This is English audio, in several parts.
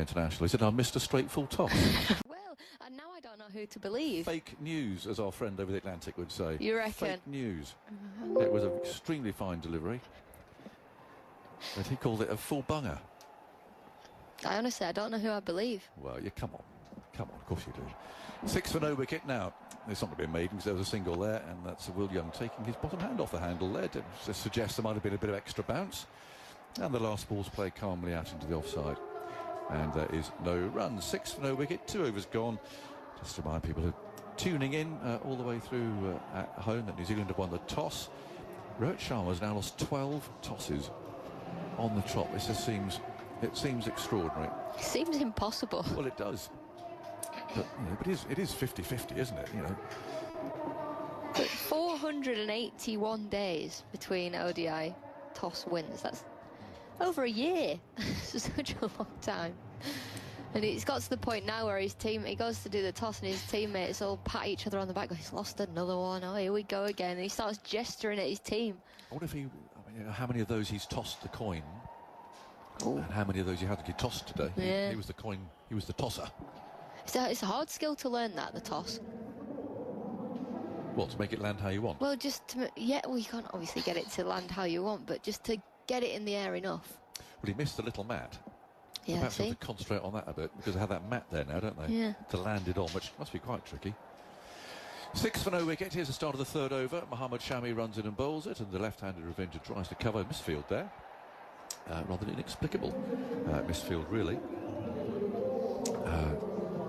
Sunday International. He said, I missed a straight full toss. Well, and now I don't know who to believe. Fake news, as our friend over the Atlantic would say. You reckon? Fake news. It was an extremely fine delivery. But he called it a full bunger. I don't know who I believe. Well, come on. Come on, of course you do. 6 for no wicket now. It's not going to be a maiden because there was a single there, and that's Will Young taking his bottom hand off the handle there to suggest there might have been a bit of extra bounce. And the last ball's played calmly out into the offside. And there is no run. 6 for no wicket, 2 overs gone. Just to remind people who are tuning in all the way through at home that New Zealand have won the toss. Rohit Sharma has now lost 12 tosses on the trot. This just seems extraordinary. It seems impossible. Well, it does. But, but it is 50-50, isn't it? But 481 days between ODI toss wins. That's over a year. Such a long time. And it's got to the point now where he goes to do the toss and his teammates all pat each other on the back. Go, he's lost another one. Oh, here we go again. And he starts gesturing at his team. I wonder if how many of those he's tossed the coin. Ooh. And how many of those he tossed today. Yeah. He was the coin. He was the tosser. It's a hard skill to learn that, the toss. What, to make it land how you want? Well, you can't obviously get it to land how you want, but just to get it in the air enough. Well, he missed the little mat. Yeah, perhaps have to concentrate on that a bit, because they have that mat there now, don't they? Yeah. To land it on, which must be quite tricky. 6 for no wicket. Here's the start of the third over. Mohammad Shami runs in and bowls it, and the left-handed revenger tries to cover misfield there. Rather inexplicable misfield, really.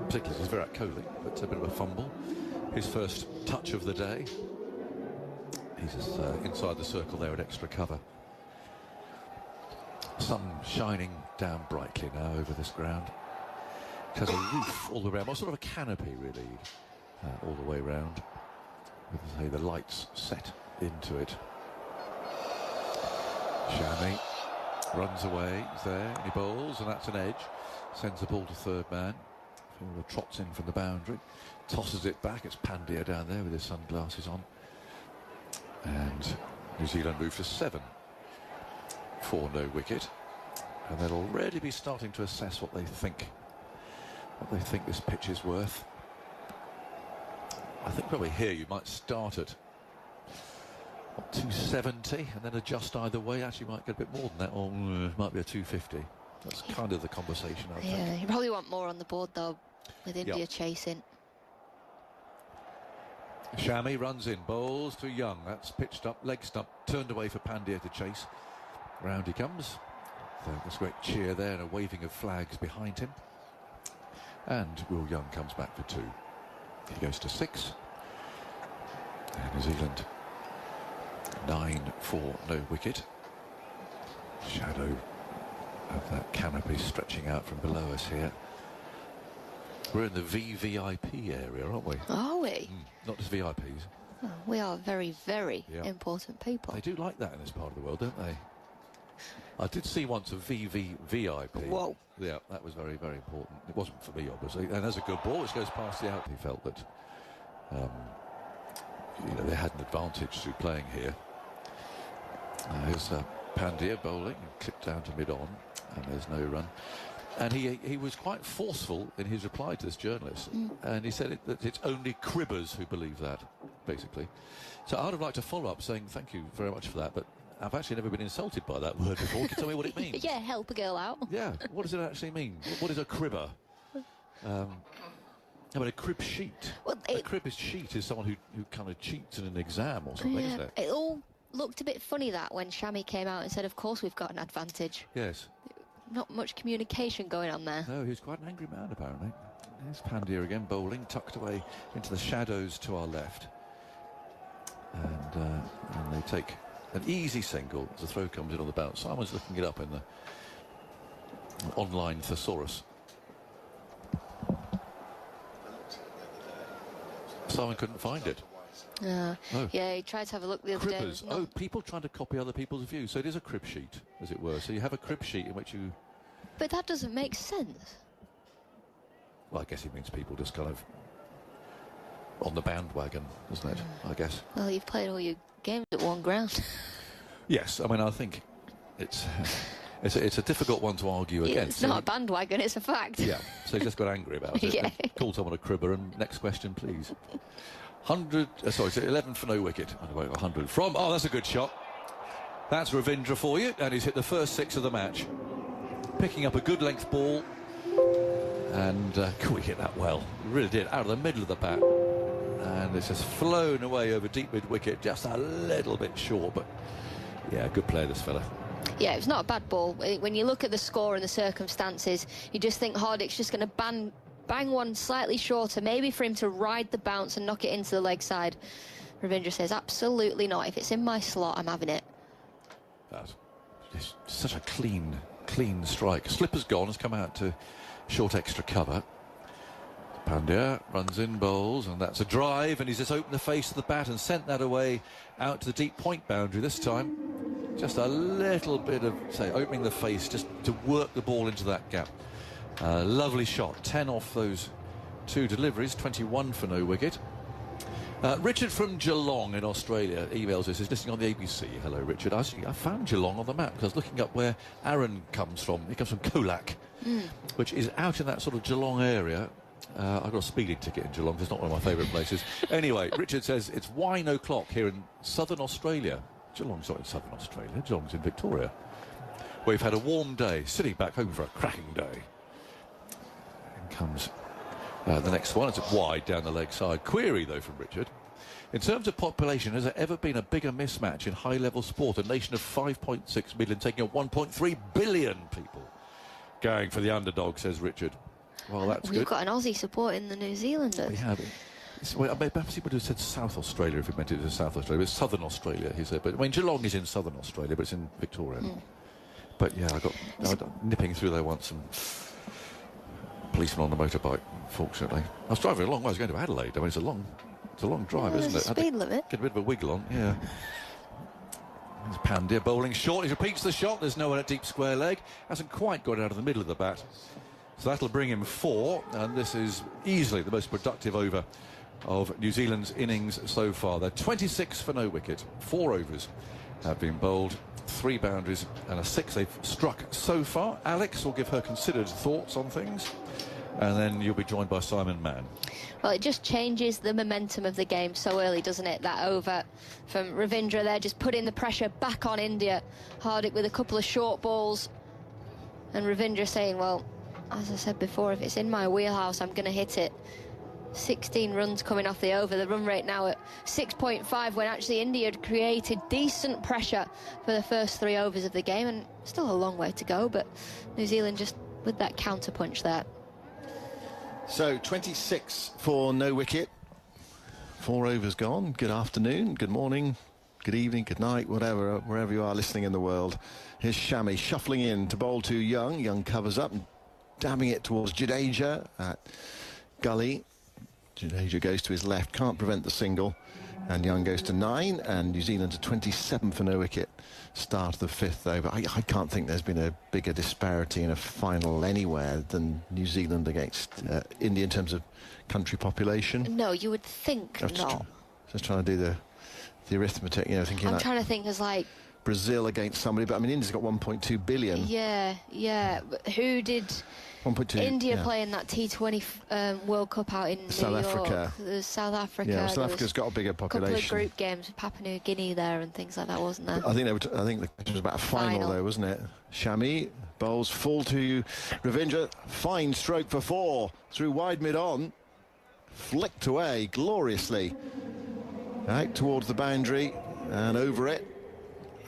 Particularly it's Virat Kohli, but a bit of a fumble. His first touch of the day. He's just, inside the circle there at extra cover. Sun shining down brightly now over this ground. It has a roof all the way around, well, sort of a canopy really, all the way round. With, say, the lights set into it. Shami runs away, he's there, and he bowls, and that's an edge. Sends the ball to third man. Fielder trots in from the boundary, tosses it back. It's Pandya down there with his sunglasses on. And New Zealand move to 7 for no wicket. And they'll already be starting to assess what they think this pitch is worth. I think probably here you might start at 270 and then adjust either way. Actually might get a bit more than that, or might be a 250. That's kind of the conversation, I think. Yeah, you probably want more on the board though, with India chasing. Shami runs in, bowls to Young. That's pitched up, leg stump, turned away for Pandya to chase. Round he comes. There's a great cheer there and a waving of flags behind him. And Will Young comes back for 2. He goes to 6. And New Zealand 9 for no wicket. Shadow of that canopy stretching out from below us here. We're in the VVIP area, aren't we? Are we? Not just VIPs. Oh, we are very, very important people. They do like that in this part of the world, don't they? I did see once a VVVIP. Whoa. Yeah, that was very, very important. It wasn't for me, obviously. And there's a good ball which goes past the out. He felt that they had an advantage through playing here. Here's Pandya bowling, clipped down to mid-on, and there's no run. And he was quite forceful in his reply to this journalist, and he said that it's only cribbers who believe that, basically. So I'd have liked to follow up saying thank you very much for that, but I've actually never been insulted by that word before. Can you tell me what it means? Yeah, help a girl out. Yeah, what does it actually mean? What is a cribber? I mean, a crib sheet. Well, a crib sheet is someone who kind of cheats in an exam or something, isn't it? It all looked a bit funny that when Shami came out and said, of course we've got an advantage. Yes. Not much communication going on there. No, he was quite an angry man, apparently. There's Pandya again, bowling, tucked away into the shadows to our left. And they take an easy single as the throw comes in on the bounce. Simon's looking it up in the online thesaurus. Simon couldn't find it. Oh. Yeah, he tried to have a look the other day. Oh, people trying to copy other people's views. So it is a crib sheet, as it were. So you have a crib sheet in which you... But that doesn't make sense. Well, I guess it means people just kind of on the bandwagon, doesn't it? I guess. Well, you've played all your games at one ground. Yes, I mean, I think it's It's a difficult one to argue against. It's not a bandwagon, it's a fact. Yeah, so he just got angry about it. Yeah. Called someone a cribber. And next question, please. 11 for no wicket. 100 from. Oh, that's a good shot. That's Ravindra for you, and he's hit the first 6 of the match. Picking up a good length ball, and he hit that well. He really did, out of the middle of the bat. And it's just flown away over deep mid-wicket, just a little bit short, but yeah, good play, this fella. Yeah, it was not a bad ball. When you look at the score and the circumstances, you just think Hardick's just going to bang one slightly shorter, maybe for him to ride the bounce and knock it into the leg side. Ravindra says, absolutely not. If it's in my slot, I'm having it. That's just such a clean strike. Slipper's gone, has come out to short extra cover. Pandya runs in, bowls, and that's a drive, and he's just opened the face of the bat and sent that away out to the deep point boundary this time. Just a little bit of, say, opening the face just to work the ball into that gap. Lovely shot. 10 off those 2 deliveries, 21 for no wicket. Richard from Geelong in Australia emails us. He's listening on the ABC. Hello, Richard. I found Geelong on the map because I was looking up where Aaron comes from. He comes from Colac, which is out in that sort of Geelong area. I've got a speeding ticket in Geelong. It's not one of my favourite places. Anyway, Richard says it's wine o'clock here in southern Australia. Geelong's not in southern Australia. Geelong's in Victoria. We've had a warm day, sitting back home for a cracking day. And comes the next one. It's wide down the leg side. Query, though, from Richard. In terms of population, has there ever been a bigger mismatch in high-level sport? A nation of 5.6 million taking on 1.3 billion people going for the underdog, says Richard. Well, that's good. We've got an Aussie supporting the New Zealanders. We have. Well, perhaps he would have said South Australia if he meant it was South Australia. It's Southern Australia, he said. But I mean, Geelong is in Southern Australia, but it's in Victoria. But yeah, I got nipping through there once, and policeman on the motorbike. Fortunately, I was driving a long way. I was going to Adelaide. I mean, it's a long drive, isn't it? Speed limit. Get a bit of a wiggle on, yeah. There's Pandya bowling short. He repeats the shot. There's no one at deep square leg. Hasn't quite got it out of the middle of the bat. So that'll bring him 4, and this is easily the most productive over of New Zealand's innings so far. They're 26 for no wicket. 4 overs have been bowled, 3 boundaries and a 6 they've struck so far. Alex will give her considered thoughts on things, and then you'll be joined by Simon Mann. Well, it just changes the momentum of the game so early, doesn't it? That over from Ravindra there, just putting the pressure back on India. Hardick with a couple of short balls, and Ravindra saying, well, as I said before, if it's in my wheelhouse, I'm going to hit it. 16 runs coming off the over. The run rate now at 6.5, when actually India had created decent pressure for the first 3 overs of the game, and still a long way to go, but New Zealand just with that counter punch there. So 26 for no wicket. 4 overs gone. Good afternoon, good morning, good evening, good night, whatever, wherever you are listening in the world. Here's Shami shuffling in to bowl to Young. Young covers up and dabbing it towards Jadeja at Gully. Jadeja goes to his left, can't prevent the single, and Young goes to 9, and New Zealand to 27 for no wicket. Start of the 5th over. I can't think there's been a bigger disparity in a final anywhere than New Zealand against India in terms of country population. No, you would think not. Just trying to do the arithmetic, you know, thinking I'm like trying to think as like Brazil against somebody, but I mean India's got 1.2 billion. Yeah. But who did 1.2 India play in that T20 World Cup out in South New York? Africa. There's South Africa. Yeah, South Africa's got a bigger population. A couple of group games with Papua New Guinea there and things like that, wasn't there? I think the question was about a final though, wasn't it? Shami bowls full to Ravindra. Fine stroke for 4 through wide mid on. Flicked away gloriously. Out towards the boundary and over it.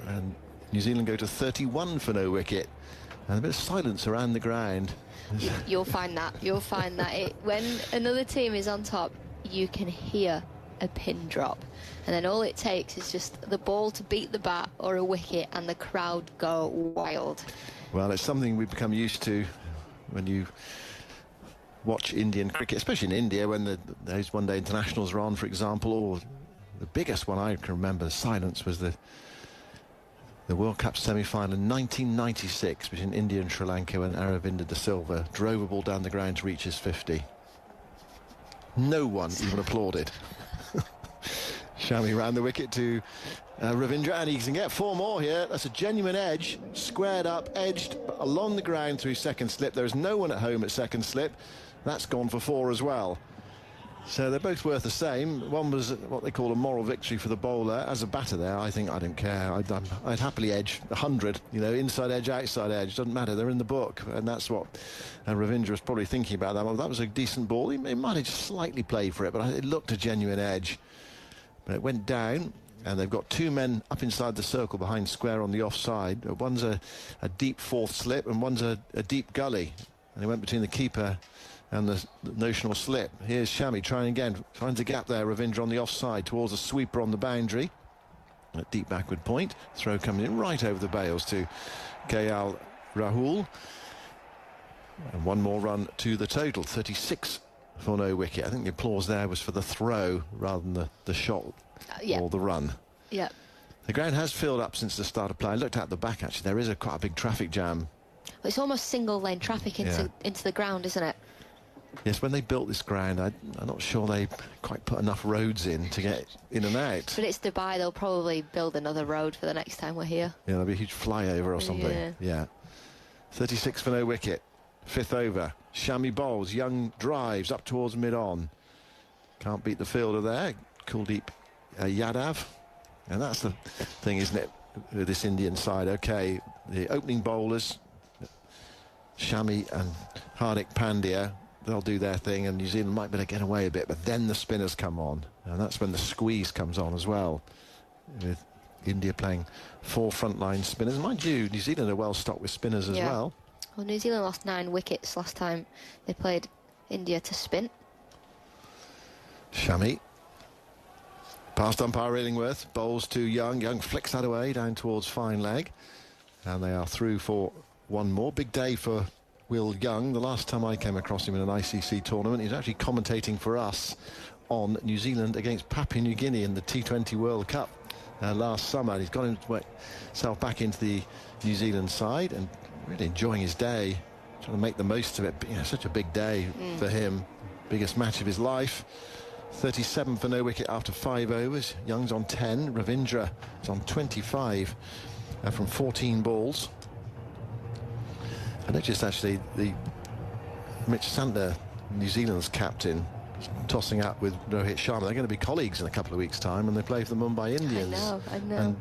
And New Zealand go to 31 for no wicket. And a bit of silence around the ground. You'll find that. When another team is on top, you can hear a pin drop. And then all it takes is just the ball to beat the bat or a wicket, and the crowd go wild. Well, it's something we've become used to when you watch Indian cricket, especially in India, when those one-day internationals are on, for example, or the biggest one I can remember, the silence, was the World Cup semi-final in 1996 between India and Sri Lanka, when Aravinda de Silva drove a ball down the ground to reach his 50. No one even applauded. Shami round the wicket to Ravindra, and he can get 4 more here. That's a genuine edge, squared up, edged along the ground through second slip. There's no one at home at second slip. That's gone for 4 as well. So they're both worth the same. One was what they call a moral victory for the bowler. As a batter there, I think I don't care. I'd happily edge 100, you know, inside edge, outside edge. Doesn't matter. They're in the book. And that's what Ravindra was probably thinking about that. Well, that was a decent ball. He might have just slightly played for it, but it looked a genuine edge. But it went down, and they've got 2 men up inside the circle behind square on the offside. One's a deep 4th slip, and one's a deep gully. And he went between the keeper and the notional slip. Here's Shami trying again, finds a gap there. Ravindra on the offside towards a sweeper on the boundary. At deep backward point, throw coming in right over the bails to KL Rahul. And 1 more run to the total, 36 for no wicket. I think the applause there was for the throw rather than the shot or the run. Yeah. The ground has filled up since the start of play. I looked at the back, actually. There is quite a big traffic jam. Well, it's almost single lane traffic into the ground, isn't it? Yes, when they built this ground, I'm not sure they quite put enough roads in to get in and out. But it's Dubai, they'll probably build another road for the next time we're here. Yeah, there'll be a huge flyover or something. Yeah. 36 for no wicket. 5th over. Shami bowls. Young drives up towards mid-on. Can't beat the fielder there. Kuldeep Yadav. And that's the thing, isn't it, with this Indian side? OK, the opening bowlers, Shami and Hardik Pandya, they'll do their thing, and New Zealand might be able to get away a bit, but then the spinners come on, and that's when the squeeze comes on as well, with India playing 4 frontline spinners. Mind you, New Zealand are well stocked with spinners as well. Well, New Zealand lost 9 wickets last time they played India to spin. Shami, past umpire Illingworth, bowls to Young. Young flicks that away down towards fine leg, and they are through for 1 more. Big day for Will Young. The last time I came across him in an ICC tournament, he was actually commentating for us on New Zealand against Papua New Guinea in the T20 World Cup last summer. He's got himself back into the New Zealand side and really enjoying his day, trying to make the most of it. But, you know, such a big day for him, biggest match of his life. 37 for no wicket after 5 overs. Young's on 10. Ravindra is on 25 from 14 balls. I noticed actually the Mitch Santner, New Zealand's captain, tossing up with Rohit Sharma. They're going to be colleagues in a couple of weeks' time, and they play for the Mumbai Indians. I know. And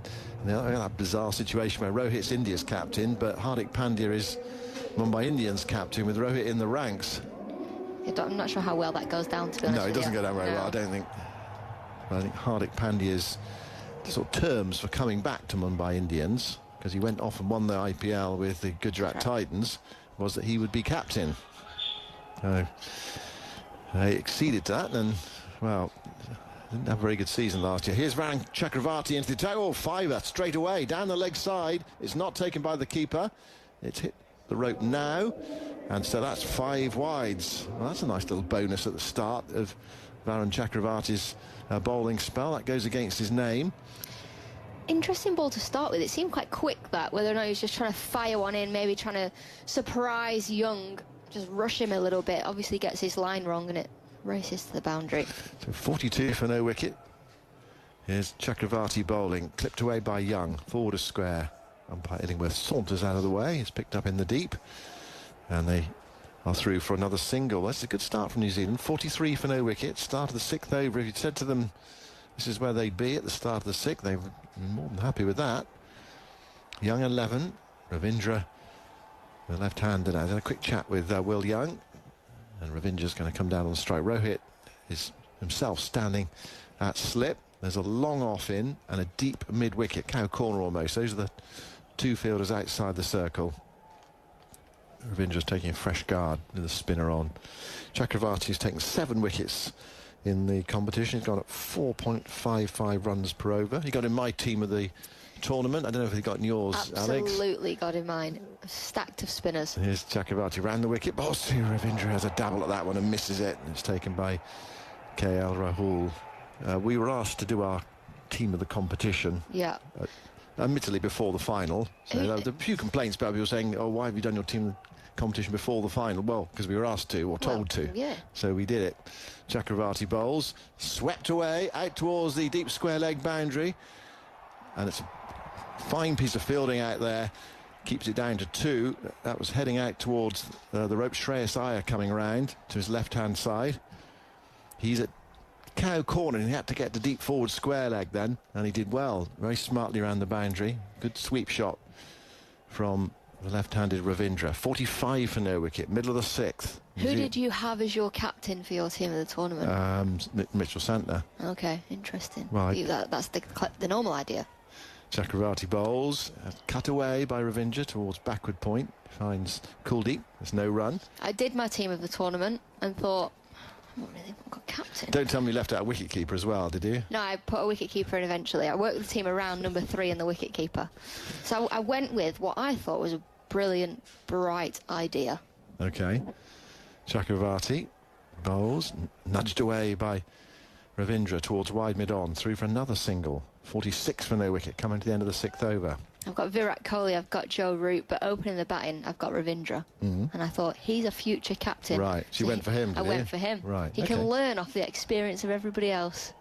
you know, that bizarre situation where Rohit's India's captain, but Hardik Pandya is Mumbai Indians captain with Rohit in the ranks. I'm not sure how well that goes down, to be honest. No, it doesn't go down very well, I don't think. But I think Hardik Pandya's sort of terms for coming back to Mumbai Indians, because he went off and won the IPL with the Gujarat Titans, was that he would be captain. They exceeded that, and, well, didn't have a very good season last year. Here's Varun Chakravarti into the attack. Oh, fiver straight away, down the leg side. It's not taken by the keeper. It's hit the rope now, and so that's 5 wides. Well, that's a nice little bonus at the start of Varun Chakravarti's bowling spell. That goes against his name. Interesting ball to start with. It seemed quite quick, that, whether or not he was just trying to fire one in, maybe trying to surprise Young, just rush him a little bit. Obviously gets his line wrong and it races to the boundary. So 42 for no wicket. Here's Chakravarti bowling, clipped away by Young, forward a square. Umpire Illingworth saunters out of the way. It's picked up in the deep, and they are through for another single. That's a good start from New Zealand. 43 for no wicket. Start of the 6th over. If you'd said to them this is where they'd be at the start of the 6th, they were more than happy with that. Young 11, Ravindra, the left-hander. I had a quick chat with Will Young, and Ravindra's going to come down on strike. Rohit is himself standing at slip. There's a long off in and a deep mid-wicket, cow corner almost. Those are the 2 fielders outside the circle. Ravindra's taking a fresh guard with the spinner on. Chakravarti's taken 7 wickets in the competition. He's gone at 4.55 runs per over. He got in my team of the tournament. I don't know if he got in yours, Alex. Absolutely got in mine. Stacked of spinners. Here's Chakravarti, ran the wicket. Balls to Ravindra, has a dabble at that one and misses it. It's taken by KL Rahul. We were asked to do our team of the competition. Yeah. Admittedly before the final. So there were a few complaints about people saying, oh, why have you done your team competition before the final. Well, because we were asked to, or told to. Yeah. So we did it. Chakravarti bowls, swept away, out towards the deep square leg boundary. And it's a fine piece of fielding out there. Keeps it down to 2. That was heading out towards the rope. Shreyas Iyer coming around to his left-hand side. He's at cow corner, and he had to get to deep forward square leg then, and he did well, very smartly around the boundary. Good sweep shot from the left-handed Ravindra. 45 for no wicket, middle of the 6th. Who did you have as your captain for your team of the tournament? Mitchell Santner. Okay, interesting. Right. That's the normal idea. Chakravarti bowls, cut away by Ravindra towards backward point, finds Kuldeep. There's no run. I did my team of the tournament and thought, I'm not really got captain. Don't tell me you left out a wicket-keeper as well, did you? No, I put a wicket-keeper in eventually. I worked the team around number 3 and the wicket-keeper. So I went with what I thought was a brilliant, bright idea. OK. Chakravarti bowls, nudged away by Ravindra towards wide mid-on, through for another single. 46 for no wicket, coming to the end of the 6th over. I've got Virat Kohli, I've got Joe Root, but opening the batting, I've got Ravindra. And I thought, he's a future captain. Right, so you went for him, I went for him. Right, He can learn off the experience of everybody else.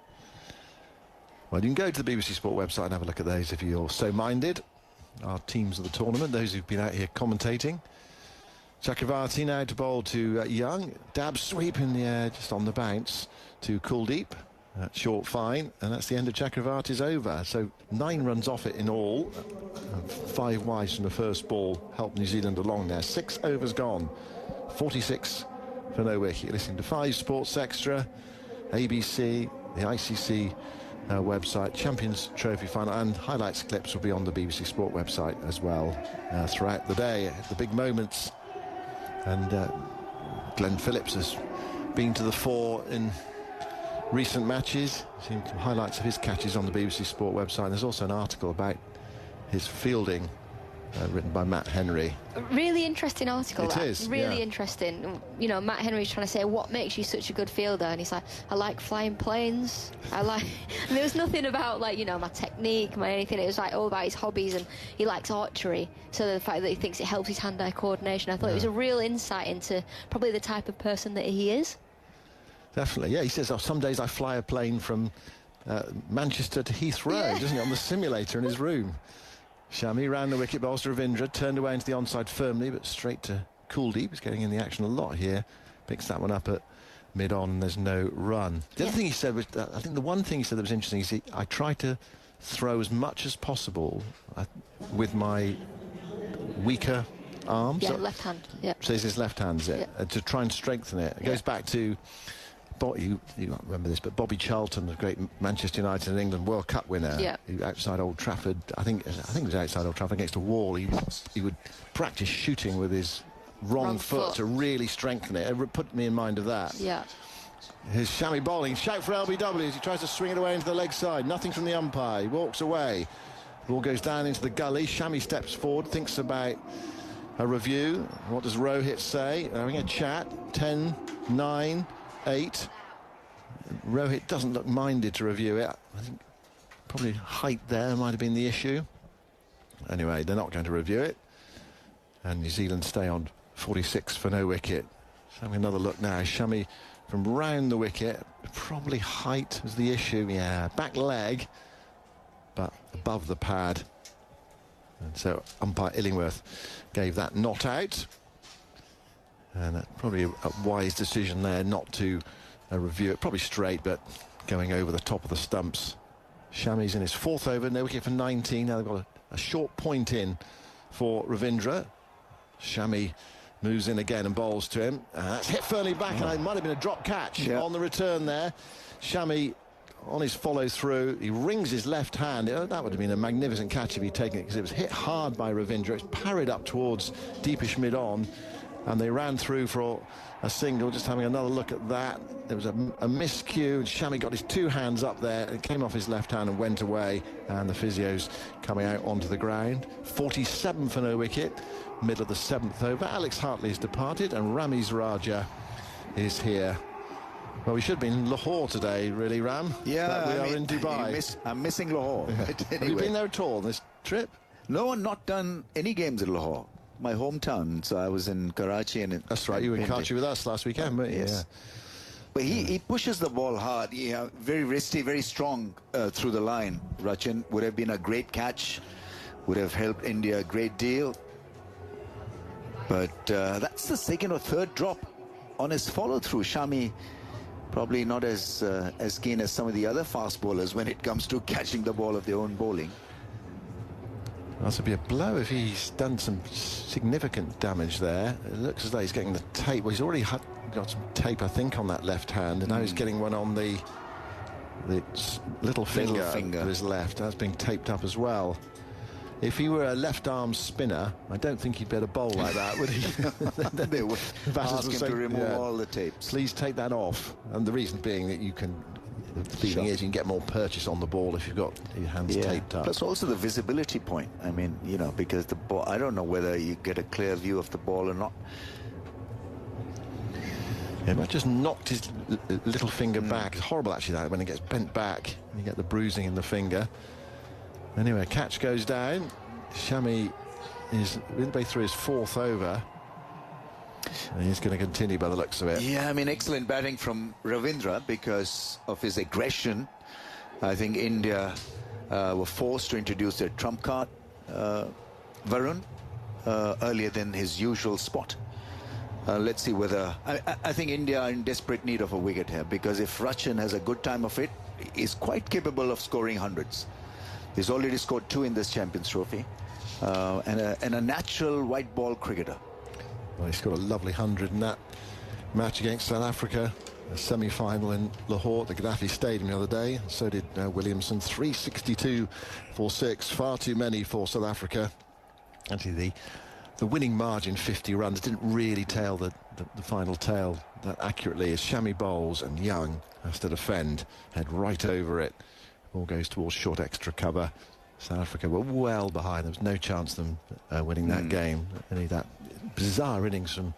Well, you can go to the BBC Sport website and have a look at those if you're so minded. Our teams of the tournament, those who've been out here commentating. Chakravarti now to bowl to Young. Dab sweep in the air, just on the bounce to Kuldeep. Short fine, and that's the end of Chakravarti's over. So 9 runs off it in all. 5 wides from the first ball helped New Zealand along there. 6 overs gone. 46 for no wicket. You're listening to 5 Sports Extra, ABC, the ICC website, Champions Trophy final, and highlights clips will be on the BBC Sport website as well throughout the day. The big moments, and Glenn Phillips has been to the fore in recent matches. Seen some highlights of his catches on the BBC Sport website. There's also an article about his fielding written by Matt Henry. A really interesting article. It is, really yeah. Interesting. You know, Matt Henry's trying to say, what makes you such a good fielder? And he's like, I like flying planes. I like... And there was nothing about, like, you know, my technique, my anything. It was like all about his hobbies, and he likes archery. So the fact that he thinks it helps his hand-eye coordination, I thought it was a real insight into probably the type of person that he is. Definitely, yeah. He says, some days I fly a plane from Manchester to Heathrow, doesn't he, on the simulator in his room. Shami round the wicket, bowls to Ravindra, turned away into the onside firmly, but straight to Kuldeep. He's getting in the action a lot here. Picks that one up at mid-on, and there's no run. The other thing he said was, I think the one thing he said that was interesting is I try to throw as much as possible with my weaker arm. Yeah, left hand. Yeah. So it's his left hand, is it? Yeah. To try and strengthen it. It goes back to... You won't remember this, but Bobby Charlton, the great Manchester United and England World Cup winner, who outside Old Trafford, I think it was outside Old Trafford against a wall, he would practice shooting with his wrong foot to really strengthen it. It put me in mind of that. Yeah. Here's Shami bowling, shout for LBW as he tries to swing it away into the leg side. Nothing from the umpire. He walks away. Ball goes down into the gully. Shami steps forward, thinks about a review. What does Rohit say? They're having a chat. 10, 9, 8. Rohit doesn't look minded to review it. I think probably height there might have been the issue. Anyway, they're not going to review it. And New Zealand stay on 46 for no wicket. So having another look now. Shami from round the wicket. Probably height was the issue. Yeah, back leg, but above the pad. And so umpire Illingworth gave that not out. And that's probably a wise decision there not to review it. Probably straight, but going over the top of the stumps. Shami's in his 4th over, no wicket for 19. Now they've got a short point in for Ravindra. Shami moves in again and bowls to him. That's hit firmly back, and it might have been a drop catch on the return there. Shami on his follow through, he rings his left hand. That would have been a magnificent catch if he'd taken it, because it was hit hard by Ravindra. It's parried up towards deepish mid-on, and they ran through for a single. Just having another look at that, there was a miscue. Shami got his 2 hands up there, it came off his left hand and went away, and the physios coming out onto the ground. 47 for no wicket, middle of the 7th over. Alex Hartley has departed, and Ramiz Raja is here. Well, we should be in Lahore today, really, Ram. Yeah, but we are in Dubai. I'm missing Lahore. Have you been there at all on this trip? No, not done any games in Lahore. my hometown. So I was in Karachi. And that's right, you were in Karachi with us last weekend, weren't you? Yes. Yeah. But he pushes the ball hard. Very risky, very strong through the line. Rachin would have been a great catch, would have helped India a great deal. But that's the second or third drop on his follow-through. Shami probably not as keen as some of the other fast bowlers when it comes to catching the ball of their own bowling. That would be a blow if he's done some significant damage there. It looks as though he's getting the tape. Well, he's already got some tape, I think, on that left hand, and now he's getting one on the little finger of his left. That's being taped up as well. If he were a left-arm spinner, I don't think he'd be able to bowl like that, would he? They would ask him to remove all the tapes. Please take that off. And the reason being that you can... The feeling is you can get more purchase on the ball if you've got your hands taped up. Plus also the visibility point. I mean, you know, because the ball, I don't know whether you get a clear view of the ball or not. Yeah, he just knocked his little finger back. It's horrible, actually, that when it gets bent back, you get the bruising in the finger. Anyway, catch goes down. Shami is midway through his fourth over. And he's going to continue by the looks of it. Yeah, I mean, excellent batting from Ravindra because of his aggression. I think India were forced to introduce their trump card, Varun, earlier than his usual spot. Let's see whether... I think India are in desperate need of a wicket here, because if Rachin has a good time of it, he's quite capable of scoring hundreds. He's already scored 2 in this Champions Trophy, and a natural white ball cricketer. Well, he scored a lovely 100 in that match against South Africa, a semi-final in Lahore at the Gaddafi Stadium the other day. So did Williamson. 362 for 6, far too many for South Africa. Actually, the winning margin, 50 runs, didn't really tell the final tale that accurately as Shami bowls and Young has to defend, head right over it. Ball goes towards short extra cover. South Africa were well behind. There was no chance of them winning that game. Only that bizarre innings from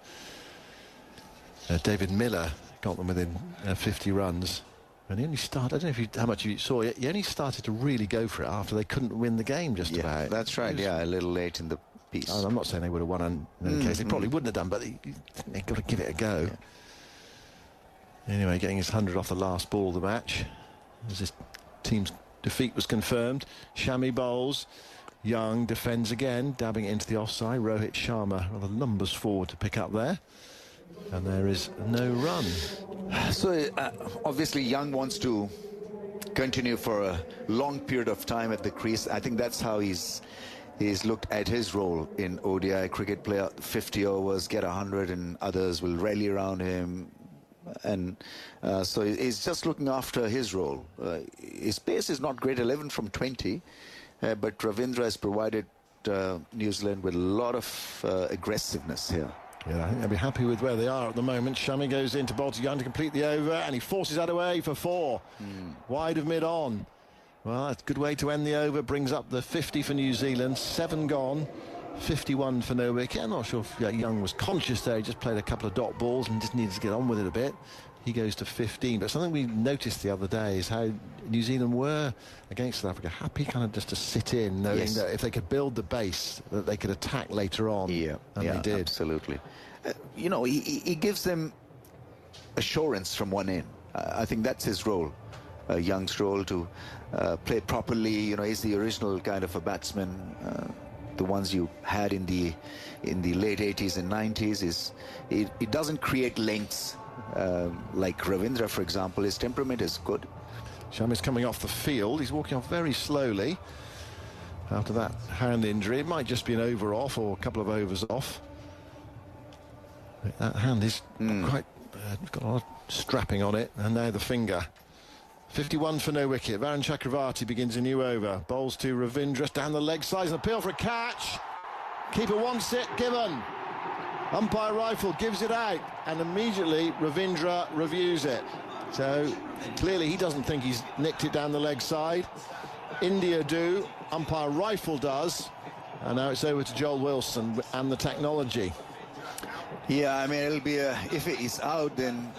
David Miller got them within 50 runs. And he only started, I don't know how much you saw it, he only started to really go for it after they couldn't win the game just about. That's right, a little late in the piece. I'm not saying they would have won in any case. They probably wouldn't have done, but they've got to give it a go. Yeah. Anyway, getting his 100 off the last ball of the match. As his team's defeat was confirmed. Shami bowls. Young defends again, dabbing it into the offside. Rohit Sharma, rather numbers forward to pick up there. And there is no run. So, obviously, Young wants to continue for a long period of time at the crease. I think that's how he's looked at his role in ODI cricket. Player 50 overs, get 100, and others will rally around him. And so he's just looking after his role. His pace is not great, 11 from 20. But Ravindra has provided New Zealand with a lot of aggressiveness here. Yeah, I think they'll be happy with where they are at the moment. Shami goes into bowl to Young to complete the over, and he forces that away for 4. Wide of mid-on. Well, that's a good way to end the over. Brings up the 50 for New Zealand. 7 gone. 51 for no wicket. I'm not sure if Young was conscious there. He just played a couple of dot balls and just needed to get on with it a bit. He goes to 15. But something we noticed the other day is how New Zealand were against South Africa happy kind of just to sit in, knowing that if they could build the base, that they could attack later on. And they did. Absolutely. You know, he gives them assurance from one end. I think that's his role, Young's role, to play properly. You know, he's the original kind of a batsman. The ones you had in the late 80s and 90s. It doesn't create lengths like Ravindra, for example. His temperament is good. Shami's coming off the field. He's walking off very slowly after that hand injury. It might just be an over off or a couple of overs off. That hand is quite got a lot of strapping on it, and now the finger. 51 for no wicket. Varun Chakravarti begins a new over. Bowls to Ravindra down the leg side. An appeal for a catch. Keeper wants it. Given. Umpire rifle gives it out, and immediately Ravindra reviews it. So clearly he doesn't think he's nicked it down the leg side. India do. Umpire rifle does. And now it's over to Joel Wilson and the technology. Yeah, I mean, it'll be if he's out, then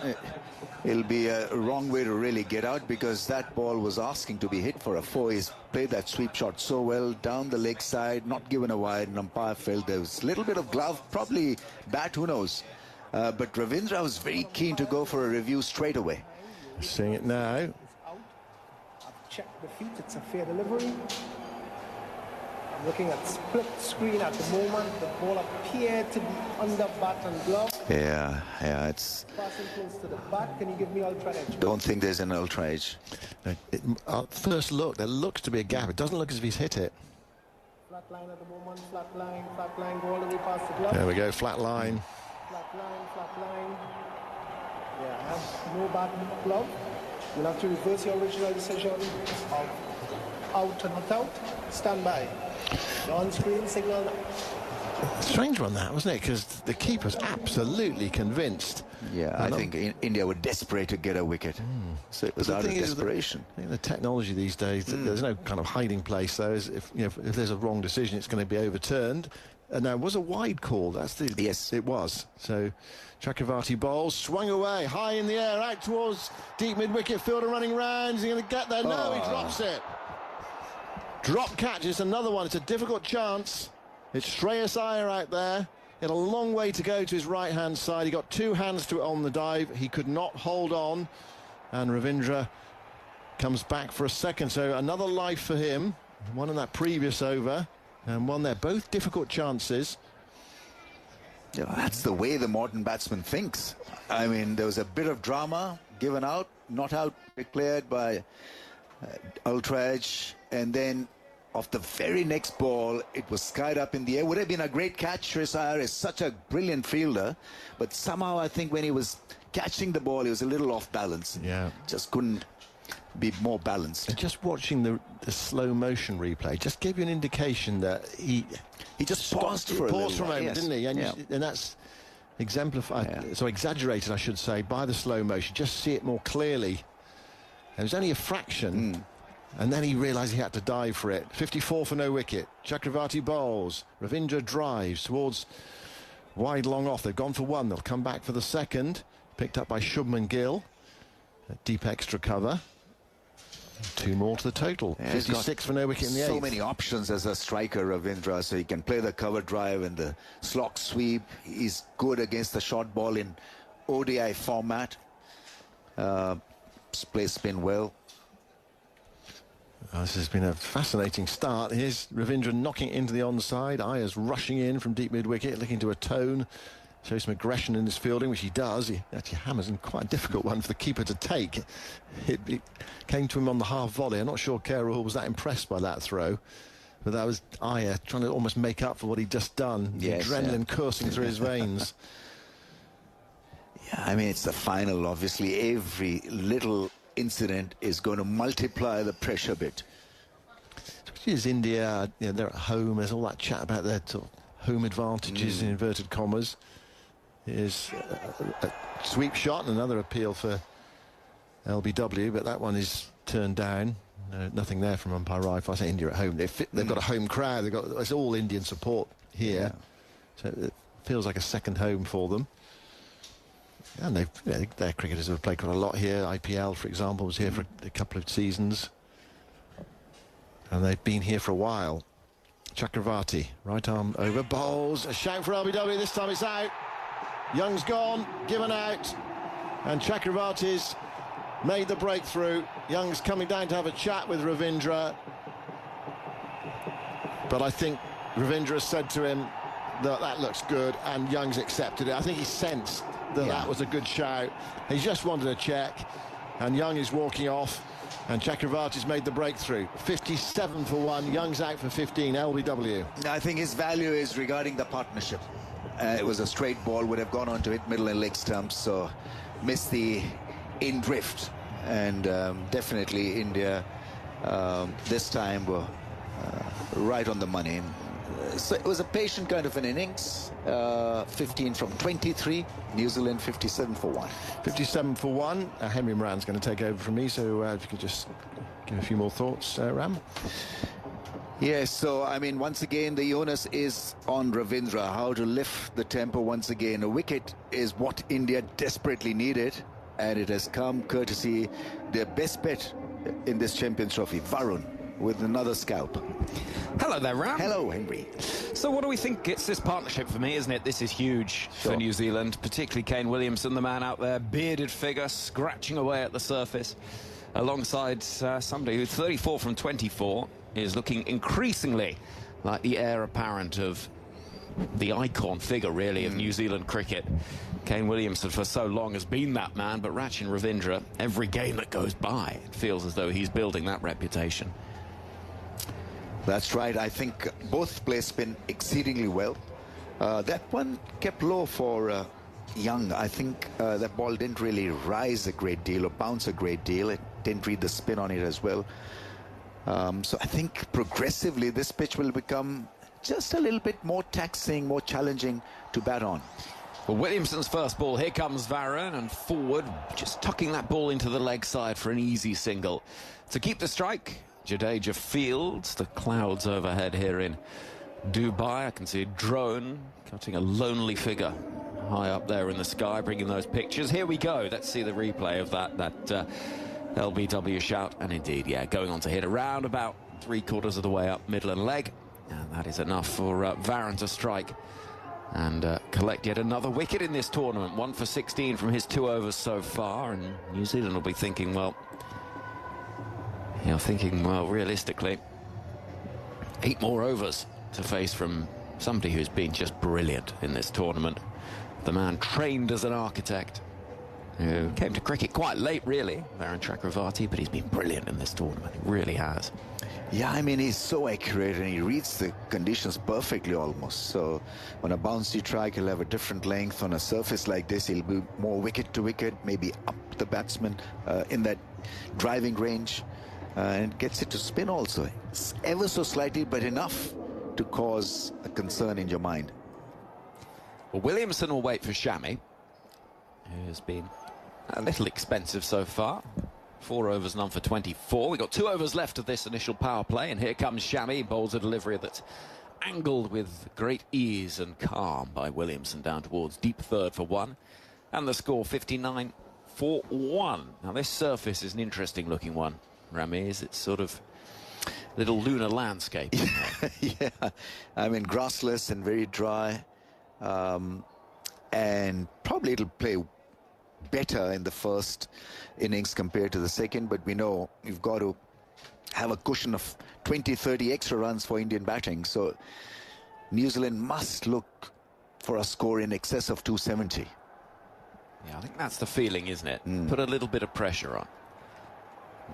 it'll be a wrong way to really get out, because that ball was asking to be hit for a 4. He's played that sweep shot so well down the leg side, not given a wide, and umpire felt there was a little bit of glove, probably bat, who knows. But Ravindra was very keen to go for a review straight away. Seeing it now. I've checked the feet, it's a fair delivery. I'm looking at split screen at the moment. The ball appeared to be under bat and glove. Yeah, it's... Passing close to the bat. Can you give me ultra edge? Don't think there's an ultra edge. At first look, there looks to be a gap. It doesn't look as if he's hit it. Flat line at the moment, flat line, go all the way past the glove. There we go, flat line. Flat line. Yeah, I have no bat glove. You'll have to reverse your original decision of out and not out. Stand by. The on-screen signal. Strange one that, wasn't it? Because the keeper's absolutely convinced. Yeah, I think India were desperate to get a wicket. So it was out of desperation. I think the technology these days, there's no kind of hiding place. Though, if there's a wrong decision, it's going to be overturned. And now, was a wide call. That's the yes, it was. So Chakravarti bowls, swung away, high in the air, out towards deep mid-wicket, fielder running round. Is he going to get there? No, he drops it. Drop catch, it's another one. It's a difficult chance. It's Shreyas Iyer out there. He had a long way to go to his right-hand side. He got 2 hands to it on the dive. He could not hold on. And Ravindra comes back for a second. So another life for him. One in that previous over. And one there. Both difficult chances. Yeah, that's the way the modern batsman thinks. I mean, there was a bit of drama given out, not out, declared by ultra edge, and then off the very next ball, it was skied up in the air. Would have been a great catch. Shreyas Iyer is such a brilliant fielder, but somehow I think when he was catching the ball, he was a little off balance. Yeah, just couldn't be more balanced. And just watching the slow motion replay just gave you an indication that he just paused for a moment, yes, didn't he? And, and that's exemplified, so exaggerated, I should say, by the slow motion. Just see it more clearly. It was only a fraction. And then he realised he had to dive for it. 54 for no wicket. Chakravarti bowls. Ravindra drives towards wide long off. They've gone for 1. They'll come back for the second. Picked up by Shubman Gill. A deep extra cover. 2 more to the total. 56 for no wicket in the 8th. So many options as a striker, Ravindra. So he can play the cover drive and the slog sweep. He's good against the short ball in ODI format. Plays spin well. This has been a fascinating start. Here's Ravindra knocking it into the onside. Ayers rushing in from deep mid-wicket, looking to atone. Shows some aggression in his fielding, which he does. He actually hammers in quite a difficult one for the keeper to take. It came to him on the half volley. I'm not sure Rahul was that impressed by that throw. But that was Iyer trying to almost make up for what he'd just done. Yes, the adrenaline coursing through his veins. Yeah, I mean, it's the final, obviously. Every little incident is going to multiply the pressure a bit. Especially as India, they're at home. There's all that chat about their sort of home advantages in inverted commas. Here's a sweep shot and another appeal for LBW, but that one is turned down. Nothing there from umpire Raif. I say India at home. They've got a home crowd. It's all Indian support here, so it feels like a second home for them. And their cricketers have played quite a lot here. IPL, for example, was here for a couple of seasons. And they've been here for a while. Chakravarti, right arm over, bowls. A shout for LBW. This time it's out. Young's gone, given out. And Chakravarti's made the breakthrough. Young's coming down to have a chat with Ravindra. But I think Ravindra said to him that looks good, and Young's accepted it. I think he sensed that was a good shout. He just wanted a check, and Young is walking off, and Chakravarti's made the breakthrough. 57 for 1, Young's out for 15, LBW. I think his value is regarding the partnership. It was a straight ball, would have gone on to hit middle and leg stumps, so missed the in drift. And definitely India this time were right on the money. So it was a patient kind of an innings. 15 from 23, New Zealand 57 for 1. 57 for 1. Henry Moran's going to take over from me, so if you could just give a few more thoughts, Ram. Yes, so I mean, once again, the onus is on Ravindra, how to lift the tempo once again. A wicket is what India desperately needed, and it has come courtesy their best bet in this Champions Trophy, Varun, with another scalp. Hello there, Ram. Hello, Henry. So what do we think? It's this partnership for me, isn't it? This is huge for New Zealand, particularly Kane Williamson, the man out there, bearded figure, scratching away at the surface, alongside somebody who's 34 from 24, is looking increasingly like the heir apparent of the icon figure, really, of New Zealand cricket. Kane Williamson for so long has been that man, but Rachin Ravindra, every game that goes by, it feels as though he's building that reputation. That's right. I think both players spin exceedingly well. That one kept low for Young. I think that ball didn't really rise a great deal or bounce a great deal. It didn't read the spin on it as well. So I think progressively this pitch will become just a little bit more taxing, more challenging to bat on. Well, Williamson's first ball. Here comes Varun, and forward, just tucking that ball into the leg side for an easy single. To keep the strike, Jadeja fields. The clouds overhead here in Dubai. I can see a drone cutting a lonely figure high up there in the sky, bringing those pictures. Here we go. Let's see the replay of that LBW shout. And indeed, yeah, going on to hit around about 3/4 of the way up middle and leg. And that is enough for Varun to strike and collect yet another wicket in this tournament. 1 for 16 from his 2 overs so far. And New Zealand will be thinking, well, realistically, 8 more overs to face from somebody who's been just brilliant in this tournament. The man trained as an architect, who came to cricket quite late, really, Varun Chakravarti, but he's been brilliant in this tournament. He really has. Yeah, I mean, he's so accurate and he reads the conditions perfectly almost. So on a bouncy track, he'll have a different length. On a surface like this, he'll be more wicket to wicket, maybe up the batsman in that driving range. And gets it to spin also. It's ever so slightly, but enough to cause a concern in your mind. Well, Williamson will wait for Shami, who has been a little expensive so far. 4 overs, none for 24. We've got 2 overs left of this initial power play, and here comes Shami. Bowls a delivery that's angled with great ease and calm by Williamson down towards deep third for 1. And the score 59 for 1. Now, this surface is an interesting looking one, Ramiz. It's sort of little lunar landscape. Yeah, I mean, grassless and very dry. And probably it'll play better in the first innings compared to the second, but we know you've got to have a cushion of 20-30 extra runs for Indian batting, so New Zealand must look for a score in excess of 270. Yeah, I think that's the feeling, isn't it? Put a little bit of pressure on.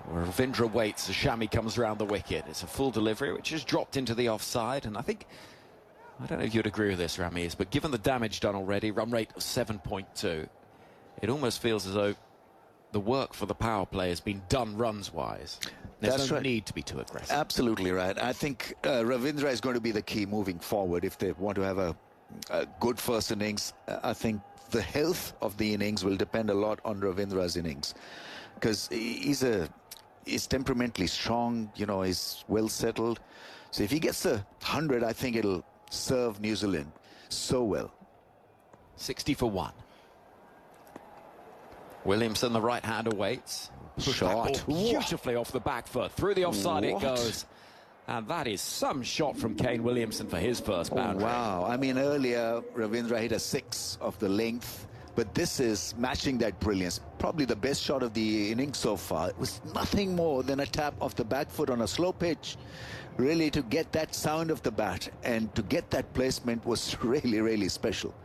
Ravindra waits as Shami comes round the wicket. It's a full delivery which is dropped into the offside, and I don't know if you'd agree with this, Ramiz, but given the damage done already, run rate of 7.2, it almost feels as though the work for the power play has been done runs-wise. There's no need to be too aggressive. Absolutely right. I think Ravindra is going to be the key moving forward if they want to have a good first innings. I think the health of the innings will depend a lot on Ravindra's innings, because he's temperamentally strong, you know, he's well settled. So if he gets the 100, I think it'll serve New Zealand so well. 60 for 1. Williamson, the right-hander, waits. Shot. Beautifully off the back foot. Through the offside it goes. And that is some shot from Kane Williamson for his first boundary. Wow. I mean, earlier, Ravindra hit a 6 of the length, but this is matching that brilliance. Probably the best shot of the innings so far. It was nothing more than a tap of the back foot on a slow pitch. Really, to get that sound of the bat and to get that placement was really, really special.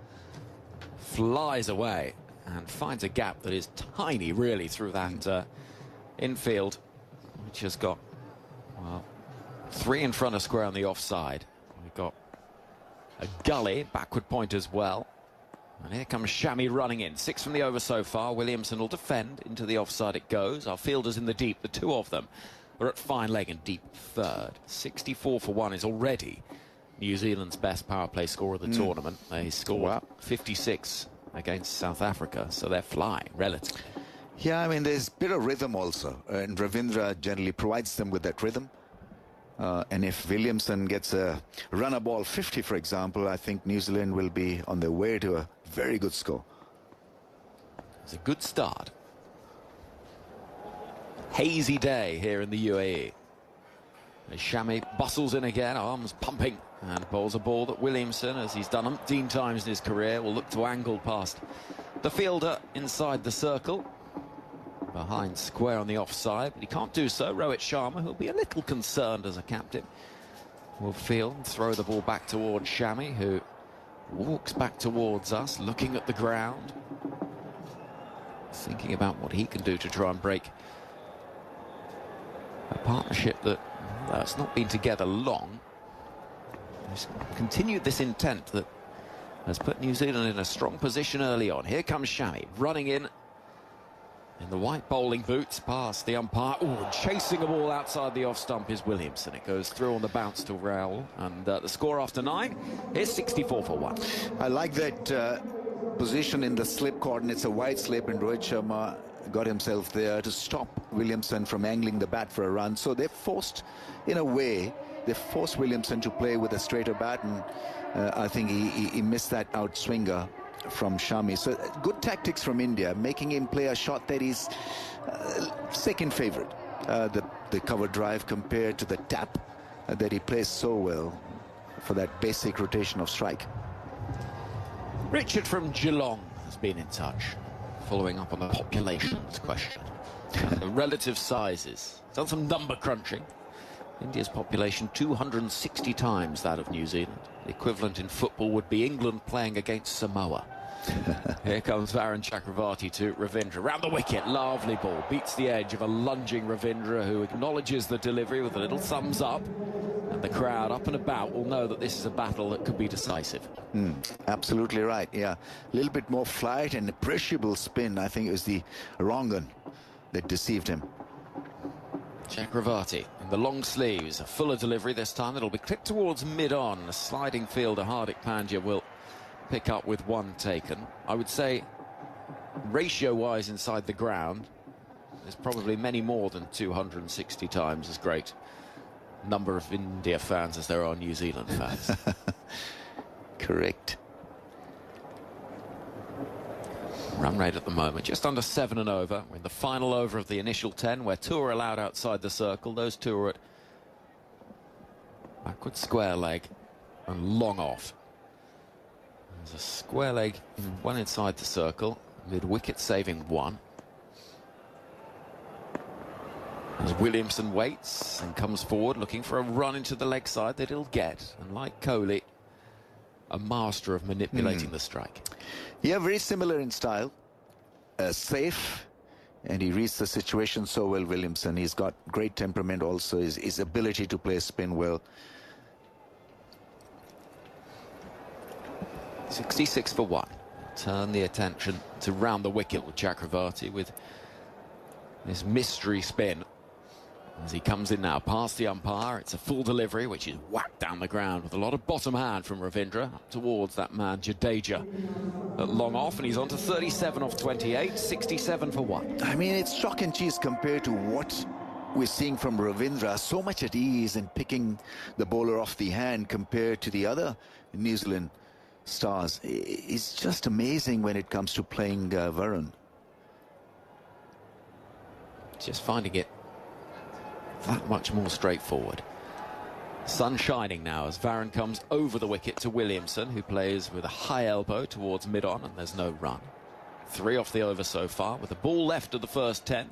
Flies away and finds a gap that is tiny, really, through that infield, which has got, well, 3 in front of square on the offside. We've got a gully, backward point as well. And here comes Shami running in. 6 from the over so far. Williamson will defend. Into the offside it goes. Our fielders in the deep, the 2 of them, are at fine leg and deep third. 64 for 1 is already New Zealand's best power play score of the tournament. They scored 56 against South Africa, so they're flying relatively. Yeah, I mean, there's a bit of rhythm also, and Ravindra generally provides them with that rhythm. And if Williamson gets a runner ball 50, for example, I think New Zealand will be on their way to a very good score. It's a good start. Hazy day here in the UAE. As Shami bustles in again, arms pumping, and bowls a ball that Williamson, as he's done umpteen times in his career, will look to angle past the fielder inside the circle. Behind square on the offside, but he can't do so. Rohit Sharma, who'll be a little concerned as a captain, will field and throw the ball back towards Shami, who walks back towards us, looking at the ground, thinking about what he can do to try and break a partnership that's not been together long. He's continued this intent that has put New Zealand in a strong position early on. Here comes Shami, running in the white bowling boots, past the umpire. Oh, chasing a ball outside the off stump is Williamson. It goes through on the bounce to Raul, and the score after 9 is 64 for 1. I like that position in the slip coordinates, a wide slip, and Rohit Sharma got himself there to stop Williamson from angling the bat for a run. So they forced, in a way, they forced Williamson to play with a straighter bat, and I think he missed that outswinger from Shami. So good tactics from India, making him play a shot that is second favorite. The cover drive compared to the tap that he plays so well for that basic rotation of strike. Richard from Geelong has been in touch, following up on the populations question. The relative sizes. Done some number crunching. India's population 260 times that of New Zealand. The equivalent in football would be England playing against Samoa. Here comes Varun Chakravarti to Ravindra. Round the wicket, lovely ball. Beats the edge of a lunging Ravindra, who acknowledges the delivery with a little thumbs up. And the crowd up and about will know that this is a battle that could be decisive. Absolutely right, yeah. A little bit more flight and appreciable spin. I think it was the wrong one that deceived him. Chakravarti in the long sleeves, a fuller delivery this time. It'll be clipped towards mid-on. A sliding fielder, Hardik Pandya, will pick up with one taken. I would say, ratio-wise inside the ground, there's probably many more than 260 times as great number of India fans as there are New Zealand fans. Correct. Run rate at the moment, just under 7 and over. We're in the final over of the initial 10, where 2 are allowed outside the circle. Those 2 are at backward square leg and long off. There's a square leg, one inside the circle, mid-wicket saving 1. As Williamson waits and comes forward, looking for a run into the leg side that he'll get. And like Kohli, a master of manipulating the strike. Yeah, very similar in style. Safe, and he reads the situation so well, Williamson. He's got great temperament also, his ability to play spin well. 66 for 1. Turn the attention to round the wicket with Chakravarti with this mystery spin. As he comes in now, past the umpire, it's a full delivery, which is whacked down the ground with a lot of bottom hand from Ravindra, up towards that man, Jadeja, at long off, and he's on to 37 off 28, 67 for 1. I mean, it's chalk and cheese compared to what we're seeing from Ravindra. So much at ease and picking the bowler off the hand compared to the other New Zealand stars. It's just amazing when it comes to playing Varun. Just finding it that much more straightforward. Sun shining now as Varun comes over the wicket to Williamson, who plays with a high elbow towards mid-on, and there's no run. 3 off the over so far, with the ball left of the first 10.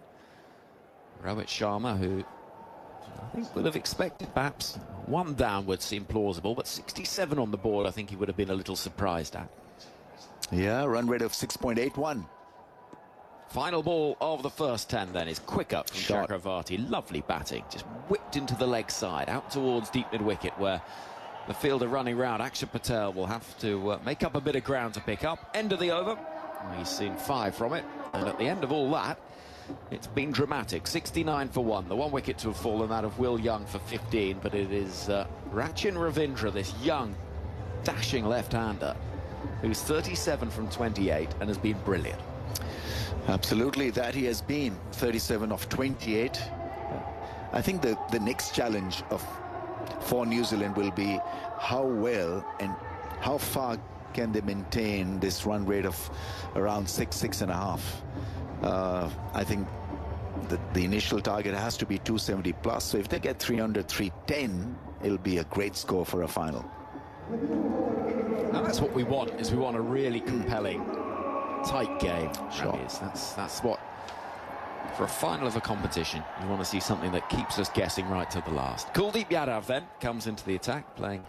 Rohit Sharma, who I think would have expected perhaps 1 downward seemed plausible, but 67 on the board I think he would have been a little surprised at. Yeah, run rate of 6.81. Final ball of the first 10 then is quick up from Chakravarti. Lovely batting, just whipped into the leg side, out towards deep mid-wicket, where the fielder running round, Akshar Patel, will have to make up a bit of ground to pick up. End of the over. He's seen 5 from it, and at the end of all that, it's been dramatic. 69 for 1. The 1 wicket to have fallen, that of Will Young for 15, but it is Rachin Ravindra, this young, dashing left-hander, who's 37 from 28 and has been brilliant. Absolutely, that he has been. 37 of 28. I think the next challenge of for New Zealand will be how well and how far can they maintain this run rate of around 6.5. I think the initial target has to be 270 plus. So if they get 300, 310, it'll be a great score for a final. Now that's what we want, is we want a really compelling, tight game. Sure. That's what, for a final of a competition, you want to see something that keeps us guessing right to the last. Kuldeep Yadav then comes into the attack, playing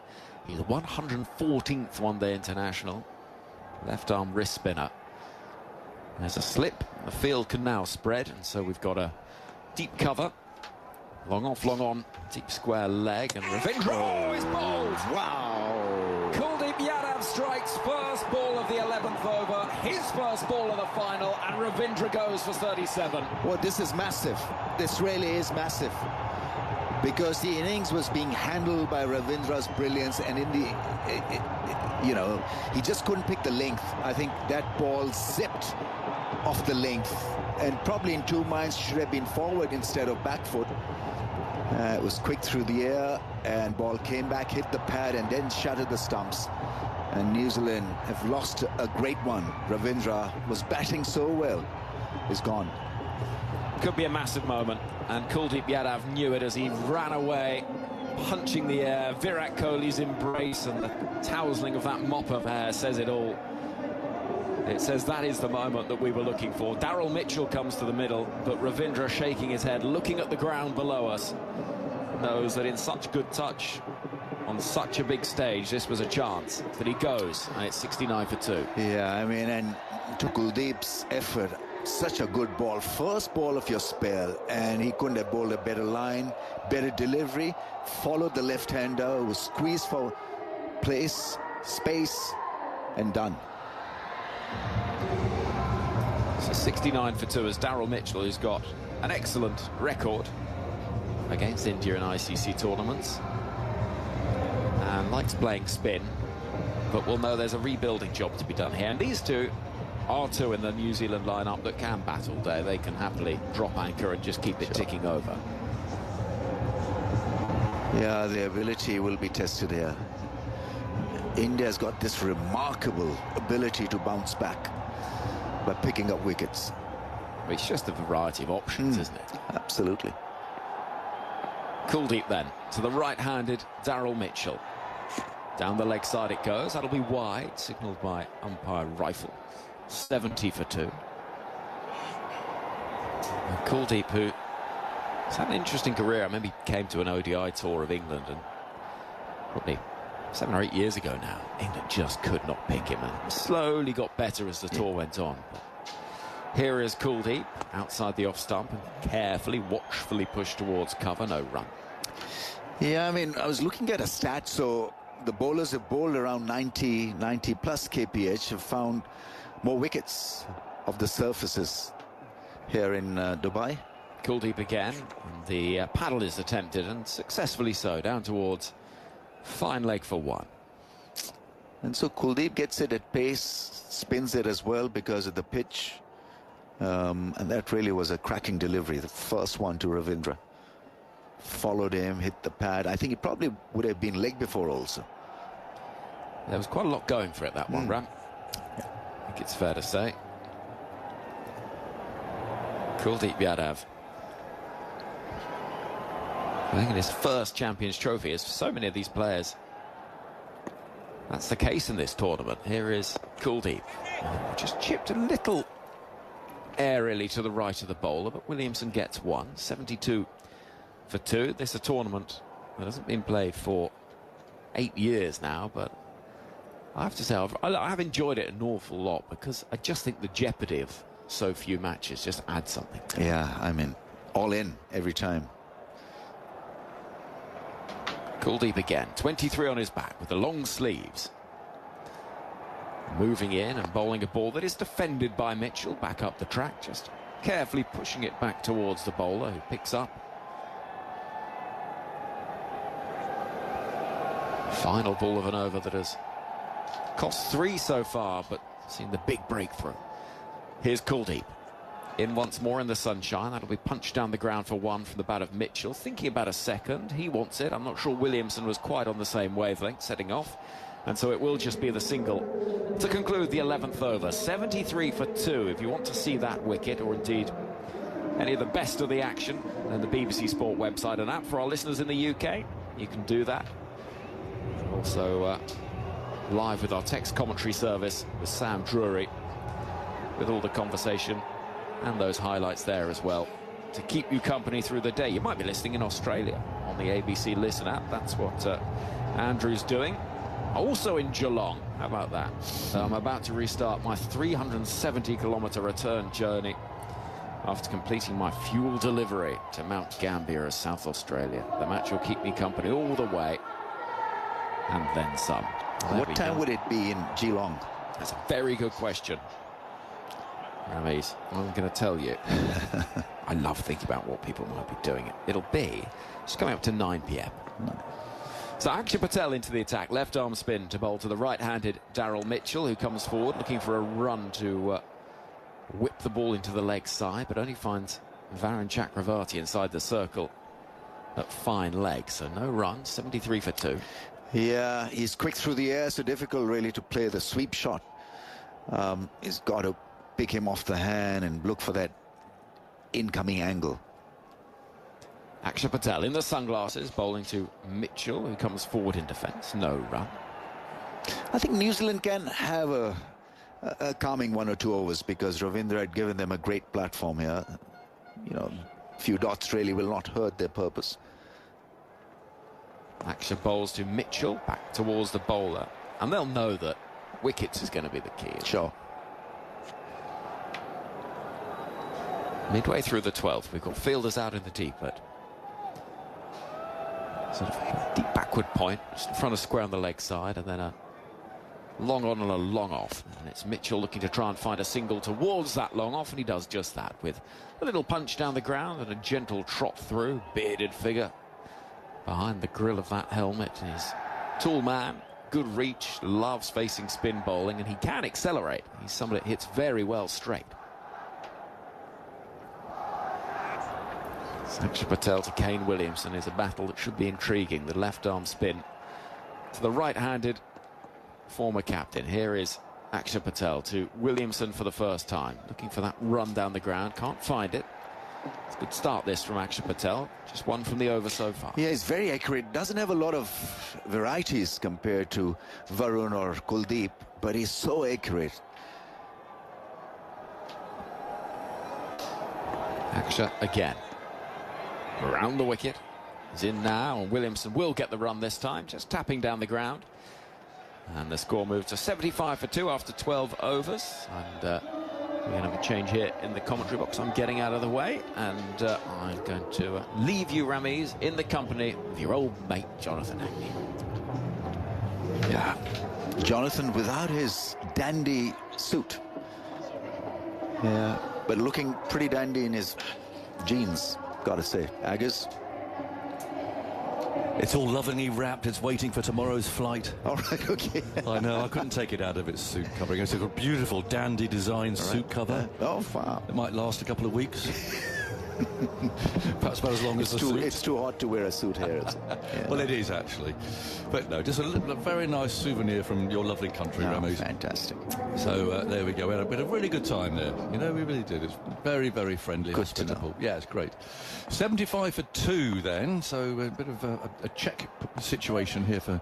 his 114th one-day international. Left arm wrist spinner. There's a slip. The field can now spread, and so we've got a deep cover. Long off, long on. Deep square leg, and Ravindra is bowled. Wow. Kuldeep Yadav strikes first ball of the 11th over, his first ball of the final, and Ravindra goes for 37. Well, this is massive. This really is massive. Because the innings was being handled by Ravindra's brilliance, and in the, he just couldn't pick the length. I think that ball zipped off the length, and probably in two minds should have been forward instead of back foot. It was quick through the air, and ball came back, hit the pad, and then shattered the stumps. And New Zealand have lost a great one. Ravindra was batting so well. Is gone. Could be a massive moment, and Kuldeep Yadav knew it as he ran away, punching the air. Virat Kohli's embrace and the tousling of that mop of hair says it all. It says that is the moment that we were looking for. Daryl Mitchell comes to the middle, but Ravindra, shaking his head, looking at the ground below us, knows that in such good touch, on such a big stage, this was a chance. But he goes, and it's 69 for 2. Yeah, I mean, and to Kuldeep's effort, such a good ball. First ball of your spell, and he couldn't have bowled a better line, better delivery, followed the left-hander, was squeezed for place, space, and done. So 69 for 2 as Daryl Mitchell, who's got an excellent record against India in ICC tournaments and likes playing spin, but we'll know there's a rebuilding job to be done here. And these two are two in the New Zealand lineup that can bat all day. They can happily drop anchor and just keep it ticking over. Yeah, the ability will be tested here. India's got this remarkable ability to bounce back by picking up wickets. It's just a variety of options, isn't it? Absolutely. Kuldeep then to the right-handed Daryl Mitchell. Down the leg side it goes. That'll be wide, signalled by umpire Rifle. 70 for 2. And Kuldeep, who has had an interesting career. I remember he came to an ODI tour of England, and probably 7 or 8 years ago now, England just could not pick him, and slowly got better as the tour went on. But here is Kuldeep outside the off stump and carefully, watchfully pushed towards cover. No run. Yeah, I mean, I was looking at a stat. So the bowlers have bowled around 90 plus kph have found more wickets of the surfaces here in Dubai. Kuldeep again. And the paddle is attempted, and successfully so, down towards fine leg for 1. And so Kuldeep gets it at pace, spins it as well because of the pitch. And that really was a cracking delivery, the first one to Ravindra. Followed him, hit the pad. I think it probably would have been leg before also. There was quite a lot going for it, that one, Ram. Yeah. I think it's fair to say. Kuldeep Yadav. I think in his first Champions Trophy, as for so many of these players, that's the case in this tournament. Here is Kuldeep. Just chipped a little aerially to the right of the bowler, but Williamson gets 1. 72 for 2. This is a tournament that hasn't been played for 8 years now, but I have to say I've enjoyed it an awful lot, because I just think the jeopardy of so few matches just adds something. Yeah, I mean, all in every time. Kuldeep again, 23 on his back with the long sleeves. Moving in and bowling a ball that is defended by Mitchell back up the track, just carefully pushing it back towards the bowler, who picks up. Final ball of an over that has cost 3 so far, but seen the big breakthrough. Here's Kuldeep. In once more in the sunshine. That'll be punched down the ground for one from the bat of Mitchell. Thinking about a second. He wants it. I'm not sure Williamson was quite on the same wavelength setting off. And so it will just be the single to conclude the 11th over. 73 for 2. If you want to see that wicket, or indeed any of the best of the action, then the BBC Sport website and app for our listeners in the UK, you can do that. Also live with our text commentary service with Sam Drury, with all the conversation and those highlights there as well to keep you company through the day. You might be listening in Australia on the ABC Listen app. That's what Andrew's doing. Also in Geelong. How about that? I'm about to restart my 370-kilometre return journey after completing my fuel delivery to Mount Gambier, South Australia. The match will keep me company all the way, and then some. What time would it be in Geelong? That's a very good question. Rameez, I'm going to tell you. I love thinking about what people might be doing. It'll be just coming up to 9 p.m. So Akshar Patel into the attack. Left arm spin to bowl to the right-handed Daryl Mitchell, who comes forward looking for a run to whip the ball into the leg side, but only finds Varun Chakravarti inside the circle at fine leg. So no run, 73 for 2. Yeah, he's quick through the air, so difficult really to play the sweep shot. He's got to pick him off the hand and look for that incoming angle. Akshar Patel in the sunglasses, bowling to Mitchell, who comes forward in defence. No run. I think New Zealand can have a calming 1 or 2 overs because Ravindra had given them a great platform here. You know, few dots really will not hurt their purpose. Akshar bowls to Mitchell, back towards the bowler, and they'll know that wickets is going to be the key. Sure. Midway through the 12th, we've got fielders out in the deep at sort of a deep backward point, just in front of square on the leg side, and then a long on and a long off. And it's Mitchell looking to try and find a single towards that long off, and he does just that with a little punch down the ground and a gentle trot through. Bearded figure behind the grill of that helmet. He's a tall man, good reach, loves facing spin bowling, and he can accelerate. He's somebody that hits very well straight. Akshar Patel to Kane Williamson is a battle that should be intriguing. The left arm spin to the right-handed former captain. Here is Akshar Patel to Williamson for the first time, looking for that run down the ground. Can't find it. It's a good start this from Akshar Patel. Just one from the over so far. Yeah, he's very accurate. Doesn't have a lot of varieties compared to Varun or Kuldeep, but he's so accurate. Akshar again. Around the wicket. He's in now, and Williamson will get the run this time, just tapping down the ground. And the score moves to 75 for 2 after 12 overs. And we're going to have a change here in the commentary box. I'm getting out of the way, and I'm going to leave you, Rameez, in the company of your old mate, Jonathan Hackney. Yeah, Jonathan without his dandy suit. Yeah, but looking pretty dandy in his jeans, gotta say. Agaz? It's all lovingly wrapped. It's waiting for tomorrow's flight. All right, okay. I know, I couldn't take it out of its suit covering. It's a beautiful dandy design suit cover. Oh, wow. It might last a couple of weeks. Perhaps about as long as the suit. It's too hot to wear a suit here. Yeah. Well, it is actually. But no, just a very nice souvenir from your lovely country, Rameez. Fantastic. So there we go. We had a really good time there. You know, we really did. It's very, very friendly, good hospitable. Yeah, it's great. 75 for 2 then. So a bit of a check situation here for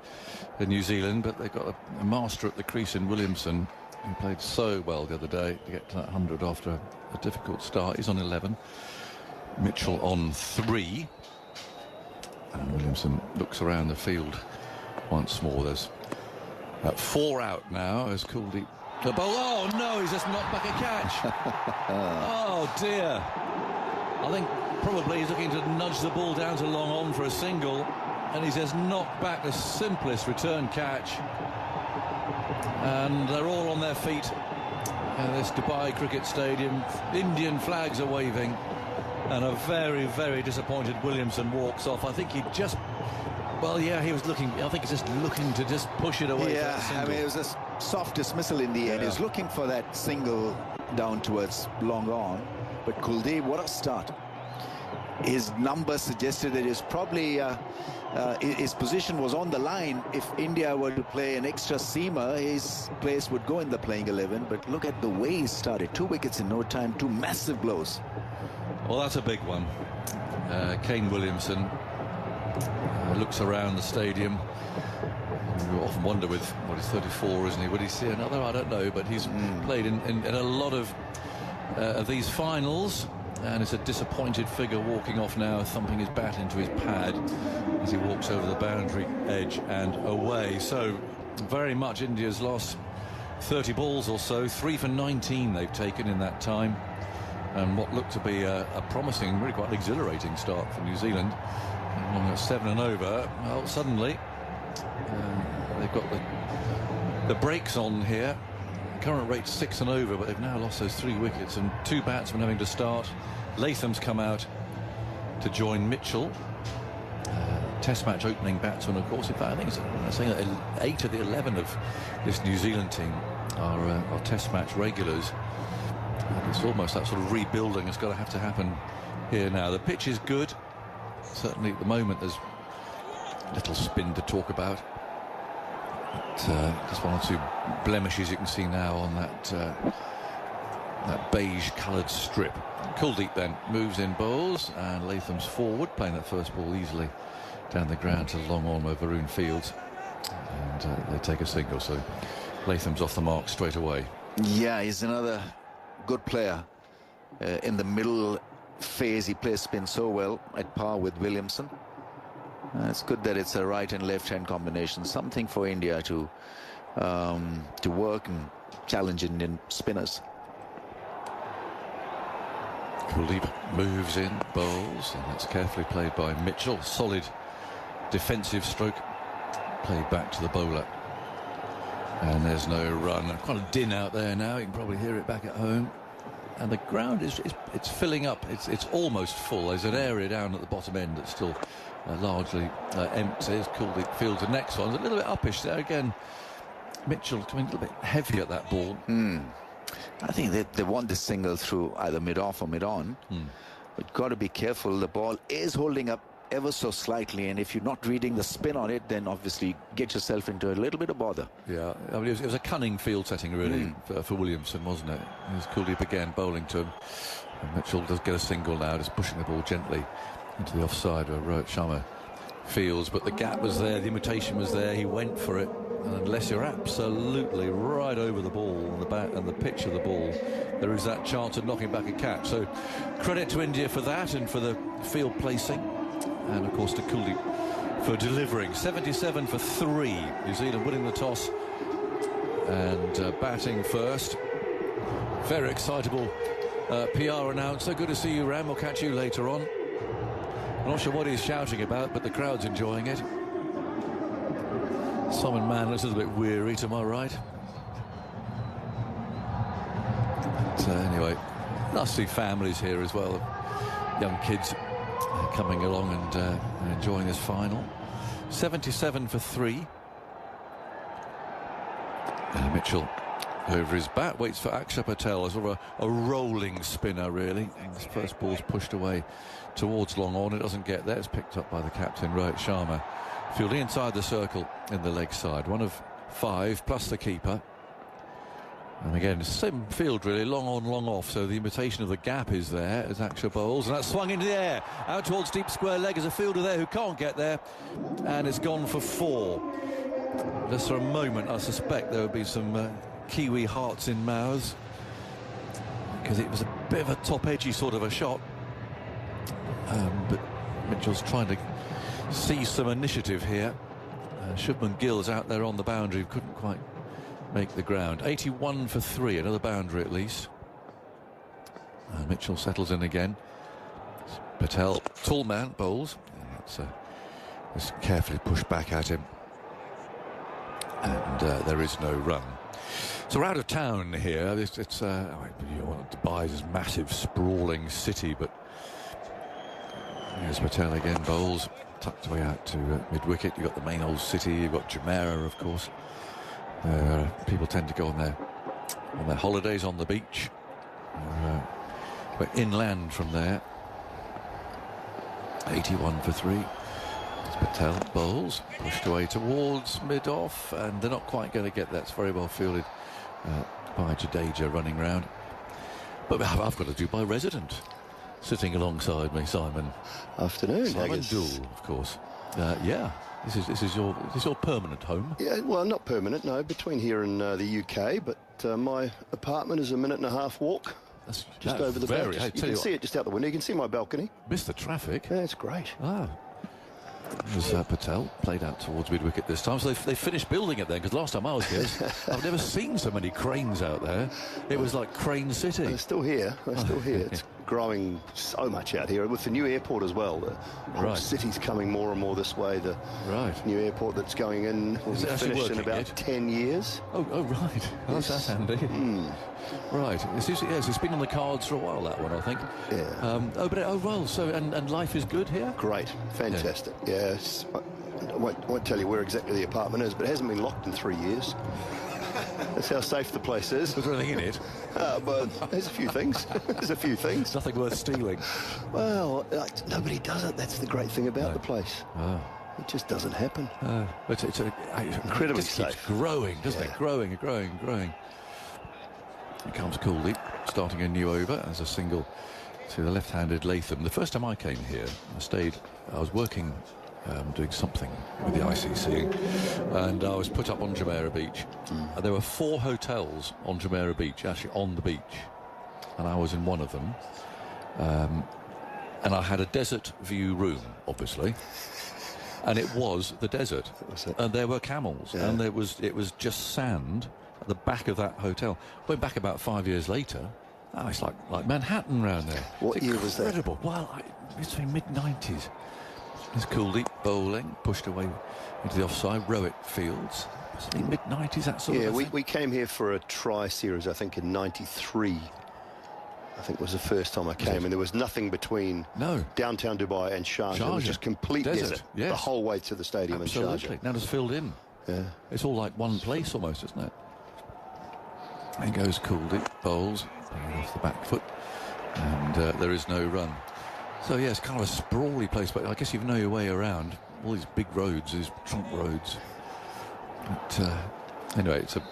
New Zealand, but they've got a master at the crease in Williamson, who played so well the other day to get to that 100 after a difficult start. He's on 11. Mitchell on 3. And Williamson looks around the field once more. There's 4 out now as Kuldeep. The ball. Oh no, he's just knocked back a catch. Oh dear. I think probably he's looking to nudge the ball down to long on for a single, and he's just knocked back the simplest return catch. And they're all on their feet in this Dubai Cricket Stadium. Indian flags are waving. And a very, very disappointed Williamson walks off. I think he just... Well, yeah, he was looking... I think he's just looking to just push it away. Yeah, I mean, it was a soft dismissal in the end. He was looking for that single down towards long on. But Kuldeep, what a start. His number suggested that it's probably his position was on the line. If India were to play an extra seamer, his place would go in the playing 11. But look at the way he started. 2 wickets in no time, 2 massive blows. Well, that's a big one. Kane Williamson looks around the stadium. You often wonder with, what, he's 34, isn't he? Would he see another? I don't know, but he's played in a lot of these finals, and it's a disappointed figure walking off now, thumping his bat into his pad as he walks over the boundary edge and away. So very much India's last 30 balls or so, 3 for 19 they've taken in that time, and what looked to be a promising, really quite an exhilarating start for New Zealand. And 7 and over, well, suddenly they've got the brakes on here. Current rate 6 and over, but they've now lost those 3 wickets and 2 batsmen having to start. Latham's come out to join Mitchell. Test match opening batsman, of course. In fact, I think it's saying that 8 of the 11 of this New Zealand team are Test match regulars. And it's almost that sort of rebuilding that's got to have to happen here now. The pitch is good. Certainly at the moment there's little spin to talk about. But, just 1 or 2 blemishes you can see now on that beige coloured strip. Kuldeep then moves in bowls, and Latham's forward, playing that first ball easily down the ground to long on over Varun Fields, and they take a single. So Latham's off the mark straight away. Yeah, he's another good player in the middle phase. He plays spin so well, at par with Williamson. It's good that it's a right and left hand combination, something for India to work and challenge Indian spinners. Kuldeep moves in, bowls, and that's carefully played by Mitchell. Solid defensive stroke played back to the bowler, and there's no run. Quite a din out there now. You can probably hear it back at home, and the ground it's filling up. It's almost full. There's an area down at the bottom end that's still largely empty. As Kuldeep fields the next one, it's a little bit uppish there again. Mitchell coming a little bit heavy at that ball. I think they want this single through either mid-off or mid-on. But you've got to be careful. The ball is holding up ever so slightly, and if you're not reading the spin on it, then obviously get yourself into a little bit of bother. Yeah, I mean, it was a cunning field setting, really, for Williamson, wasn't it? It was Kuldeep again bowling to him. And Mitchell does get a single now, just pushing the ball gently into the offside where Rohit Sharma fields. But the gap was there, the imitation was there, he went for it. And unless you're absolutely right over the ball on the bat and the pitch of the ball, there is that chance of knocking back a catch. So credit to India for that and for the field placing, and of course to Kuldeep for delivering. 77 for 3. New Zealand winning the toss and batting first. Very excitable PR announcer. Good to see you, Ram. We'll catch you later on. I'm not sure what he's shouting about, but the crowd's enjoying it. Simon Mann looks a little bit weary, to my right. But anyway, nice to see families here as well. Young kids coming along and enjoying this final. 77 for 3. And Mitchell over his bat, waits for Akshar Patel, as sort of a rolling spinner, really. And this first ball's pushed away towards long on. It doesn't get there. It's picked up by the captain, Rohit Sharma. Fielding inside the circle in the leg side. 1 of 5 plus the keeper. And again, same field really, long on, long off. So the imitation of the gap is there as Akshar bowls. And that's swung into the air. Out towards deep square leg. There's a fielder there who can't get there. And it's gone for 4. Just for a moment, I suspect there would be some Kiwi hearts in mouths, because it was a bit of a top-edgy sort of a shot. But Mitchell's trying to see some initiative here. Shubman Gill's out there on the boundary, couldn't quite make the ground. 81 for 3, another boundary at least. Mitchell settles in again. Patel, tall man, bowls. It's carefully pushed back at him. And there is no run. So we're out of town here. It's Dubai is a massive, sprawling city, but here's Patel again, bowls, tucked away out to mid-wicket. You've got the main old city, you've got Jumeirah, of course. People tend to go on their holidays on the beach. We're inland from there. 81 for 3. It's Patel bowls, pushed away towards mid-off, and they're not quite going to get that. It's very well fielded by Jadeja running round. But I've got a Dubai resident sitting alongside me, Simon. Afternoon, Simon Dool, of course. Yeah, this is your permanent home. Yeah, well, not permanent, no. Between here and the UK, but my apartment is a minute and a half walk. That's just over the back. You can see it just out the window. You can see my balcony. Missed the traffic. Yeah, it's great. Ah. It was Patel, played out towards mid-wicket this time. So they finished building it then, because last time I was here, I've never seen so many cranes out there. It was like Crane City. They're still here. They're still here. It's growing so much out here with the new airport as well. The whole city's coming more and more this way. The new airport that's going in will be finished in about 10 years. Oh, right. Oh, that's handy. Right. It's been on the cards for a while, that one, I think. Yeah. Well, so, and life is good here? Great. Fantastic. Yes. I won't tell you where exactly the apartment is, but it hasn't been locked in 3 years. That's how safe the place is. Is there anything in it? But there's a few things. There's a few things. Nothing worth stealing. Well, nobody does it. That's the great thing about the place. Oh. It just doesn't happen. It's incredibly safe. Keeps growing, doesn't it? Growing. Here comes Cooley, starting a new over as a single to the left-handed Latham. The first time I came here, I was working, doing something with the ICC, and I was put up on Jumeirah Beach. And there were 4 hotels on Jumeirah Beach, actually on the beach, and I was in one of them. And I had a desert view room, obviously, and it was the desert, and there were camels, and it was just sand at the back of that hotel. Went back about 5 years later. Oh, it's like Manhattan round there. What year was that? Incredible. Well, it's in mid-90s. There's Cooley bowling, pushed away into the offside. Rowett Fields. Mid-90s, that sort of thing. Yeah, we came here for a tri-series, I think, in 93. I think was the first time I came, and there was nothing between downtown Dubai and Sharjah. It was just complete desert the whole way to the stadium in Sharjah. Now it's filled in. Yeah. It's all like one place almost, isn't it? And goes Cooley, bowls, off the back foot, and there is no run. So, yeah, it's kind of a sprawly place, but I guess you know your way around all these big roads, these trunk roads. But anyway, it's a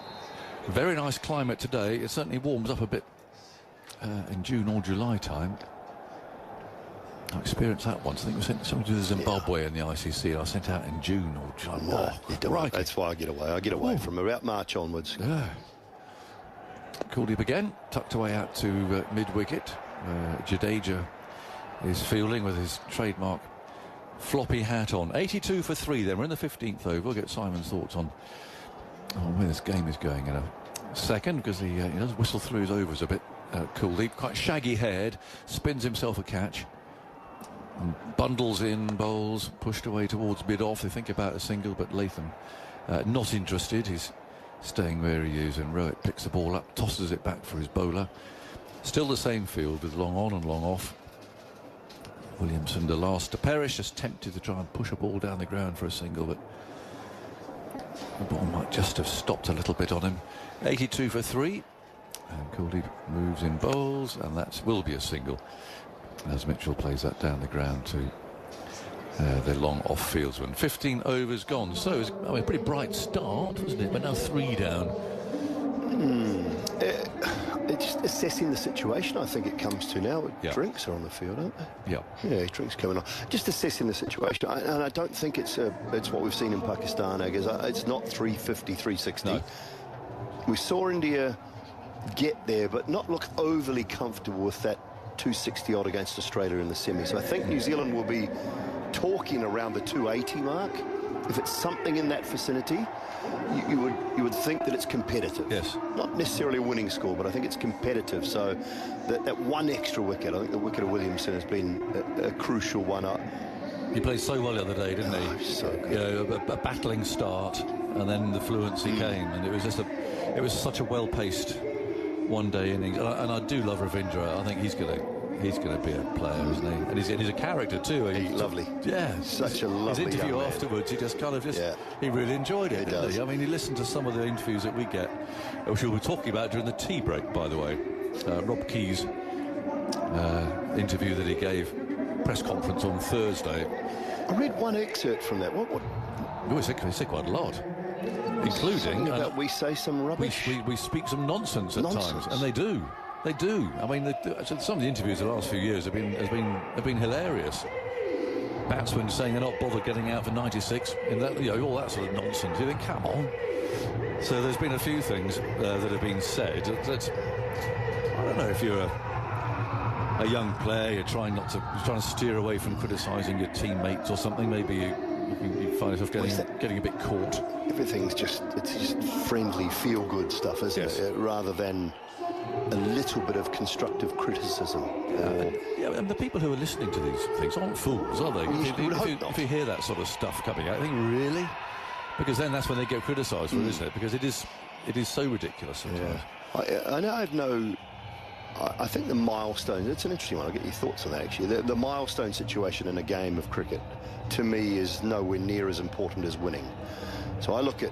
very nice climate today. It certainly warms up a bit in June or July time. I experienced that once. I think we sent something to Zimbabwe in the ICC, and I sent out in June or July. No, you don't. That's why I get away. I get away from about March onwards. Yeah. Cooley again, tucked away out to mid-wicket. Jadeja is fielding with his trademark floppy hat on. 82 for 3 then. We're in the 15th over. We'll get Simon's thoughts on where this game is going in a second, because he does whistle through his overs a bit. Cooley, quite shaggy-haired, spins himself a catch. And bundles in, bowls, pushed away towards mid-off. They think about a single, but Latham not interested. He's staying where he is, and Rowett picks the ball up, tosses it back for his bowler. Still the same field with long on and long off. Williamson, the last to perish, just tempted to try and push a ball down the ground for a single, but the ball might just have stopped a little bit on him. 82 for 3, and Cooley moves in bowls, and that will be a single as Mitchell plays that down the ground to the long off-fieldsman. 15 overs gone, so it's a pretty bright start, wasn't it? But now 3 down. It's just assessing the situation, I think it comes to now. Drinks are on the field, aren't they? Yeah, drinks coming on. Just assessing the situation, and I don't think it's what we've seen in Pakistan, Agaz. It's not 350, 360. No. We saw India get there, but not look overly comfortable with that 260 odd against Australia in the semi. So I think New Zealand will be talking around the 280 mark. If it's something in that vicinity, you would think that it's competitive. Yes. Not necessarily a winning score, but I think it's competitive. So that one extra wicket, I think the wicket of Williamson has been a crucial one. He played so well the other day, didn't he? So good. You know, a battling start, and then the fluency came, and it was such a well-paced one-day innings. And I do love Ravindra. I think he's going to be a player, isn't he? And he's a character too. He's lovely. Yeah, such a lovely. His interview young afterwards, he just kind of he really enjoyed it. Didn't he? I mean, he listened to some of the interviews that we get, which we were talking about during the tea break, by the way. Rob Key's interview that he gave, press conference on Thursday. I read one excerpt from that. What? Oh, he said quite a lot, including about we say some rubbish. We speak some nonsense at times, and they do. They do. I mean, some of the interviews the last few years have been hilarious. Batsmen saying they're not bothered getting out for 96, and that, all that sort of nonsense. You think, come on. So there's been a few things that have been said. That I don't know if you're a young player, you're trying to steer away from criticising your teammates or something. Maybe you find yourself getting a bit caught. Everything's just friendly, feel-good stuff, isn't it? Rather than a little bit of constructive criticism. And the people who are listening to these things aren't fools, are they? If you hear that sort of stuff coming out, I think, really? Because then that's when they get criticised for it, isn't it? Because it is so ridiculous sometimes. Yeah. I think the milestones, it's an interesting one. I'll get your thoughts on that, actually. The milestone situation in a game of cricket, to me, is nowhere near as important as winning. So I look at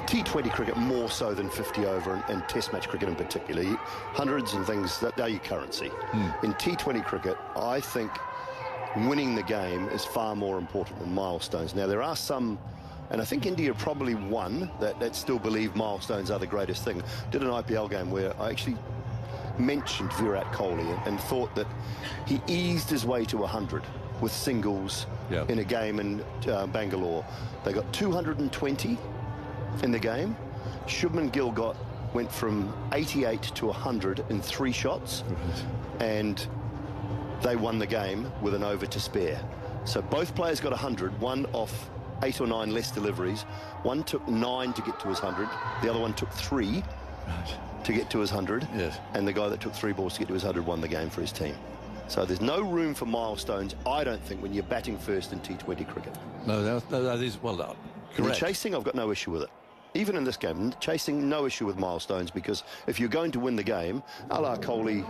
T20 cricket more so than 50 over and Test match cricket in particular. Hundreds and things, they're your currency. In T20 cricket, I think winning the game is far more important than milestones. Now, there are some, and I think India probably won, that still believe milestones are the greatest thing. Did an IPL game where I actually mentioned Virat Kohli and thought that he eased his way to 100 with singles in a game in Bangalore. They got 220 in the game. Shubman Gill went from 88 to 100 in 3 shots, and they won the game with an over to spare. So both players got 100, one off 8 or 9 less deliveries. One took 9 to get to his 100, the other one took 3 to get to his 100, and the guy that took 3 balls to get to his 100 won the game for his team. So there's no room for milestones, I don't think, when you're batting first in T20 cricket. No, that is, well, correct. In chasing, I've got no issue with it. Even in this game, chasing, no issue with milestones, because if you're going to win the game, a la Kohli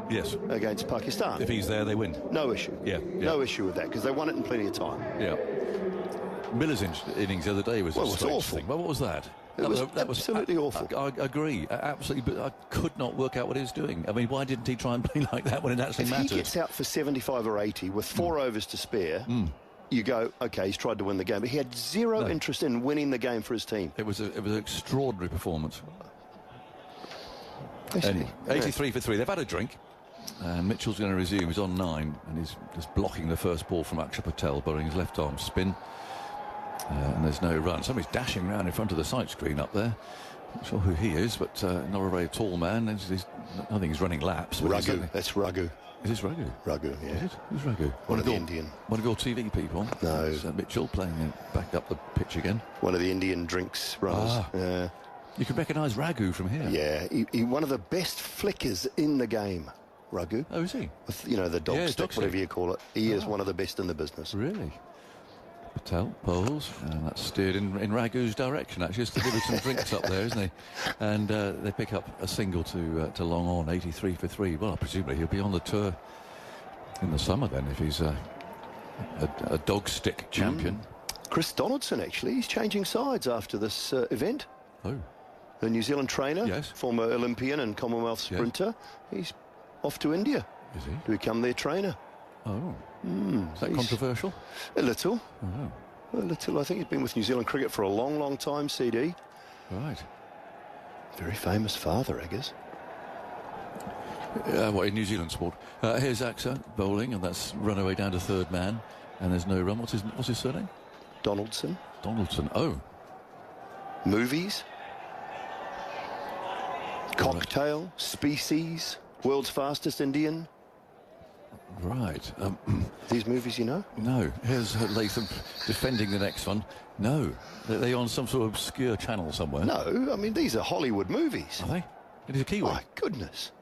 against Pakistan. If he's there, they win. No issue. No issue with that, because they won it in plenty of time. Yeah. Miller's innings the other day was awful. Well, what was that? That was absolutely awful. I agree, absolutely, but I could not work out what he was doing. I mean, why didn't he try and play like that when it actually mattered? If he gets out for 75 or 80 with 4 overs to spare, you go, OK, he's tried to win the game. But he had zero interest in winning the game for his team. It was an extraordinary performance. Anyway, 83 for 3. They've had a drink. And Mitchell's going to resume. He's on 9, and he's just blocking the first ball from Akshar Patel, bowling his left-arm spin. And there's no run. Somebody's dashing around in front of the sight screen up there. Not sure who he is, but not a very tall man. I think he's running laps. Raghu. That's Raghu. Is this Raghu? Raghu, yeah. Is it? Who's Raghu? One of the Indian. One of your TV people? No. It's, Mitchell playing back up the pitch again. One of the Indian drinks runners. Yeah. You can recognise Raghu from here. Yeah. He one of the best flickers in the game, Raghu. Oh, is he? With, the dog stick, whatever you call it. He is one of the best in the business. Really? Patel bowls, and that's steered in Raghu's direction. Actually, just delivered some drinks up there, isn't he? And they pick up a single to long on, 83 for 3. Well, presumably he'll be on the tour in the summer then, if he's a dog stick champion. Chris Donaldson, actually, he's changing sides after this event. Oh, the New Zealand trainer, former Olympian and Commonwealth sprinter, he's off to India. Is he? To become their trainer. Oh. Is that controversial? A little. Oh. A little. I think he's been with New Zealand cricket for a long, long time, CD. Right. Very famous father, I guess. In New Zealand sport. Here's Akshar bowling, and that's run away down to third man, and there's no run. What's his surname? Donaldson. Donaldson. Oh. Movies. Cocktail. Species. World's fastest Indian. Right. These movies, you know? No. Here's Latham defending the next one. No. They're on some sort of obscure channel somewhere. No, I mean, these are Hollywood movies. Are they? It is a Kiwi. My goodness.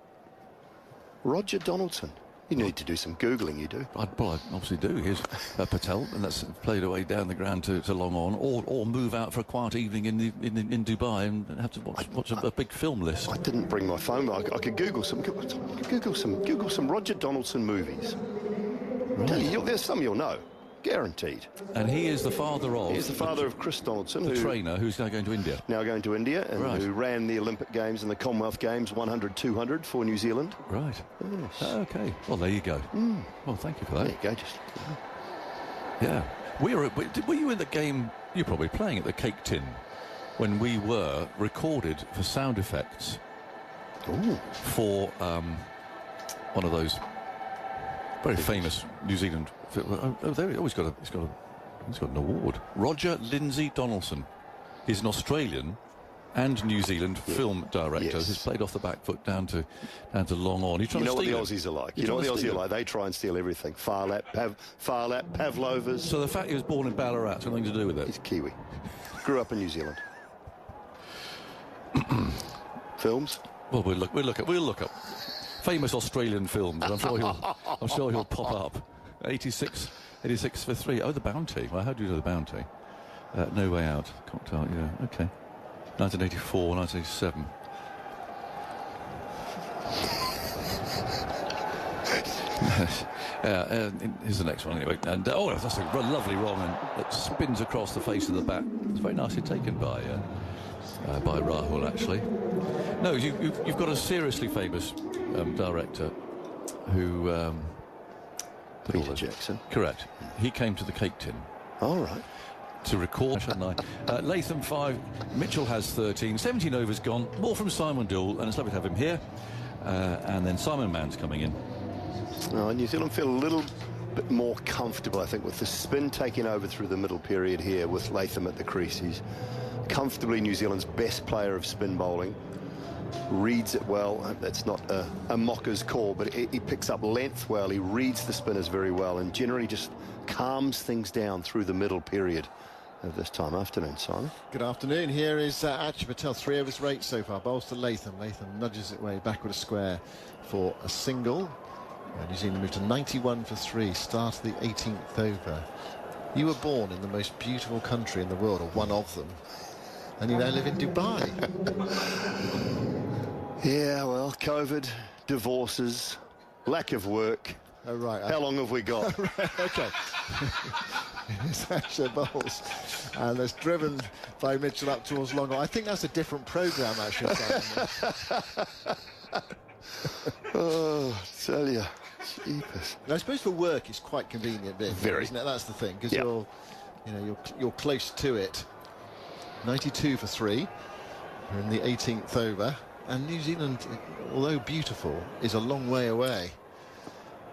Roger Donaldson. You need to do some Googling, you do. I obviously do. Here's Patel, and that's played away down the ground to long on, or move out for a quiet evening in Dubai and have to watch a big film list. I didn't bring my phone. I could Google some Roger Donaldson movies. Right. Tell you, there's some you'll know. Guaranteed. And he is the father of... He's the father of Chris Donaldson. The trainer who's now going to India. Now going to India, and right. who ran the Olympic Games and the Commonwealth Games 100, 200 for New Zealand. Right. Yes. Okay. Well, there you go. Well, thank you for that. There you go. Just... Yeah. Were you in the game? You're probably playing at the Cake Tin when we were recorded for sound effects for one of those very famous New Zealand. Oh, there he's got an award. Roger Lindsay Donaldson. He's an Australian and New Zealand film director. Yes. He's played off the back foot down to long on. You know what the Aussies are like. You know what the Aussies are like. They try and steal everything. Far lap, Pavlovas. So the fact he was born in Ballarat has nothing to do with it. He's Kiwi. Grew up in New Zealand. Films? Well, we'll look up famous Australian films. And I'm sure he'll pop up. 86 for 3. Oh, The Bounty. Well, how do you know The Bounty? No Way Out. Cocktail. Yeah. Okay. 1984, 1987. Here's the next one anyway. And that's a lovely wrong, and it spins across the face of the bat. It's very nicely taken by Rahul, actually. No, you've got a seriously famous director who. Peter Jackson. Correct. He came to the Cake Tin. All right. To record, shouldn't I? Latham 5, Mitchell has 13, 17 overs gone, more from Simon Doull, and it's lovely to have him here. And then Simon Mann's coming in. New Zealand feel a little bit more comfortable, I think, with the spin taking over through the middle period here with Latham at the crease. He's comfortably New Zealand's best player of spin bowling. Reads it well. That's not a mocker's call, but he picks up length well. He reads the spinners very well and generally just calms things down through the middle period of this time afternoon. Simon. Good afternoon. Here is Archie Patel, 3 overs rate so far. Bowls to Latham. Latham nudges it way backward a square for a single. New Zealand moved to 91 for 3, start of the 18th over. You were born in the most beautiful country in the world, or one of them, and you now live in Dubai. Yeah, well, COVID, divorces, lack of work. Oh, right. How long have we got? Right, okay. It's actually bowls, and it's driven by Mitchell up towards long on. I think that's a different programme, actually. Oh, tell you. Jeepers. I suppose for work it's quite convenient, very, isn't it? That's the thing, because you're close to it. 92 for 3. We're in the 18th over, and New Zealand, although beautiful, is a long way away.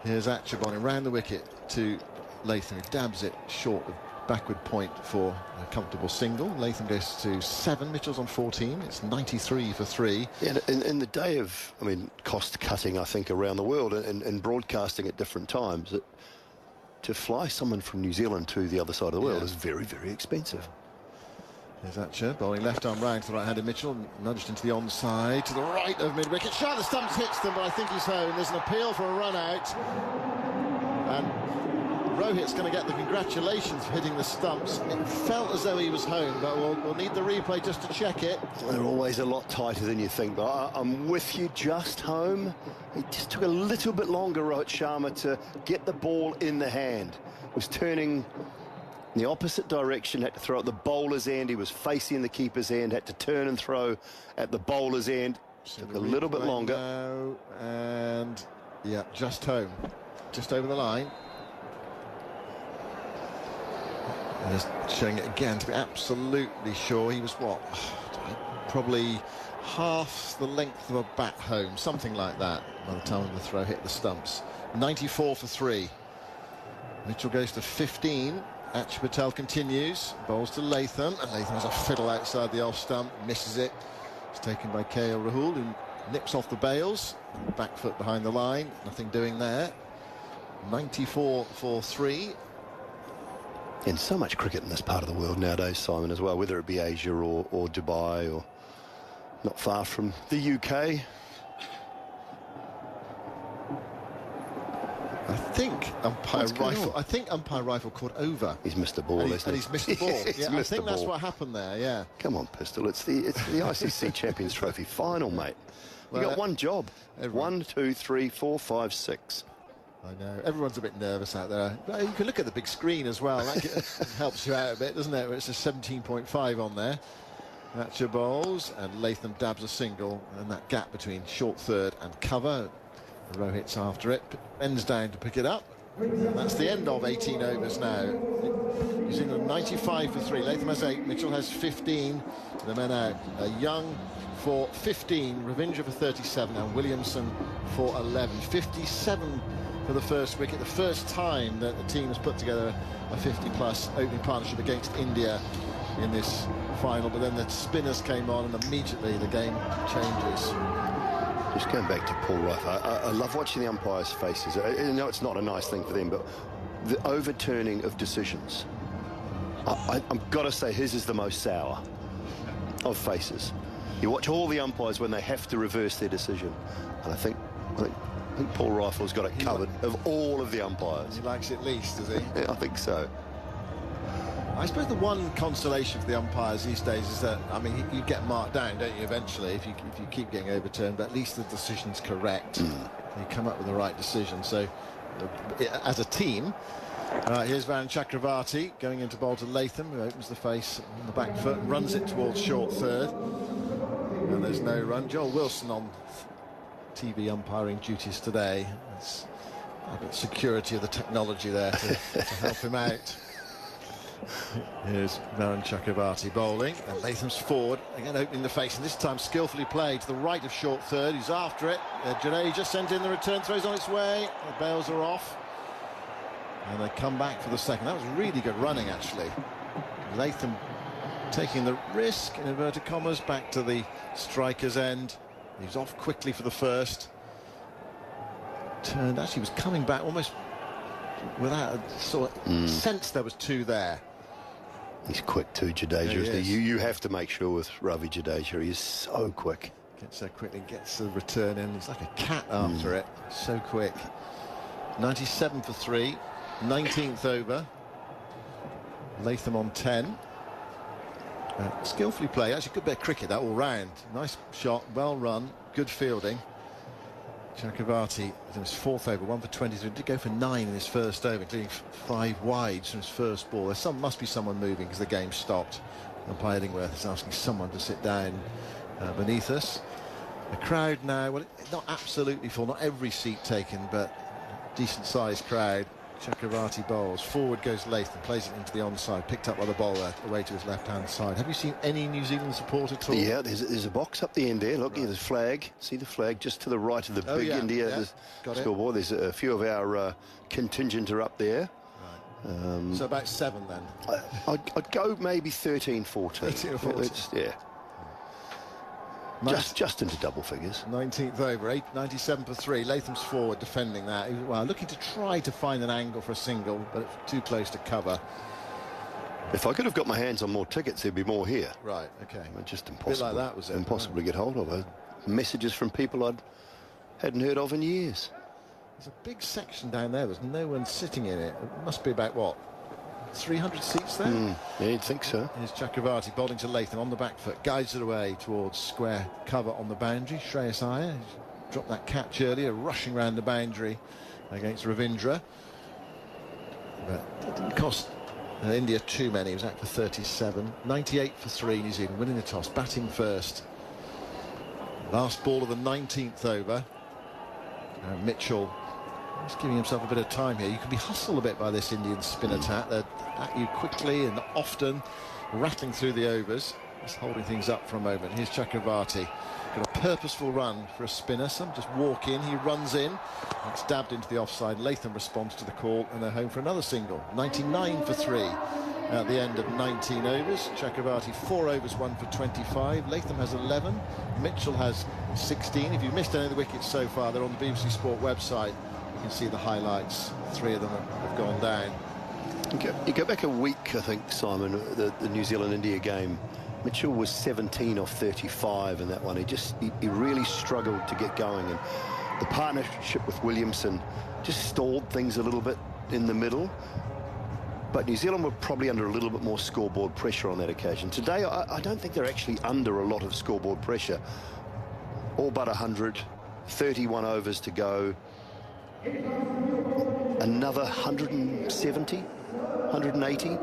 Here's Archibald around the wicket to Latham, who dabs it short of backward point for a comfortable single. Latham goes to 7, Mitchell's on 14. It's 93 for 3. Yeah, in the day of, cost cutting, I think, around the world and broadcasting at different times, to fly someone from New Zealand to the other side of the world is very, very expensive. There's Archer bowling left arm round to the right-handed Mitchell, nudged into the onside to the right of mid-wicket. Shot, the stumps hits them, but I think he's home. There's an appeal for a run out, and Rohit's going to get the congratulations for hitting the stumps. It felt as though he was home, but we'll need the replay just to check it. They're always a lot tighter than you think, but I'm with you, just home. It just took a little bit longer, Rohit Sharma, to get the ball in the hand. Was turning in the opposite direction, had to throw at the bowler's end. He was facing the keeper's end, had to turn and throw at the bowler's end. Took a little bit longer. Now, and, yeah, just home. Just over the line. And just showing it again to be absolutely sure. He was, probably half the length of a bat home, something like that, by the time the throw hit the stumps. 94 for 3. Mitchell goes to 15. Archie Patel continues. Bowls to Latham, and Latham has a fiddle outside the off stump, misses it. It's taken by KL Rahul, who nips off the bails. Back foot behind the line, nothing doing there. 94 for 3. In so much cricket in this part of the world nowadays, Simon, as well, whether it be Asia or Dubai or not far from the UK. I think umpire rifle caught over. He's missed the ball, and he's missed the ball. I think that's what happened there. Yeah. Come on, Pistol. It's the ICC Champions Trophy final, mate. You got one job. 1, 2, 3, 4, 5, 6. I know. Everyone's a bit nervous out there. But you can look at the big screen as well. That helps you out a bit, doesn't it? It's a 17.5 on there. Thatcher bowls, and Latham dabs a single, and that gap between short third and cover. Rohit's after it. Bends down to pick it up. And that's the end of 18 overs now. New Zealand 95 for 3. Latham has 8. Mitchell has 15. The men out. Young for 15. Ravindra for 37. And Williamson for 11. 57 for the first wicket. The first time that the team has put together a 50-plus opening partnership against India in this final. But then the spinners came on, and immediately the game changes. Just going back to Paul Rife, I love watching the umpires' faces. I know it's not a nice thing for them, but the overturning of decisions, I've got to say his is the most sour of faces. You watch all the umpires when they have to reverse their decision, and I think Paul Rifle's got it covered of all of the umpires. He likes it least, does he? Yeah, I think so. I suppose the one consolation for the umpires these days is that, I mean, you get marked down, don't you, eventually, if you keep getting overturned, but at least the decision's correct. You come up with the right decision. So, as a team, here's Varun Chakravarti going into bowl to Latham, who opens the face on the back foot and runs it towards short third. And there's no run. Joel Wilson on TV umpiring duties today. There's a bit of security of the technology there to help him out. Here's Varun Chakravarti bowling, and Latham's forward, again opening the face, and this time skillfully played to the right of short third. He's after it. Jadeja sent in the return, throws on its way. The bails are off, and they come back for the second. That was really good running, actually. Latham taking the risk, in inverted commas, back to the striker's end. He's off quickly for the first. Turned, actually was coming back almost without a sort of sense there was two there. He's quick too, Jadeja. Yeah, you have to make sure with Ravi Jadeja, he is so quick. Gets there quickly, gets the return in. He's like a cat after it. So quick. 97 for 3. 19th over. Latham on 10. Skillfully played. Actually, good bit of cricket that all round. Nice shot, well run, good fielding. Chakravarti in his 4th over, 1 for 23. Did go for 9 in his first over, including 5 wides from his first ball. There must be someone moving because the game stopped. Umpire Illingworth is asking someone to sit down beneath us. The crowd now, well, not absolutely full, not every seat taken, but decent-sized crowd. Chakravarti bowls. Forward goes Latham, plays it into the onside, picked up by the bowler away to his left-hand side. Have you seen any New Zealand support at all? Yeah, there's a box up the end there. Look, there's a flag. See the flag just to the right of the big India scoreboard. There's a few of our contingent are up there. Right. So about 7 then? I'd go maybe 13, 14. 13 or 14. Yeah. Just into double figures. 19th over, 97 for 3. Latham's forward defending that. Well, looking to try to find an angle for a single, but it's too close to cover. If I could have got my hands on more tickets, there'd be more here. Right, okay. Just impossible. A bit like that, was it? Impossible to get hold of. Messages from people I hadn't heard of in years. There's a big section down there. There's no one sitting in it. It must be about, what, 300 seats there? Yeah, you'd think so. Here's Chakravarti bowling to Latham on the back foot, guides it away towards square cover on the boundary. Shreyas Iyer dropped that catch earlier, rushing round the boundary against Ravindra. But it didn't cost India too many. He was out for 37. 98 for 3, New Zealand winning the toss, batting first. Last ball of the 19th over. Mitchell just giving himself a bit of time here. You can be hustled a bit by this Indian spin attack. They're at you quickly and often, rattling through the overs, just holding things up for a moment. Here's Chakravarti. Got a purposeful run for a spinner. Some just walk in, he runs in. It's dabbed into the offside. Latham responds to the call, and they're home for another single. 99 for 3 at the end of 19 overs. Chakravarti 4 overs, 1 for 25. Latham has 11. Mitchell has 16. If you've missed any of the wickets so far, they're on the BBC Sport website. You can see the highlights. 3 of them have gone down. You go back a week, I think, Simon, the New Zealand-India game. Mitchell was 17 off 35 in that one. He really struggled to get going, and the partnership with Williamson just stalled things a little bit in the middle. But New Zealand were probably under a little bit more scoreboard pressure on that occasion. Today, I don't think they're actually under a lot of scoreboard pressure. All but 100, 31 overs to go. another 170, 180.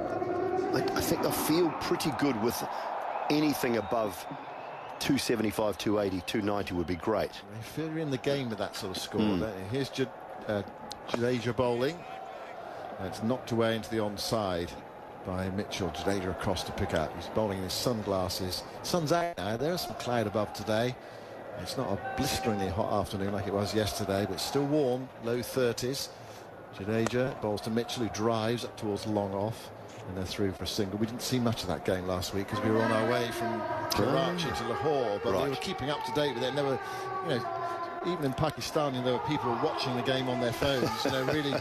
I think they'll feel pretty good with anything above 275, 280, 290 would be great. They feel you're in the game with that sort of score. Here's Jadeja bowling. It's knocked away into the onside by Mitchell. Jadeja across to pick up. He's bowling in his sunglasses. Sun's out now. There's some cloud above today. It's not a blisteringly hot afternoon like it was yesterday, but it's still warm, low 30s. Jadeja bowls to Mitchell, who drives up towards long off, and they're through for a single. We didn't see much of that game last week because we were on our way from Karachi to Lahore, but they were keeping up to date with it. And there were, you know, even in Pakistan, there were people watching the game on their phones, really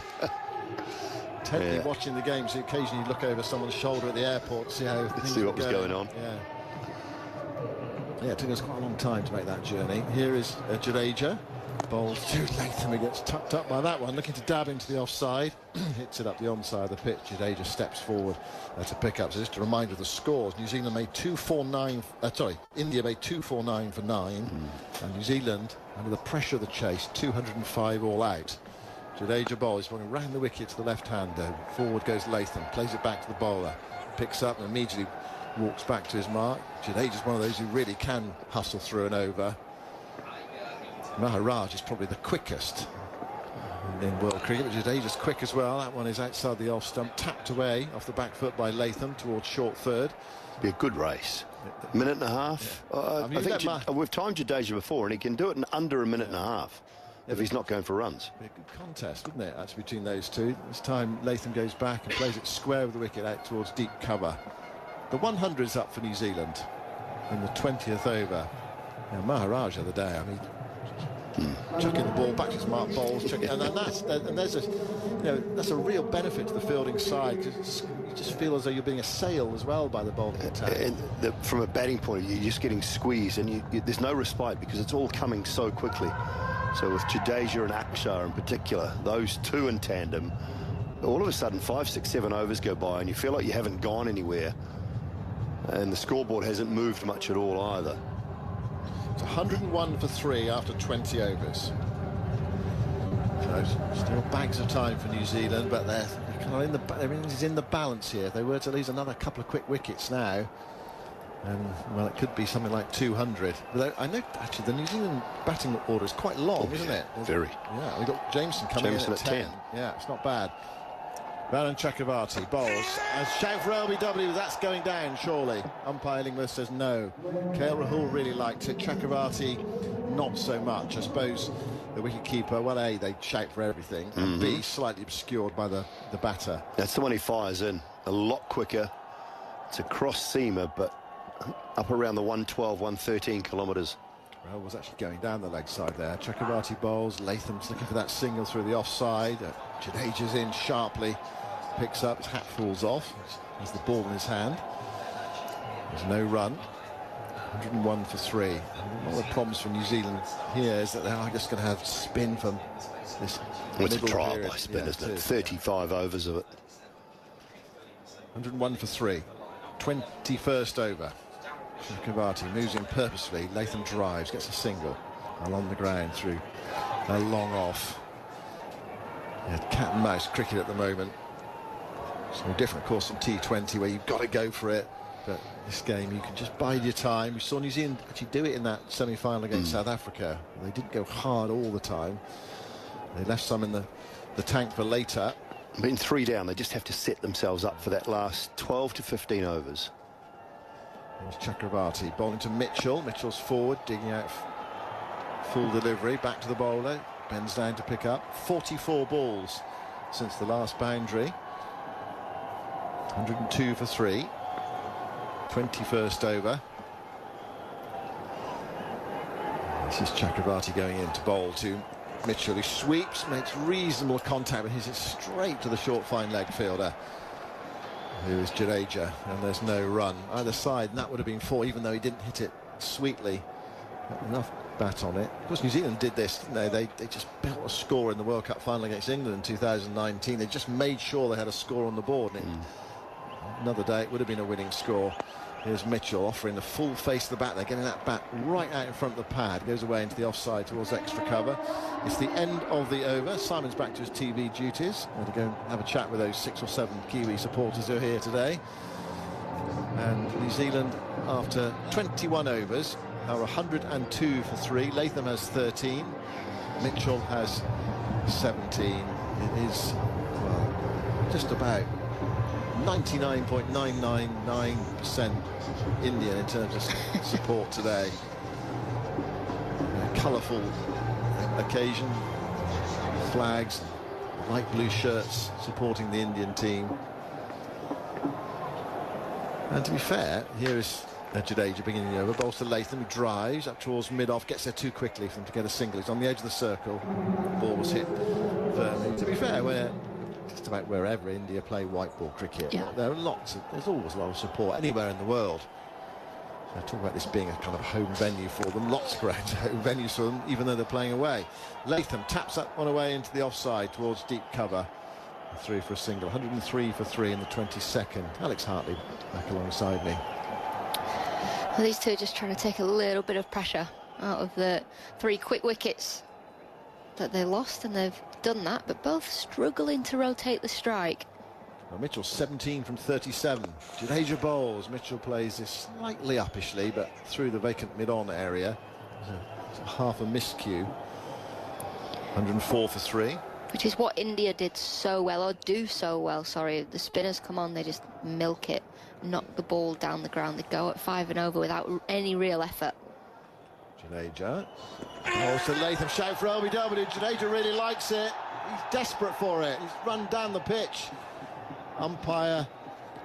intently watching the game. So occasionally you look over someone's shoulder at the airport to see how what was going on. Yeah, it took us quite a long time to make that journey. Here is Jadeja. Bowls to Latham, who gets tucked up by that one, looking to dab into the offside. Hits it up the onside of the pitch. Jadeja steps forward to pick up. So just a reminder of the scores. New Zealand made 249. India made 249 for 9, and New Zealand, under the pressure of the chase, 205 all out. Jadeja bowls going round the wicket to the left-hander. Forward goes Latham, plays it back to the bowler, picks up and immediately walks back to his mark. Jadeja's one of those who really can hustle through and over. Maharaj is probably the quickest in world cricket, but Jadeja's quick as well. That one is outside the off stump, tapped away off the back foot by Latham towards short third. Be a good race. Minute and a half. I think we've timed Jadeja before, and he can do it in under a minute and a half if he's not going for runs. Be a good contest, wouldn't it, actually, between those two. This time Latham goes back and plays it square with the wicket out towards deep cover. The 100's up for New Zealand in the 20th over. Now, Maharaj the other day, I mean, chucking the ball back to his mark, bowls, that's a real benefit to the fielding side. You just feel as though you're being assailed as well by the bowling attack. And from a batting point of view, you're just getting squeezed, and there's no respite because it's all coming so quickly. So with Jadeja and Akshar in particular, those two in tandem, all of a sudden 5, 6, 7 overs go by, and you feel like you haven't gone anywhere, and the scoreboard hasn't moved much at all either. It's 101 for 3 after 20 overs. So still bags of time for New Zealand, but they're kind of everything's in the balance here. If they were to lose another couple of quick wickets now, and well, it could be something like 200. But I know actually the New Zealand batting order is quite long, isn't it? Very. Yeah, we've got Jameson coming in at 10. Yeah, it's not bad. Varun Chakravarti bowls. As shout for LBW, that's going down, surely. Umpire Illingworth says no. KL Rahul really liked it. Chakravarti, not so much. I suppose the wicket-keeper, well, A, they shout for everything, and B, slightly obscured by the batter. That's the one he fires in. A lot quicker. It's a cross-seamer, but up around the 112, 113 kilometres. Rahul was actually going down the leg side there. Chakravarti bowls. Latham's looking for that single through the offside. Jadeja's in sharply. Picks up, his hat falls off, has the ball in his hand. There's no run. 101 for 3. One of the problems for New Zealand here is that they're just going to have spin from this. It's a trial by spin, isn't it? 35 overs of it. 101 for 3. 21st over. Chakravarti moves in purposefully. Latham drives, gets a single. Along the ground through a long off. Yeah, cat and mouse cricket at the moment. It's no different, of course, from T20 where you've got to go for it. But this game, you can just bide your time. We saw New Zealand actually do it in that semi-final against South Africa. They didn't go hard all the time. They left some in the tank for later. Being 3 down, they just have to set themselves up for that last 12 to 15 overs. There's Chakravarti bowling to Mitchell. Mitchell's forward, digging out full delivery. Back to the bowler. Bends down to pick up. 44 balls since the last boundary. 102 for 3. 21st over. This is Chakravarti going in to bowl to Mitchell, who sweeps, makes reasonable contact, but hits it straight to the short fine leg fielder, who is Jadeja, and there's no run either side, and that would have been 4, even though he didn't hit it sweetly. Not enough bat on it. Of course, New Zealand did this, didn't they? They just built a score in the World Cup final against England in 2019. They just made sure they had a score on the board. And another day, it would have been a winning score. Here's Mitchell offering the full face of the bat. They're getting that bat right out in front of the pad. Goes away into the offside towards extra cover. It's the end of the over. Simon's back to his TV duties. Going to go and have a chat with those 6 or 7 Kiwi supporters who are here today. And New Zealand, after 21 overs, are 102 for 3. Latham has 13. Mitchell has 17. It is, well, just about 99.999% Indian in terms of support today. A colourful occasion. Flags, light blue shirts supporting the Indian team. And to be fair, here is Jadeja beginning the over. Bowls to Latham, who drives up towards mid-off, gets there too quickly for them to get a single. He's on the edge of the circle. Ball was hit firmly. To be fair, just about wherever India play white ball cricket, there are there's always a lot of support anywhere in the world. So I talk about this being a kind of home venue for them. Lots of great home venues for them, even though they're playing away. Latham taps that one away into the offside towards deep cover. Through for a single. 103 for 3 in the 22nd. Alex Hartley back alongside me. Well, these two are just trying to take a little bit of pressure out of the 3 quick wickets that they lost, and they've done that, but both struggling to rotate the strike. Well, Mitchell 17 from 37. Jadeja bowls. Mitchell plays this slightly uppishly, but through the vacant mid-on area. It's a half a miscue. 104 for 3. Which is what India did so well, or do so well, sorry. The spinners come on, they just milk it, knock the ball down the ground. They go at 5 and over without any real effort. Jadeja. Also Latham, shout for LBW. Jadeja really likes it. He's desperate for it. He's run down the pitch. Umpire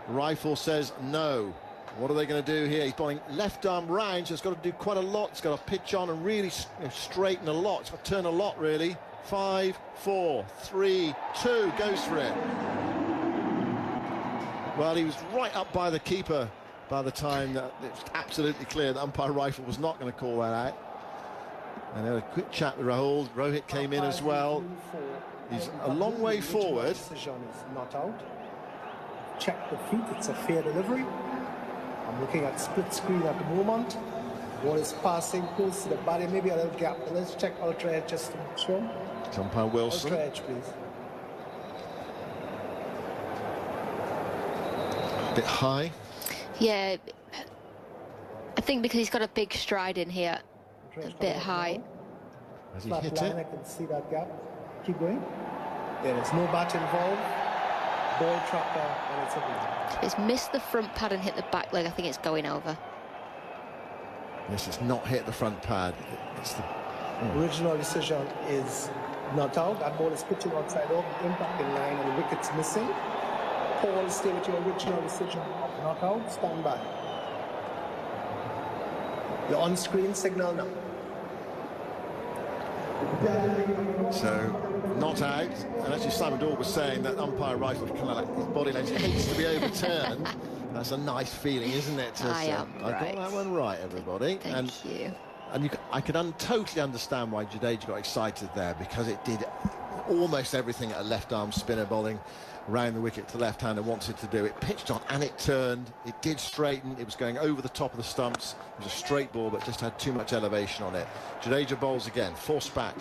Rifle says no. What are they going to do here? He's bowling left arm round, so it's got to do quite a lot. It's got to pitch on and really straighten a lot. It's got to turn a lot, really. 5, 4, 3, 2, goes for it. Well, he was right up by the keeper by the time that it was absolutely clear that umpire Rifle was not going to call that out. And had a quick chat with Rahul. Rohit came in as well. He's a long way forward. Decision is not out. Check the feet. It's a fair delivery. I'm looking at split screen at the moment. Ball is passing close to the body, maybe a little gap. Let's check ultra edge just to make sure. Umpire Wilson. Ultra edge, please. A bit high. Yeah, I think because he's got a big stride in here, a bit high. Has he hit line, it? I can see that gap. Keep going. There is no bat involved. Ball tracker, and it's a win. It's missed the front pad and hit the back leg. I think it's going over. Yes, it's not hit the front pad. It's the original decision is not out. That ball is pitching outside off, impact in line, and the wicket's missing. Paul, stay with your original decision of not out. Stand by. You're on screen, signal now. So, not out. And actually, Simon Dahl was saying that umpire Rifle kind of like his body language hates to be overturned. That's a nice feeling, isn't it? I got that one right, everybody. Thank you. And I can totally understand why Jadeja got excited there, because it did almost everything a left-arm spinner bowling round the wicket to left-hander wants it to do. It pitched on and it turned. It did straighten. It was going over the top of the stumps. It was a straight ball, but just had too much elevation on it. Jadeja bowls again, forced back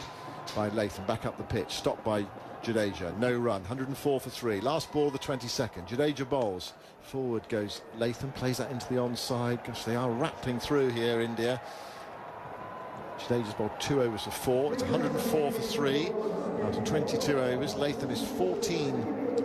by Latham, back up the pitch, stopped by Jadeja, no run, 104 for 3. Last ball of the 22nd. Jadeja bowls. Forward goes Latham, plays that into the onside. Gosh, they are rattling through here, India. Jadeja's bowled 2 overs for 4. It's 104 for 3 out of 22 overs. Latham is 14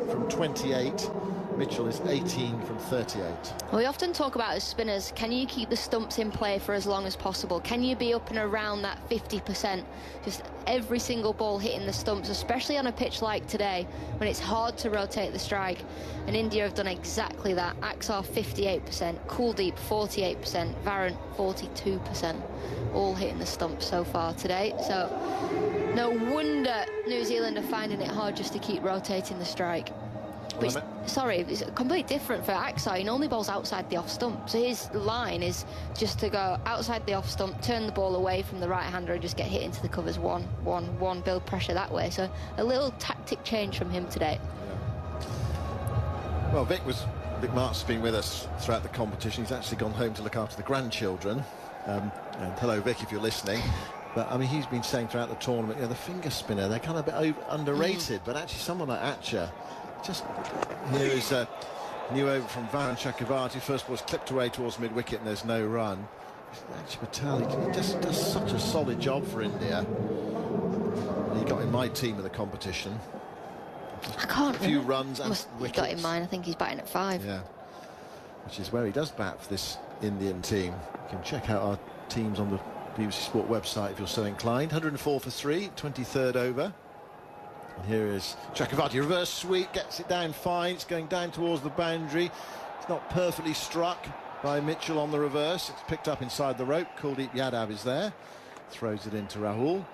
from 28. Mitchell is 18 from 38. Well, we often talk about as spinners, can you keep the stumps in play for as long as possible? Can you be up and around that 50%? Just every single ball hitting the stumps, especially on a pitch like today, when it's hard to rotate the strike. And India have done exactly that. Axar 58%, Kuldeep 48%, Varun 42%, all hitting the stumps so far today. So no wonder New Zealand are finding it hard just to keep rotating the strike. Which, sorry, it's completely different for Axar. He normally bowls outside the off stump, so his line is just to go outside the off stump, turn the ball away from the right-hander and just get hit into the covers, one, build pressure that way. So a little tactic change from him today. Yeah. Well, Vic was Vic Mart's been with us throughout the competition. He's actually gone home to look after the grandchildren. And hello, Vic, if you're listening. But I mean, he's been saying throughout the tournament, the finger spinner, they're kind of a bit underrated. But actually, someone like Archer, just here is a new over from Varun Chakravarti. First ball is clipped away towards mid-wicket, and there's no run. Archer Patel, he just does such a solid job for India. He got in my team of the competition. I can't. A few runs and wickets. Got in mine. I think he's batting at 5. Yeah, which is where he does bat for this Indian team. You can check out our teams on the BBC Sport website if you're so inclined. 104 for 3, 23rd over. And here is Chakravarti, reverse sweep, gets it down fine. It's going down towards the boundary. It's not perfectly struck by Mitchell on the reverse. It's picked up inside the rope. Kuldeep Yadav is there. Throws it into Rahul.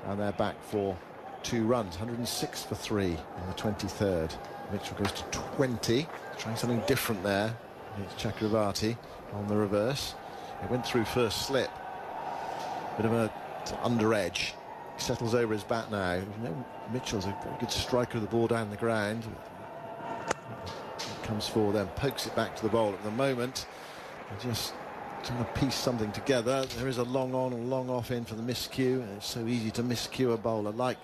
And they're back for 2 runs. 106 for 3 in the 23rd. Mitchell goes to 20. Trying something different there. It's Chakravarti on the reverse. He went through first slip. Bit of a under edge. He settles over his bat now. You know, Mitchell's a very good striker of the ball down the ground. Comes forward, then pokes it back to the bowl at the moment. They're just trying to piece something together. There is a long on and long off in for the miscue. And it's so easy to miscue a bowler like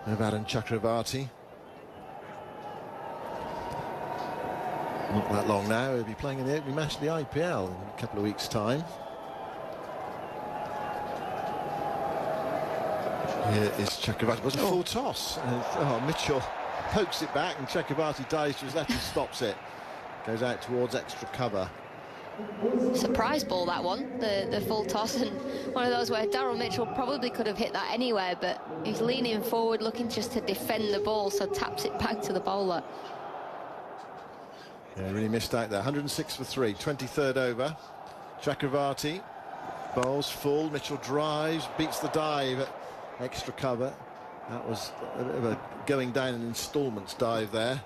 Varun Chakravarti. Not that long now. He'll be playing in the opening match of the IPL in a couple of weeks' time. Here is Chakravarti. It was a full toss. Mitchell pokes it back and Chakravarti dives to his left and stops it. Goes out towards extra cover. Surprise ball, that one, the full toss, and one of those where Daryl Mitchell probably could have hit that anywhere, but he's leaning forward looking just to defend the ball, so taps it back to the bowler. Yeah, really missed out there. 106 for 3, 23rd over. Chakravarti bowls full. Mitchell drives, beats the dive at extra cover. That was a bit of a going down in instalments dive there.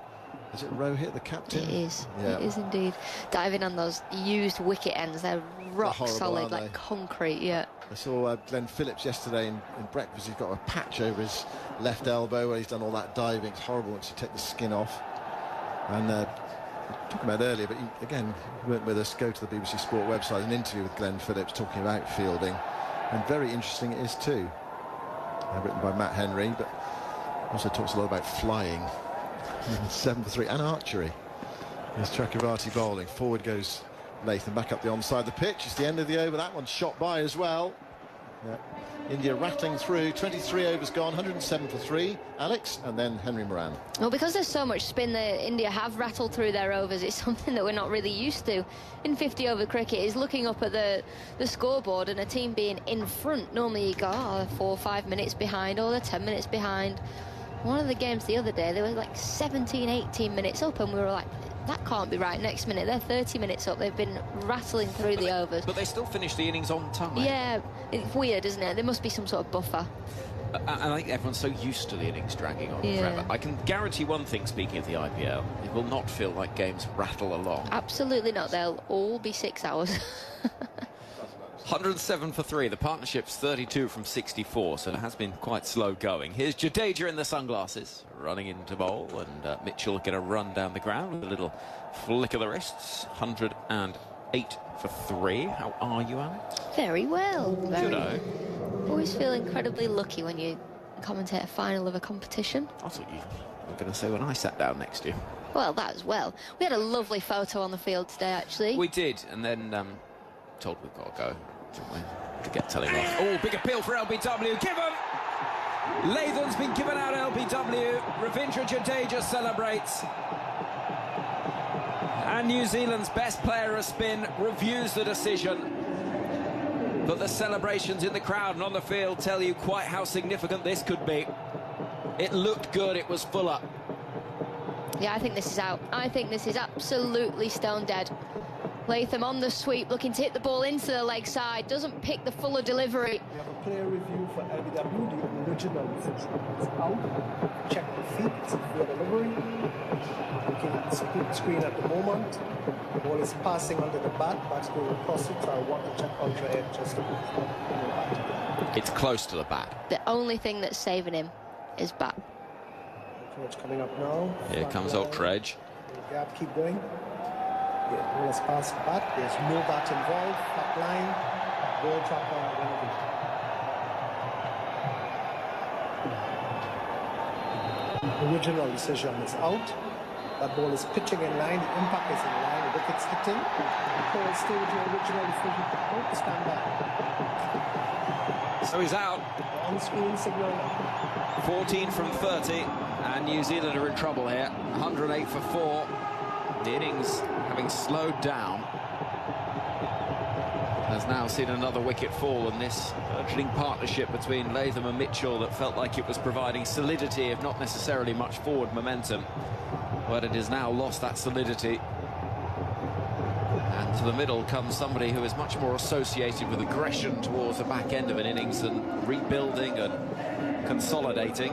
Is it Rohit, the captain? It is. Yeah. It is indeed. Diving on those used wicket ends, they're rock horrible, solid, like concrete. Yeah. I saw Glenn Phillips yesterday in breakfast. He's got a patch over his left elbow where he's done all that diving. It's horrible once you take the skin off. And talking about earlier, but again, you weren't with us. Go to the BBC Sport website. An interview with Glenn Phillips talking about fielding, and very interesting it is too. Written by Matt Henry, but also talks a lot about flying. 7 for 3 and archery. Here's Chakravarti bowling. Forward goes Latham, back up the onside the pitch. It's the end of the over. That one's shot by as well. Yeah. India rattling through. 23 overs gone. 107 for 3. Alex, and then Henry Moran. Well, because there's so much spin that India have rattled through their overs, it's something that we're not really used to in 50-over cricket, is looking up at the scoreboard and a team being in front. Normally you go, they're 4 or 5 minutes behind, or they're 10 minutes behind. One of the games the other day, they were like 17, 18 minutes up, and we were like, that can't be right. Next minute, they're 30 minutes up. They've been rattling through the overs. But they still finished the innings on time. Yeah, it's weird, isn't it? There must be some sort of buffer. I think everyone's so used to the innings dragging on forever. I can guarantee one thing, speaking of the IPL, it will not feel like games rattle along. Absolutely not. They'll all be 6 hours. 107 for 3. The partnership's 32 from 64, so it has been quite slow going. Here's Jadeja in the sunglasses, running into bowl, and Mitchell get a run down the ground with a little flick of the wrists. 108 for 3. How are you, Alex? Very well. Good, I always feel incredibly lucky when you commentate a final of a competition. I thought you were going to say when I sat down next to you. Well, that as well. We had a lovely photo on the field today, actually. We did, and then told we've got to go. Forget telling off. Oh, big appeal for LBW. Given! Latham's been given out LBW. Ravindra Jadeja celebrates. And New Zealand's best player of spin reviews the decision. But the celebrations in the crowd and on the field tell you quite how significant this could be. It looked good. It was full up. Yeah, I think this is out. I think this is absolutely stone dead. Latham on the sweep, looking to hit the ball into the leg side, doesn't pick the fuller delivery. We have a player review for LBW, the original decision. It's out. Check the feet, it's a fair delivery. Looking at the split screen at the moment. The ball is passing under the bat, bat's going across it, so I want to check ultra edge just to bat. It's close to the bat. The only thing that's saving him is bat. Ultra edge coming up now. Here comes Ultra Edge. They have to keep going. Yeah, ball has passed the bat. There's no bat involved. Flat line. Ball tracker. Original decision is out. That ball is pitching in line. The impact is in line. The wicket's hitting. The ball stay with your original decision. Don't stand back. So he's out. On-screen signal. 14 from 30, and New Zealand are in trouble here. 108 for 4. The innings, having slowed down, has now seen another wicket fall, and this burgeoning partnership between Latham and Mitchell that felt like it was providing solidity, if not necessarily much forward momentum, but it has now lost that solidity. And to the middle comes somebody who is much more associated with aggression towards the back end of an innings and rebuilding and consolidating.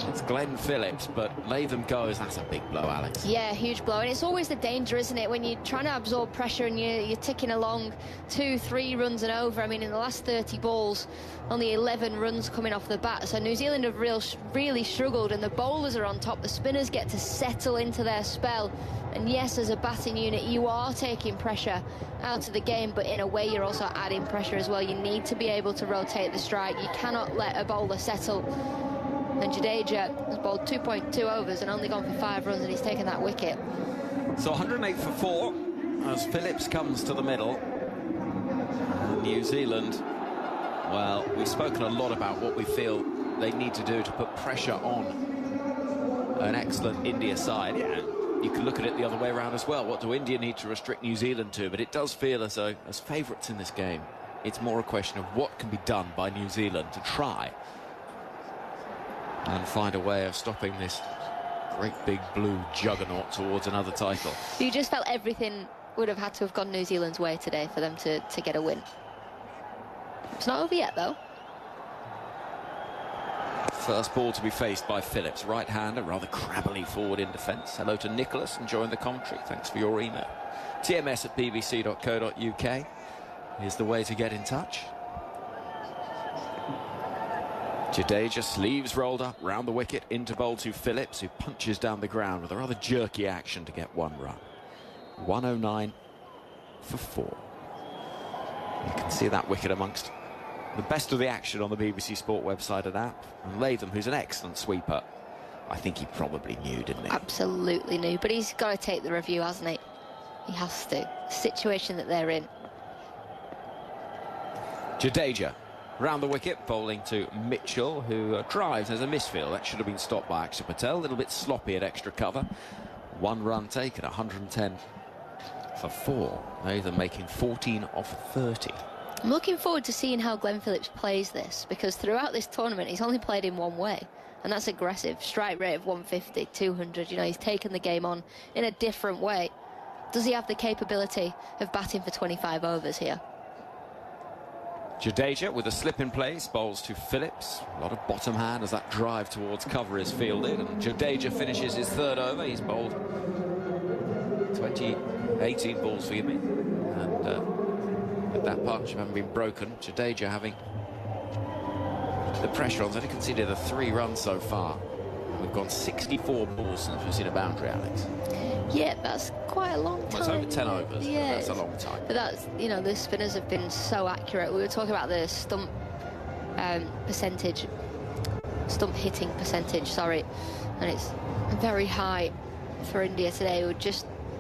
It's Glenn Phillips, but Latham goes. That's a big blow, Alex. Yeah, huge blow. And it's always the danger, isn't it, when you're trying to absorb pressure and you're ticking along 2-3 runs and over. I mean, in the last 30 balls, only 11 runs coming off the bat. So New Zealand have really struggled, and the bowlers are on top. The spinners get to settle into their spell. And yes, as a batting unit, you are taking pressure out of the game, but in a way you're also adding pressure as well. You need to be able to rotate the strike. You cannot let a bowler settle. And Jadeja has bowled 2.2 overs and only gone for 5 runs, and he's taken that wicket. So 108 for 4 as Phillips comes to the middle. New Zealand, well, we've spoken a lot about what we feel they need to do to put pressure on an excellent India side. Yeah, you can look at it the other way around as well. What do India need to restrict New Zealand to? But it does feel as though, as favourites in this game, it's more a question of what can be done by New Zealand to try and find a way of stopping this great big blue juggernaut towards another title. You just felt everything would have had to have gone New Zealand's way today for them to get a win. It's not over yet, though. First ball to be faced by Phillips. Right-hander, rather crabbily forward in defence. Hello to Nicholas, enjoying the commentary. Thanks for your email. tms@bbc.co.uk is the way to get in touch. Jadeja, sleeves rolled up, round the wicket, into bowl to Phillips, who punches down the ground with a rather jerky action to get 1 run. 109 for 4. You can see that wicket amongst the best of the action on the BBC Sport website and app. And Latham, who's an excellent sweeper, I think he probably knew, didn't he? Absolutely knew, but he's got to take the review, hasn't he? He has to. The situation that they're in. Jadeja. Round the wicket, bowling to Mitchell, who drives as a misfield. That should have been stopped by Akshar Patel. A little bit sloppy at extra cover. 1 run taken, 110 for 4. Latham making 14 off 30. I'm looking forward to seeing how Glenn Phillips plays this, because throughout this tournament he's only played in one way, and that's aggressive. Strike rate of 150, 200. You know, he's taken the game on in a different way. Does he have the capability of batting for 25 overs here? Jadeja with a slip in place, bowls to Phillips. A lot of bottom hand as that drive towards cover is fielded, and Jadeja finishes his 3rd over. He's bowled 18 balls, forgive me, and with that partnership having been broken, Jadeja having the pressure on. He's only conceded 3 runs so far. We've gone 64 balls since we've seen a boundary, Alex. Yeah, that's quite a long time. Well, it's over 10 overs. Yeah, that's a long time. But that's, you know, the spinners have been so accurate. We were talking about the stump percentage, stump hitting percentage, sorry, and it's very high for India today.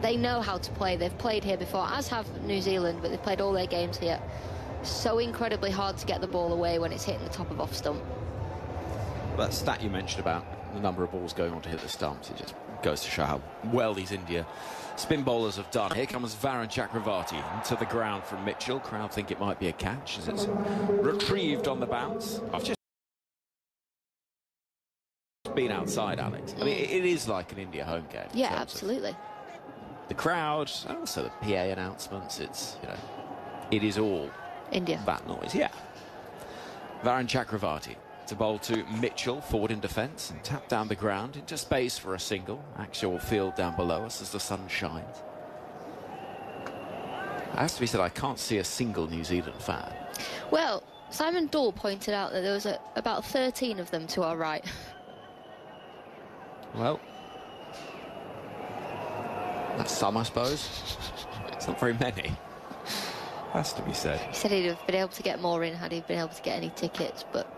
They know how to play. They've played here before, as have New Zealand, but they've played all their games here. So incredibly hard to get the ball away when it's hitting the top of off stump. That stat you mentioned about the number of balls going on to hit the stumps, it just goes to show how well these India spin bowlers have done. Here comes Varun Chakravarti into the ground from Mitchell. Crowd think it might be a catch as it's retrieved on the bounce. I've just been outside, Alex. I mean, it is like an India home game. Yeah, absolutely. The crowd, and also the PA announcements, it's, you know, it is all India. That noise, yeah. Varun Chakravarti to bowl to Mitchell, forward in defence, and tap down the ground into space for a single. Actual field down below us as the sun shines. It has to be said, I can't see a single New Zealand fan. Well, Simon Dole pointed out that there was about 13 of them to our right. Well, That's some, I suppose. It's not very many. Has to be said. He said he'd have been able to get more in had he been able to get any tickets, but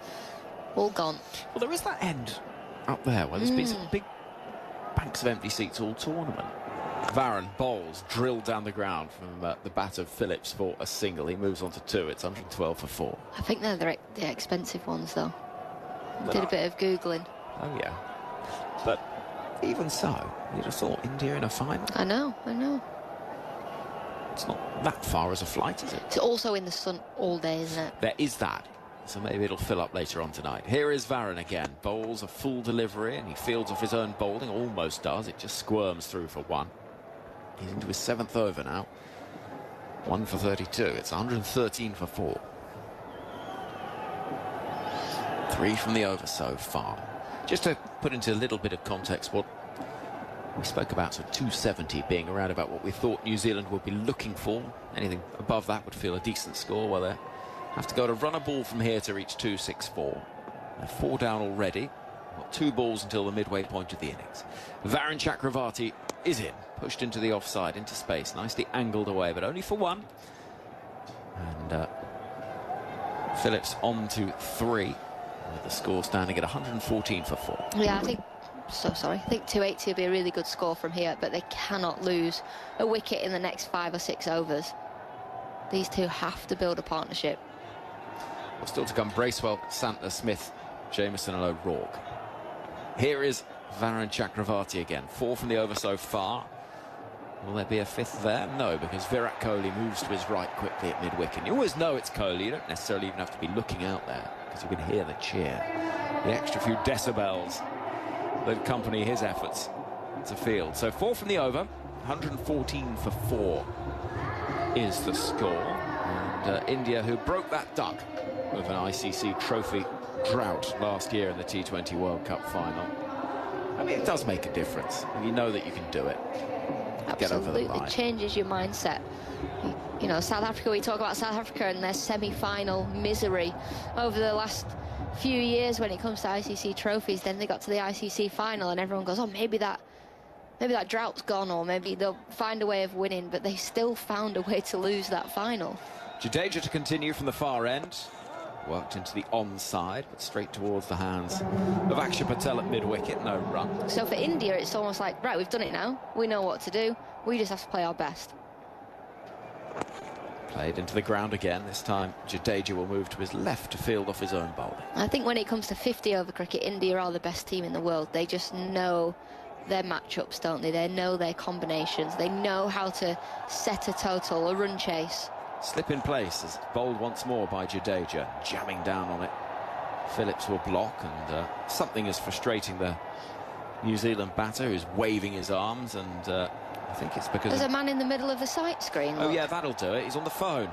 all gone. Well, there is that end up there where there's been some big banks of empty seats all tournament. Varane bowls drilled down the ground from the bat of Phillips for a single. He moves on to 2. It's 112 for 4. I think they're the expensive ones, though. Did a bit of Googling. Oh, yeah. But even so, you'd have thought India in a final. I know. It's not that far as a flight, is it? It's also in the sun all day, isn't it? There is that. So maybe it'll fill up later on tonight. Here is Varane again. Bowls a full delivery and he fields off his own bowling. Almost does. It just squirms through for 1. He's into his 7th over now. 1 for 32. It's 113 for 4. 3 from the over so far. Just to put into a little bit of context what we spoke about, so 270 being around about what we thought New Zealand would be looking for. Anything above that would feel a decent score. Well, they have to go to run a ball from here to reach 264. They're 4 down already. Got 2 balls until the midway point of the innings. Varun Chakravarti is in, pushed into the offside, into space, nicely angled away, but only for 1. And Phillips on to 3, with the score standing at 114 for 4. Yeah, I think 280 will be a really good score from here, but they cannot lose a wicket in the next 5 or 6 overs. These two have to build a partnership. Well, still to come, Bracewell, Santner, Smith, Jameson and O'Rourke. Here is Varun Chakravarti again. 4 from the over so far. Will there be a 5th there? No, because Virat Kohli moves to his right quickly at mid-wicket. You always know it's Kohli. You don't necessarily even have to be looking out there, because you can hear the cheer. The extra few decibels that accompany his efforts to field. So 4 from the over, 114 for 4 is the score. And India, who broke that duck with an ICC trophy drought last year in the T20 World Cup final. I mean, it does make a difference. You know that you can do it. Get over the line. It changes your mindset. You know, South Africa, we talk about South Africa and their semi-final misery over the last few years when it comes to ICC trophies. Then they got to the ICC final and everyone goes, oh, maybe that drought's gone, or maybe they'll find a way of winning, but they still found a way to lose that final. Jadeja to continue from the far end. Worked into the onside, but straight towards the hands of Akshar Patel at mid-wicket. No run. So for India, it's almost like, right, we've done it now. We know what to do. We just have to play our best. Played into the ground again. This time, Jadeja will move to his left to field off his own bowling. I think when it comes to 50-over cricket, India are the best team in the world. They just know their matchups, don't they? They know their combinations. They know how to set a total, a run chase. Slip in place as bowled once more by Jadeja, jamming down on it. Phillips will block, and something is frustrating the New Zealand batter, who's waving his arms, and I think it's because... There's a man in the middle of the sight screen. Oh, yeah, that'll do it. He's on the phone.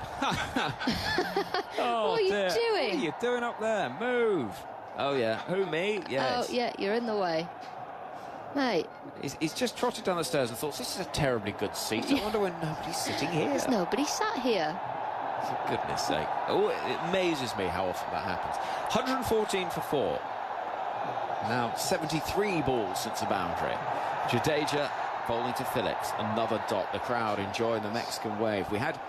Oh, what are you doing? What are you doing up there? Move. Oh, yeah. Who, me? Yes. Oh, yeah, you're in the way. Mate. He's just trotted down the stairs and thought, this is a terribly good seat. I wonder when nobody's sitting here. There's nobody sat here. For goodness sake. Oh, it amazes me how often that happens. 114 for 4. Now 73 balls since the boundary. Jadeja bowling to Phillips. Another dot. The crowd enjoying the Mexican wave. We had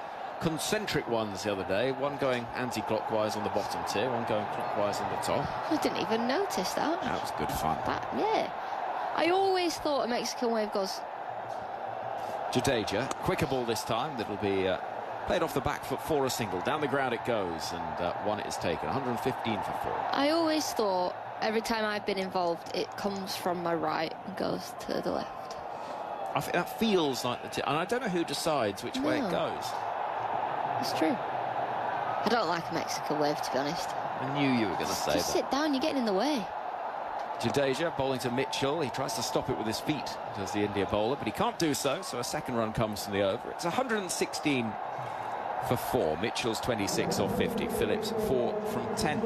concentric ones the other day. One going anti-clockwise on the bottom tier, one going clockwise on the top. I didn't even notice that. That was good fun. Yeah. I always thought a Mexican wave goes... Jadeja, quicker ball this time. That'll be played off the back foot for a single. Down the ground it goes, and one it is taken. 115 for 4. I always thought, every time I've been involved, it comes from my right and goes to the left. I think that feels like the... and I don't know who decides which way it goes. It's true. I don't like a Mexican wave, to be honest. I knew you were going to say that. Just sit down, you're getting in the way. Jadeja bowling to Mitchell. He tries to stop it with his feet, does the India bowler, but he can't do so, so a second run comes from the over. It's 116 for 4. Mitchell's 26 or 50. Phillips 4 from 10.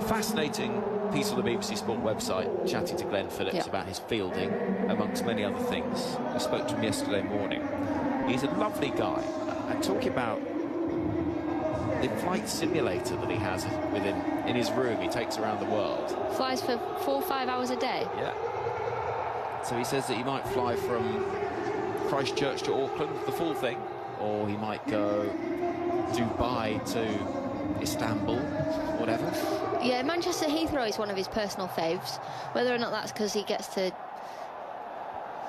Fascinating piece on the BBC Sport website, chatting to Glenn Phillips about his fielding, amongst many other things. I spoke to him yesterday morning. He's a lovely guy. And talking about the flight simulator that he has within in his room, he takes around the world. Flies for 4 or 5 hours a day? Yeah. So he says that he might fly from Christchurch to Auckland, the full thing, or he might go Dubai to Istanbul, whatever. Yeah, Manchester Heathrow is one of his personal faves. Whether or not that's because he gets to,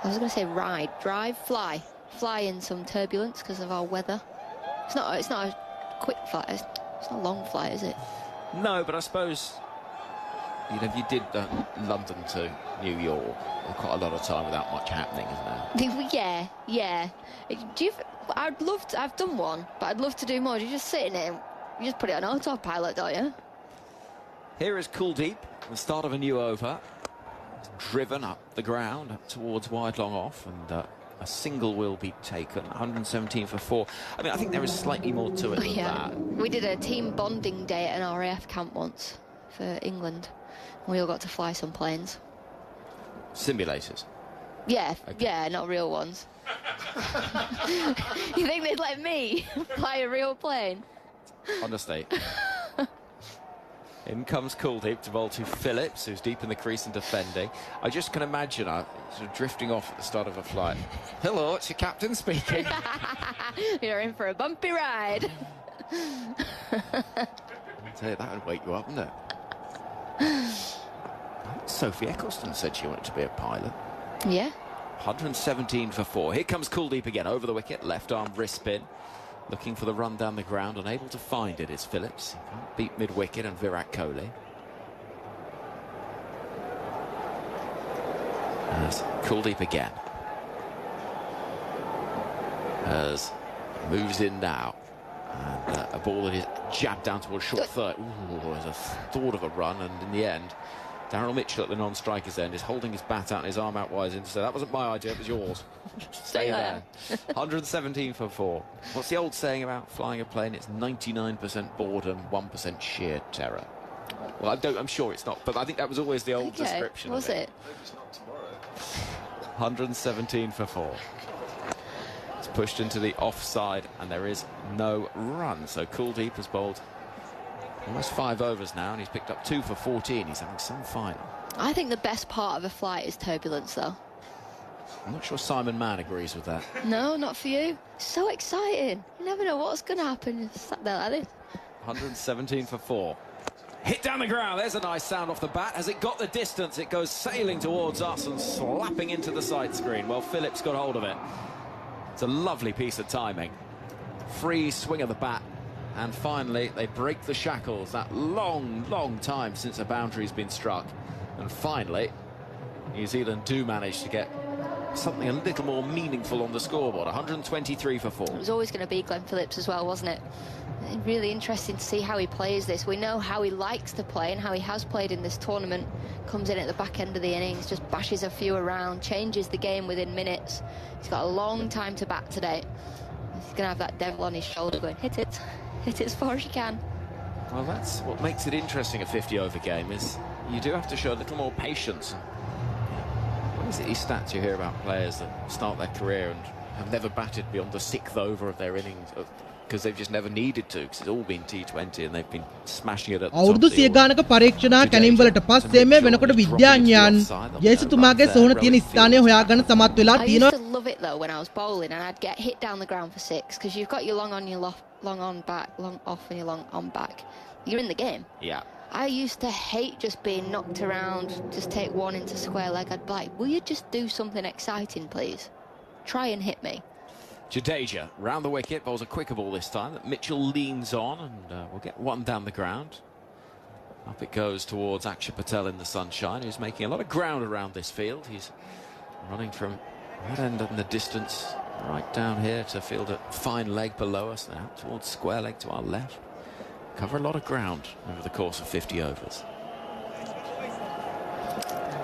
I was going to say fly in some turbulence because of our weather. It's not a quick flight. It's not a long flight, is it? No, but I suppose, you know, if you did London to New York, quite a lot of time without much happening, isn't there? Yeah. I've done one, but I'd love to do more. You just sit in it, you just put it on autopilot, don't you? Here is Kuldeep, the start of a new over. Driven up the ground up towards wide long off, and a single will be taken. 117 for 4. I mean, I think there is slightly more to it than that. We did a team bonding day at an RAF camp once for England. We all got to fly some planes. Simulators? Yeah, okay. Yeah, not real ones. You think they'd let me fly a real plane? Honestly. In comes Kuldeep to bowl to Phillips, who's deep in the crease and defending. I just can imagine her sort of drifting off at the start of a flight. Hello, it's your captain speaking. You're in for a bumpy ride. I tell you, that would wake you up, wouldn't it? Sophie Eccleston said she wanted to be a pilot. Yeah. 117 for 4. Here comes Kuldeep again, over the wicket, left arm wrist spin. Looking for the run down the ground, unable to find it is Phillips. He can't beat mid-wicket and Virat Kohli. As Kuldeep again. As moves in now. And a ball that is jabbed down towards short third. Ooh, there's a thought of a run, and in the end, Daryl Mitchell at the non-striker's end is holding his bat out and his arm out wide in. So that wasn't my idea, it was yours. Stay there. 117 for 4. What's the old saying about flying a plane? It's 99% boredom, 1% sheer terror. Well, I'm sure it's not, but I think that was always the old description. Was it? 117 for 4. It's pushed into the offside, and there is no run. So Kuldeep has bowled almost 5 overs now, and he's picked up 2 for 14. He's having some fun. I think the best part of a flight is turbulence, though. I'm not sure Simon Mann agrees with that. No, not for you. So exciting. You never know what's going to happen. You're sat there like this. 117 for 4. Hit down the ground. There's a nice sound off the bat. Has it got the distance? It goes sailing towards us and slapping into the side screen. Well, Phillips got hold of it. It's a lovely piece of timing. Free swing of the bat. And finally, they break the shackles. That long time since a boundary's been struck. And finally, New Zealand do manage to get something a little more meaningful on the scoreboard. 123 for 4. It was always going to be Glenn Phillips as well, wasn't it? Really interesting to see how he plays this. We know how he likes to play and how he has played in this tournament. Comes in at the back end of the innings, just bashes a few around, changes the game within minutes. He's got a long time to bat today. He's going to have that devil on his shoulder going, hit it as far as you can. Well, that's what makes it interesting, a 50-over game, is you do have to show a little more patience. What is it, these stats you hear about players that start their career and have never batted beyond the 6th over of their innings because they've just never needed to, because it's all been T20 and they've been smashing it at the top අවුරුදු 100 ගානක පරීක්ෂණ කැණීම් වලට පස්සේ මේ වෙනකොට විද්‍යාඥයන් ජයසතුමාගේ සෝහන තියෙන ස්ථානය හොයාගන්න සමත් වෙලා I තියෙනවා. used to love it though when I was bowling and I'd get hit down the ground for 6 because you've got your long on, your long on back, long off and your long on back. You're in the game. Yeah. I used to hate just being knocked around, just take one into square leg. I'd be like, will you just do something exciting, please? Try and hit me. Jadeja round the wicket, bowls a quicker ball this time. Mitchell leans on and we'll get one down the ground. Up it goes towards Akshar Patel in the sunshine, who's making a lot of ground around this field. He's running from that end in the distance right down here to field a fine leg below us now, towards square leg to our left. Cover a lot of ground over the course of 50 overs.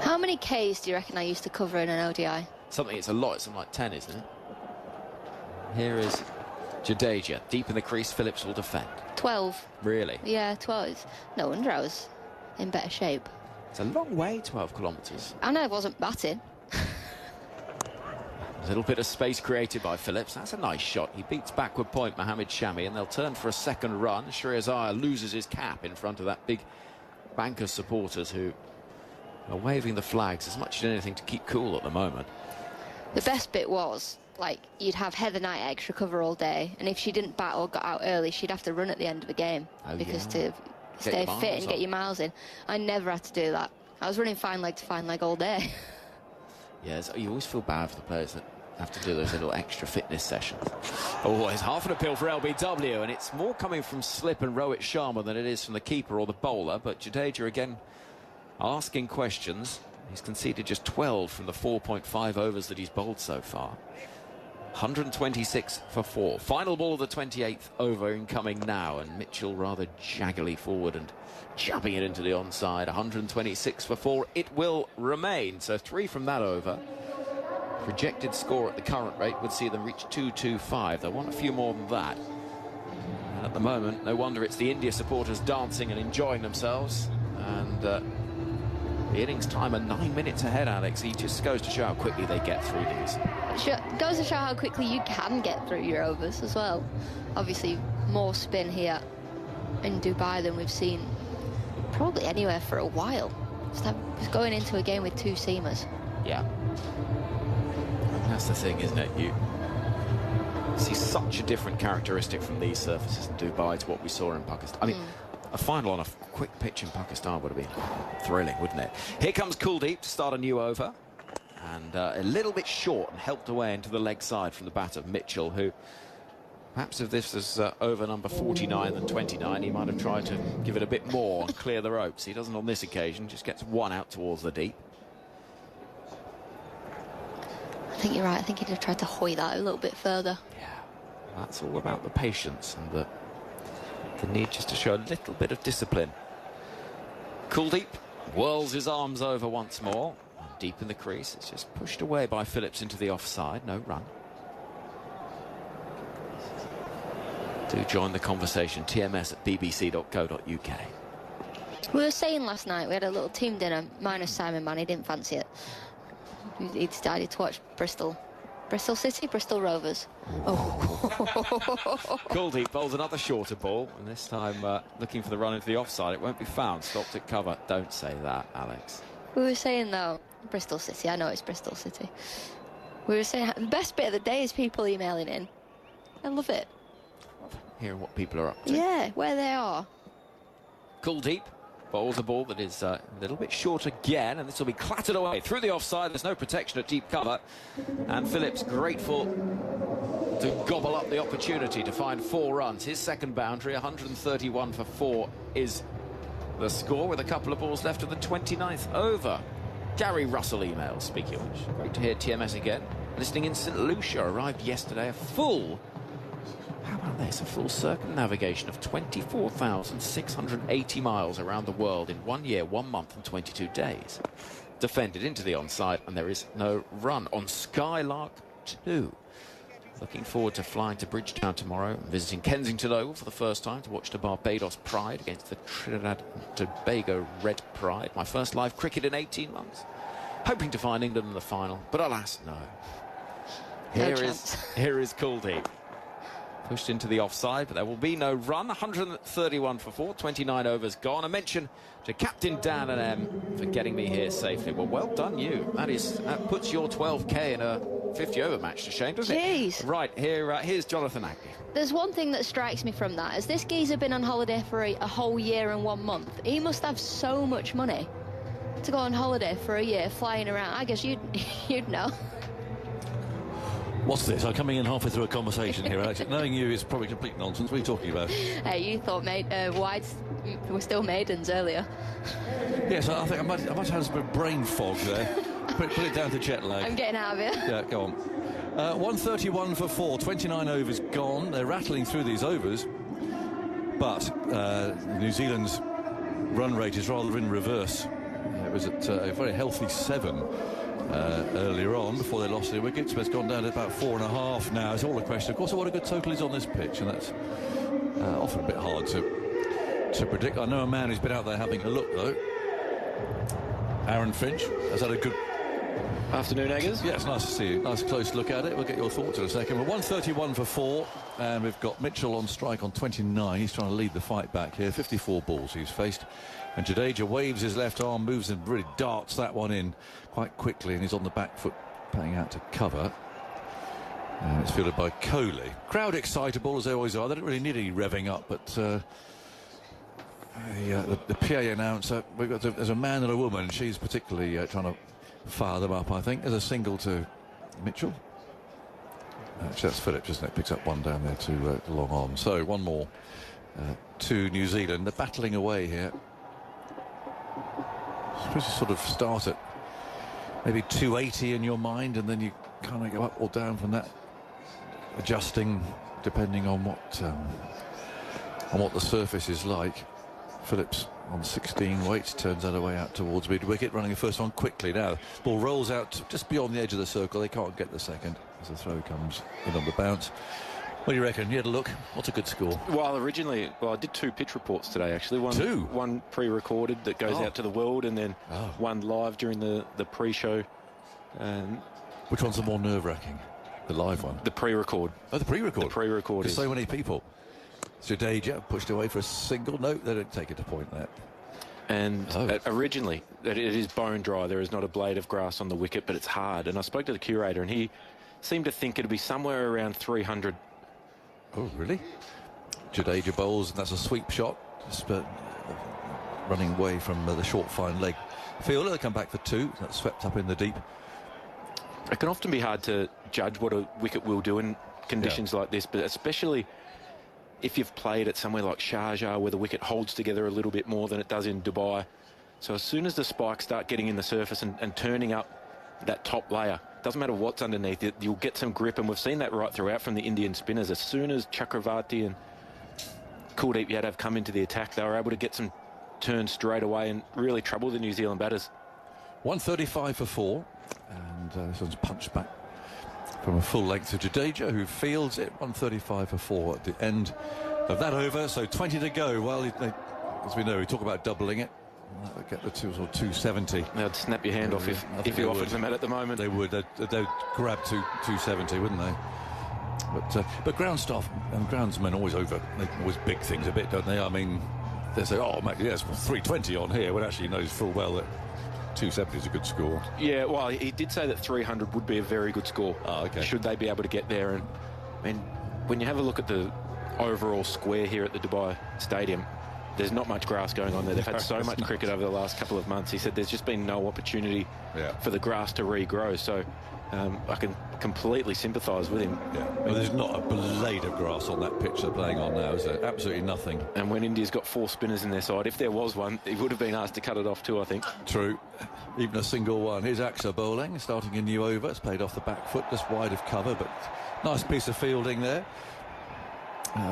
How many Ks do you reckon I used to cover in an ODI? Something, it's a lot, it's something like 10, isn't it? Here is Jadeja, deep in the crease. Phillips will defend. 12. Really? Yeah, 12. No wonder I was in better shape. It's a long way, 12 kilometres. And I wasn't batting. A little bit of space created by Phillips. That's a nice shot. He beats backward point Mohammed Shami, and they'll turn for a second run. Shreyas Iyer loses his cap in front of that big bank of supporters who are waving the flags as much as anything to keep cool at the moment. The best bit was like, you'd have Heather Knight extra cover all day, and if she didn't bat or got out early, she'd have to run at the end of the game because to stay fit and get your miles in. I never had to do that. I was running fine leg to fine leg all day. Yeah, you always feel bad for the players that have to do those little extra fitness sessions. Oh, it's half an appeal for LBW, and it's more coming from Slip and Rohit Sharma than it is from the keeper or the bowler. But Jadeja again asking questions. He's conceded just 12 from the 4.5 overs that he's bowled so far. 126 for 4. Final ball of the 28th over incoming now, and Mitchell rather jaggily forward and chubbing it into the onside. 126 for 4. It will remain. So 3 from that over. Projected score at the current rate would see them reach 225. They want a few more than that. And at the moment, no wonder it's the India supporters dancing and enjoying themselves. And the innings timer 9 minutes ahead, Alex. He just goes to show how quickly they get through these. Goes to show how quickly you can get through your overs as well. Obviously, more spin here in Dubai than we've seen probably anywhere for a while. Just going into a game with 2 seamers. Yeah. That's the thing, isn't it? You see such a different characteristic from these surfaces in Dubai to what we saw in Pakistan. I mean, a final on a quick pitch in Pakistan would have been thrilling, wouldn't it? Here comes Kuldeep to start a new over. And a little bit short and helped away into the leg side from the bat of Mitchell, who perhaps if this was over number 49 than 29, he might have tried to give it a bit more and clear the ropes. He doesn't on this occasion, just gets 1 out towards the deep. I think you're right. I think he'd have tried to hoy that a little bit further. Yeah, that's all about the patience and the need just to show a little bit of discipline. Kuldeep whirls his arms over once more. Deep in the crease, it's just pushed away by Phillips into the offside. No run. Do join the conversation. TMS at bbc.co.uk. We were saying last night we had a little team dinner minus Simon Mann. He didn't fancy it. He decided to watch Bristol City, Bristol Rovers. Oh. Kuldeep bowls another shorter ball, and this time looking for the run into the offside. It won't be found. Stopped at cover. Don't say that, Alex. We were saying though, Bristol City. I know it's Bristol City. We were saying the best bit of the day is people emailing in. I love it. Hearing what people are up to. Yeah, where they are. Kuldeep bowls a ball that is a little bit short again, and this will be clattered away through the offside. There's no protection at deep cover, and Phillips grateful to gobble up the opportunity to find 4 runs. His second boundary, 131 for 4, is the score with a couple of balls left of the 29th over. Gary Russell emails, speaking of which. Great to hear TMS again. Listening in St. Lucia, arrived yesterday. How about this? A full circumnavigation of 24,680 miles around the world in 1 year, 1 month and 22 days. Defended into the onside, and there is no run on Skylark 2. Looking forward to flying to Bridgetown tomorrow and visiting Kensington Oval for the first time to watch the Barbados Pride against the Trinidad and Tobago Red Pride. My first live cricket in 18 months. Hoping to find England in the final, but alas, no. Here is Kuldeep. Pushed into the offside, but there will be no run. 131 for 4, 29 overs gone. A mention to Captain Dan and M for getting me here safely. Well done you. That puts your 12k in a 50-over match to shame, doesn't it? Jeez. Right, here's Jonathan Agnew. There's one thing that strikes me from that. Has this geezer been on holiday for a whole year and 1 month? He must have so much money to go on holiday for a year, flying around. I guess you'd know. What's this? I'm coming in halfway through a conversation here, Alex. Knowing you is probably complete nonsense. What are you talking about? Hey, you thought wides were still maidens earlier. Yes, I think I might have had some brain fog there. Put it down to jet lag. I'm getting out of it. Yeah, go on. 131 for 4, 29 overs gone. They're rattling through these overs, but New Zealand's run rate is rather in reverse. It was at a very healthy 7 earlier on before they lost their wickets, but it's gone down to about 4.5 now. It's all a question, of course, of what a good total is on this pitch, and that's often a bit hard to predict. I know a man who's been out there having a look, though. Aaron Finch has had a good afternoon, Eggers. Yeah, it's nice to see you. Nice close look at it. We'll get your thoughts in a second. But 131 for 4, and we've got Mitchell on strike on 29. He's trying to lead the fight back here. 54 balls he's faced. And Jadeja waves his left arm, moves and really darts that one in quite quickly, and he's on the back foot, playing out to cover. And it's fielded by Kohli. Crowd excitable as they always are. They don't really need any revving up, but the PA announcer, there's a man and a woman. She's particularly trying to fire them up, I think. There's a single to Mitchell. Actually, that's Phillips, isn't it? Picks up one down there to long on. So one more to New Zealand. They're battling away here. Supposed to sort of start at maybe 280 in your mind, and then you kind of go up or down from that, adjusting depending on what the surface is like. Phillips on 16 weights turns that away out towards mid wicket, running the first one quickly. Now ball rolls out just beyond the edge of the circle. They can't get the second as the throw comes in on the bounce. What do you reckon? You had a look. What's a good score? Well, originally, I did 2 pitch reports today, actually. One pre-recorded that goes out to the world, and then one live during the pre-show. Which one's the more nerve-wracking? The live one? The pre-record. Oh, the pre-record? The pre-record is. So many people. Jadeja pushed away for a single. No, they don't take it to point that. And originally, it is bone dry. There is not a blade of grass on the wicket, but it's hard. And I spoke to the curator, and he seemed to think it'd be somewhere around 300. Oh, really? Jadeja bowls, and that's a sweep shot. Just running away from the short, fine leg fielder. They come back for 2. That's swept up in the deep. It can often be hard to judge what a wicket will do in conditions like this, but especially if you've played at somewhere like Sharjah, where the wicket holds together a little bit more than it does in Dubai. So as soon as the spikes start getting in the surface and turning up that top layer, doesn't matter what's underneath it, you'll get some grip, and we've seen that right throughout from the Indian spinners. As soon as Chakravarti and Kuldeep Yadav come into the attack, they were able to get some turns straight away and really trouble the New Zealand batters. 135 for 4, and this one's punched back from a full length to Jadeja, who fields it. 135 for 4 at the end of that over, so 20 to go. Well, as we know, we talk about doubling it. Get the 270. They'd snap your hand off if you offered them at the moment. They would. They'd grab 270, wouldn't they? But ground staff and groundsmen always always big things a bit, don't they? I mean, they say, "Oh, mate, yes, 320 on here," when actually knows full well that 270 is a good score. Yeah, well, he did say that 300 would be a very good score. Oh, okay. Should they be able to get there? And I mean, when you have a look at the overall square here at the Dubai Stadium, there's not much grass going on there. They've had so much cricket over the last couple of months. He said there's just been no opportunity for the grass to regrow. So I can completely sympathise with him. Yeah. Well, there's not a blade of grass on that pitch they're playing on now, is there? Absolutely nothing. And when India's got 4 spinners in their side, if there was one, he would have been asked to cut it off too, I think. True. Even a single one. Here's Axar bowling, starting a new over. It's played off the back foot, just wide of cover, but nice piece of fielding there.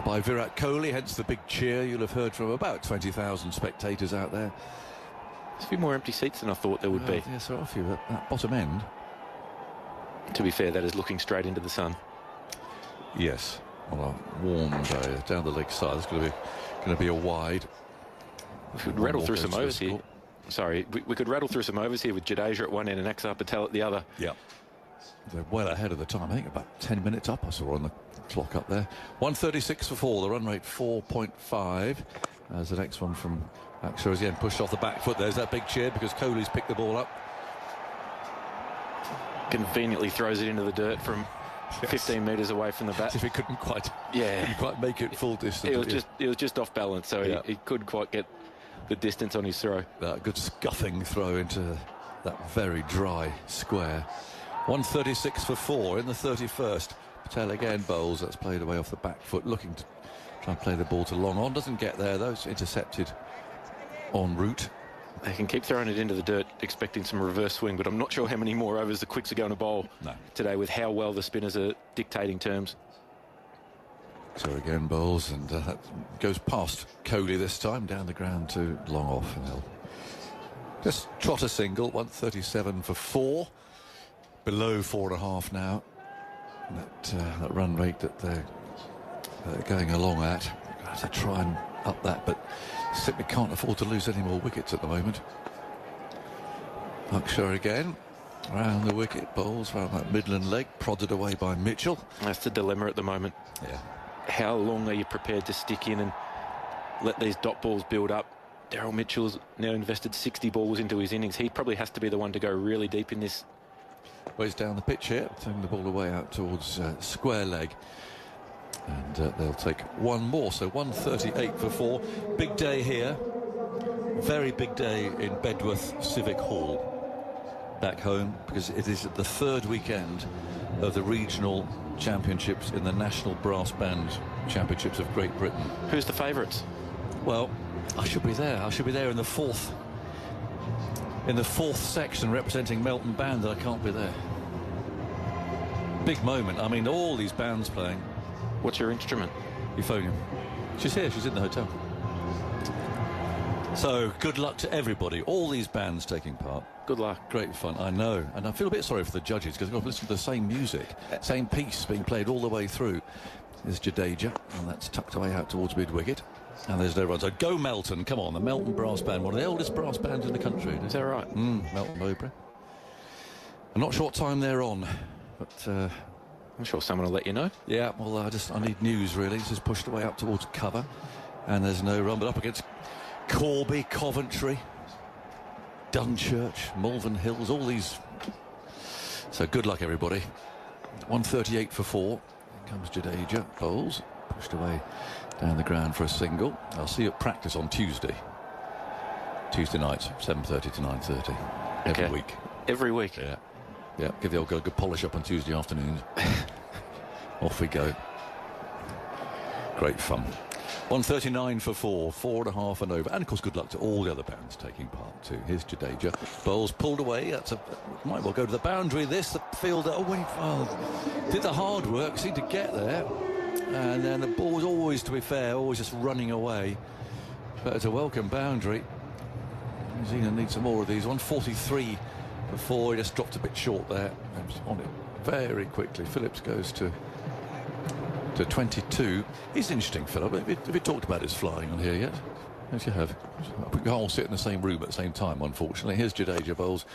By Virat Kohli, hence the big cheer you'll have heard from about 20,000 spectators out there. There's a few more empty seats than I thought there would be. Yes, there are a few at that bottom end. To be fair, that is looking straight into the sun. Yes, on a warm day down the leg side. It's going to be a wide. We could rattle through some overs here. Sorry, we could rattle through some overs here with Jadeja at one end and Axar Patel at the other. Yeah. They're well ahead of the time. I think about 10 minutes up, I saw on the clock up there. 136 for 4, the run rate 4.5. As the next one from Axar again pushed off the back foot. There's that big cheer because Kohli's picked the ball up. Conveniently throws it into the dirt from 15 metres away from the bat. As if he couldn't quite make it full distance. It was just off balance, so he couldn't quite get the distance on his throw. That good scuffing throw into that very dry square. 136 for 4 in the 31st. Patel again bowls. That's played away off the back foot, looking to try and play the ball to long on. Doesn't get there though. It's intercepted en route. They can keep throwing it into the dirt, expecting some reverse swing, but I'm not sure how many more overs the Quicks are going to bowl today with how well the spinners are dictating terms. So again bowls, and that goes past Kohli this time, down the ground to long off, and they'll just trot a single. 137 for 4. Below 4.5 now. That run rate that they're going along at. Have to try and up that, but simply can't afford to lose any more wickets at the moment. Axar again, round the wicket, bowls round that Midland leg, prodded away by Mitchell. That's the dilemma at the moment. Yeah. How long are you prepared to stick in and let these dot balls build up? Daryl Mitchell's now invested 60 balls into his innings. He probably has to be the one to go really deep in this ways down the pitch here, turning the ball away out towards square leg. And they'll take one more, so 138 for 4. Big day here. Very big day in Bedworth Civic Hall. Back home, because it is the third weekend of the regional championships in the National Brass Band Championships of Great Britain. Who's the favourites? Well, I should be there. I should be there in the fourth section representing Melton Band, and I can't be there. Big moment. I mean, all these bands playing. What's your instrument? Euphonium. She's here. She's in the hotel. So, good luck to everybody. All these bands taking part. Good luck. Great fun, I know. And I feel a bit sorry for the judges, because they've got to listen to the same music, same piece being played all the way through. There's Jadeja, and that's tucked away out towards mid-wicket. And there's no run. So go Melton, come on. The Melton Brass Band, one of the oldest brass bands in the country. Is that right? Melton Mowbray. I'm not sure what time they're on, but... I'm sure someone will let you know. Yeah, well, I need news, really. This is pushed away up towards cover. And there's no run, but up against Corby, Coventry, Dunchurch, Malvern Hills, all these. So good luck, everybody. 138 for 4. Here comes Jadeja. Bowles pushed away down the ground for a single. I'll see you at practice on Tuesday night, 7:30 to 9:30. Every week. Every week? Yeah, give the old girl a good polish up on Tuesday afternoons. Off we go. Great fun. 139 for 4, 4.5 and over. And, of course, good luck to all the other bands taking part, too. Here's Jadeja. Bowles pulled away. Might well go to the boundary. The fielder, did the hard work, seemed to get there. And then the ball was always, to be fair, always just running away. But it's a welcome boundary. New Zealand needs some more of these. 143 for 4. He just dropped a bit short there. On it very quickly. Phillips goes to 22. He's interesting, Philip. Have you talked about his flying on here yet? Yes, you have. We can't all sit in the same room at the same time, unfortunately. Here's Jadeja Bowles,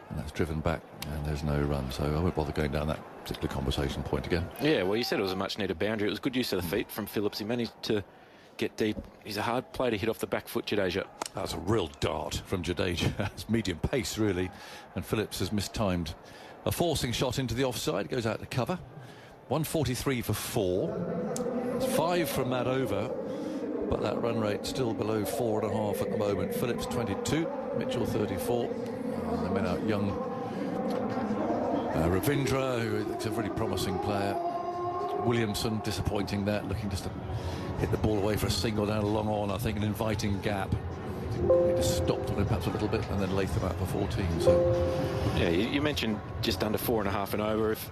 and that's driven back, and there's no run. So I won't bother going down that particular conversation point again. Yeah, well, you said it was a much-needed boundary. It was good use of the feet from Phillips. He managed to get deep. He's a hard player to hit off the back foot, Jadeja. That's a real dart from Jadeja. It's medium pace, really. And Phillips has mistimed a forcing shot into the offside. Goes out to cover. 143 for 4. It's 5 from that over, but that run rate still below 4.5 at the moment. Phillips 22, Mitchell 34. And the men out young. Ravindra, who is a really promising player. Williamson disappointing there, looking just to hit the ball away for a single down a long on, I think, an inviting gap. He just stopped on him perhaps a little bit, and then Latham out for 14. So, yeah, you mentioned just under 4.5 and over. If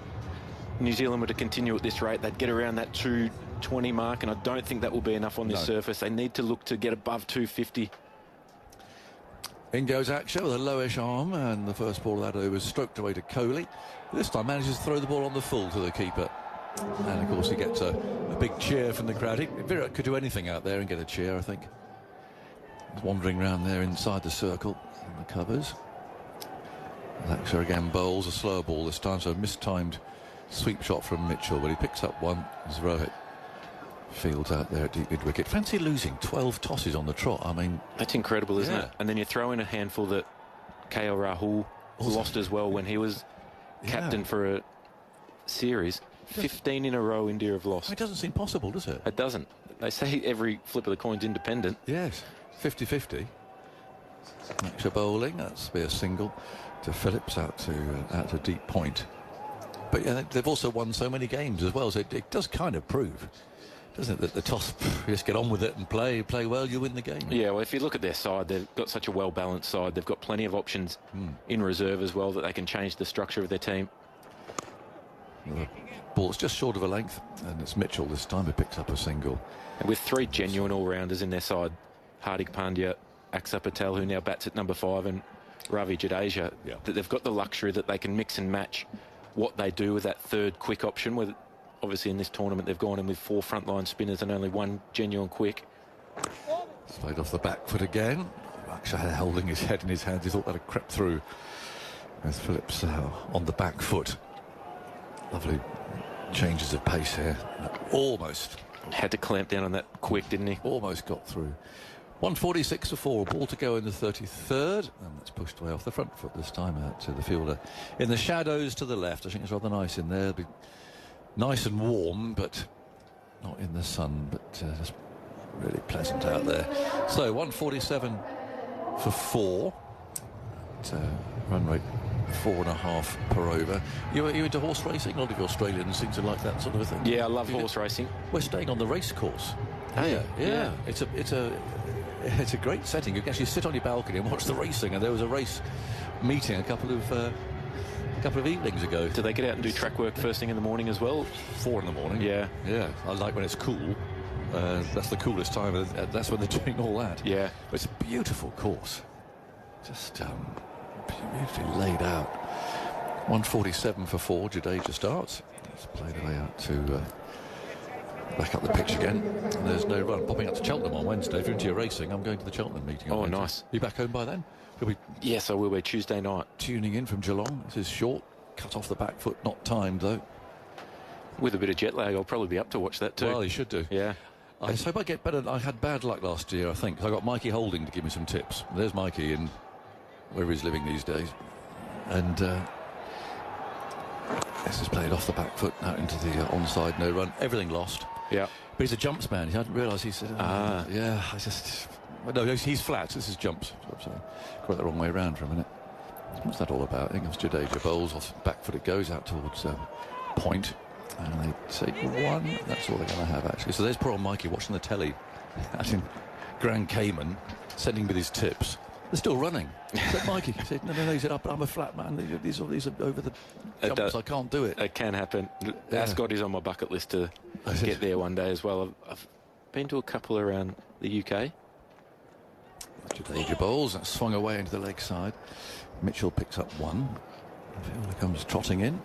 New Zealand were to continue at this rate, they'd get around that 220 mark, and I don't think that will be enough on this surface. They need to look to get above 250. In goes Akshay with a lowish arm, and the first ball of that over is stroked away to Kohli. This time manages to throw the ball on the full to the keeper. And, of course, he gets a big cheer from the crowd. Virat could do anything out there and get a cheer, I think. He's wandering around there inside the circle in the covers. Akshay again bowls a slower ball this time, so a mistimed sweep shot from Mitchell, but he picks up one as Rohit fields out there at deep mid-wicket. Fancy losing 12 tosses on the trot. I mean, that's incredible, isn't it? And then you throw in a handful that KL Rahul lost as well when he was captain for a series. 15 in a row India have lost. It doesn't seem possible, does it? It doesn't. They say every flip of the coin's independent. Yes, 50-50. Akshay bowling, that's be a single to Phillips out to deep point. But yeah, they've also won so many games as well, so it does kind of prove, doesn't it, that the toss, you just get on with it and play well, you win the game. Yeah, well, if you look at their side, they've got such a well-balanced side. They've got plenty of options in reserve as well that they can change the structure of their team. The ball's just short of a length, and it's Mitchell this time who picks up a single. And with 3 genuine all-rounders in their side, Hardik Pandya, Axar Patel, who now bats at number 5, and Ravi Jadeja, that they've got the luxury that they can mix and match what they do with that third quick option. With obviously in this tournament they've gone in with 4 frontline spinners and only 1 genuine quick. Played off the back foot again. Akshay holding his head in his hands. He thought that had crept through. As Phillips on the back foot. Lovely changes of pace here. Almost had to clamp down on that quick, didn't he? Almost got through. 146 for 4, ball to go in the 33rd, and that's pushed away off the front foot this time out to the fielder. In the shadows to the left, I think it's rather nice in there. It'll be nice and warm, but not in the sun, but just really pleasant out there. So 147 for 4. Run rate 4.5 per over. You into horse racing? A lot of Australians seem to like that sort of a thing. Yeah, I love horse racing. We're staying on the race course. Yeah. It's a great setting. You can actually sit on your balcony and watch the racing. And there was a race meeting a couple of evenings ago. Do they get out and do track work first thing in the morning as well? 4 in the morning. Yeah. I like when it's cool. That's the coolest time. That's when they're doing all that. Yeah. But it's a beautiful course. Just beautifully laid out. 147 for 4. Jadeja starts. It's played away out to back up the pitch again. And there's no run. Popping up to Cheltenham on Wednesday. If you're into your racing, I'm going to the Cheltenham meeting. Oh, nice. You back home by then? Yes, I will be Tuesday night. Tuning in from Geelong. This is short. Cut off the back foot. Not timed, though. With a bit of jet lag, I'll probably be up to watch that too. Well, you should do. Yeah. I hope I get better. I had bad luck last year, I think. I got Mikey Holding to give me some tips. There's Mikey in where he's living these days. And this is played off the back foot out into the onside, no run. Everything lost. Yeah. But he's a jumps man. He hadn't realised. He said, yeah, no, he's flat. This is jumps. So got it the wrong way around for a minute. What's that all about? I think it's Jadeja bowls off back foot. It goes out towards point. And they take 1. That's all they're going to have, actually. So there's poor old Mikey watching the telly out in Grand Cayman, sending me these tips. They're still running. Said Mikey. He said, no, he said, I'm a flat man. These are over the jumps. I can't do it. It can happen. Ascot is on my bucket list to get there one day as well. I've been to a couple around the UK. Jadeja bowls. That swung away into the leg side. Mitchell picks up 1. Fielder comes trotting in.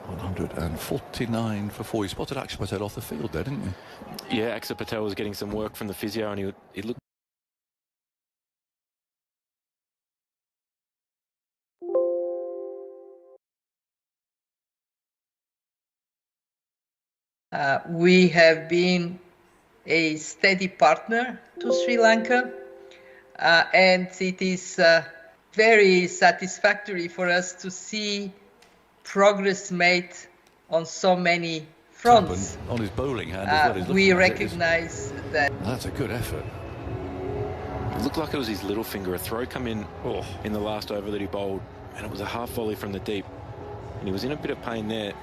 149 for 4. You spotted Akshar Patel off the field there, didn't you? Yeah, Akshar Patel was getting some work from the physio, and he looked. We have been a steady partner to Sri Lanka, and it is very satisfactory for us to see progress made on so many fronts. On his bowling hand as well. We recognize that. That's a good effort. It looked like it was his little finger. A throw come in in the last over that he bowled, and it was a half volley from the deep. And he was in a bit of pain there,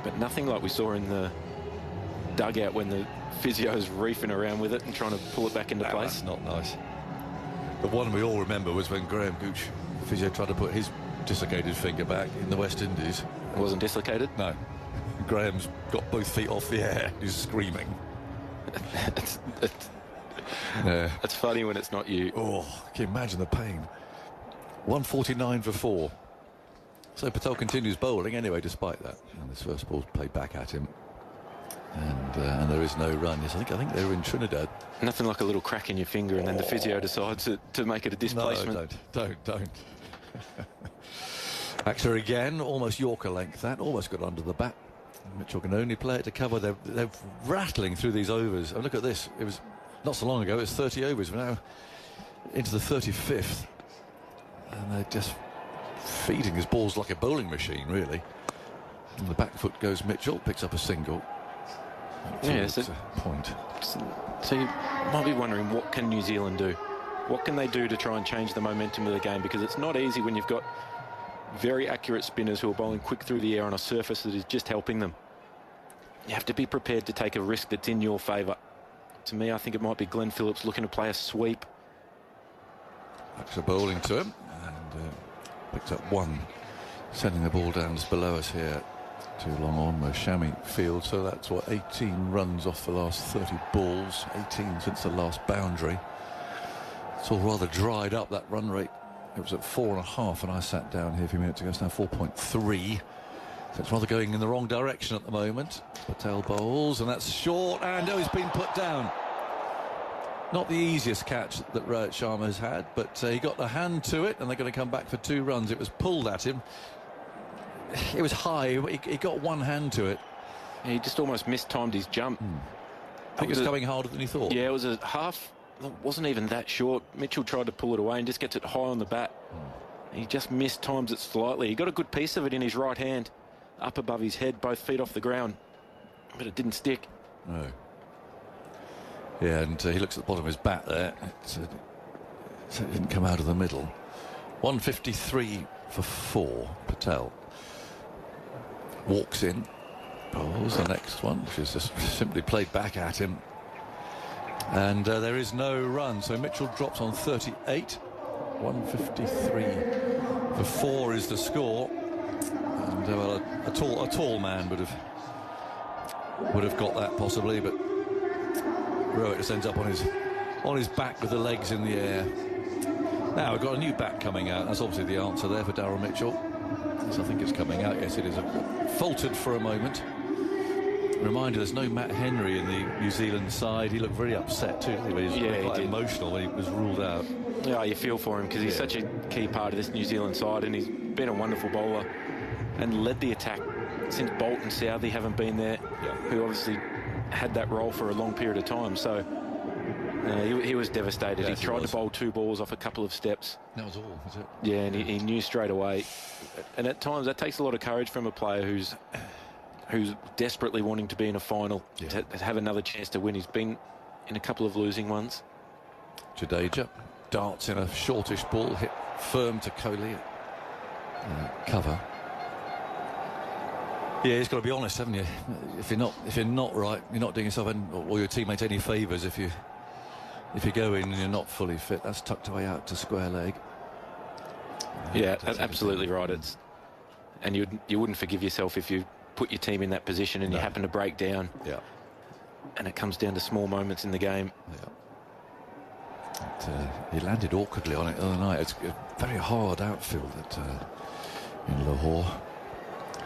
but nothing like we saw in the dugout when the physio's reefing around with it and trying to pull it back into place. That's not nice. The one we all remember was when Graham Gooch, the physio, tried to put his dislocated finger back in the West Indies. It wasn't dislocated? No. Graham's got both feet off the air. He's screaming. It's funny when it's not you. Oh, can you imagine the pain? 149 for 4. So Patel continues bowling anyway, despite that. And this first ball's played back at him. And there is no run. Yes, I think they were in Trinidad. Nothing like a little crack in your finger and then the physio decides to make it a displacement. No, don't. Akshar again, almost Yorker length that, almost got under the bat. Mitchell can only play it to cover. They're rattling through these overs. And look at this. It was not so long ago, it was 30 overs. We're now into the 35th. And they're just feeding his balls like a bowling machine, really. And the back foot goes Mitchell, picks up a single. Yes, it's a point. So you might be wondering, what can New Zealand do? What can they do to try and change the momentum of the game? Because it's not easy when you've got very accurate spinners who are bowling quick through the air on a surface that is just helping them. You have to be prepared to take a risk that's in your favour. To me, I think it might be Glenn Phillips looking to play a sweep. Akshar bowling to him and picked up 1, sending the ball down just below us here. Too long on Shami Field, so that's 18 runs off the last 30 balls, 18 since the last boundary. It's all rather dried up, that run rate. It was at 4.5 when I sat down here a few minutes ago. It's now 4.3. So it's rather going in the wrong direction at the moment. Patel bowls, and that's short, and he's been put down. Not the easiest catch that Rohit Sharma has had, but he got the hand to it, and they're going to come back for 2 runs. It was pulled at him. It was high. He got one hand to it. He just almost mistimed his jump. I think it was coming harder than he thought. Yeah, it was a half wasn't even that short. Mitchell tried to pull it away and just gets it high on the bat. He just times it slightly. He got a good piece of it in his right hand, up above his head, both feet off the ground, but it didn't stick. No. Yeah, and he looks at the bottom of his bat there. So it didn't come out of the middle. 153 for 4, Patel. Walks in. Bowls the next one, which is just simply played back at him. And there is no run, so Mitchell drops on 38. 153 for 4 is the score. And well, a tall man would have got that possibly, but Rowett just ends up on his back with the legs in the air. Now we've got a new bat coming out. That's obviously the answer there for Daryl Mitchell. Yes, I think it's coming out. Yes, it is. Faltered for a moment. Reminder, there's no Matt Henry in the New Zealand side. He looked very upset too. He was quite emotional when he was ruled out. Yeah, you feel for him because he's such a key part of this New Zealand side, and he's been a wonderful bowler and led the attack since Bolt and Southey haven't been there, who obviously had that role for a long period of time. So he was devastated. Yes, he tried to bowl 2 balls off a couple of steps. That was all, was it? Yeah, and he knew straight away. And at times that takes a lot of courage from a player who's desperately wanting to be in a final, to have another chance to win. He's been in a couple of losing ones. Jadeja darts in a shortish ball, hit firm to Kohli. Cover. Yeah, he's got to be honest, haven't you? If you're not right, you're not doing yourself or your teammates any favours if you go in and you're not fully fit. That's tucked away out to square leg. Yeah, absolutely right. And you wouldn't forgive yourself if you put your team in that position and you happen to break down. Yeah. And it comes down to small moments in the game. Yeah. He landed awkwardly on it the other night. It's a very hard outfield in Lahore.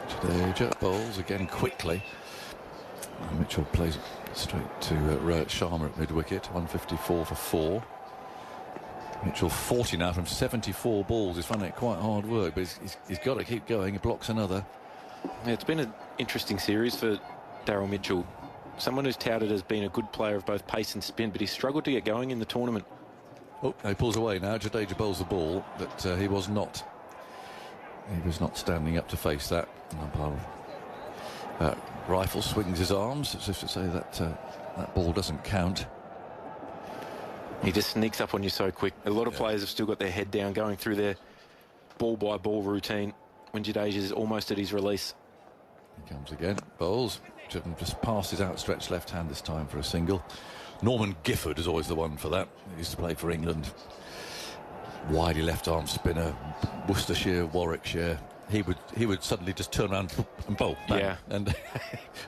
Jadeja bowls again quickly. Mitchell plays straight to Rohit Sharma at mid-wicket. 154 for 4. Mitchell 40 now from 74 balls. He's finding it quite hard work, but he's got to keep going. He blocks another. Yeah, it's been an interesting series for Daryl Mitchell. Someone who's touted as being a good player of both pace and spin, but he's struggled to get going in the tournament. Oh, he pulls away now. Jadeja bowls the ball, but he was not standing up to face that. Rifle swings his arms as if to say that that ball doesn't count. He just sneaks up on you so quick. A lot of players have still got their head down going through their ball-by-ball routine when Jadeja is almost at his release. He comes again, bowls, just past his outstretched left hand this time for a single. Norman Gifford is always the one for that. He used to play for England. Widely left-arm spinner, Worcestershire, Warwickshire. He would suddenly just turn around and bowl. Bang. Yeah. And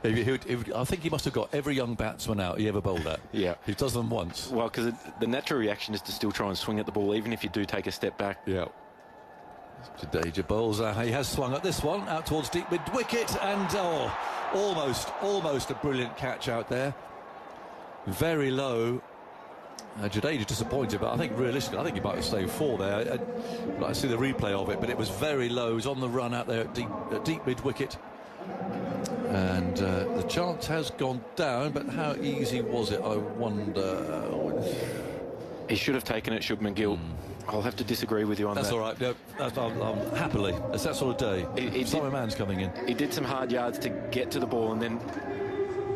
I think he must have got every young batsman out he ever bowled at. Yeah. He does them once. Well, because the natural reaction is to still try and swing at the ball, even if you do take a step back. Yeah. Jadeja bowls. He has swung at this one out towards deep mid-wicket, and almost a brilliant catch out there. Very low. Jadeja disappointed, but I think realistically, I think he might have stayed 4 there. I see the replay of it, but it was very low. He was on the run out there at deep mid-wicket. And the chance has gone down, but how easy was it, I wonder? He should have taken it, Shubman Gill. I'll have to disagree with you on that. That's all right. No, happily. It's that sort of day. Simon Mann's coming in. He did some hard yards to get to the ball, and then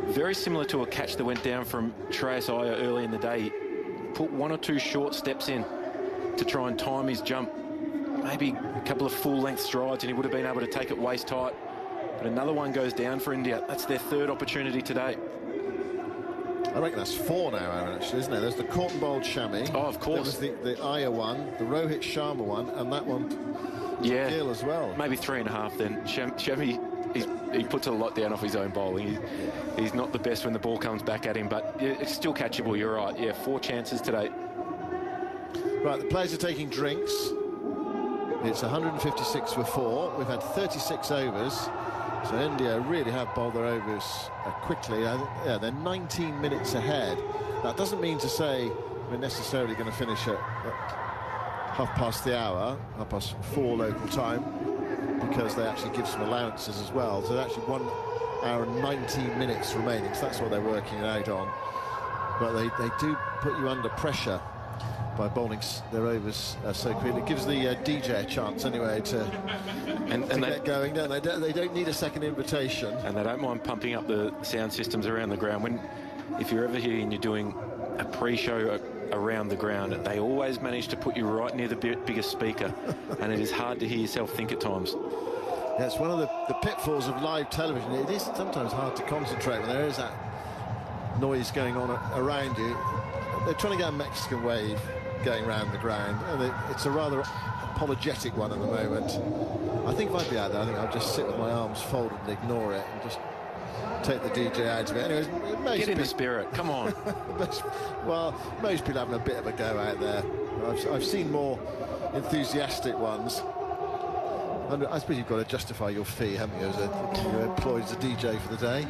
very similar to a catch that went down from Shreyas Iyer early in the day. He put 1 or 2 short steps in to try and time his jump. Maybe a couple of full-length strides, and he would have been able to take it waist tight. But another one goes down for India. That's their 3rd opportunity today. I reckon that's 4 now, Aaron, actually, isn't it? There's the Corton bowled Shami. Oh, of course. There was the Iyer one, the Rohit Sharma one, and that one Gill as well. Maybe 3.5 then. Shami, he puts a lot down off his own bowling. He's not the best when the ball comes back at him, but it's still catchable, you're right. Yeah, 4 chances today. Right, the players are taking drinks. It's 156 for 4. We've had 36 overs. So India really have bowled their overs quickly. They're 19 minutes ahead. That doesn't mean to say we're necessarily going to finish at 4:30 local time, because they actually give some allowances as well. So actually 1 hour and 19 minutes remaining. So that's what they're working it out on. but they do put you under pressure by bowling their overs so quickly. It gives the DJ a chance anyway to get going, don't they? They don't need a second invitation. And they don't mind pumping up the sound systems around the ground. If you're ever here and you're doing a pre-show around the ground, they always manage to put you right near the biggest speaker, and it is hard to hear yourself think at times. Yeah, it's one of the pitfalls of live television. It is sometimes hard to concentrate when there is that noise going on around you. They're trying to get a Mexican wave going around the ground, and it's a rather apologetic one at the moment. I think if I'd be out there, I think I'd just sit with my arms folded and ignore it and just take the DJ out of it. Anyways, get in the spirit, come on. most people having a bit of a go out there. I've seen more enthusiastic ones. And I suppose you've got to justify your fee, haven't you, as you're employed as a DJ for the day.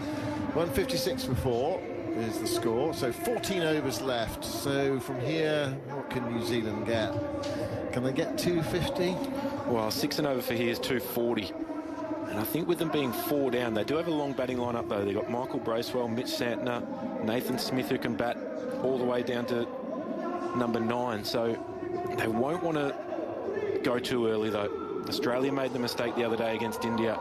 156 for 4 is the score. So 14 overs left. So from here, what can New Zealand get? Can they get 250? Well, 6 and over for here is 240. And I think with them being 4 down, they do have a long batting lineup though. They've got Michael Bracewell, Mitch Santner, Nathan Smith, who can bat all the way down to number 9. So they won't want to go too early though. Australia made the mistake the other day against India.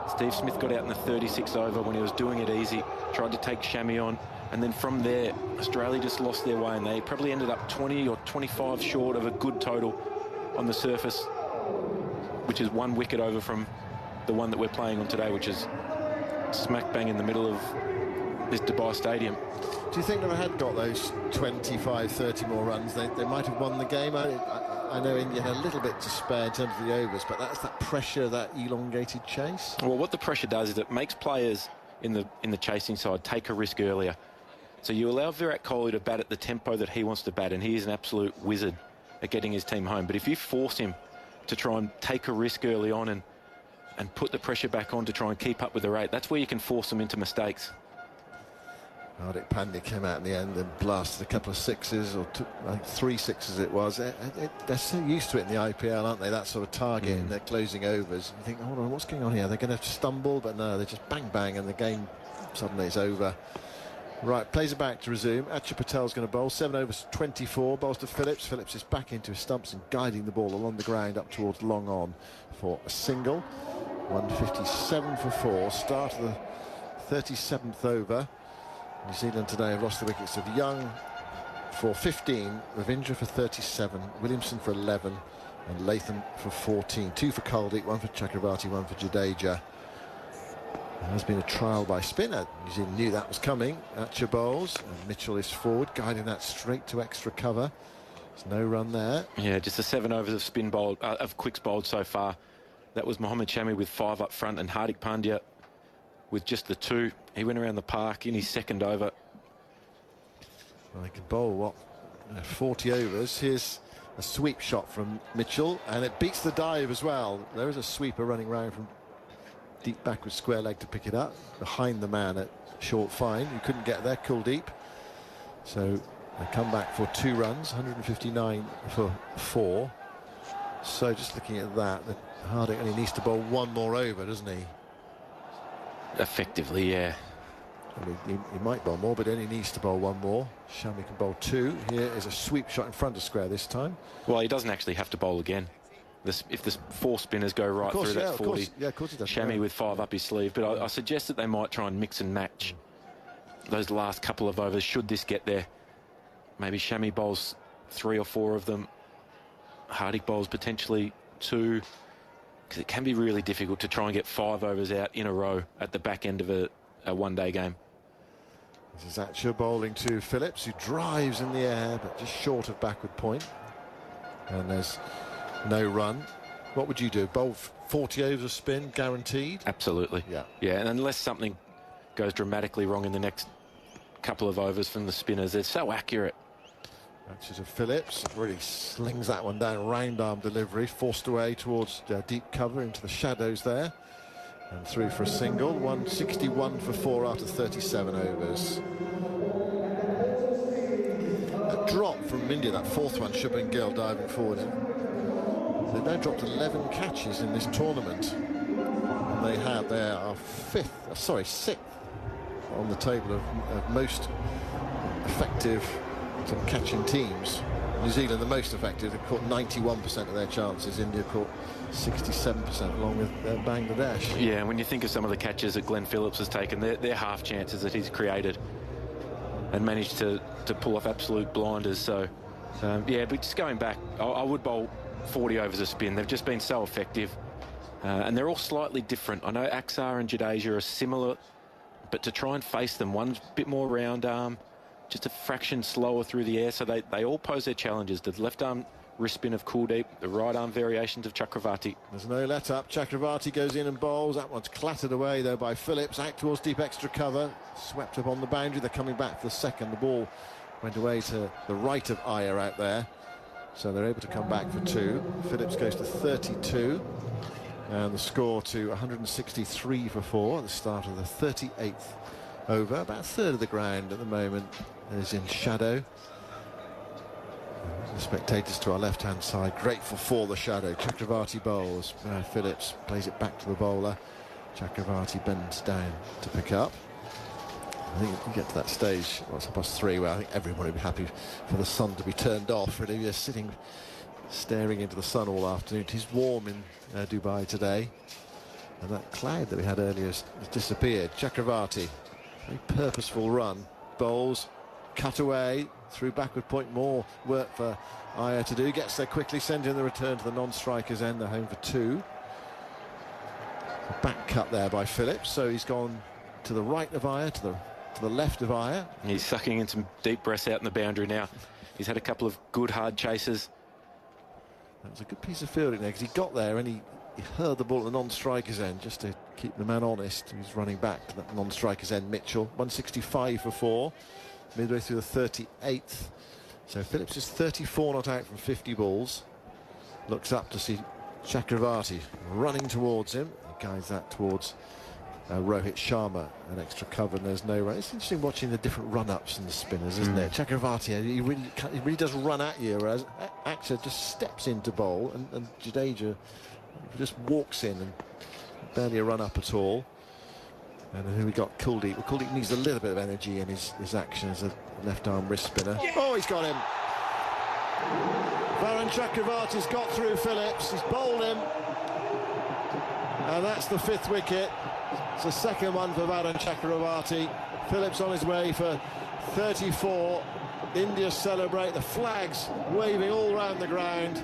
Steve Smith got out in the 36th over when he was doing it easy, tried to take Shami on, and then from there, Australia just lost their way, and they probably ended up 20 or 25 short of a good total on the surface, which is 1 wicket over from the one that we're playing on today, which is smack bang in the middle of this Dubai Stadium. Do you think if they had got those 25, 30 more runs, they might have won the game? I know India had a little bit to spare in terms of the overs, but that's that pressure, that elongated chase. Well, what the pressure does is it makes players in the chasing side take a risk earlier. So you allow Virat Kohli to bat at the tempo that he wants to bat, and he is an absolute wizard at getting his team home. But if you force him to try and take a risk early on and put the pressure back on to try and keep up with the rate, that's where you can force them into mistakes. Hardik Pandya came out in the end and blasted a couple of sixes, or I think 3 sixes it was. They're so used to it in the IPL, aren't they? That sort of target in their closing overs. You think, hold on, what's going on here? They're going to stumble, but no, they just bang, bang, and the game suddenly is over. Right, plays it back to resume. Archar Patel's going to bowl. 7 overs, 24. Bowls to Phillips. Phillips is back into his stumps and guiding the ball along the ground up towards long on for a single. 157 for 4. Start of the 37th over. New Zealand today have lost the wickets of Young for 15, Ravindra for 37, Williamson for 11, and Latham for 14. 2 for Kuldeep, 1 for Chakravarti, 1 for Jadeja. There has been a trial by spinner. New Zealand knew that was coming. Archer bowls, and Mitchell is forward, guiding that straight to extra cover. There's no run there. Yeah, just the 7 overs of spin bowled, of quicks bowled so far. That was Mohammad Shami with 5 up front, and Hardik Pandya with just the 2. He went around the park in his 2nd over. Well, he can bowl, what, 40 overs. Here's a sweep shot from Mitchell, and it beats the dive as well. There is a sweeper running round from deep backward square leg to pick it up, behind the man at short fine. You couldn't get there, Kuldeep. So they come back for 2 runs, 159 for 4. So just looking at that, Hardik only needs to bowl 1 more over, doesn't he? Effectively, yeah. I mean, he might bowl more, but only needs to bowl 1 more. Shami can bowl 2. Here is a sweep shot in front of square this time. Well, he doesn't actually have to bowl again. If the 4 spinners go right through that 40, of course he does. Shami with 5 up his sleeve. But I suggest that they might try and mix and match those last couple of overs, should this get there. Maybe Shami bowls 3 or 4 of them. Hardik bowls potentially 2. Because it can be really difficult to try and get 5 overs out in a row at the back end of a one-day game. This is Archer bowling to Phillips, who drives in the air, but just short of backward point. And there's no run. What would you do? Bowl 40 overs of spin, guaranteed? Absolutely. Yeah. Yeah, and unless something goes dramatically wrong in the next couple of overs from the spinners, they're so accurate. Archer to Phillips, really slings that one down, round arm delivery, forced away towards deep cover into the shadows there, and through for a single. 161 for 4 after 37 overs. A drop from India, that 4th one, Shubman Gill diving forward. They've now dropped 11 catches in this tournament, and they are 6th on the table of most effective sort of catching teams. New Zealand the most effective. They caught 91% of their chances. India caught 67% along with Bangladesh. Yeah, and when you think of some of the catches that Glenn Phillips has taken, they're half chances that he's created and managed to pull off absolute blinders. So, yeah, but just going back, I would bowl 40 overs a spin. They've just been so effective. And they're all slightly different. I know Axar and Jadeja are similar, but to try and face them, one's a bit more round arm, just a fraction slower through the air. So they all pose their challenges. The left arm wrist spin of Kuldeep, the right arm variations of Chakravarti. There's no let up. Chakravarti goes in and bowls. That one's clattered away though by Phillips. Out towards deep extra cover. Swept up on the boundary. They're coming back for the second. The ball went away to the right of Iyer out there. So they're able to come back for 2. Phillips goes to 32. And the score to 163 for 4 at the start of the 38th over. About a third of the ground at the moment is in shadow. The spectators to our left-hand side grateful for the shadow. Chakravarti bowls. Phillips plays it back to the bowler. Chakravarti bends down to pick up. I think we get to that stage, well, it's 3:30, where I think everybody would be happy for the sun to be turned off. Really, we're sitting staring into the sun all afternoon. It is warm in Dubai today, and that cloud that we had earlier has disappeared. Chakravarti, very purposeful run, bowls, cut away through backward point. More work for Iyer to do. Gets there quickly, sends in the return to the non-strikers end. They're home for 2. A back cut there by Phillips, so he's gone to the right of Iyer, to the left of Iyer. He's sucking in some deep breaths out in the boundary now. He's had a couple of good hard chases. That was a good piece of fielding there, because he got there and he hurled the ball at the non-striker's end just to keep the man honest. He's running back to that non-striker's end. Mitchell, 165 for 4, midway through the 38th. So Phillips is 34 not out from 50 balls. Looks up to see Chakravarti running towards him. He guides that towards Rohit Sharma, an extra cover, and there's no run. It's interesting watching the different run-ups and the spinners, isn't it? Chakravarti, he really does run at you, whereas Axar just steps into bowl, and Jadeja just walks in and barely a run-up at all. And then we got Kuldeep. Well, Kuldeep needs a little bit of energy in his action as a left-arm wrist spinner. Oh, he's got him. Varun Chakravarti's got through Phillips. He's bowled him. And that's the 5th wicket. It's the second one for Varun Chakravarti. Phillips on his way for 34. India celebrate, the flags waving all around the ground.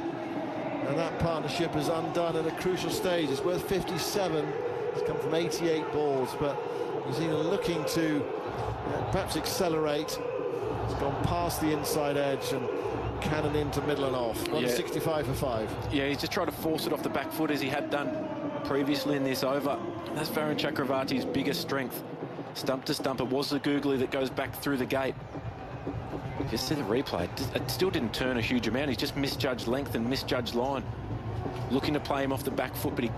And that partnership is undone at a crucial stage. It's worth 57. It's come from 88 balls, but New Zealand looking to perhaps accelerate. It's gone past the inside edge and cannon into middle and off. 165 for 5. Yeah, he's just tried to force it off the back foot as he had done previously in this over. That's Varun Chakravarti's biggest strength. Stump to stump. It was the googly that goes back through the gate. Just see the replay. It still didn't turn a huge amount. He's just misjudged length and misjudged line. Looking to play him off the back foot, but he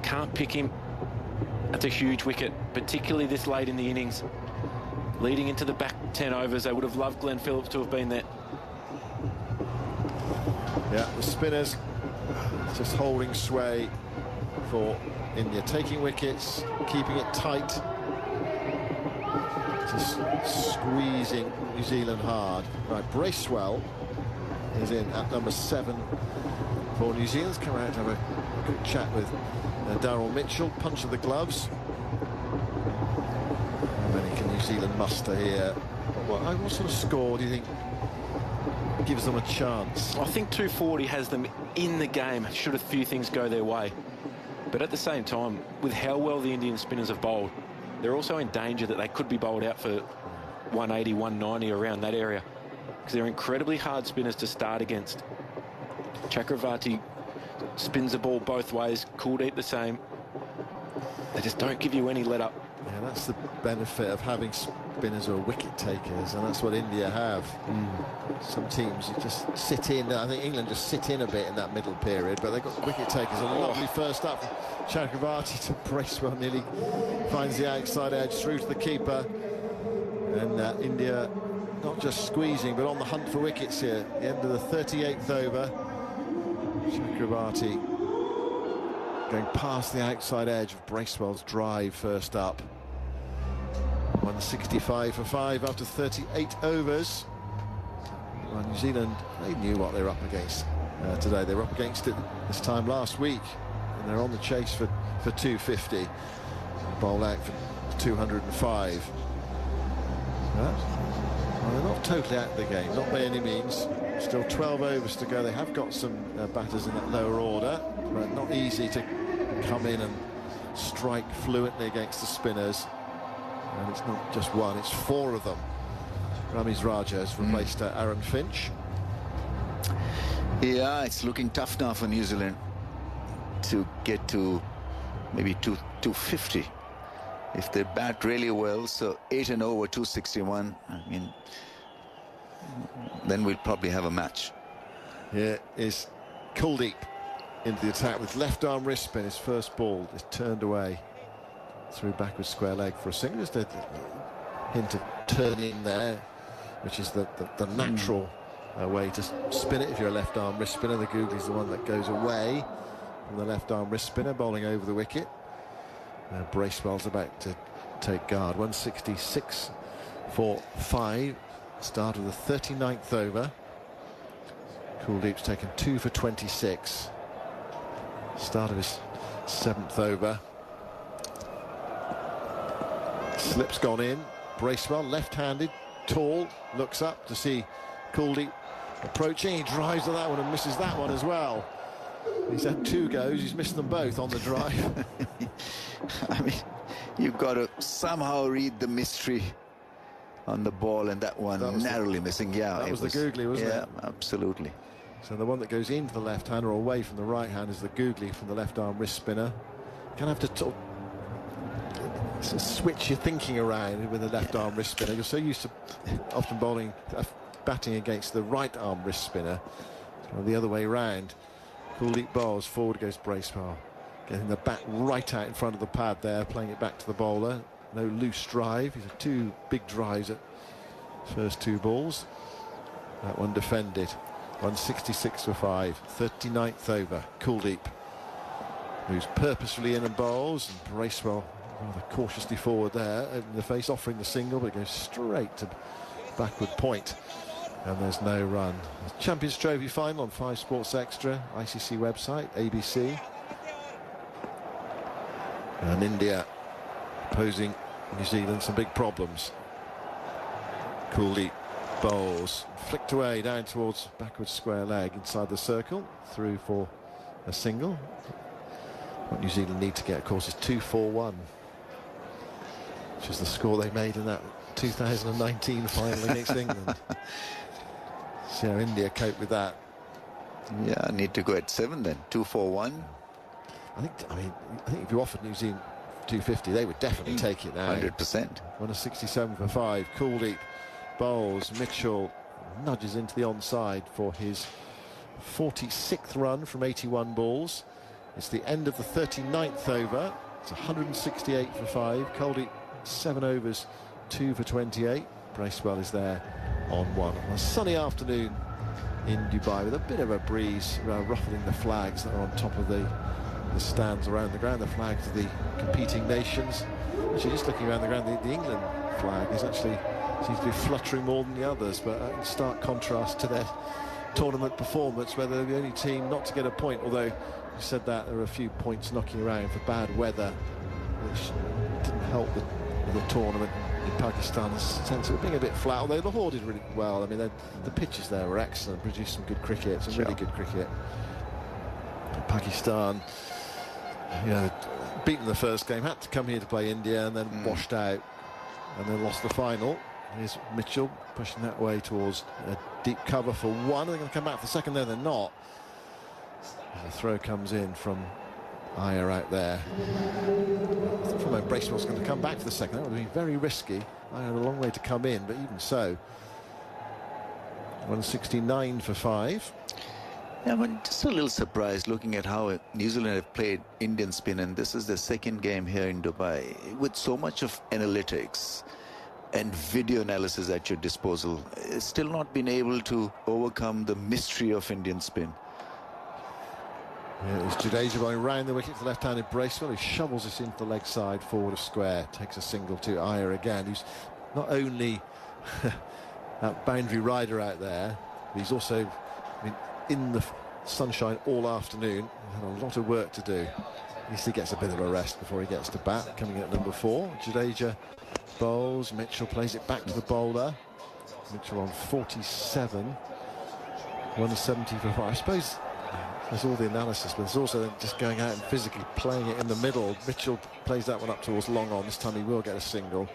can't pick him. That's a huge wicket, particularly this late in the innings. Leading into the back 10 overs, they would have loved Glenn Phillips to have been there. Yeah, the spinners just holding sway for India, taking wickets, keeping it tight, just squeezing New Zealand hard. Right, Bracewell is in at number 7 for New Zealand's come out to have a good chat with Daryl Mitchell. Punch of the gloves. How many can New Zealand muster here? What sort of score do you think gives them a chance? I think 240 has them in the game should a few things go their way. But at the same time, with how well the Indian spinners have bowled, they're also in danger that they could be bowled out for 180, 190 around that area, because they're incredibly hard spinners to start against. Chakravarti spins the ball both ways, Kuldeep the same. They just don't give you any let up. Yeah, that's the benefit of having spinners or wicket takers, and that's what India have. Some teams you just sit in. I think England just sit in a bit in that middle period, but they've got wicket takers. A lovely first up from Chakravarti to Bracewell, nearly finds the outside edge through to the keeper. And India not just squeezing, but on the hunt for wickets here. The end of the 38th over. Chakravarti going past the outside edge of Bracewell's drive first up. 165 for 5 after 38 overs. Well, New Zealand, they knew what they were up against today. They were up against it this time last week, and they're on the chase for 250. Bowl out for 205. Well, they're not totally out of the game, not by any means. Still 12 overs to go. They have got some batters in that lower order, but not easy to come in and strike fluently against the spinners. And it's not just one, it's 4 of them. Ramiz Raja has replaced Aaron Finch. Yeah, it's looking tough now for New Zealand to get to maybe 250 if they bat really well. So 8 and over 261. I mean, then we'll probably have a match. Here is Kuldeep into the attack with left arm wrist spin. His first ball is turned away through backwards square leg for a single. Just a hint of turn in there, which is the natural way to spin it. If you're a left arm wrist spinner, the googly is the one that goes away from the left arm wrist spinner, bowling over the wicket. Bracewell's about to take guard. 166 for 5. Start of the 39th over. Kuldeep's taken 2 for 26. Start of his 7th over. Slip's gone in. Bracewell, left-handed, tall, looks up to see Kuldeep approaching. He drives to that one and misses that one as well. He's had 2 goes. He's missed them both on the drive. I mean, you've got to somehow read the mystery on the ball, and that one narrowly missing. Yeah, that was the googly, wasn't it? Yeah, absolutely. So the one that goes into the left hand or away from the right hand is the googly from the left arm wrist spinner. Kind of have to switch your thinking around with the left arm wrist spinner. You're so used to often batting against the right arm wrist spinner, or the other way round. Kuldeep bowls, forward goes Bracewell, getting the bat right out in front of the pad there, playing it back to the bowler. No loose drive. He's had 2 big drives at first 2 balls. That one defended. 166 for 5. 39th over. Kuldeep moves purposefully in and bowls, and Bracewell rather cautiously forward there, opening the face, offering the single, but it goes straight to backward point, and there's no run. Champions Trophy final on 5 Sports Extra, ICC website, ABC. And India posing New Zealand some big problems. Kuldeep bowls, flicked away down towards backwards square leg inside the circle, through for a single. What New Zealand need to get, of course, is 2-4-1, which is the score they made in that 2019 final against England. See how India cope with that. Yeah, need to go at 7 then. 2-4-1. I think if you offered New Zealand 250, they would definitely take it now. 100%. 167 for 5. Kuldeep bowls. Mitchell nudges into the onside for his 46th run from 81 balls. It's the end of the 39th over. It's 168 for 5. Kuldeep 7 overs, 2 for 28. Bracewell is there on 1. A sunny afternoon in Dubai with a bit of a breeze ruffling the flags that are on top of the stands around the ground, the flags of the competing nations. Actually, just looking around the ground, the England flag is actually seems to be fluttering more than the others, but in stark contrast to their tournament performance, where they're the only team not to get a point, although you said that there are a few points knocking around for bad weather, which didn't help the tournament in Pakistan's sense of being a bit flat, although Lahore did really well. I mean, the pitches there were excellent, produced some good cricket, some really good cricket. Pakistan, you know, beaten the first game, had to come here to play India, and then washed out, and then lost the final. Here's Mitchell pushing that way towards a deep cover for 1. They're going to come back for the second, there they're not. And the throw comes in from Iyer out there. I thought from Bracewell's going to come back for the second. That would have been very risky. Iyer had a long way to come in, but even so. 169 for 5. Yeah, I'm just a little surprised looking at how New Zealand have played Indian spin, and this is the second game here in Dubai with so much of analytics and video analysis at your disposal. It's still not been able to overcome the mystery of Indian spin. It's Jadeja going round the wicket to left-handed Bracewell, who shovels this into the leg side forward of square, takes a single to Iyer again, who's not only that boundary rider out there, but he's also in the sunshine all afternoon. He's had a lot of work to do. At least he gets a bit of a rest before he gets to bat. Coming in at number 4, Jadeja bowls, Mitchell plays it back to the bowler. Mitchell on 47, 170 for 5. I suppose there's all the analysis, but there's also just going out and physically playing it in the middle. Mitchell plays that one up towards long on. This time he will get a single.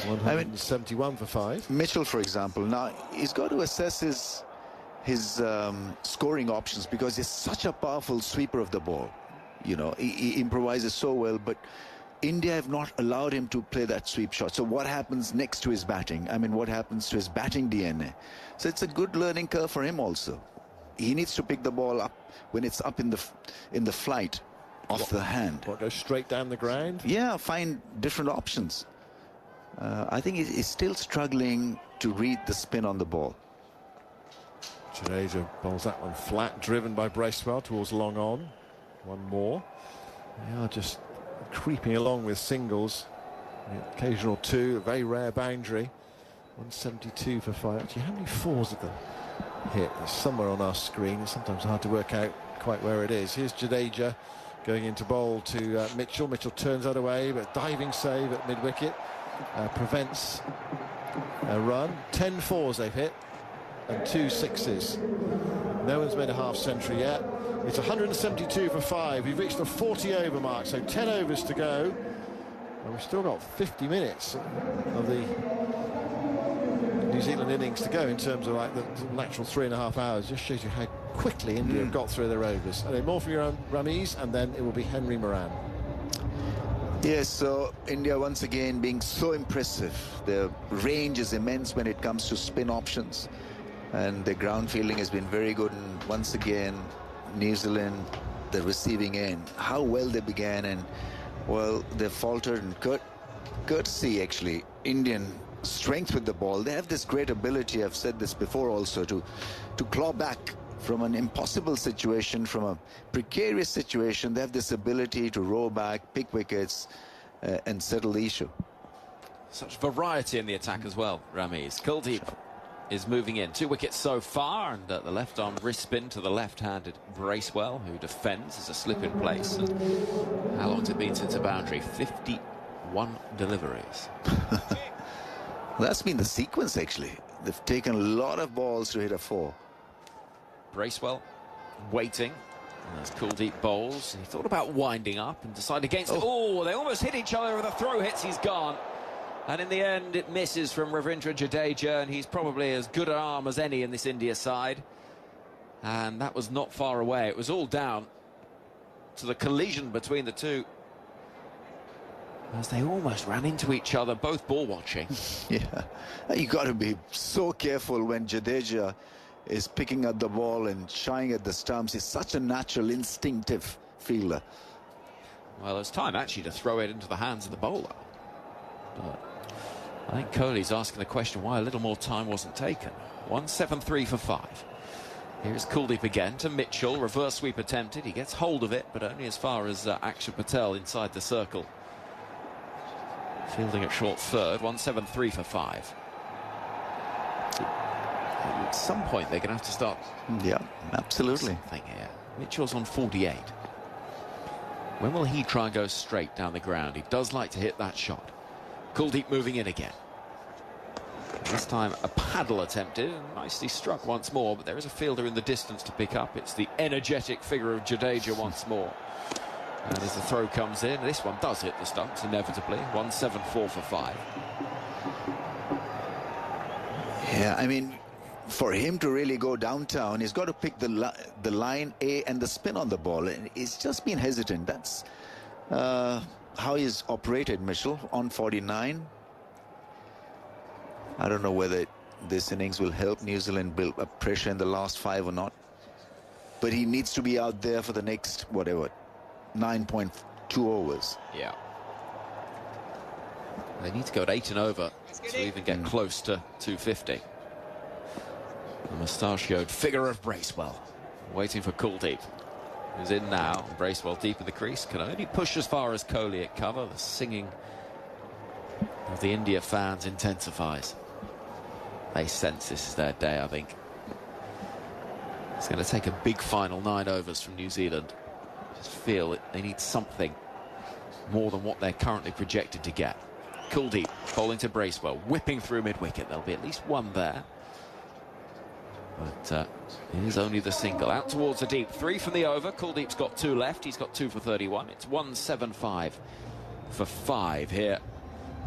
171 for 5. Mitchell, for example, now he's got to assess his scoring options, because he's such a powerful sweeper of the ball. You know, he improvises so well, but India have not allowed him to play that sweep shot. So what happens next to his batting? I mean, what happens to his batting DNA? So it's a good learning curve for him also. He needs to pick the ball up when it's up in the flight off the hand. What, go straight down the ground? Yeah, find different options. I think he's still struggling to read the spin on the ball. Jadeja bowls that one flat, driven by Bracewell towards long on. One more. They are just creeping along with singles. The occasional 2, a very rare boundary. 172 for 5. Actually, how many 4s did they hit? It's somewhere on our screen. It's sometimes hard to work out quite where it is. Here's Jadeja going into bowl to Mitchell. Mitchell turns that away, but diving save at mid-wicket prevents a run. 10 4s they've hit and 2 6s. No one's made a half century yet. It's 172 for 5. We've reached the 40 over mark, so 10 overs to go, and we've still got 50 minutes of the New Zealand innings to go in terms of like the natural 3.5 hours. Just shows you how quickly India have got through their overs. Anyway, more from your Rameez, and then it will be Henry Moran. Yes, so India once again being so impressive. Their range is immense when it comes to spin options, and the ground fielding has been very good. And once again, New Zealand, the receiving end, how well they began, and well, they faltered. And courtesy actually Indian strength with the ball. They have this great ability, I've said this before also, to claw back from an impossible situation, from a precarious situation. They have this ability to row back, pick wickets, and settle the issue. Such variety in the attack as well, Rameez. Kuldeep is moving in. 2 wickets so far, and the left arm wrist spin to the left-handed Bracewell, who defends as a slip in place. And how long has it been since a boundary? 51 deliveries. That's been the sequence, actually. They've taken a lot of balls to hit a 4. Bracewell waiting. And as Kuldeep bowls, he thought about winding up and decided against it. Oh, they almost hit each other with a throw hits. He's gone. And in the end, it misses from Ravindra Jadeja, and he's probably as good an arm as any in this India side. And that was not far away. It was all down to the collision between the two, as they almost ran into each other, both ball watching. Yeah, you got to be so careful when Jadeja is picking up the ball and shying at the stumps. He's such a natural, instinctive fielder. Well, it's time actually to throw it into the hands of the bowler. But I think Kohli's asking the question why a little more time wasn't taken. 173 for 5. Here's Kuldeep again to Mitchell. Reverse sweep attempted. He gets hold of it, but only as far as Akshar Patel inside the circle. Fielding at short third. 173 for 5. At some point they're going to have to start. Yeah, absolutely. Something here. Mitchell's on 48. When will he try and go straight down the ground? He does like to hit that shot. Kuldeep moving in again. This time a paddle attempted, and nicely struck once more, but there is a fielder in the distance to pick up. It's the energetic figure of Jadeja once more. And as the throw comes in, this one does hit the stumps inevitably. 174 for 5. Yeah, I mean, for him to really go downtown, he's got to pick the line A and the spin on the ball, and he's just been hesitant. That's how he's operated, Mitchell, on 49. I don't know whether this innings will help New Zealand build up pressure in the last 5 or not, but he needs to be out there for the next, whatever, 9.2 overs. Yeah. They need to go at 8 and over to even get close to 250. The mustachioed figure of Bracewell waiting for Kuldeep. who's in now. Bracewell deep in the crease, can only push as far as Kohli at cover. The singing of the India fans intensifies. They sense this is their day, I think. It's going to take a big final 9 overs from New Zealand. Just feel that they need something more than what they're currently projected to get. Kuldeep bowling to Bracewell, whipping through mid-wicket. There'll be at least one there. But it is only the single. Out towards the deep. 3 from the over. Kuldeep's got 2 left. He's got 2 for 31. It's 175 for 5 here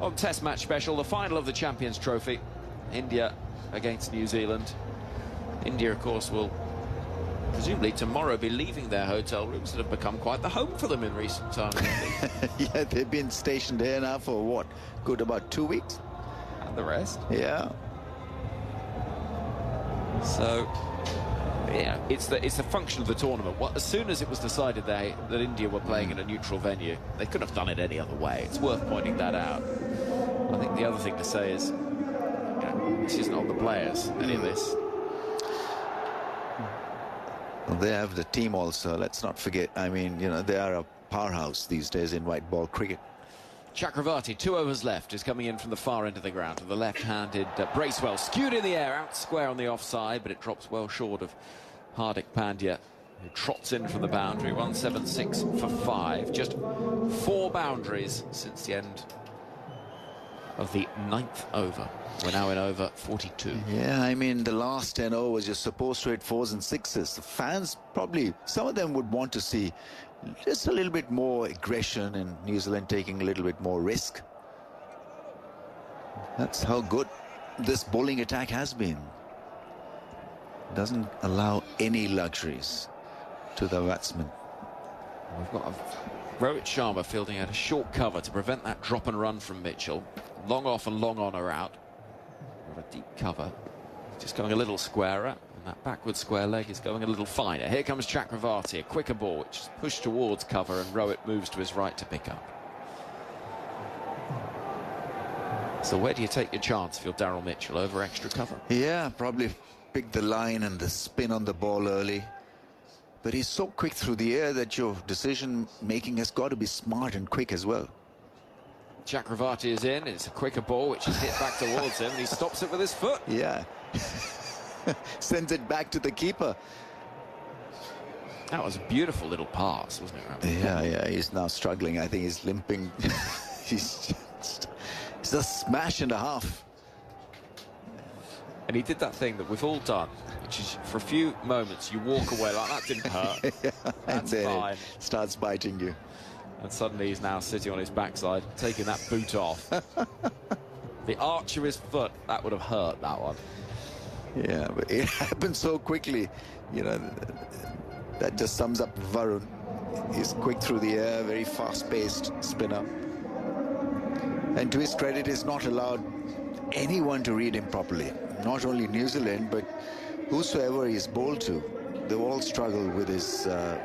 on Test Match Special, the final of the Champions Trophy. India against New Zealand. India, of course, will presumably tomorrow be leaving their hotel rooms that have become quite the home for them in recent times. Yeah, they've been stationed here now for what? Good about 2 weeks? And the rest. Yeah. So, yeah, it's the function of the tournament. As soon as it was decided that India were playing in a neutral venue, they couldn't have done it any other way. It's worth pointing that out. I think the other thing to say is, this isn't on the players, any of this. Well, they have the team also, let's not forget. I mean, they are a powerhouse these days in white ball cricket. Chakravarti, 2 overs left, is coming in from the far end of the ground to the left-handed Bracewell, skewed in the air, out square on the offside, but it drops well short of Hardik Pandya, who trots in from the boundary. 176 for 5, just 4 boundaries since the end of the 9th over. We're now in over 42. Yeah, I mean, the last 10 overs, you're supposed to hit 4s and 6s. The fans probably, some of them would want to see just a little bit more aggression and New Zealand taking a little bit more risk. That's how good this bowling attack has been. Doesn't allow any luxuries to the batsmen. We've got Rohit Sharma fielding at a short cover to prevent that drop and run from Mitchell. Long off and long on are out. Got a deep cover. Just going a little squarer. And that backward square leg is going a little finer. Here comes Chakravarti, a quicker ball, which is pushed towards cover, and Rohit moves to his right to pick up. So where do you take your chance if you're Daryl Mitchell? Over extra cover? Yeah, probably pick the line and the spin on the ball early. But he's so quick through the air that your decision making has got to be smart and quick as well. Chakravarti is in. It's a quicker ball which is hit back towards him, and he stops it with his foot. Yeah. Sends it back to the keeper. That was a beautiful little pass, wasn't it? Yeah, he's now struggling. I think he's limping. It's a smash and a half. And he did that thing that we've all done, which is for a few moments you walk away like that didn't hurt. Yeah, that's fine. It starts biting you. And suddenly he's now sitting on his backside, taking that boot off. The arch of his foot, that would have hurt, that one. Yeah, but it happened so quickly. That just sums up Varun. He's quick through the air, very fast-paced spinner. And to his credit, he's not allowed anyone to read him properly. Not only New Zealand, but whosoever he's bowled to. They've all struggled with his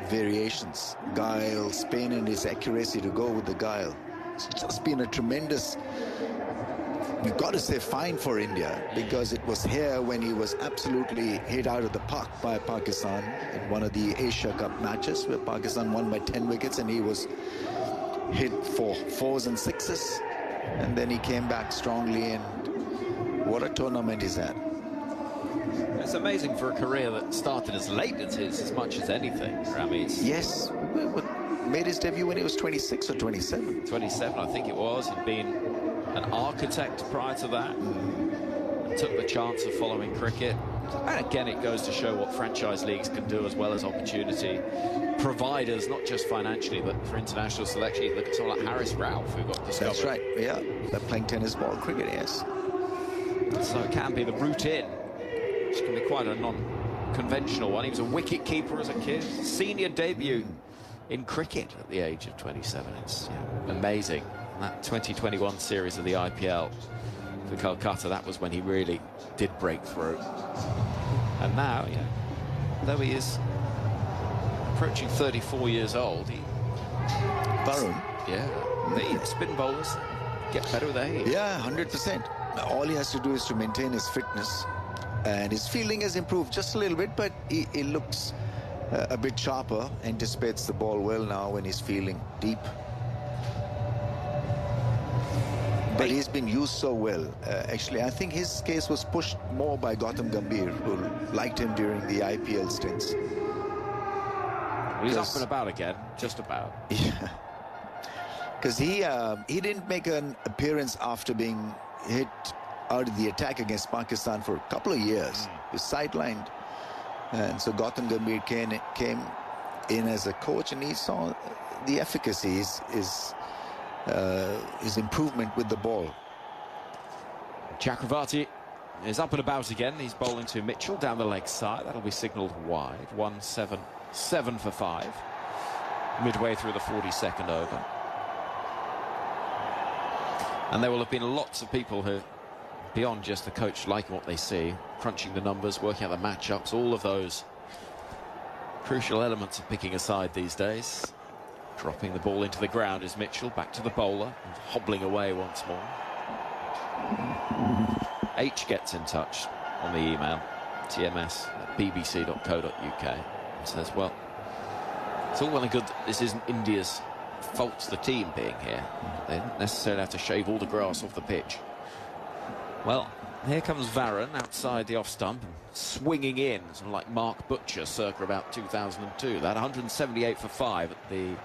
variations. Guile, spin, and his accuracy to go with the guile. It's just been a tremendous, you've got to say, fine for India, because it was here when he was absolutely hit out of the park by Pakistan in one of the Asia Cup matches where Pakistan won by 10 wickets and he was hit for 4s and 6s. And then he came back strongly, and what a tournament he's had. It's amazing for a career that started as late as his, as much as anything, Rami. Yes, made his debut when he was 26 or 27. 27, I think it was. He'd been an architect prior to that. And took the chance of following cricket. And again, it goes to show what franchise leagues can do as well as opportunity providers, not just financially, but for international selection. You look at someone like Haris Rauf, who got discovered. That's right, yeah. They're playing tennis ball cricket, yes. So it can be the route in, which can be quite a non-conventional one. He was a wicket keeper as a kid. Senior debut in cricket at the age of 27. It's amazing. And that 2021 series of the IPL for Kolkata, that was when he really did break through. And now, though he is approaching 34 years old, Varun. The spin bowlers get better with age. Yeah, 100%. All he has to do is to maintain his fitness, and his fielding has improved just a little bit, but he looks a bit sharper, anticipates the ball well now when he's fielding deep. But he's been used so well. Actually, I think his case was pushed more by Gautam Gambhir, who liked him during the IPL stints. He's up and about again, just about. Yeah. Because he didn't make an appearance after being hit out of the attack against Pakistan for a couple of years. He was sidelined. And so Gautam Gambhir came in as a coach, and he saw the efficacy, his improvement with the ball. Chakravarti is up and about again. He's bowling to Mitchell down the leg side. That'll be signalled wide. 1-7 for 5. Midway through the 42nd over. And there will have been lots of people who, beyond just the coach liking what they see, crunching the numbers, working out the matchups, all of those crucial elements of picking a side these days. Dropping the ball into the ground is Mitchell, back to the bowler, and hobbling away once more. H gets in touch on the email, tms@bbc.co.uk, and says, well, it's all well and good that this isn't India's fault, the team being here. They don't necessarily have to shave all the grass off the pitch. Well, here comes Varun outside the off stump, swinging in, sort of like Mark Butcher circa about 2002. That 178 for 5 at the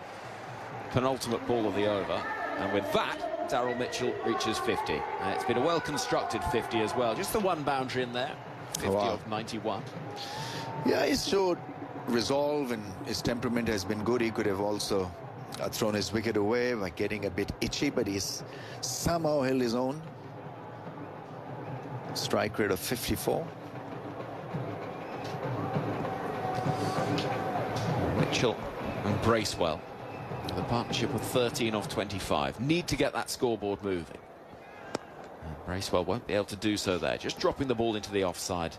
penultimate ball of the over. And with that, Daryl Mitchell reaches 50. And it's been a well-constructed 50 as well. Just the one boundary in there. 50 of 91. Yeah, he's showed resolve, and his temperament has been good. He could have also thrown his wicket away by getting a bit itchy, but he's somehow held his own. Strike rate of 54. Mitchell and Bracewell, the partnership with 13 off 25, need to get that scoreboard moving. And Bracewell won't be able to do so there, just dropping the ball into the offside,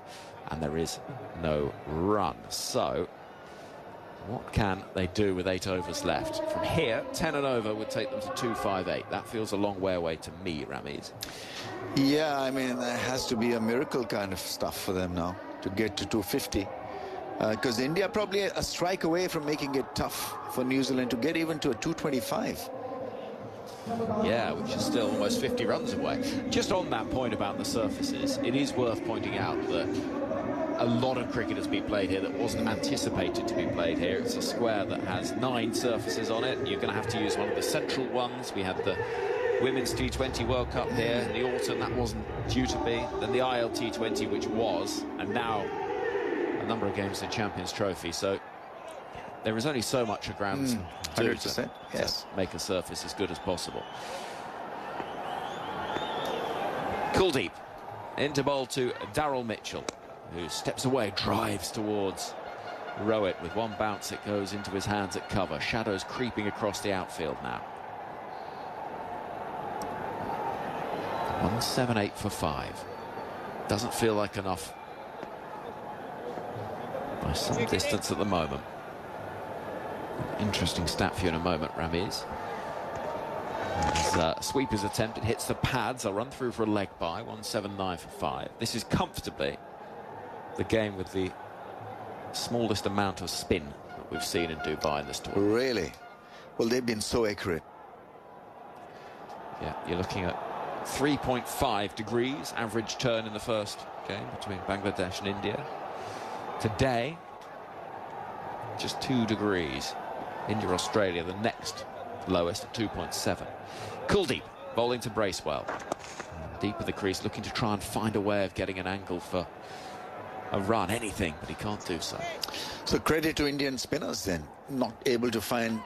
and there is no run. So what can they do with 8 overs left? From here, 10 and over would take them to 258. That feels a long way away to me, Ramiz. Yeah, I mean, there has to be a miracle kind of stuff for them now to get to 250. Because India probably a strike away from making it tough for New Zealand to get even to a 225. Yeah, which is still almost 50 runs away. Just on that point about the surfaces, it is worth pointing out that a lot of cricket has been played here that wasn't anticipated to be played here. It's a square that has 9 surfaces on it. You're going to have to use one of the central ones. We had the Women's T20 World Cup here in the autumn. That wasn't due to be. Then the ILT20, which was, and now a number of games in Champions Trophy. So there is only so much a ground to do 100%, yes, to make a surface as good as possible. Kuldeep into bowl to Daryl Mitchell, who steps away, drives towards Rowett. With one bounce, it goes into his hands at cover. Shadows creeping across the outfield now. 178 for 5. Doesn't feel like enough by some distance at the moment. Interesting stat for you in a moment, Ramiz. As sweep is attempted, hits the pads. I'll run through for a leg by. 179 for 5. This is comfortably the game with the smallest amount of spin that we've seen in Dubai in this tournament. Really? Well, they've been so accurate. Yeah, you're looking at 3.5 degrees average turn in the first game between Bangladesh and India. Today, just 2 degrees. India, Australia, the next lowest at 2.7. Kuldeep bowling to Bracewell. Deep in the crease, looking to try and find a way of getting an angle for a run, anything, but he can't do so. So credit to Indian spinners then, not able to find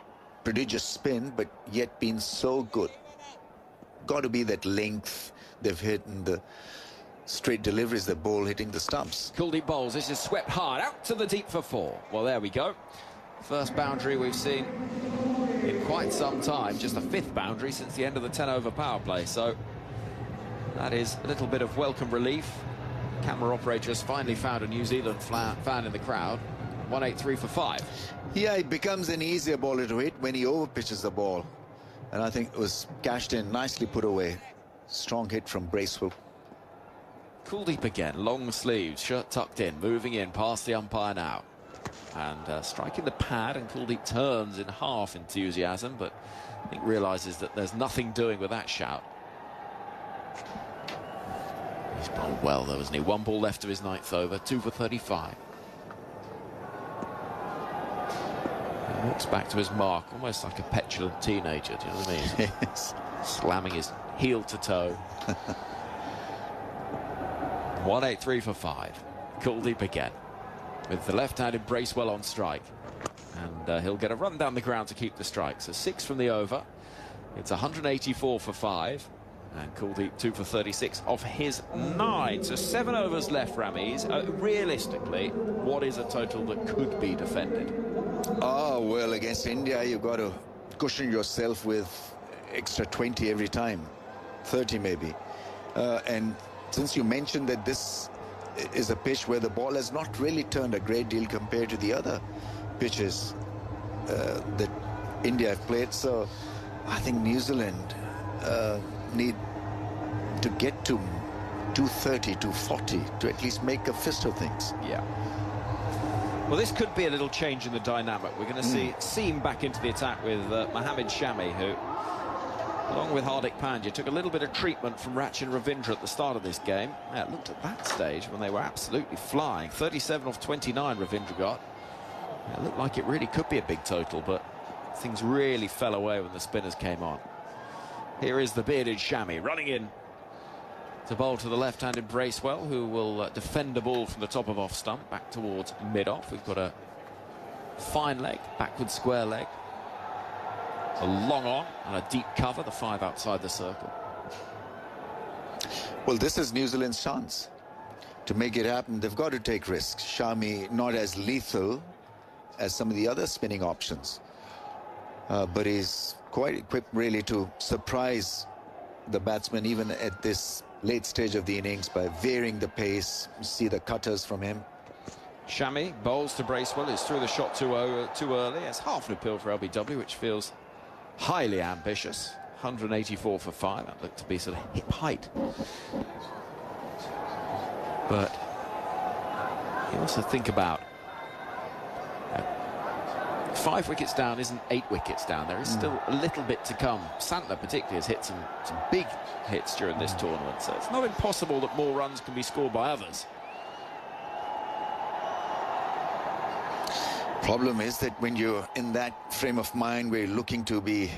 prodigious spin, but yet been so good. Got to be that length they've hit and the straight deliveries, the ball hitting the stumps. Kuldeep bowls. This is swept hard out to the deep for 4. Well, there we go. First boundary we've seen in quite some time. Just the 5th boundary since the end of the 10-over power play. So that is a little bit of welcome relief. Camera operators finally found a New Zealand fan in the crowd. 183 for 5. Yeah, it becomes an easier bowler to hit when he overpitches the ball. And I think it was cashed in, nicely put away. Strong hit from Bracewell. Kuldeep again, long sleeves, shirt tucked in, moving in past the umpire now. and striking the pad, and Kuldeep turns in half enthusiasm, but I think realises that there's nothing doing with that shout. He's bowled well though, hasn't he? 1 ball left of his 9th over, 2 for 35. He walks back to his mark, almost like a petulant teenager, do you know what I mean? Yes. Slamming his heel to toe. 183 for 5. Kuldeep again, with the left-handed Bracewell on strike. And he'll get a run down the ground to keep the strike. So 6 from the over. It's 184 for 5. And Kuldeep 2 for 36 off his 9. So 7 overs left, Ramiz. Realistically, what is a total that could be defended? Oh, well, against India, you've got to cushion yourself with extra 20 every time. 30 maybe. And since you mentioned that this is a pitch where the ball has not really turned a great deal compared to the other pitches that India have played, so I think New Zealand need to get to 230, 240 to at least make a fist of things. Yeah. Well, this could be a little change in the dynamic. We're going to see Seam back into the attack with Mohammad Shami, who, along with Hardik Pandya, took a little bit of treatment from Rachin Ravindra at the start of this game. Yeah, it looked at that stage when they were absolutely flying. 37 off 29 Ravindra got. Yeah, it looked like it really could be a big total, but things really fell away when the spinners came on. Here is the bearded Shami running in to bowl to the left-handed Bracewell, who will defend a ball from the top of off stump back towards mid-off. We've got a fine leg, backward square leg, a long on and a deep cover, the 5 outside the circle. Well, this is New Zealand's chance to make it happen. They've got to take risks. Shami not as lethal as some of the other spinning options, but he's quite equipped really to surprise the batsman even at this late stage of the innings by varying the pace. You see the cutters from him. Shami bowls to Bracewell. He's through the shot too early. It's half an appeal for LBW, which feels highly ambitious. 184 for 5. That looked to be sort of hip height. But you also think about 5 wickets down isn't 8 wickets down. There is still a little bit to come. Santner particularly has hit some big hits during this tournament, so it's not impossible that more runs can be scored by others. Problem is that when you're in that frame of mind where you're looking to be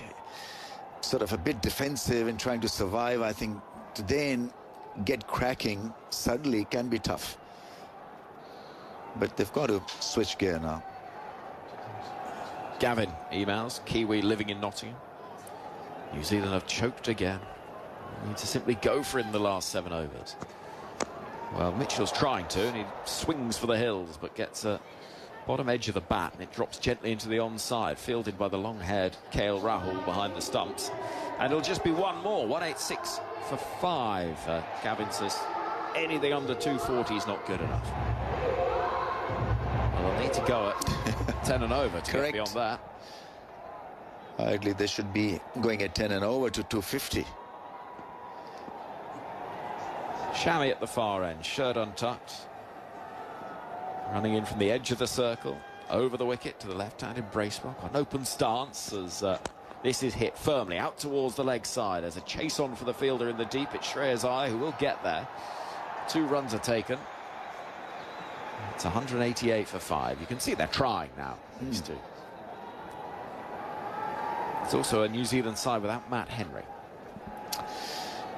sort of a bit defensive and trying to survive, I think to then get cracking suddenly can be tough. But they've got to switch gear now. Gavin emails, Kiwi living in Nottingham. New Zealand have choked again. Need to simply go for it in the last 7 overs. Well, Mitchell's trying to, and he swings for the hills, but gets a bottom edge of the bat, and it drops gently into the onside, fielded by the long-haired KL Rahul behind the stumps. And it'll just be one more, 186 for 5. Gavin says anything under 240 is not good enough. Well, they'll need to go at 10 and over to get beyond that. Ideally, they should be going at 10 and over to 250. Shami at the far end, shirt untucked. Running in from the edge of the circle, over the wicket to the left-handed Bracewell. An open stance as this is hit firmly out towards the leg side. As a chase on for the fielder in the deep, it's Shreyas Iyer who will get there. 2 runs are taken. It's 188 for 5. You can see they're trying now, these two. It's also a New Zealand side without Matt Henry.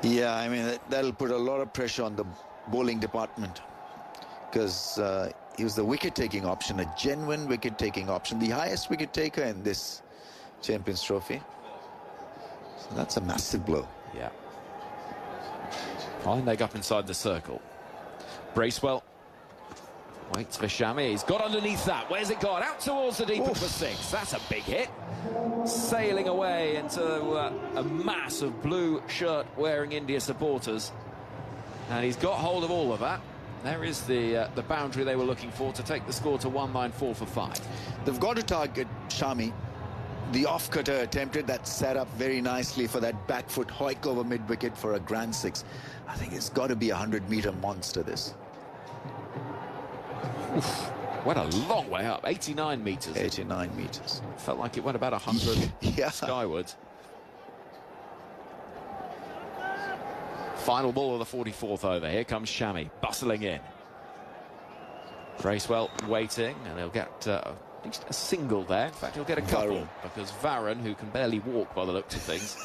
Yeah, I mean, that'll put a lot of pressure on the bowling department, because he was the wicket-taking option, a genuine wicket-taking option, the highest wicket-taker in this Champions Trophy. So that's a massive blow. Yeah. Fine leg up inside the circle. Bracewell waits for Shami. He's got underneath that. Where's it gone? Out towards the deep for 6. That's a big hit. Sailing away into a mass of blue shirt wearing India supporters. And he's got hold of all of that. There is the boundary they were looking for to take the score to 194 for 5. They've got to target Shami. The off-cutter attempted that set up very nicely for that back foot hoik over mid-wicket for a grand 6. I think it's got to be a 100-meter monster, this. Oof. Went a long way up, 89 metres. 89 metres. Felt like it went about 100 skywards. Final ball of the 44th over. Here comes Shami, bustling in. Bracewell waiting, and he'll get at least a single there. In fact, he'll get a couple, because Varun, who can barely walk by the looks of things,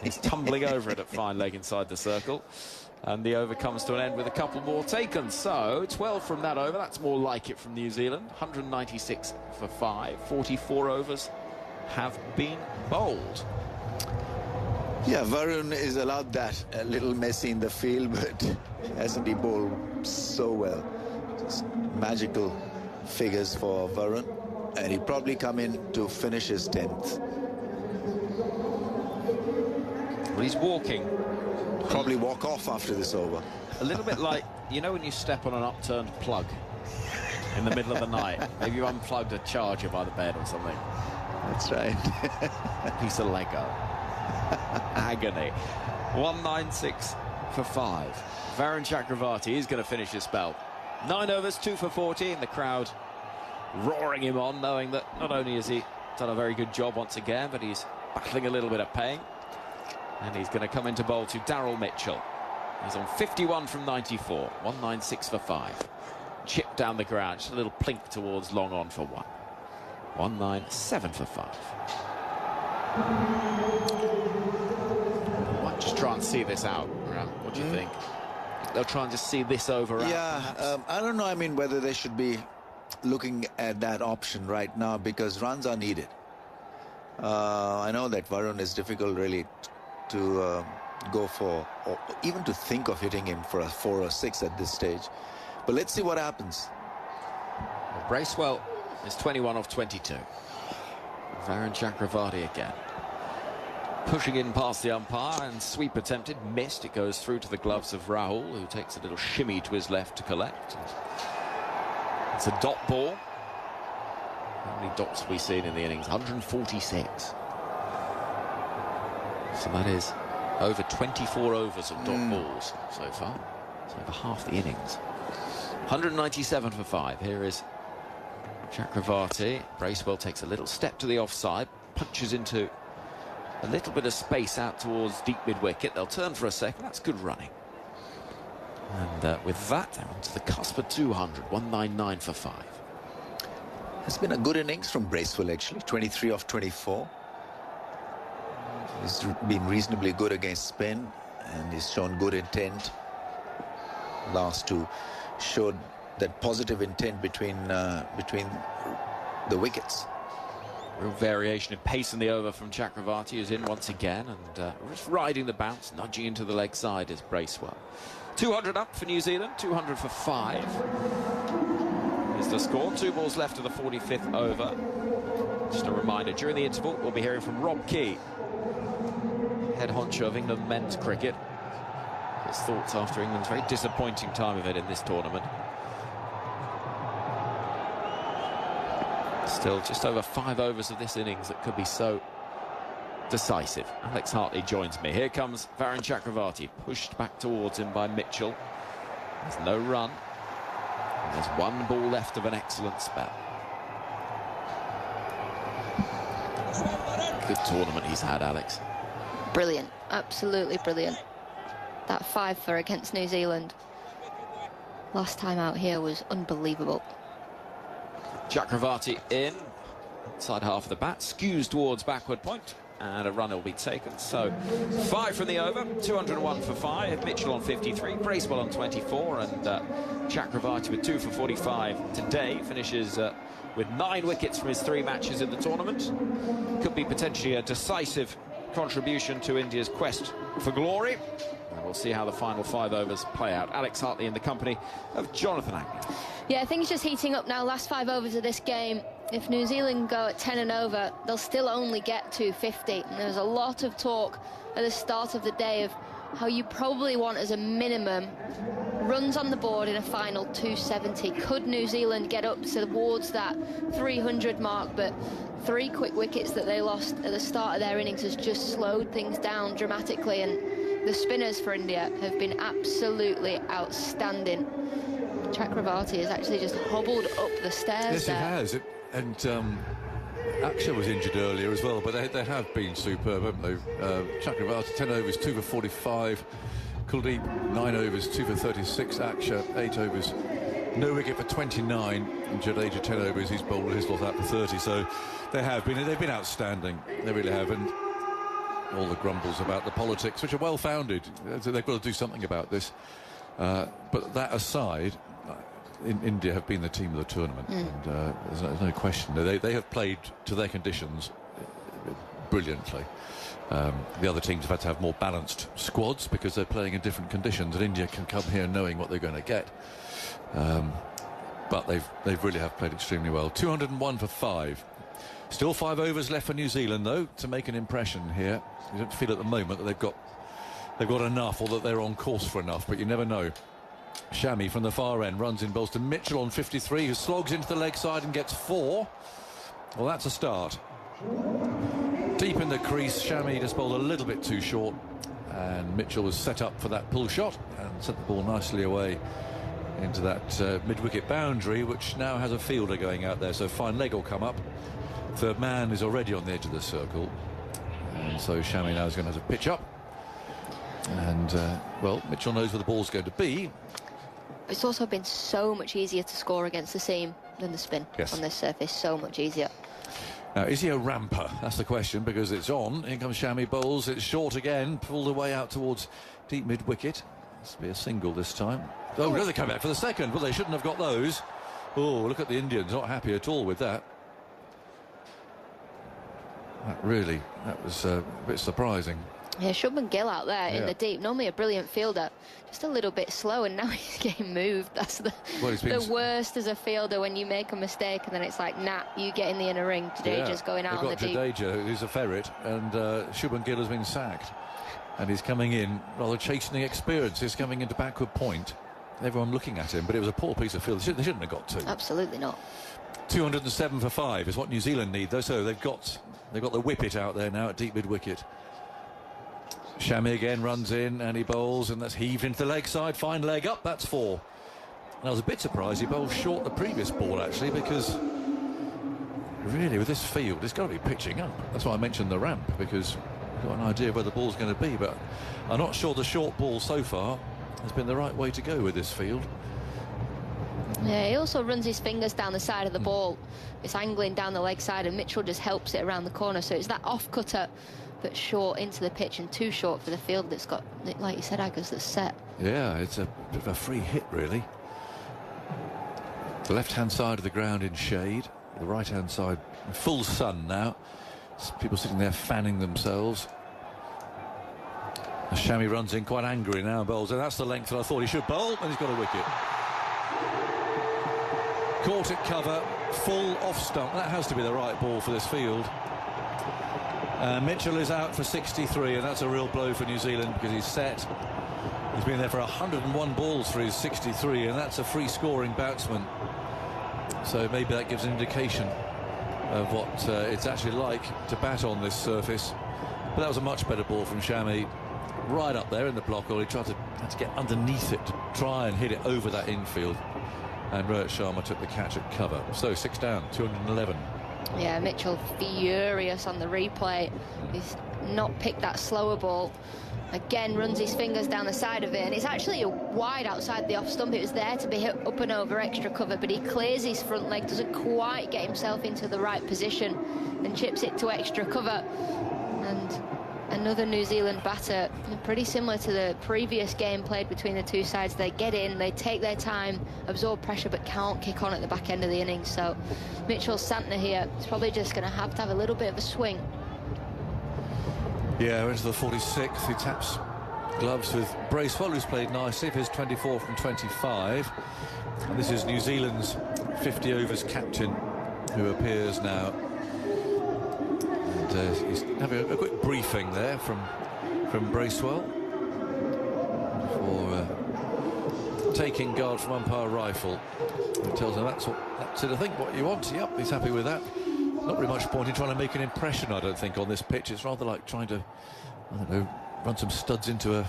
is tumbling over it at fine leg inside the circle. And the over comes to an end with a couple more taken. So 12 from that over. That's more like it from New Zealand. 196 for 5. 44 overs have been bowled. Yeah, Varun is allowed that. A little messy in the field, but hasn't he bowled so well? Just magical figures for Varun. And he'll probably come in to finish his 10th. Well, he's walking. Probably walk off after this over. A little bit like, you know, when you step on an upturned plug in the middle of the night. Maybe you unplugged a charger by the bed or something. That's right. A piece of Lego. Agony. 196 for 5. Varun Chakravarti is going to finish his spell. 9 overs, 2 for 40, and the crowd roaring him on, knowing that not only has he done a very good job once again, but he's battling a little bit of pain. And he's going to come into bowl to Daryl Mitchell. He's on 51 from 94. 196 for 5. Chip down the ground. Just a little plink towards long on for 1. 197 for 5. Might just try and see this out. What do you think? They'll try and just see this over out. Yeah, I don't know. I mean, whether they should be looking at that option right now, because runs are needed. I know that Varun is difficult really to go for, or even to think of hitting him for a 4 or 6 at this stage. But let's see what happens. Well, Bracewell is 21 off 22. Varun Chakravarti again. Pushing in past the umpire, and sweep attempted, missed. It goes through to the gloves of Rahul, who takes a little shimmy to his left to collect. It's a dot ball. How many dots have we seen in the innings? 146. So that is over 24 overs of dot balls so far. It's over half the innings. 197 for 5. Here is Chakravarti. Bracewell takes a little step to the offside, punches into a little bit of space out towards deep mid-wicket. They'll turn for a second. That's good running. And with that, they're on to the cusp of 200. 199 for 5. It's been a good innings from Bracewell, actually. 23 off 24. He's been reasonably good against spin, and he's shown good intent. Last two showed that positive intent between the wickets. Real variation in pace in the over from Chakravarti, who's in once again, and just riding the bounce, nudging into the leg side is Bracewell. 200 up for New Zealand, 200 for 5. Here's the score. 2 balls left of the 45th over. Just a reminder, during the interval, we'll be hearing from Rob Key, head honcho of England men's cricket. His thoughts after England's very disappointing time of it in this tournament. Still just over 5 overs of this innings that could be so decisive. Alex Hartley joins me. Here comes Varun Chakravarti, pushed back towards him by Mitchell. There's no run. And there's 1 ball left of an excellent spell. Good tournament he's had, Alex. Brilliant, absolutely brilliant. That 5 for against New Zealand last time out here was unbelievable. Chakravarti in, outside half of the bat, skews towards backward point, and a run will be taken. So 5 from the over, 201 for 5. Mitchell on 53, Bracewell on 24, and Chakravarti with 2 for 45 today. Finishes with 9 wickets from his 3 matches in the tournament. Could be potentially a decisive contribution to India's quest for glory. And we'll see how the final 5 overs play out. Alex Hartley in the company of Jonathan Agnew. Yeah, I think it's just heating up now. Last 5 overs of this game. If New Zealand go at 10 and over, they'll still only get 250. And there's a lot of talk at the start of the day of how you probably want as a minimum runs on the board in a final 270. Could New Zealand get up towards that 300 mark? But 3 quick wickets that they lost at the start of their innings has just slowed things down dramatically. And the spinners for India have been absolutely outstanding. Chakravarti has actually just hobbled up the stairs. Yes, there. it has. And Akshay was injured earlier as well, but they have been superb, haven't they? Chakravarti, 10 overs, 2 for 45. Kuldeep, 9 overs, 2 for 36. Akshay, 8 overs, no wicket for 29. And Jadeja, 10 overs, he's bowled his lot out for 30. So they've been outstanding. They really have. And all the grumbles about the politics, which are well founded. They've got to do something about this. But that aside, India have been the team of the tournament, and there's no question. They have played to their conditions brilliantly. The other teams have had to have more balanced squads because they're playing in different conditions, and India can come here knowing what they're going to get. But they really have played extremely well. 201 for 5. Still 5 overs left for New Zealand, though, to make an impression here. You don't feel at the moment that they've got enough, or that they're on course for enough, but you never know. Shami from the far end runs in bowls to Mitchell on 53, who slogs into the leg side and gets 4. Well, that's a start. Deep in the crease, Shami just bowled a little bit too short, and Mitchell was set up for that pull shot and sent the ball nicely away into that mid-wicket boundary, which now has a fielder going out there, so fine leg will come up. Third man is already on the edge of the circle, and so Shami now is going to have to pitch up. And, well, Mitchell knows where the ball's going to be. It's also been so much easier to score against the seam than the spin on this surface. So much easier. Now, is he a ramper? That's the question, because it's on. In comes Shami bowls. It's short again, pulled away out towards deep mid-wicket. This will be a single this time. Oh, no, they come back for the second. Well, they shouldn't have got those. Oh, look at the Indians. Not happy at all with that. That was a bit surprising. Yeah, Shubman Gill out there in the deep. Normally a brilliant fielder, just a little bit slow, and now he's getting moved. That's the worst as a fielder, when you make a mistake and then it's like, nah, you get in the inner ring. Jadeja's going out on the deep. Jadeja, who's a ferret, and Shubman Gill has been sacked. And he's coming in, rather chastening experience. He's coming into backward point. Everyone looking at him, but it was a poor piece of field. They shouldn't have got 2. Absolutely not. 207 for 5 is what New Zealand need, though. So they've got the whippet out there now at deep mid-wicket. Shami again runs in and he bowls, and that's heaved into the leg side. Fine leg up, that's 4. And I was a bit surprised he bowled short the previous ball, actually, because really with this field it's got to be pitching up. That's why I mentioned the ramp, because you've got an idea of where the ball's going to be, but I'm not sure the short ball so far has been the right way to go with this field. Yeah, he also runs his fingers down the side of the ball. It's angling down the leg side, and Mitchell just helps it around the corner. So it's that off-cutter, but short into the pitch, and too short for the field that's got, like you said, Aggers, that's set. Yeah, it's a bit of a free hit, really. The left-hand side of the ground in shade, the right-hand side in full sun now. People sitting there fanning themselves. Shami runs in quite angry now, bowls, and that's the length that I thought he should bowl, and he's got a wicket. Caught at cover, full off stump. That has to be the right ball for this field. Mitchell is out for 63, and that's a real blow for New Zealand, because he's set. He's been there for 101 balls for his 63, and that's a free scoring batsman. So maybe that gives an indication of what it's actually like to bat on this surface. But that was a much better ball from Shami, right up there in the block. Or he had to get underneath it to try and hit it over that infield. And Rohit Sharma took the catch at cover. So 6 down, 211. Yeah, Mitchell furious on the replay. He's not picked that slower ball. Again, runs his fingers down the side of it, and it's actually a wide outside the off stump. It was there to be hit up and over extra cover, but he clears his front leg, doesn't quite get himself into the right position, and chips it to extra cover. And another New Zealand batter, pretty similar to the previous game played between the two sides. They get in, they take their time, absorb pressure, but can't kick on at the back end of the innings. So Mitchell Santner here is probably just going to have a little bit of a swing. Yeah, into the 46th. He taps gloves with Bracewell, who's played nicely for his 24 from 25. And this is New Zealand's 50 overs captain, who appears now. And he's having a quick briefing there from Bracewell for taking guard from umpire Rifle. He tells him that's it. I think what you want. Yep, he's happy with that. Not very much point in trying to make an impression, I don't think, on this pitch. It's rather like trying to, I don't know, run some studs into a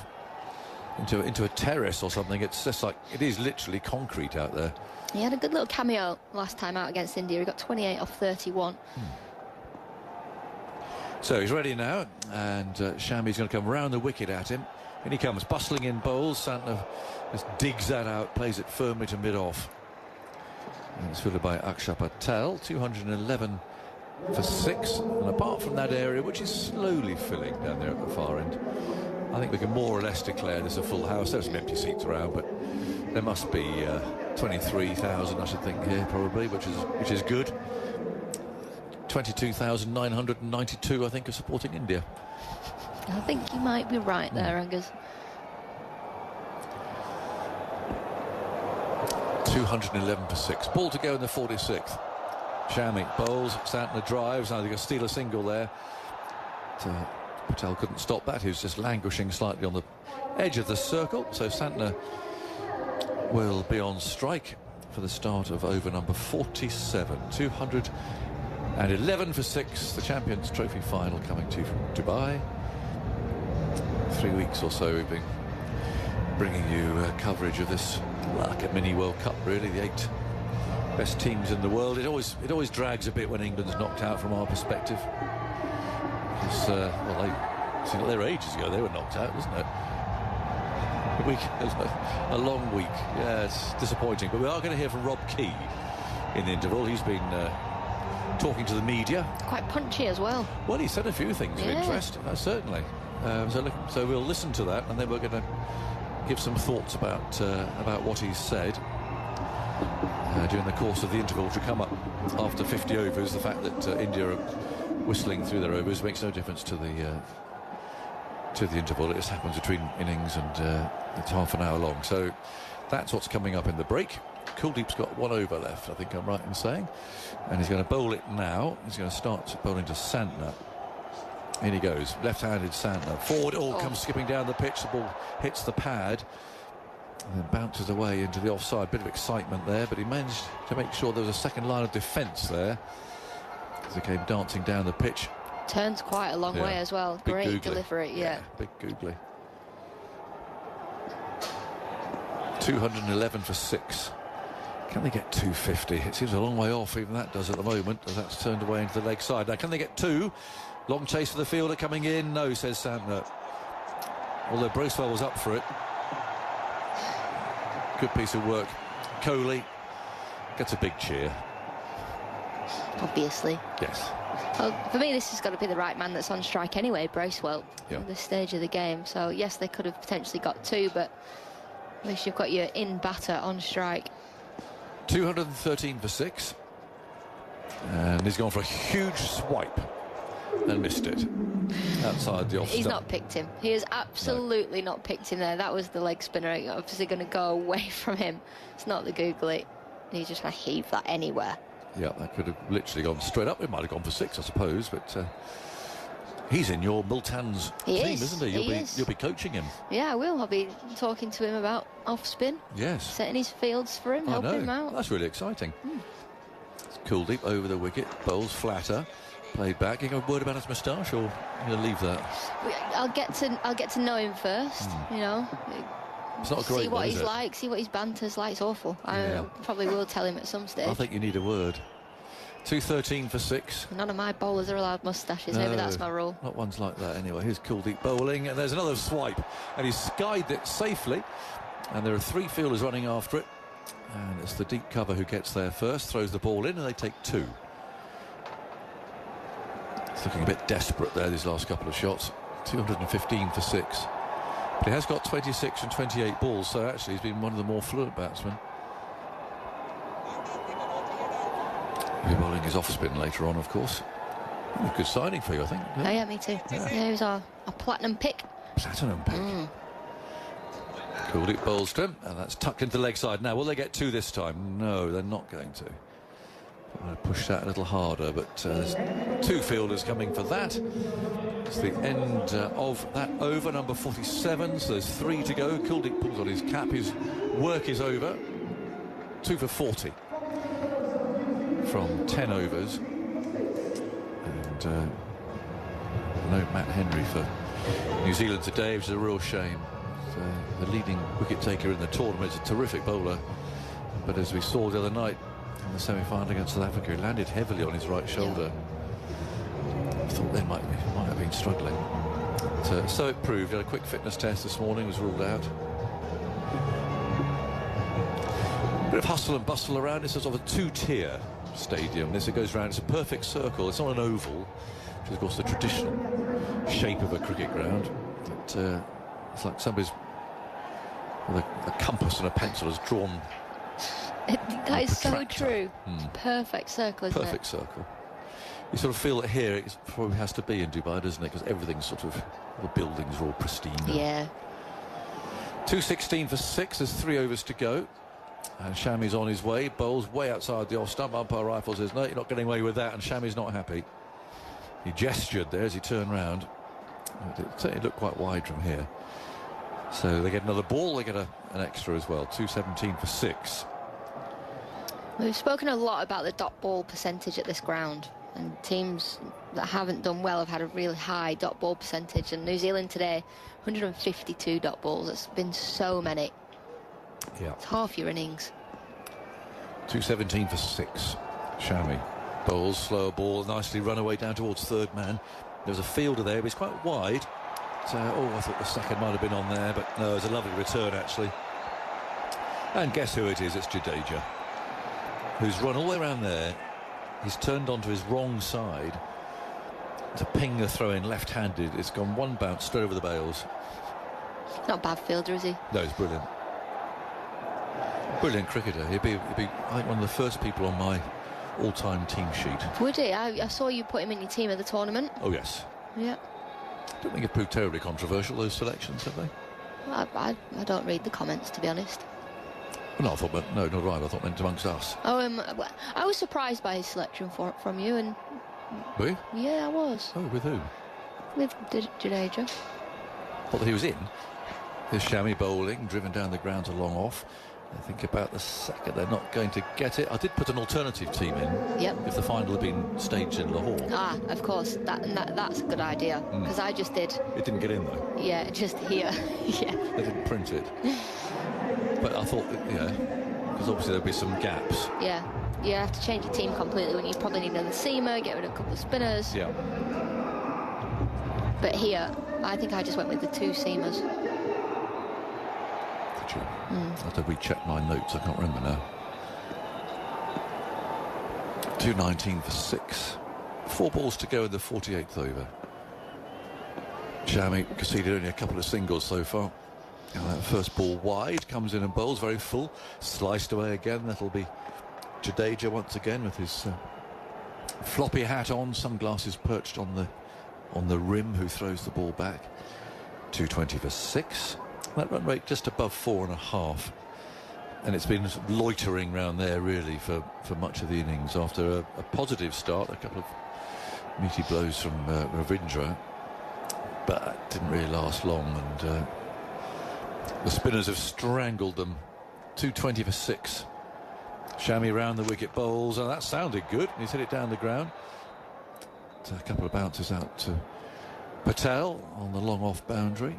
terrace or something. It's just like, it is literally concrete out there. He had a good little cameo last time out against India. He got 28 off 31. So he's ready now, and Shami's going to come round the wicket at him. In he comes, bustling in bowls. Santner just digs that out, plays it firmly to mid-off. And it's fielded by Akshar Patel, 211 for 6. And apart from that area, which is slowly filling down there at the far end, I think we can more or less declare this a full house. There's some empty seats around, but there must be 23,000, I should think, here probably, which is good. 22,992, I think, are supporting India. I think you might be right there, Angus. 211 for 6. Ball to go in the 46th. Shami bowls, Santner drives. Now they're going to steal a single there. Patel couldn't stop that. He was just languishing slightly on the edge of the circle. So Santner will be on strike for the start of over number 47. 211 for 6. The Champions Trophy final coming to you from Dubai. 3 weeks or so we've been bringing you coverage of this, like a mini World Cup, really. The 8 best teams in the world. It always drags a bit when England's knocked out from our perspective. Because, well, seemed like they were ages ago they were knocked out, wasn't it? A long week. Yeah, it's disappointing. But we are going to hear from Rob Key in the interval. He's been talking to the media. Quite punchy as well. Well, he said a few things of interest, certainly. So we'll listen to that, and then we're going to give some thoughts about what he's said during the course of the interval to come up after 50 overs. The fact that India are whistling through their overs makes no difference to the interval. It just happens between innings, and it's half an hour long. So that's what's coming up in the break. Kuldeep's got 1 over left, I think I'm right in saying, and he's going to bowl it now. He's going to start bowling to Santner. In he goes, left-handed Santner. Forward, comes skipping down the pitch. The ball hits the pad and then bounces away into the offside. Bit of excitement there, but he managed to make sure there was a second line of defence there as he came dancing down the pitch. Turns quite a long way as well. Big Great googly. delivery, Big googly. 211 for 6. Can they get 250? It seems a long way off, even that does at the moment, as that's turned away into the leg side. Now, can they get 2? Long chase for the fielder coming in. No, says Santner. Although Bracewell was up for it. Good piece of work. Kohli gets a big cheer. Obviously. Yes. Well, for me, this has got to be the right man that's on strike anyway, Bracewell, at this stage of the game. So, yes, they could have potentially got 2, but at least you've got your in-batter on strike. 213 for 6. And he's gone for a huge swipe and missed it outside the off stump. He's not picked him. He has absolutely not picked him there. That was the leg spinner. Obviously going to go away from him. It's not the googly. He's just going to heave that anywhere. Yeah, that could have literally gone straight up. It might have gone for 6, I suppose, but he's in your Multan's team, isn't he? You'll be coaching him. Yeah, I will. I'll be talking to him about off spin. Yes. Setting his fields for him, helping him out. That's really exciting. It's Kuldeep over the wicket, bowls flatter, played back. You got a word about his moustache, or you leave that? I'll get to know him first. You know. It's not a great see what one, he's like, see what his banter's like. It's awful. I probably will tell him at some stage. I think you need a word. 213 for 6. None of my bowlers are allowed moustaches. Maybe that's my rule. Not ones like that anyway. Here's Kuldeep bowling, and there's another swipe, and he's skied it safely, and there are 3 fielders running after it, and it's the deep cover who gets there first, throws the ball in, and they take 2. It's looking a bit desperate there, these last couple of shots. 215 for 6. But he has got 26 and 28 balls, so actually he's been one of the more fluent batsmen. He'll be bowling his off-spin later on, of course. A good signing for you, I think. Oh, yeah, me too. Yeah, he was our platinum pick. Platinum pick. Kuldeep bowls to him, and that's tucked into the leg side. Now, will they get 2 this time? No, they're not going to. I'm going to push that a little harder, but there's 2 fielders coming for that. It's the end of that over, number 47, so there's 3 to go. Kuldeep pulls on his cap, his work is over. 2 for 40 from 10 overs. And no Matt Henry for New Zealand today, which is a real shame. The leading wicket taker in the tournament is a terrific bowler, but as we saw the other night in the semi-final against South Africa, he landed heavily on his right shoulder. I thought they might have been struggling. But, so it proved. He had a quick fitness test this morning, was ruled out. Bit of hustle and bustle around. This is sort of a two-tier stadium. This, it goes round. It's a perfect circle. It's not an oval, which is of course the traditional shape of a cricket ground. But, it's like somebody's with a compass and a pencil has drawn. That is so true. It's a perfect circle, isn't it? Perfect circle. You sort of feel that here it probably has to be in Dubai, doesn't it? Because everything's sort of, the buildings are all pristine. Yeah. 2:16 for 6. There's 3 overs to go. And Shami's on his way. Bowls way outside the off stump. Umpire Rifle says, no, you're not getting away with that. And Shami's not happy. He gestured there as he turned round. It certainly looked quite wide from here. So they get another ball. They get an extra as well. 2:17 for 6. We've spoken a lot about the dot ball percentage at this ground. And teams that haven't done well have had a really high dot ball percentage. And New Zealand today, 152 dot balls. It's been so many. Yeah. It's half your innings. 2:17 for 6. Shami bowls, slower ball, nicely run away down towards third man. There was a fielder there, but he's quite wide. So, I thought the second might have been on there, but no, it was a lovely return actually. And guess who it is? It's Jadeja, who's run all the way around there. He's turned onto his wrong side to ping the throw in left-handed. It's gone one bounce straight over the bails. Not a bad fielder, is he? No, he's brilliant. Brilliant cricketer. He'd be I think one of the first people on my all-time team sheet. Would he? I saw you put him in your team at the tournament. Oh yes. Yeah. I don't think it proved terribly controversial, those selections, have they? I don't read the comments, to be honest. No, I thought, no, not right. I thought meant amongst us. Oh, I was surprised by his selection from you, and were you? Yeah, I was. Oh, with who? With Jadeja. What, that he was in? There's Shami bowling, driven down the ground to long off. I think about the second they're not going to get it. I did put an alternative team in. Yep. If the final had been staged in Lahore. Ah, of course. That's a good idea, because I just did. It didn't get in though. Yeah, just here. Yeah. They didn't print it. But I thought, because obviously there'd be some gaps. Yeah. You have to change your team completely when you probably need another seamer, get rid of a couple of spinners. Yeah. But here, I think I just went with the 2 seamers. Did you? I have to recheck my notes, I can't remember now. 2:19 for 6. 4 balls to go in the 48th over. Shami conceded only a couple of singles so far. And that first ball wide, comes in and bowls very full, sliced away again. That'll be Jadeja once again with his floppy hat on, sunglasses perched on the rim, who throws the ball back. 2:20 for 6. That run rate just above 4.5, and it's been loitering round there really for much of the innings after a positive start, a couple of meaty blows from Ravindra, but that didn't really last long, and the spinners have strangled them. 2:20 for 6. Shami round the wicket, bowls, and that sounded good. He's hit it down the ground. So a couple of bounces out to Patel on the long off boundary.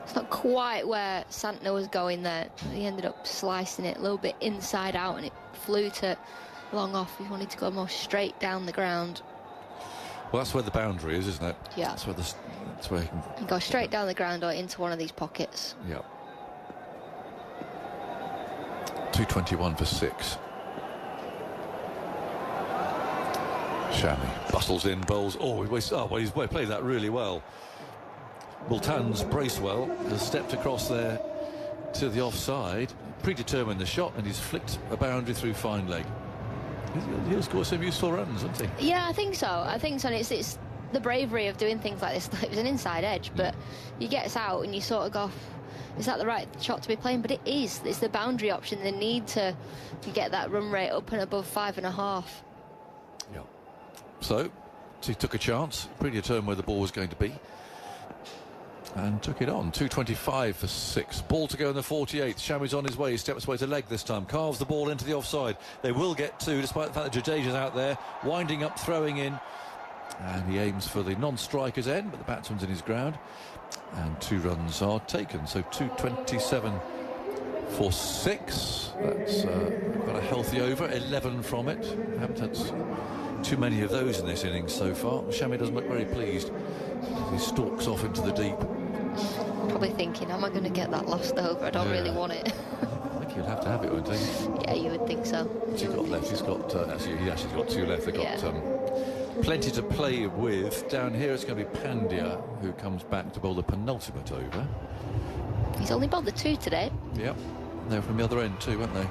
It's not quite where Santner was going there. He ended up slicing it a little bit inside out, and it flew to long off. He wanted to go more straight down the ground. Well, that's where the boundary is, isn't it? Yeah. That's where he can go straight down the ground or into one of these pockets. Yeah. 2:21 for 6. Shami bustles in, bowls. He's played that really well. Multan's Bracewell has stepped across there to the offside, predetermined the shot, and he's flicked a boundary through fine leg. He'll score some useful runs, hasn't he? Yeah, I think so. And it's the bravery of doing things like this. It was an inside edge, but he gets out and you sort of go, is that the right shot to be playing? But it is. It's the boundary option. The need to get that run rate up and above 5.5. Yeah. So he took a chance, predetermined where the ball was going to be, and took it on. 2:25 for 6. Ball to go in the 48th. Shami's on his way. He steps away to leg this time. Carves the ball into the offside. They will get 2, despite the fact that Jadeja's out there, winding up, throwing in. And he aims for the non-striker's end, but the batsman's in his ground. And 2 runs are taken. So 227 for 6. That's got a healthy over, 11 from it. Haven't had too many of those in this innings so far. Shami doesn't look very pleased. He stalks off into the deep. Probably thinking, am I going to get that last over? I don't really want it. I think he'll have to have it, won't he? Yeah, you would think so. What's he got left? He's got, he actually got 2 left. They've got plenty to play with. Down here it's going to be Pandya, who comes back to bowl the penultimate over. He's only bowled the 2 today. Yep. They're from the other end too, weren't they?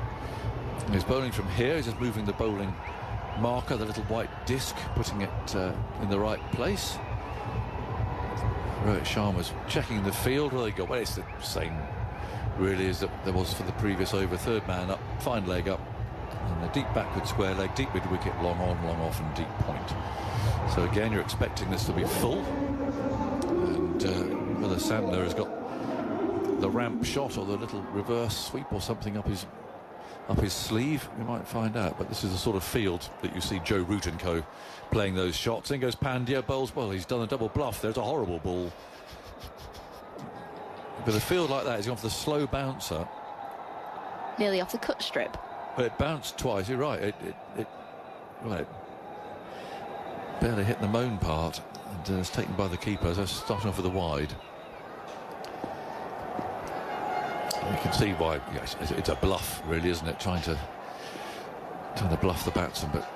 And he's bowling from here. He's just moving the bowling marker, the little white disc, putting it in the right place. Rohit Sharma's checking the field. Well, it's the same, really, as there was for the previous over. 3rd man up, fine leg up, and a deep backward square leg, deep mid wicket, long on, long off, and deep point. So again, you're expecting this to be full. And whether Santner has got the ramp shot or the little reverse sweep or something up his sleeve, we might find out. But this is the sort of field that you see Joe Root and co playing those shots. In goes Pandya, bowls well. He's done a double bluff. There's a horrible ball. But a field like that, he's gone for the slow bouncer. Nearly off the cut strip. But it bounced twice. You're right. It barely hit the moan part, and it's taken by the keeper. So starting off with a wide. You can see why. Yes, it's a bluff, really, isn't it? Trying to bluff the batsman, but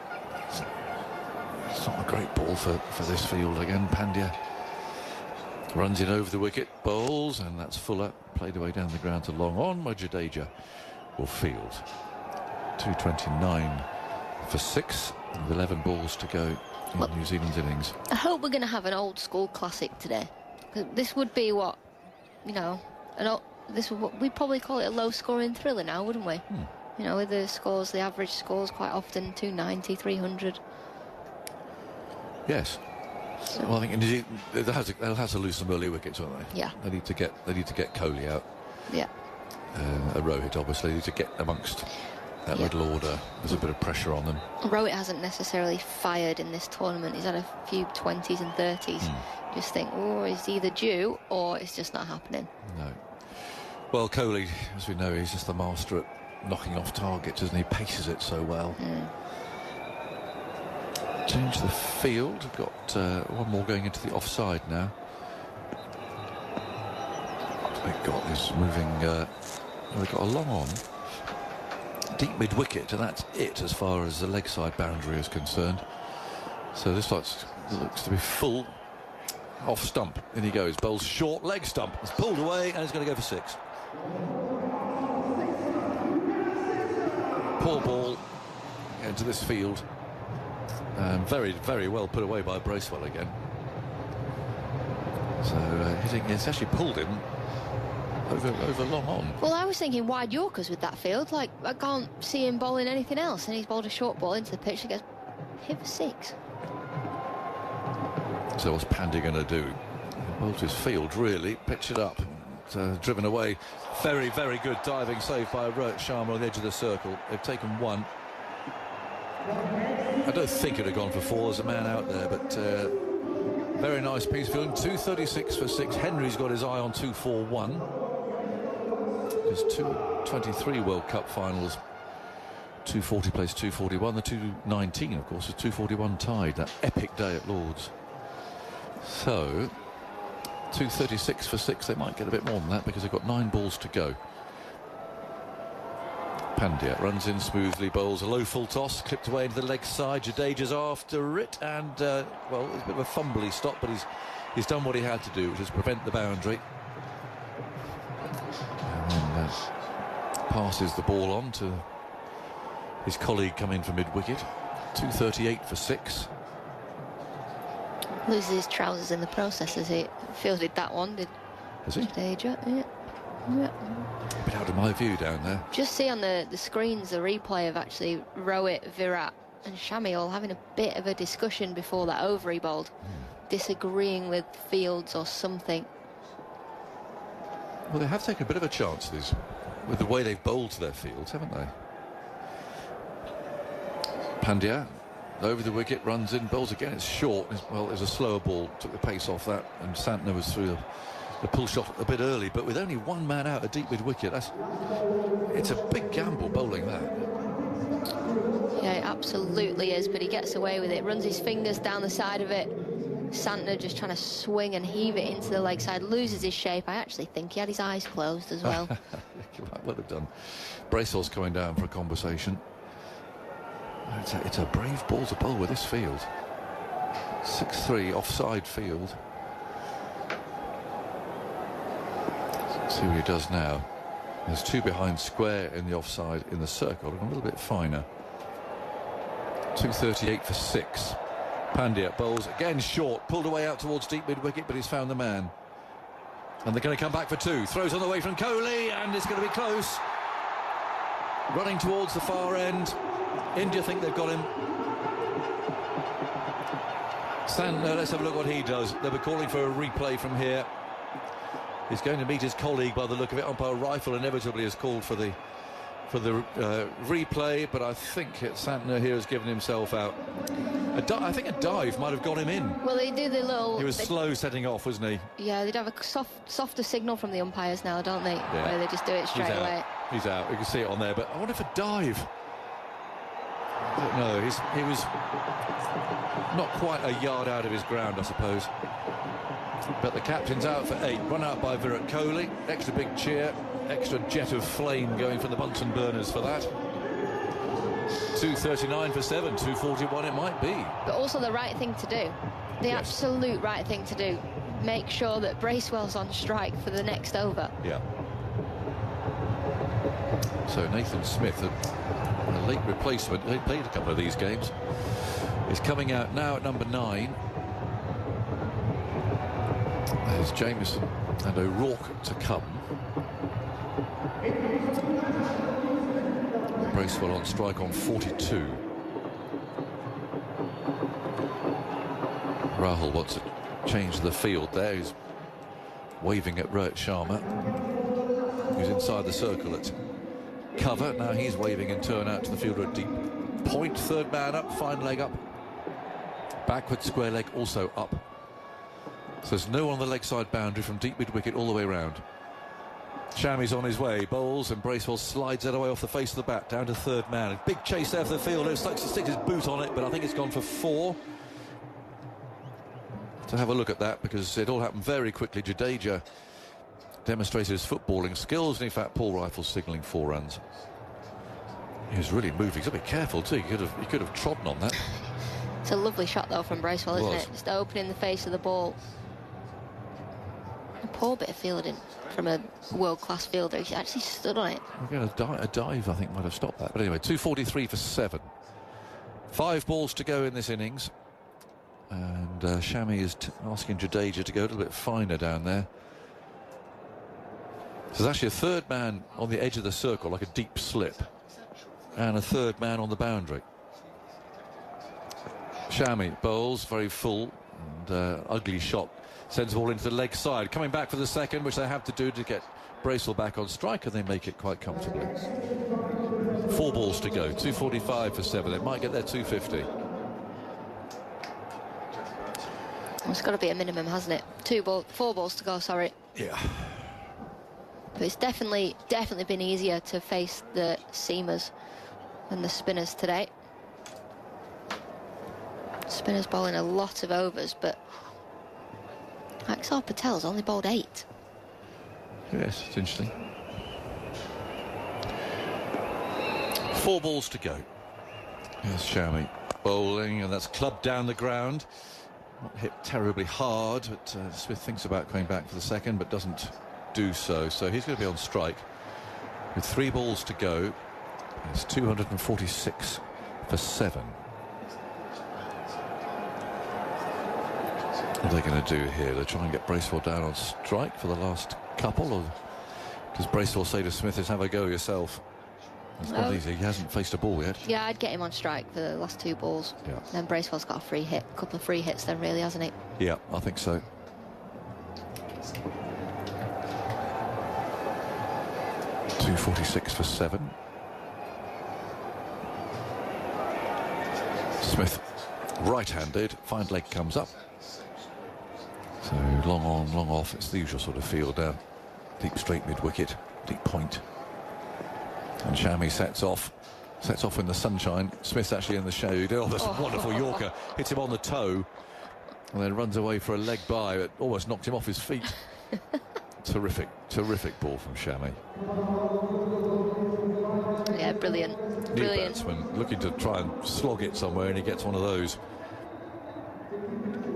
it's not a great ball for this field. Again, Pandya runs in over the wicket, bowls, and that's Fuller played away down the ground to long on. Where Jadeja will field. 229 for 6, with 11 balls to go in New Zealand's innings. I hope we're going to have an old school classic today. This would be what, this would what we'd probably call it a low scoring thriller now, wouldn't we? You know, with the scores, the average scores quite often 290, 300. Yes. So. Well, I think they'll have to lose some early wickets, won't they? Yeah. They need to get Kohli out. Yeah. Rohit obviously need to get amongst that middle order. There's a bit of pressure on them. Rohit hasn't necessarily fired in this tournament. He's had a few 20s and 30s. Just think, it's either due or it's just not happening. No. Well, Kohli, as we know, he's just the master at knocking off targets, isn't he? Paces it so well. Change the field. We've got one more going into the offside now. They've got this moving. They've got a long on. Deep mid wicket, and that's it as far as the leg side boundary is concerned. So this looks to be full. Off stump. In he goes. Bowls short leg stump. It's pulled away and it's going to go for 6. Poor ball into this field. Very, very well put away by Bracewell again. So hitting, it's actually pulled him over long on. Well, I was thinking wide Yorkers with that field. Like, I can't see him bowling anything else, and he's bowled a short ball into the pitch and goes hit for 6. So what's Pandya going to do? Bowled his field, really. Pitch it up. Driven away. Very, very good diving save by Rohit Sharma on the edge of the circle. They've taken 1. I don't think it'd have gone for 4. There's a man out there, but very nice piece of fielding. 236 for 6. Henry's got his eye on 241. There's 223 World Cup finals. 240 plays 241. The 219, of course, is 241 tied. That epic day at Lord's. So 236 for 6. They might get a bit more than that because they've got 9 balls to go. Pandya runs in smoothly, bowls a low full toss, clipped away into the leg side. Jadeja's after it, and well, it's a bit of a fumbly stop, but he's done what he had to do, which is prevent the boundary. And then passes the ball on to his colleague coming from mid-wicket. 238 for 6. Loses his trousers in the process as he fielded that one, did Jadeja? Yeah. A bit out of my view down there. Just see on the screens the replay of actually Rohit, Virat and Shami all having a bit of a discussion before that over he bowled, disagreeing with Fields or something. Well, they have taken a bit of a chance with the way they've bowled to their fields, haven't they? Pandya over the wicket, runs in, bowls again. It's short. Well, there's a slower ball, took the pace off that, and Santner was through the pull shot a bit early. But with only one man out, a deep mid wicket, it's a big gamble bowling that. Yeah, it absolutely is. But he gets away with it. Runs his fingers down the side of it. Santner just trying to swing and heave it into the leg side, loses his shape. I actually think he had his eyes closed as well. He might well have done. Bracewell's coming down for a conversation. It's a brave ball to bowl with this field. 6-3 offside field. Let's see what he does now. There's 2 behind square in the offside in the circle, and a little bit finer. 238 for 6. Pandya bowls again short, pulled away out towards deep mid wicket, but he's found the man. And they're going to come back for 2. Throws on the way from Kohli, and it's going to be close. Running towards the far end. India think they've got him. Santner, let's have a look what he does. They were calling for a replay from here. He's going to meet his colleague by the look of it. Umpire Rifle inevitably has called for the replay, but I think Santner here has given himself out. I think a dive might have got him in. Well, they do the little... He was slow setting off, wasn't he? Yeah, they'd have a softer signal from the umpires now, don't they? Yeah. Where they just do it straight away. He's out. You can see it on there, but I wonder if a dive... No, he was not quite a yard out of his ground, I suppose. But the captain's out for 8. Run out by Virat Kohli. Extra big cheer. Extra jet of flame going from the Bunsen burners for that. 239 for 7. 241 it might be. But also the right thing to do. The absolute right thing to do. Make sure that Bracewell's on strike for the next over. Yeah. So Nathan Smith, a late replacement, he played a couple of these games, is coming out now at number 9. There's Jameson and O'Rourke to come. Bracewell on strike on 42. Rahul wants to change the field there. He's waving at Rohit Sharma, who's inside the circle at cover. Now he's waving in turn out to the fielder at deep point. 3rd man up, fine leg up. Backward square leg also up. So there's no one on the leg side boundary from deep mid wicket all the way round. Shami's on his way, bowls, and Bracewell slides it away off the face of the bat down to 3rd man. A big chase there for the fielder. It likes to stick his boot on it, but I think it's gone for 4. To have a look at that, because it all happened very quickly. Jadeja demonstrated his footballing skills, and in fact Paul Rifle's signalling 4 runs. He was really moving. He's got to be careful too. He could have trodden on that. It's a lovely shot though from Bracewell, isn't it? Just opening the face of the ball. A poor bit of fielding from a world-class fielder. He actually stood on it. Again, a dive I think might have stopped that. But anyway, 243 for 7. 5 balls to go in this innings. And Shami is asking Jadeja to go a little bit finer down there. So there's actually a 3rd man on the edge of the circle, like a deep slip, and a 3rd man on the boundary. Shami bowls very full, and ugly shot. Sends the ball into the leg side. Coming back for the 2nd, which they have to do to get Bracewell back on strike, and they make it quite comfortably. 4 balls to go. 245 for 7. They might get their 250. It's got to be a minimum, hasn't it? 4 balls to go, sorry. Yeah. But it's definitely been easier to face the seamers than the spinners today. Spinners bowling a lot of overs, but Axar Patel's only bowled 8. Yes, it's interesting. 4 balls to go. Here's Shami bowling, and that's clubbed down the ground. Not hit terribly hard, but Smith thinks about coming back for the 2nd, but doesn't do so. So he's going to be on strike with 3 balls to go. It's 246 for 7. What are they going to do here? They're trying to get Bracewell down on strike for the last couple, or does Bracewell say to Smith, "Have a go yourself"? It's not easy. He hasn't faced a ball yet. Yeah, I'd get him on strike for the last 2 balls. Yeah. Then Bracewell's got a couple of free hits then, really, hasn't he? Yeah, I think so. $246 for 7. Smith right-handed. Fine leg comes up. So long on, long off. It's the usual sort of field down. Deep straight mid-wicket, deep point. And Shami sets off in the sunshine. Smith's actually in the shade. Oh, that's a wonderful Yorker. Hits him on the toe and then runs away for a leg by. It almost knocked him off his feet. Terrific ball from Shami. Yeah, brilliant. New batsman looking to try and slog it somewhere, and he gets one of those.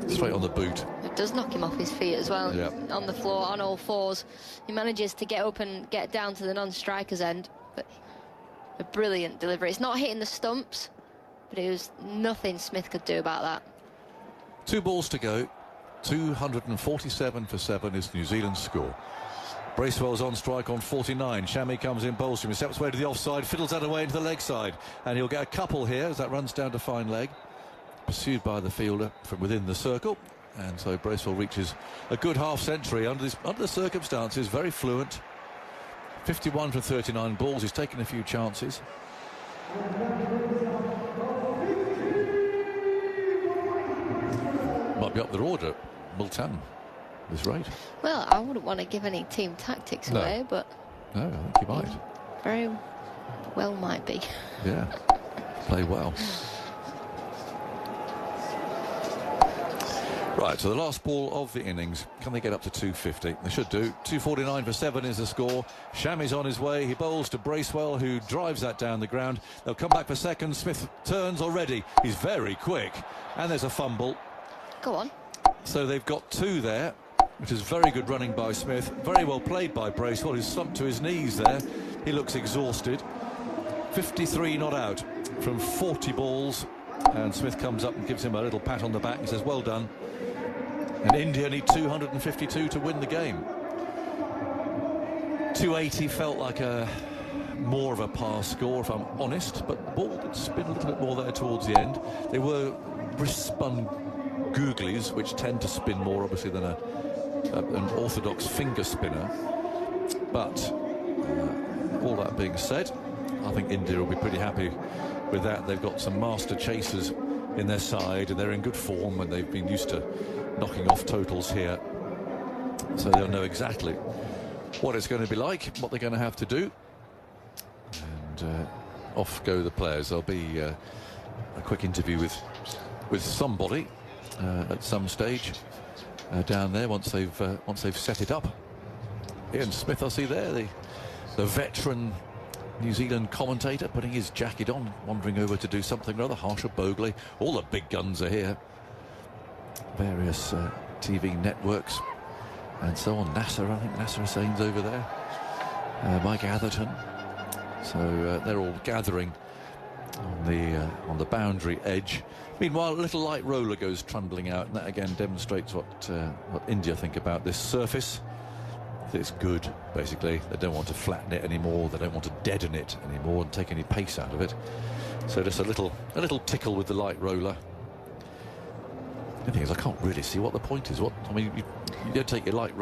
Straight on the boot. It does knock him off his feet as well. Yeah. On the floor, on all fours. He manages to get up and get down to the non-striker's end. But a brilliant delivery. It's not hitting the stumps, but it was nothing Smith could do about that. 2 balls to go. 247 for 7 is New Zealand's score. Bracewell's on strike on 49. Shami comes in, bowls him. He steps away to the offside, fiddles that away into the leg side. And he'll get a couple here as that runs down to fine leg. Pursued by the fielder from within the circle. And so Bracewell reaches a good half-century under the circumstances. Very fluent. 51 for 39 balls. He's taken a few chances. Might be up the order. Multan is right. Well, I wouldn't want to give any team tactics away, but... No, I think he might. Very well might be. Yeah, play well. Right, so the last ball of the innings. Can they get up to 250? They should do. 249 for 7 is the score. Shami's on his way. He bowls to Bracewell, who drives that down the ground. They'll come back for seconds. Smith turns already. He's very quick. And there's a fumble. Go on. So they've got 2 there, which is very good running by Smith. Very well played by Bracewell, who's slumped to his knees there. He looks exhausted. 53 not out from 40 balls. And Smith comes up and gives him a little pat on the back. He says, well done. And India need 252 to win the game. 280 felt like more of a par score, if I'm honest, but the ball did spin a little bit more there towards the end. They were wrist-spun googlies, which tend to spin more, obviously, than an orthodox finger spinner. But all that being said, I think India will be pretty happy with that. They've got some master chasers in their side, and they're in good form, and they've been used to knocking off totals here. So they'll know exactly what it's going to be like, what they're going to have to do. And off go the players. There'll be a quick interview with somebody at some stage down there once they've set it up. Ian Smith, I see there, the veteran New Zealand commentator, putting his jacket on, wandering over to do something rather. Harsha Bhogle, all the big guns are here. Various TV networks and so on. Nasser, I think Nasser Hussain's over there. Mike Atherton. So they're all gathering on the boundary edge. Meanwhile, a little light roller goes trundling out, and that again demonstrates what India think about this surface. It's good, basically. They don't want to flatten it anymore. They don't want to deaden it anymore and take any pace out of it. So just a little tickle with the light roller. The thing is, I can't really see what the point is. You don't take your light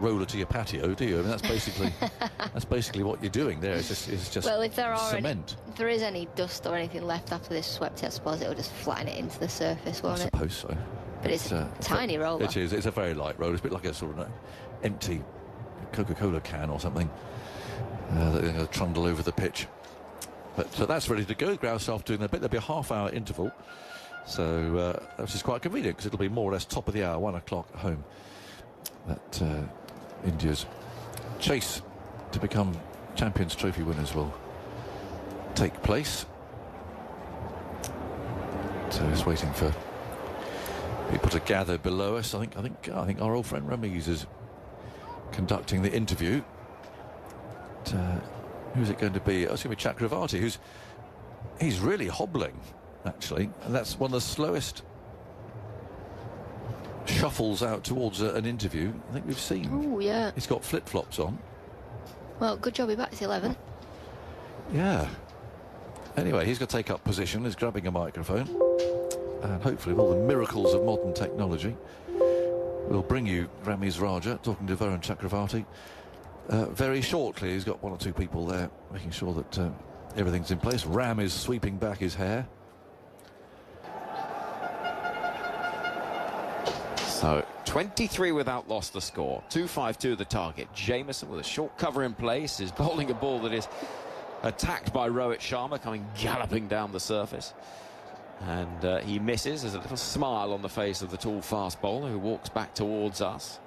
roller to your patio, do you? I mean, that's basically what you're doing there. It's just well, if there cement. If there is any dust or anything left after this swept, I suppose it'll just flatten it into the surface, won't it? I suppose so. But it's a tiny roller. It is. It's a very light roller. It's a bit like a sort of an empty Coca-Cola can or something that they're going to trundle over the pitch. But so that's ready to go. Ground staff doing their bit. There'll be a half-hour interval. So which is quite convenient because it'll be more or less top of the hour, 1 o'clock at home. That India's chase to become Champions Trophy winners will take place. So just waiting for people to gather below us. I think our old friend Ramiz is conducting the interview. Who's it going to be? It's going to be Chakravarti, he's really hobbling, actually, and that's one of the slowest shuffles out towards an interview I think we've seen. Oh, yeah. He's got flip-flops on. Well, good job he backed 11. Yeah. Anyway, he's going to take up position. He's grabbing a microphone. And hopefully, with all the miracles of modern technology, we'll bring you Ramiz Raja talking to Varun Chakravarti very shortly. He's got 1 or 2 people there making sure that everything's in place. Ram is sweeping back his hair. So 23 without loss the score. 2-5-2 the target. Jamieson with a short cover in place is bowling a ball that is attacked by Rohit Sharma, coming galloping down the surface. And he misses. There's a little smile on the face of the tall fast bowler who walks back towards us.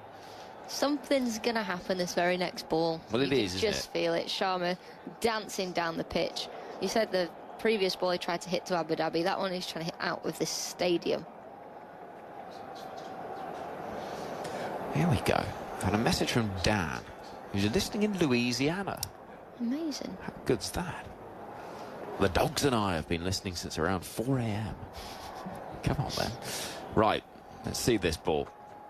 Something's going to happen this very next ball. Well, it is, isn't just feel it. Sharma dancing down the pitch. You said the previous ball he tried to hit to Abu Dhabi. That one he's trying to hit out of this stadium. Here we go. And a message from Dan, who's listening in Louisiana. Amazing. How good's that? The dogs and I have been listening since around 4 a.m. Come on, then. Right, let's see this ball.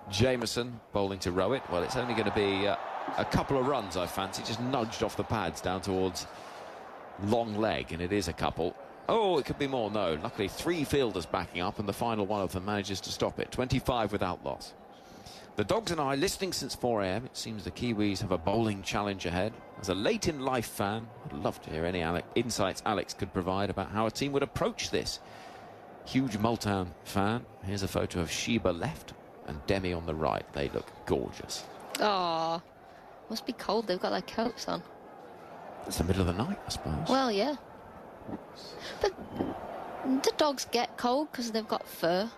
Jamieson bowling to Rohit. Well, it's only going to be a couple of runs, I fancy. Just nudged off the pads down towards long leg, and it is a couple. Oh, it could be more. No, luckily 3 fielders backing up, and the final one of them manages to stop it. 25 without loss. The dogs and I listening since 4 a.m. It seems the Kiwis have a bowling challenge ahead. As a late-in-life fan, I'd love to hear any insights Alex could provide about how a team would approach this. Huge Multan fan. Here's a photo of Sheba left and Demi on the right. They look gorgeous. Oh, must be cold. They've got their coats on. It's the middle of the night, I suppose. Well, yeah. But do dogs get cold because they've got fur?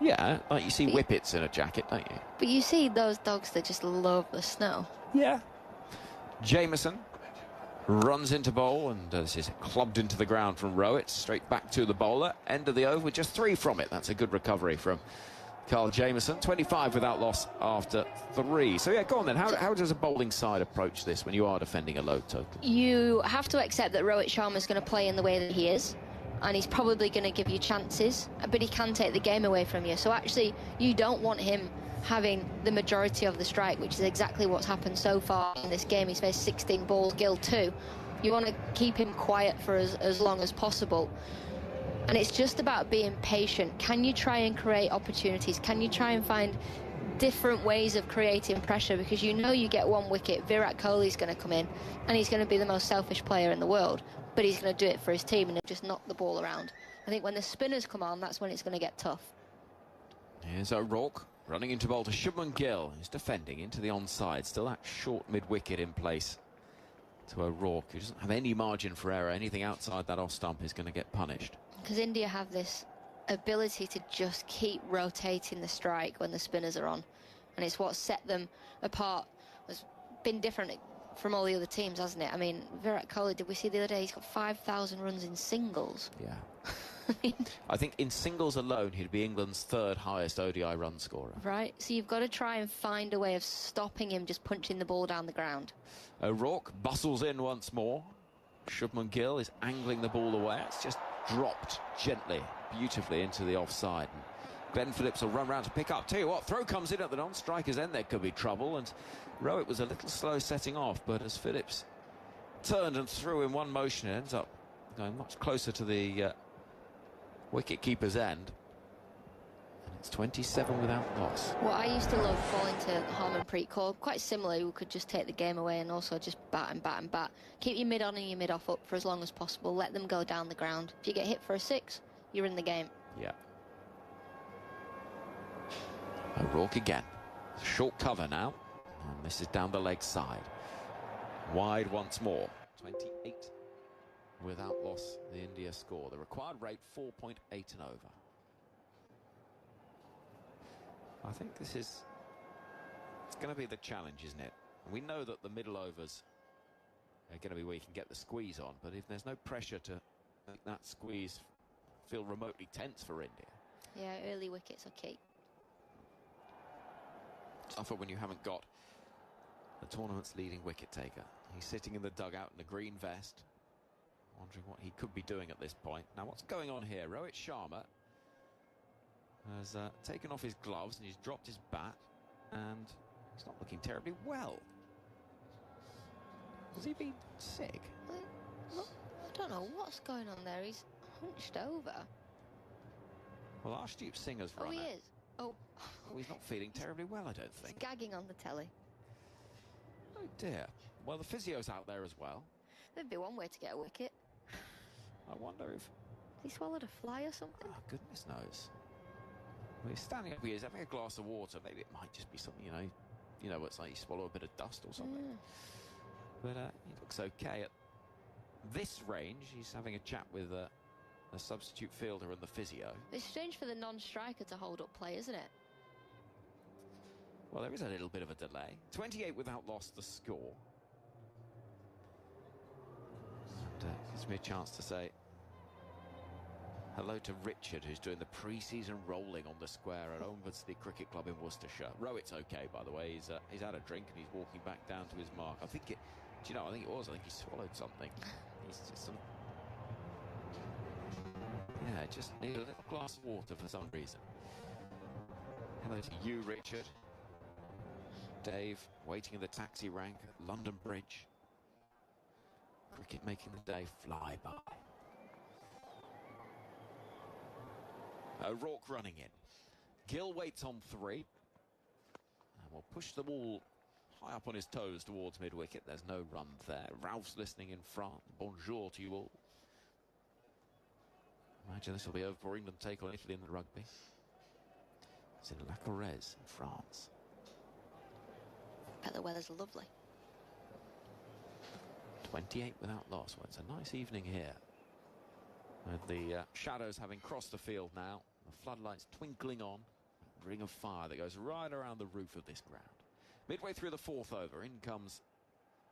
Yeah, like you see whippets in a jacket, don't you? But you see those dogs that just love the snow. Yeah. Jamieson runs into bowl, and this is clubbed into the ground from Rohit, straight back to the bowler. End of the over with just 3 from it. That's a good recovery from Kyle Jamieson. 25 without loss after 3. So, yeah, go on then. How does a bowling side approach this when you are defending a low total? You have to accept that Rohit Sharma's going to play in the way that he is. And he's probably going to give you chances, but he can take the game away from you. So actually, you don't want him having the majority of the strike, which is exactly what's happened so far in this game. He's faced 16 balls, Gill 2. You want to keep him quiet for as long as possible. And it's just about being patient. Can you try and create opportunities? Can you try and find different ways of creating pressure? Because you know you get 1 wicket, Virat Kohli's going to come in, and he's going to be the most selfish player in the world. But he's going to do it for his team and just knock the ball around. I think when the spinners come on, that's when it's going to get tough. Here's O'Rourke running into bowl to Shubman Gill. He's defending into the onside. Still that short mid-wicket in place to O'Rourke, who doesn't have any margin for error. Anything outside that off stump is going to get punished. Because India have this ability to just keep rotating the strike when the spinners are on. And it's what set them apart. It's been different from all the other teams, hasn't it? I mean, Virat Kohli, did we see the other day, he's got 5,000 runs in singles. Yeah. I think in singles alone, he'd be England's 3rd highest ODI run scorer. Right, so you've got to try and find a way of stopping him just punching the ball down the ground. O'Rourke bustles in once more. Shubman Gill is angling the ball away. It's just dropped gently, beautifully into the offside. And Glenn Phillips will run round to pick up. Tell you what, throw comes in at the non-striker's end. There could be trouble, and Rohit was a little slow setting off, but as Phillips turned and threw in one motion, it ends up going much closer to the wicket-keeper's end. And it's 27 without loss. What I used to love falling to Harmanpreet Kaur, quite similar, who could just take the game away and also just bat and bat and bat. Keep your mid-on and your mid-off up for as long as possible. Let them go down the ground. If you get hit for a 6, you're in the game. Yeah. O'Rourke again. Short cover now. And this is down the leg side. Wide once more. 28 without loss, the India score. The required rate, 4.8 and over. I think this is... It's going to be the challenge, isn't it? We know that the middle overs are going to be where you can get the squeeze on, but if there's no pressure to make that squeeze feel remotely tense for India. Yeah, early wickets are key. Tougher when you haven't got the tournament's leading wicket taker. He's sitting in the dugout in a green vest, wondering what he could be doing at this point. Now, what's going on here? Rohit Sharma has taken off his gloves and he's dropped his bat, and he's not looking terribly well. Has he been sick? I don't know what's going on there. He's hunched over. Well, Arshdeep Singh has run he it. is. Oh, he's not feeling terribly well, I don't think. He's gagging on the telly. Oh dear. Well, the physio's out there as well. There'd be one way to get a wicket. I wonder if... He swallowed a fly or something? Oh, goodness knows. Well, he's standing up here, he's having a glass of water. Maybe it might just be something, you know, it's like you swallow a bit of dust or something. But he looks okay. At this range, he's having a chat with a substitute fielder and the physio. It's strange for the non-striker to hold up play, isn't it? Well, there is a little bit of a delay. 28 without loss, the score. And gives me a chance to say hello to Richard, who's doing the pre-season rolling on the square at Ulverston Cricket Club in Worcestershire. Rowett's okay, by the way. He's had a drink and he's walking back down to his mark. I think it... Do you know, I think he swallowed something. He's just some... Yeah, just need a little glass of water for some reason. Hello to you, Richard. Dave, waiting in the taxi rank at London Bridge. Cricket making the day fly by. O'Rourke running in. Gill waits on 3. And will push the ball high up on his toes towards mid-wicket. There's no run there. Ralph's listening in France. Bonjour to you all. Imagine this will be over for England take on Italy in the rugby. It's in La Corrèze in France. Bet the weather's lovely. 28 without loss. Well, it's a nice evening here. With the shadows having crossed the field now. The floodlights twinkling on. A ring of fire that goes right around the roof of this ground. Midway through the 4th over, in comes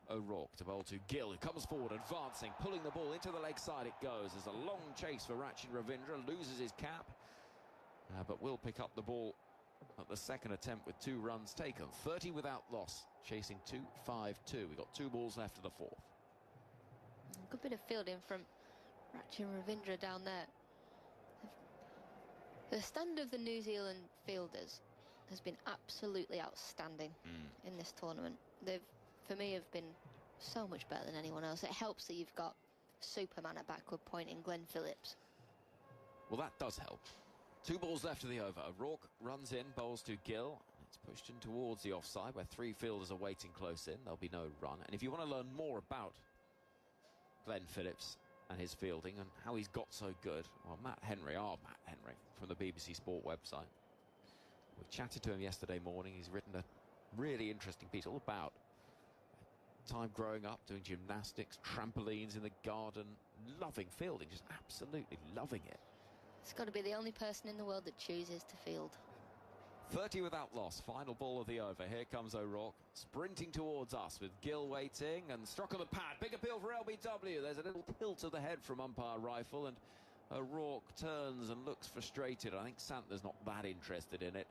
O'Rourke to bowl to Gill, who comes forward, advancing, pulling the ball into the leg side. It goes. There's a long chase for Rachin Ravindra, loses his cap, but will pick up the ball at the second attempt with 2 runs taken. 30 without loss, chasing 2-5-2. We've got 2 balls left of the 4th. Good bit of fielding from Rachin Ravindra down there. The standard of the New Zealand fielders has been absolutely outstanding in this tournament. They've, for me, have been so much better than anyone else. It helps that you've got Superman at backward point in Glenn Phillips. Well, that does help. 2 balls left of the over. O'Rourke runs in, bowls to Gill. It's pushed in towards the offside where 3 fielders are waiting close in. There'll be no run. And if you want to learn more about Glenn Phillips and his fielding and how he's got so good, well, Matt Henry from the BBC Sport website. We chatted to him yesterday morning. He's written a really interesting piece all about time growing up, doing gymnastics, trampolines in the garden, loving fielding, just absolutely loving it. He's got to be the only person in the world that chooses to field. 30 without loss, final ball of the over. Here comes O'Rourke, sprinting towards us with Gill waiting and struck on the pad. Big appeal for LBW. There's a little tilt of the head from umpire Rifle, and O'Rourke turns and looks frustrated. I think Santner's not that interested in it,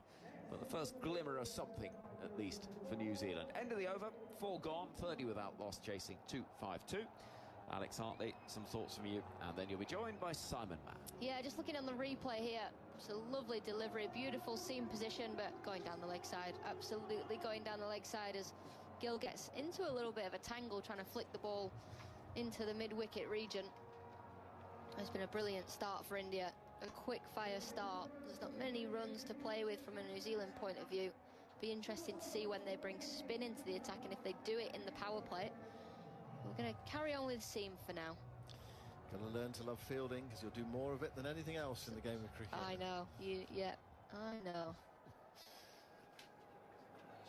but the first glimmer of something, at least, for New Zealand. End of the over, 4 gone, 30 without loss, chasing 2-5-2. Alex Hartley, some thoughts from you, and then you'll be joined by Simon Mann. Yeah, just looking on the replay here, it's a lovely delivery, beautiful seam position, but going down the leg side, absolutely going down the leg side as Gill gets into a little bit of a tangle trying to flick the ball into the mid-wicket region. It's been a brilliant start for India, a quick-fire start. There's not many runs to play with from a New Zealand point of view. Be interesting to see when they bring spin into the attack, and if they do it in the power play. We're going to carry on with seam for now. Going to learn to love fielding because you'll do more of it than anything else in the game of cricket. I know. Yeah, I know.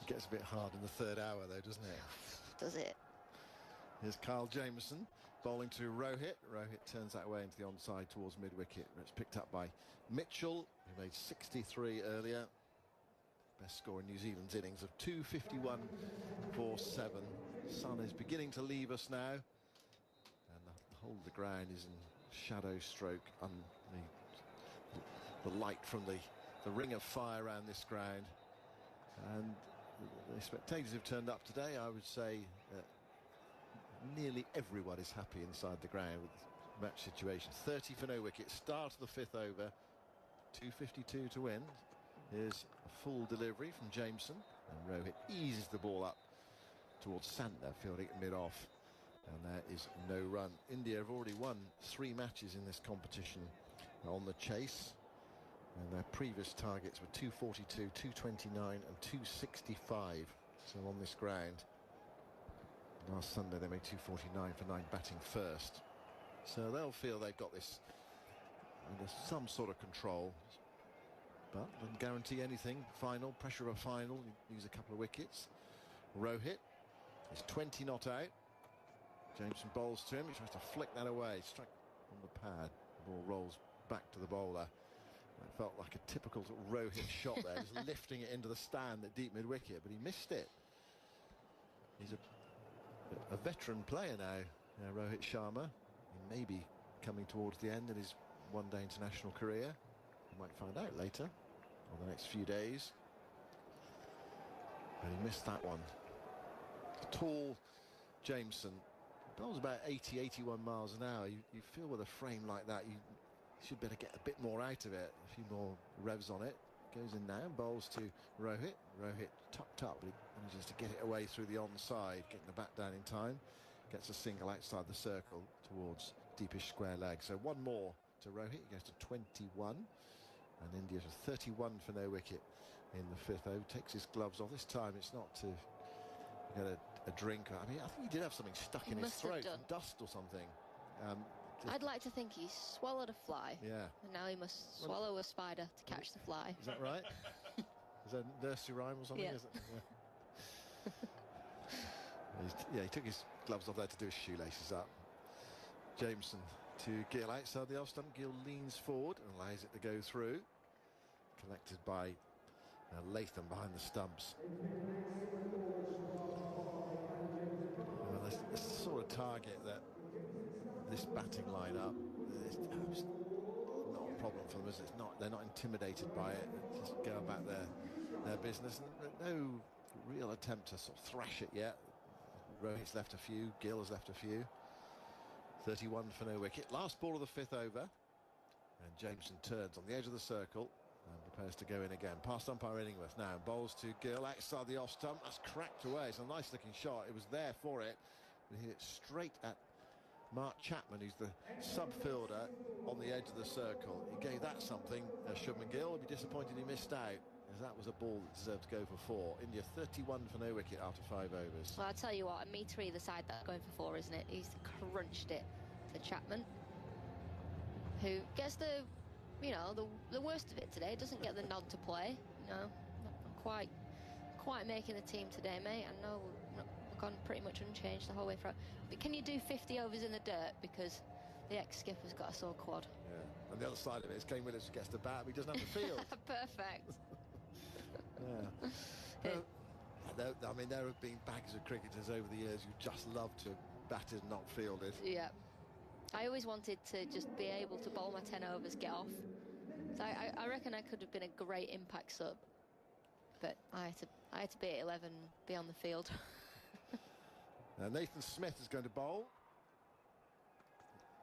It gets a bit hard in the 3rd hour, though, doesn't it? Does it? Here's Kyle Jamieson bowling to Rohit. Rohit turns that way into the onside towards mid-wicket. It's picked up by Mitchell, who made 63 earlier. Best score in New Zealand's innings of 251 for 7. Sun is beginning to leave us now, and the whole of the ground is in shadow stroke. The light from the ring of fire around this ground, and the spectators have turned up today. I would say nearly everyone is happy inside the ground with match situations. 30 for no wicket. Start of the 5th over. 2:52 to win. Here's a full delivery from Jameson, and Rohit eases the ball up towards Santner, fielding it mid-off, and there is no run. India have already won 3 matches in this competition on the chase, and their previous targets were 242, 229 and 265. So on this ground, last Sunday they made 249 for 9 batting first. So they'll feel they've got this under some sort of control. but doesn't guarantee anything. Final, pressure of a final, you lose a couple of wickets. Rohit is 20 not out. Jameson bowls to him, he tries to flick that away, strike on the pad. The ball rolls back to the bowler. It felt like a typical sort of Rohit shot there, just lifting it into the stand at deep mid-wicket, but he missed it. He's a veteran player now, Rohit Sharma. He may be coming towards the end of his one-day international career. We might find out later, or the next few days. But he missed that one. Tall Jameson bowls about 80, 81 miles an hour. You feel with a frame like that, you should better get a bit more out of it. A few more revs on it. Goes in now and bowls to Rohit. Rohit tucked up, but he manages to get it away through the onside, getting the bat down in time. Gets a single outside the circle towards deepish square leg. So one more to Rohit. He goes to 21. And India's 31 for no wicket in the 5th over. Takes his gloves off. This time it's not to get a drink. I mean, I think he did have something stuck in his throat, dust or something. I'd like to think he swallowed a fly. Yeah. And now he must swallow a spider to catch the fly. Is that right? Is that a nursery rhyme or something? Yeah. Is it? Yeah. He took his gloves off there to do his shoelaces up. Jameson to Gill outside the off stump. Gill leans forward and allows it to go through. Collected by Latham behind the stumps. Well, that's the sort of target that this batting lineup is not a problem for them, is it? It's not. They're not intimidated by it. Just go about their business. And no real attempt to sort of thrash it yet. Rohit's left a few. Gill has left a few. 31 for no wicket. Last ball of the 5th over. And Jameson turns on the edge of the circle and prepares to go in again. Past umpire Illingworth now. Bowls to Gill outside the off stump. That's cracked away. It's a nice looking shot. It was there for it. But he hit it straight at Mark Chapman, who's the sub-fielder on the edge of the circle. He gave that something. Shubman Gill would be disappointed he missed out, as that was a ball that deserved to go for 4. India 31 for no wicket after 5 overs. Well, I'll tell you what, a metre either side that's going for 4, isn't it? He's crunched it to Chapman, who gets the worst of it today. Doesn't get the nod to play. Not quite making the team today, mate. I know we've gone pretty much unchanged the whole way through. But can you do 50 overs in the dirt because the ex-skipper's got a sore quad? Yeah, and the other side of it is Kane Williams gets the bat, but he doesn't have the field. Perfect. Yeah. I mean, there have been bags of cricketers over the years who just love to batted and not fielded. Yeah. I always wanted to just be able to bowl my 10 overs, get off. So I reckon I could have been a great impact sub. But I had to be at 11, be on the field. Nathan Smith is going to bowl.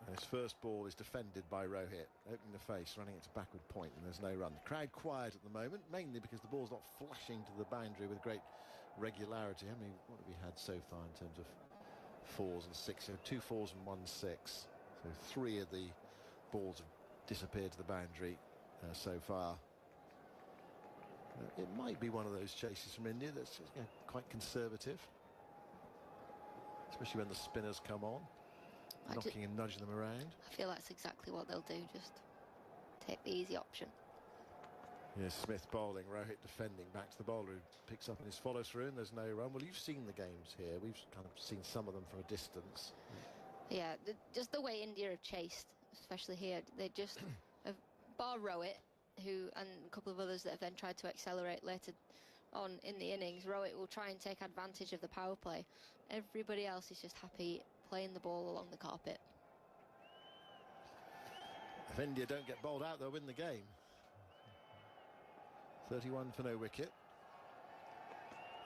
And his first ball is defended by Rohit, opening the face, running it to backward point, and there's no run. The crowd quiet at the moment, mainly because the ball's not flashing to the boundary with great regularity. What have we had so far in terms of 4s and 6s? 2 4s and 1 6. So 3 of the balls have disappeared to the boundary so far. It might be one of those chases from India that's quite conservative, especially when the spinners come on. Knocking and nudging them around. I feel that's exactly what they'll do, just take the easy option. Yes, Smith bowling, Rohit defending, back to the bowler who picks up in his follow through, and there's no run. Well, you've seen the games here. We've kind of seen some of them from a distance. Yeah, just the way India have chased, especially here, they just bar Rohit, and a couple of others that have then tried to accelerate later on in the innings. Rohit will try and take advantage of the power play. Everybody else is just happy playing the ball along the carpet. If India don't get bowled out, they'll win the game. 31 for no wicket.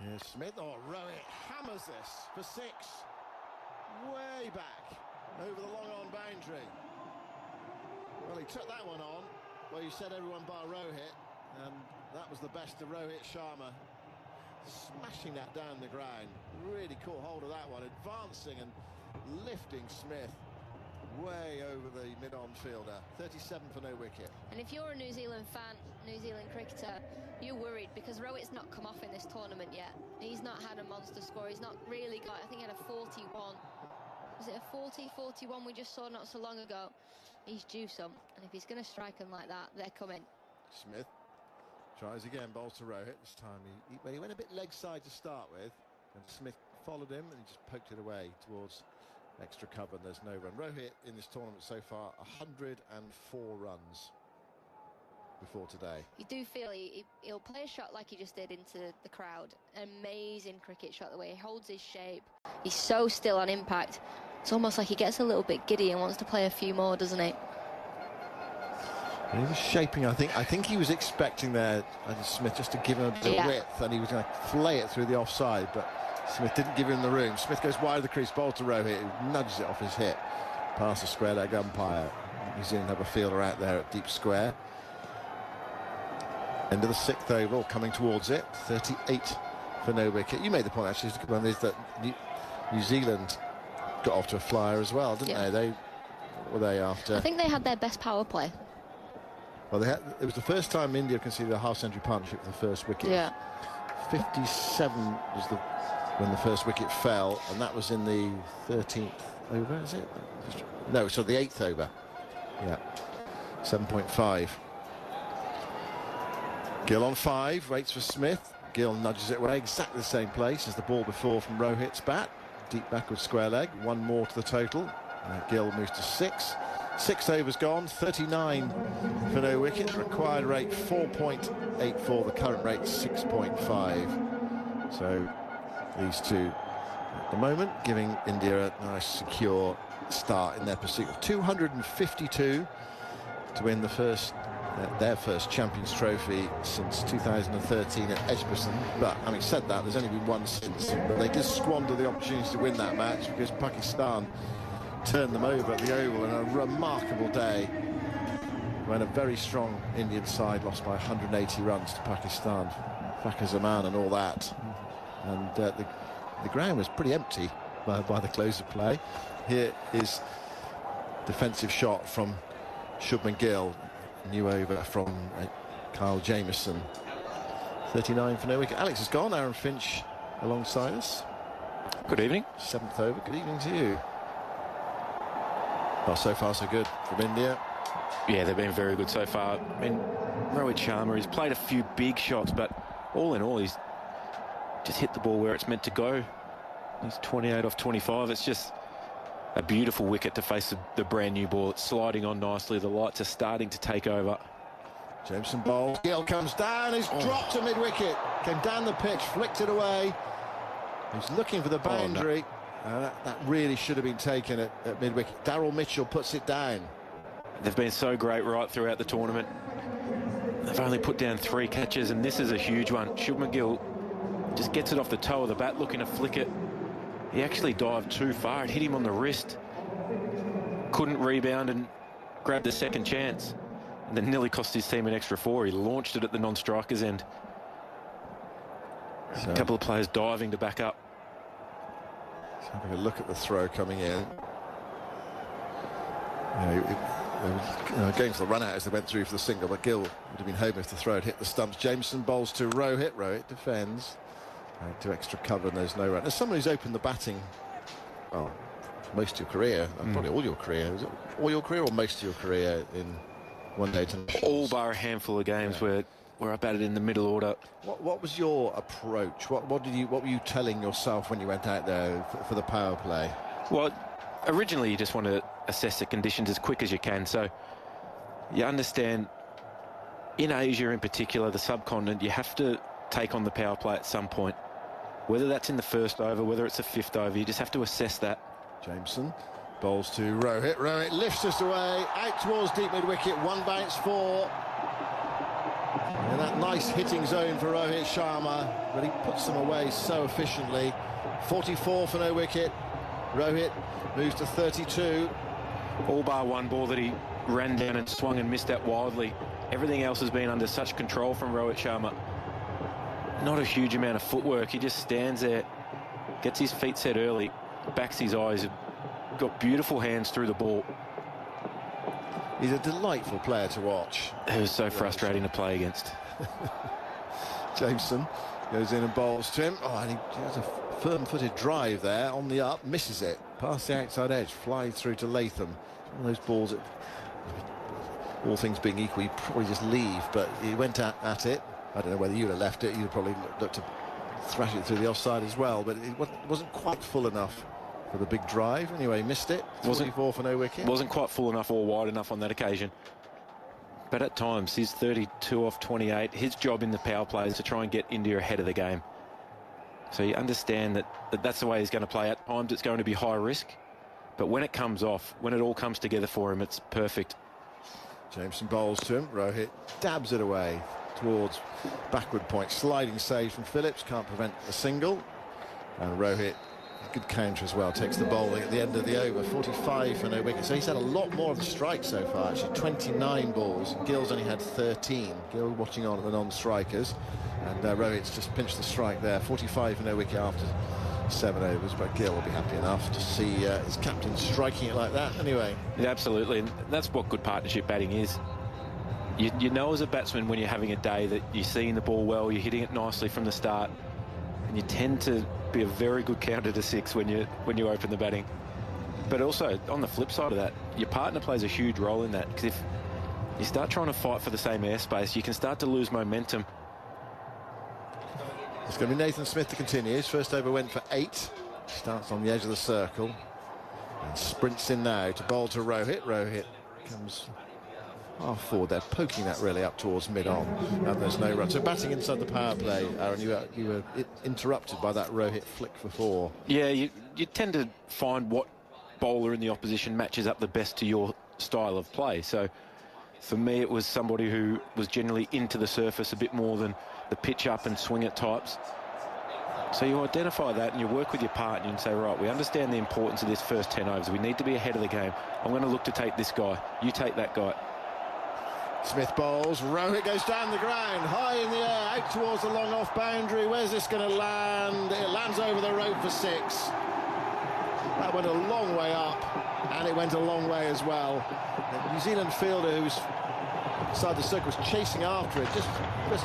Here's Smith. Oh, Rohit hammers this for 6. Way back over the long on boundary. Well, he took that one on where you said everyone bar Rohit, and that was the best of Rohit Sharma. Smashing that down the ground. Really caught hold of that one, advancing and lifting Smith way over the mid-on fielder. 37 for no wicket. And if you're a New Zealand fan, New Zealand cricketer, you're worried because Rohit's not come off in this tournament yet. He's not had a monster score. He's not really got, I think he had a 41. Was it a 40-41 we just saw not so long ago? He's due some, and if he's going to strike them like that, they're coming. Smith Tries again, bowls to Rohit. This time he went a bit leg side to start with, and Smith followed him and he just poked it away towards extra cover, and there's no run. Rohit in this tournament so far, 104 runs before today. You do feel he'll play a shot like he just did into the crowd. Amazing cricket shot, the way he holds his shape. He's so still on impact. It's almost like he gets a little bit giddy and wants to play a few more, doesn't he? He was shaping, I think he was expecting there, Smith, just to give him a bit of width, and he was going to flay it through the offside, but Smith didn't give him the room. Smith goes wide of the crease, bowl to Rohit, who nudges it off his hip, past the square leg umpire. New Zealand have a fielder out there at deep square. End of the 6th over, coming towards it. 38 for no wicket. You made the point, actually, it's a good one, is that New Zealand got off to a flyer as well, didn't they? What were they after? I think they had their best power play. Well, it was the first time India conceded a half-century partnership for the first wicket. Yeah. 57 was when the first wicket fell, and that was in the 13th over, is it? No, so the 8th over. Yeah. 7.5. Gill on 5, waits for Smith. Gill nudges it away, exactly the same place as the ball before from Rohit's bat. Deep backward square leg, one more to the total. Gill moves to 6. 6 overs gone, 39 for no wicket. Required rate 4.84, the current rate 6.5. So these two at the moment giving India a nice secure start in their pursuit of 252 to win their first Champions Trophy since 2013 at Edgbaston. But having said that, there's only been one since, but they did squander the opportunity to win that match because Pakistan turned them over at the Oval in a remarkable day when a very strong Indian side lost by 180 runs to Pakistan. Fakhar Zaman and all that. And the ground was pretty empty by the close of play. Here is defensive shot from Shubman Gill. New over from Kyle Jamieson. 39 for no wicket. Alex has gone. Aaron Finch alongside us. Good evening. 7th over. Good evening to you. Well, so far so good from India. Yeah, they've been very good so far. I mean, Rohit Sharma, he's played a few big shots, but all in all, he's just hit the ball where it's meant to go. He's 28 off 25. It's just a beautiful wicket to face the brand new ball. It's sliding on nicely. The lights are starting to take over. Jameson bowls. Gill comes down. He's dropped to mid-wicket. Came down the pitch, flicked it away. He's looking for the boundary. That really should have been taken at mid-wicket. Daryl Mitchell puts it down. They've been so great right throughout the tournament. They've only put down 3 catches, and this is a huge one. Shubman Gill just gets it off the toe of the bat, looking to flick it. He actually dived too far. It hit him on the wrist. Couldn't rebound and grab the second chance. And then nearly cost his team an extra 4. He launched it at the non-striker's end. A couple of players diving to back up. Let's have a look at the throw coming in. Going for the run out as they went through for the single, but Gill would have been home if the throw had hit the stumps. Jameson bowls to Rohit. Rohit defends. To extra cover, and there's no run. As someone who's opened the batting, for most of your career, probably all your career, is it all your career or most of your career in one-day internationals? All bar a handful of games where I batted in the middle order. What was your approach? What were you telling yourself when you went out there for the power play? Well, originally you just want to assess the conditions as quick as you can. So you understand, in Asia in particular, the subcontinent, you have to take on the power play at some point. Whether that's in the first over, whether it's the 5th over, you just have to assess that. Jameson bowls to Rohit. Rohit lifts us away, out towards deep mid-wicket, 1 bounce 4. In that nice hitting zone for Rohit Sharma, but he puts them away so efficiently. 44 for no wicket. Rohit moves to 32. All bar one ball that he ran down and swung and missed that wildly. Everything else has been under such control from Rohit Sharma. Not a huge amount of footwork. He just stands there, gets his feet set early, backs his eyes, got beautiful hands through the ball. He's a delightful player to watch. It was so frustrating to play against. Jameson goes in and bowls to him. And he has a firm-footed drive there on the up, misses it, past the outside edge, flies through to Latham. One of those balls that, all things being equal, he'd probably just leave, but he went at it. I don't know whether you'd have left it. You'd probably looked to thrash it through the offside as well, but it wasn't quite full enough for the big drive. Anyway, missed it. 44 for no wicket. Wasn't quite full enough or wide enough on that occasion. But at times, he's 32 off 28. His job in the power play is to try and get India ahead of the game. So you understand that that's the way he's going to play. At times, it's going to be high risk. But when it comes off, when it all comes together for him, it's perfect. Jameson bowls to him. Rohit dabs it away towards backward point. Sliding save from Phillips. Can't prevent a single. And Rohit, good counter as well, takes the bowling at the end of the over. 45 for no wicket. So he's had a lot more of the strike so far, actually. 29 balls. Gill's only had 13. Gill watching on at the non-strikers. And Rohit's just pinched the strike there. 45 for no wicket after 7 overs. But Gill will be happy enough to see his captain striking it like that anyway. Yeah, absolutely. And that's what good partnership batting is. You know as a batsman when you're having a day that you're seeing the ball well, you're hitting it nicely from the start, and you tend to be a very good counter to 6 when you open the batting. But also, on the flip side of that, your partner plays a huge role in that, because if you start trying to fight for the same airspace, you can start to lose momentum. It's going to be Nathan Smith to continue. His first over went for 8. Starts on the edge of the circle and sprints in now to bowl to Rohit. Rohit comes half forward. They're poking that really up towards mid-on, and there's no run. So batting inside the power play, Aaron, you were interrupted by that Rohit flick for 4. Yeah, you tend to find what bowler in the opposition matches up the best to your style of play. So for me, it was somebody who was generally into the surface a bit more than the pitch up and swing it types. So you identify that and you work with your partner and say, right, we understand the importance of this first 10 overs. We need to be ahead of the game. I'm going to look to take this guy. You take that guy. Smith bowls. Rohit goes down the ground, high in the air, out towards the long off boundary. Where's this going to land? It lands over the rope for 6. That went a long way up, and it went a long way as well. The New Zealand fielder who's inside the circle was chasing after it, just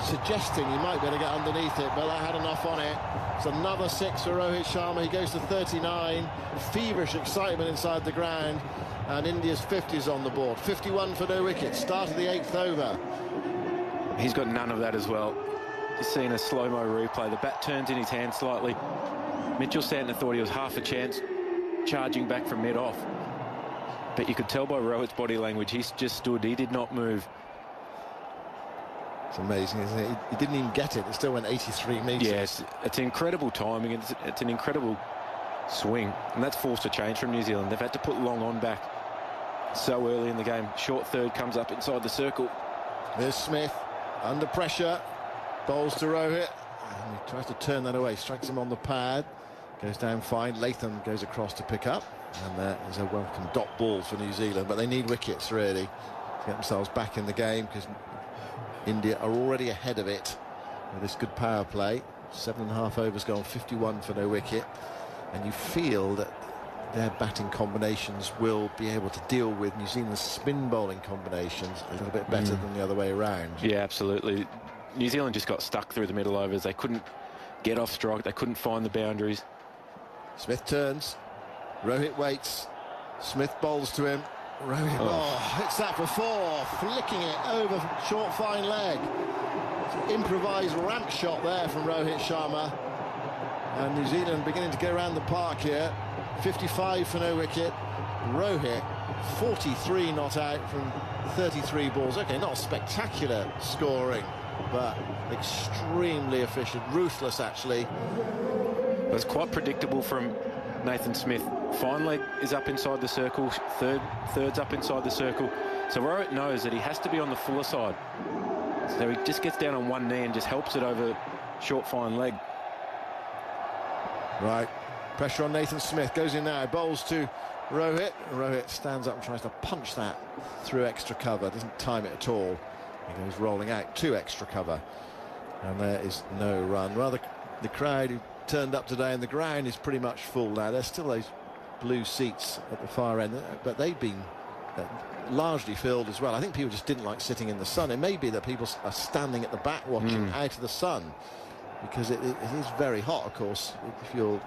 suggesting he might be able to get underneath it, but that had enough on it. It's another 6 for Rohit Sharma. He goes to 39. Feverish excitement inside the ground, and India's 50s on the board. 51 for no wicket. Start of the 8th over. He's got none of that as well. Just seeing a slow-mo replay. The bat turns in his hand slightly. Mitchell Santner thought he was half a chance charging back from mid-off. But you could tell by Rohit's body language, he just stood. He did not move. It's amazing, isn't it? He didn't even get it. It still went 83 metres. Yes, it's incredible timing. It's an incredible swing. And that's forced a change from New Zealand. They've had to put long on back so early in the game. Short third comes up inside the circle. There's Smith under pressure. Bowls to Rohit. And he tries to turn that away. Strikes him on the pad. Goes down fine. Latham goes across to pick up. And there is a welcome dot ball for New Zealand. But they need wickets, really, to get themselves back in the game, because India are already ahead of it with this good power play. 7.5 overs gone, 51 for no wicket. And you feel that their batting combinations will be able to deal with New Zealand's spin bowling combinations a little bit better than the other way around. Yeah, absolutely. New Zealand just got stuck through the middle overs. They couldn't get off strike. They couldn't find the boundaries. Smith turns. Rohit waits. Smith bowls to him. Rohit hits that for 4, flicking it over short fine leg. Improvised ramp shot there from Rohit Sharma. And New Zealand beginning to go around the park here. 55 for no wicket. Rohit 43 not out from 33 balls. Okay, not spectacular scoring, but extremely efficient, ruthless actually. It was quite predictable from Nathan Smith. Fine leg is up inside the circle, third's up inside the circle. So Rohit knows that he has to be on the fuller side. So he just gets down on one knee and just helps it over short fine leg. Right, pressure on Nathan Smith, goes in now, bowls to Rohit. Rohit stands up and tries to punch that through extra cover, doesn't time it at all. He goes rolling out to extra cover, and there is no run. Rather, the crowd who turned up today, and the ground is pretty much full now. There's still those blue seats at the far end, but they've been largely filled as well. I think people just didn't like sitting in the sun. It may be that people are standing at the back watching out of the sun, because it is very hot, of course, if you're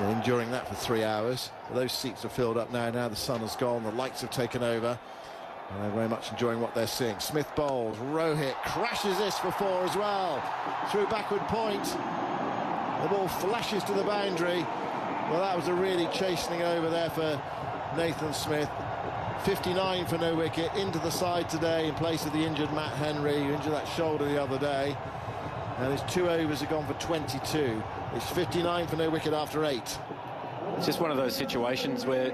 enduring that for 3 hours. Those seats are filled up now. Now the sun has gone, the lights have taken over, And they're very much enjoying what they're seeing. Smith bowls, Rohit crashes this for 4 as well. Through backward point. The ball flashes to the boundary. Well, that was a really chastening over there for Nathan Smith. 59 for no wicket, into the side today in place of the injured Matt Henry, who injured that shoulder the other day. And his 2 overs have gone for 22. It's 59 for no wicket after 8. It's just one of those situations where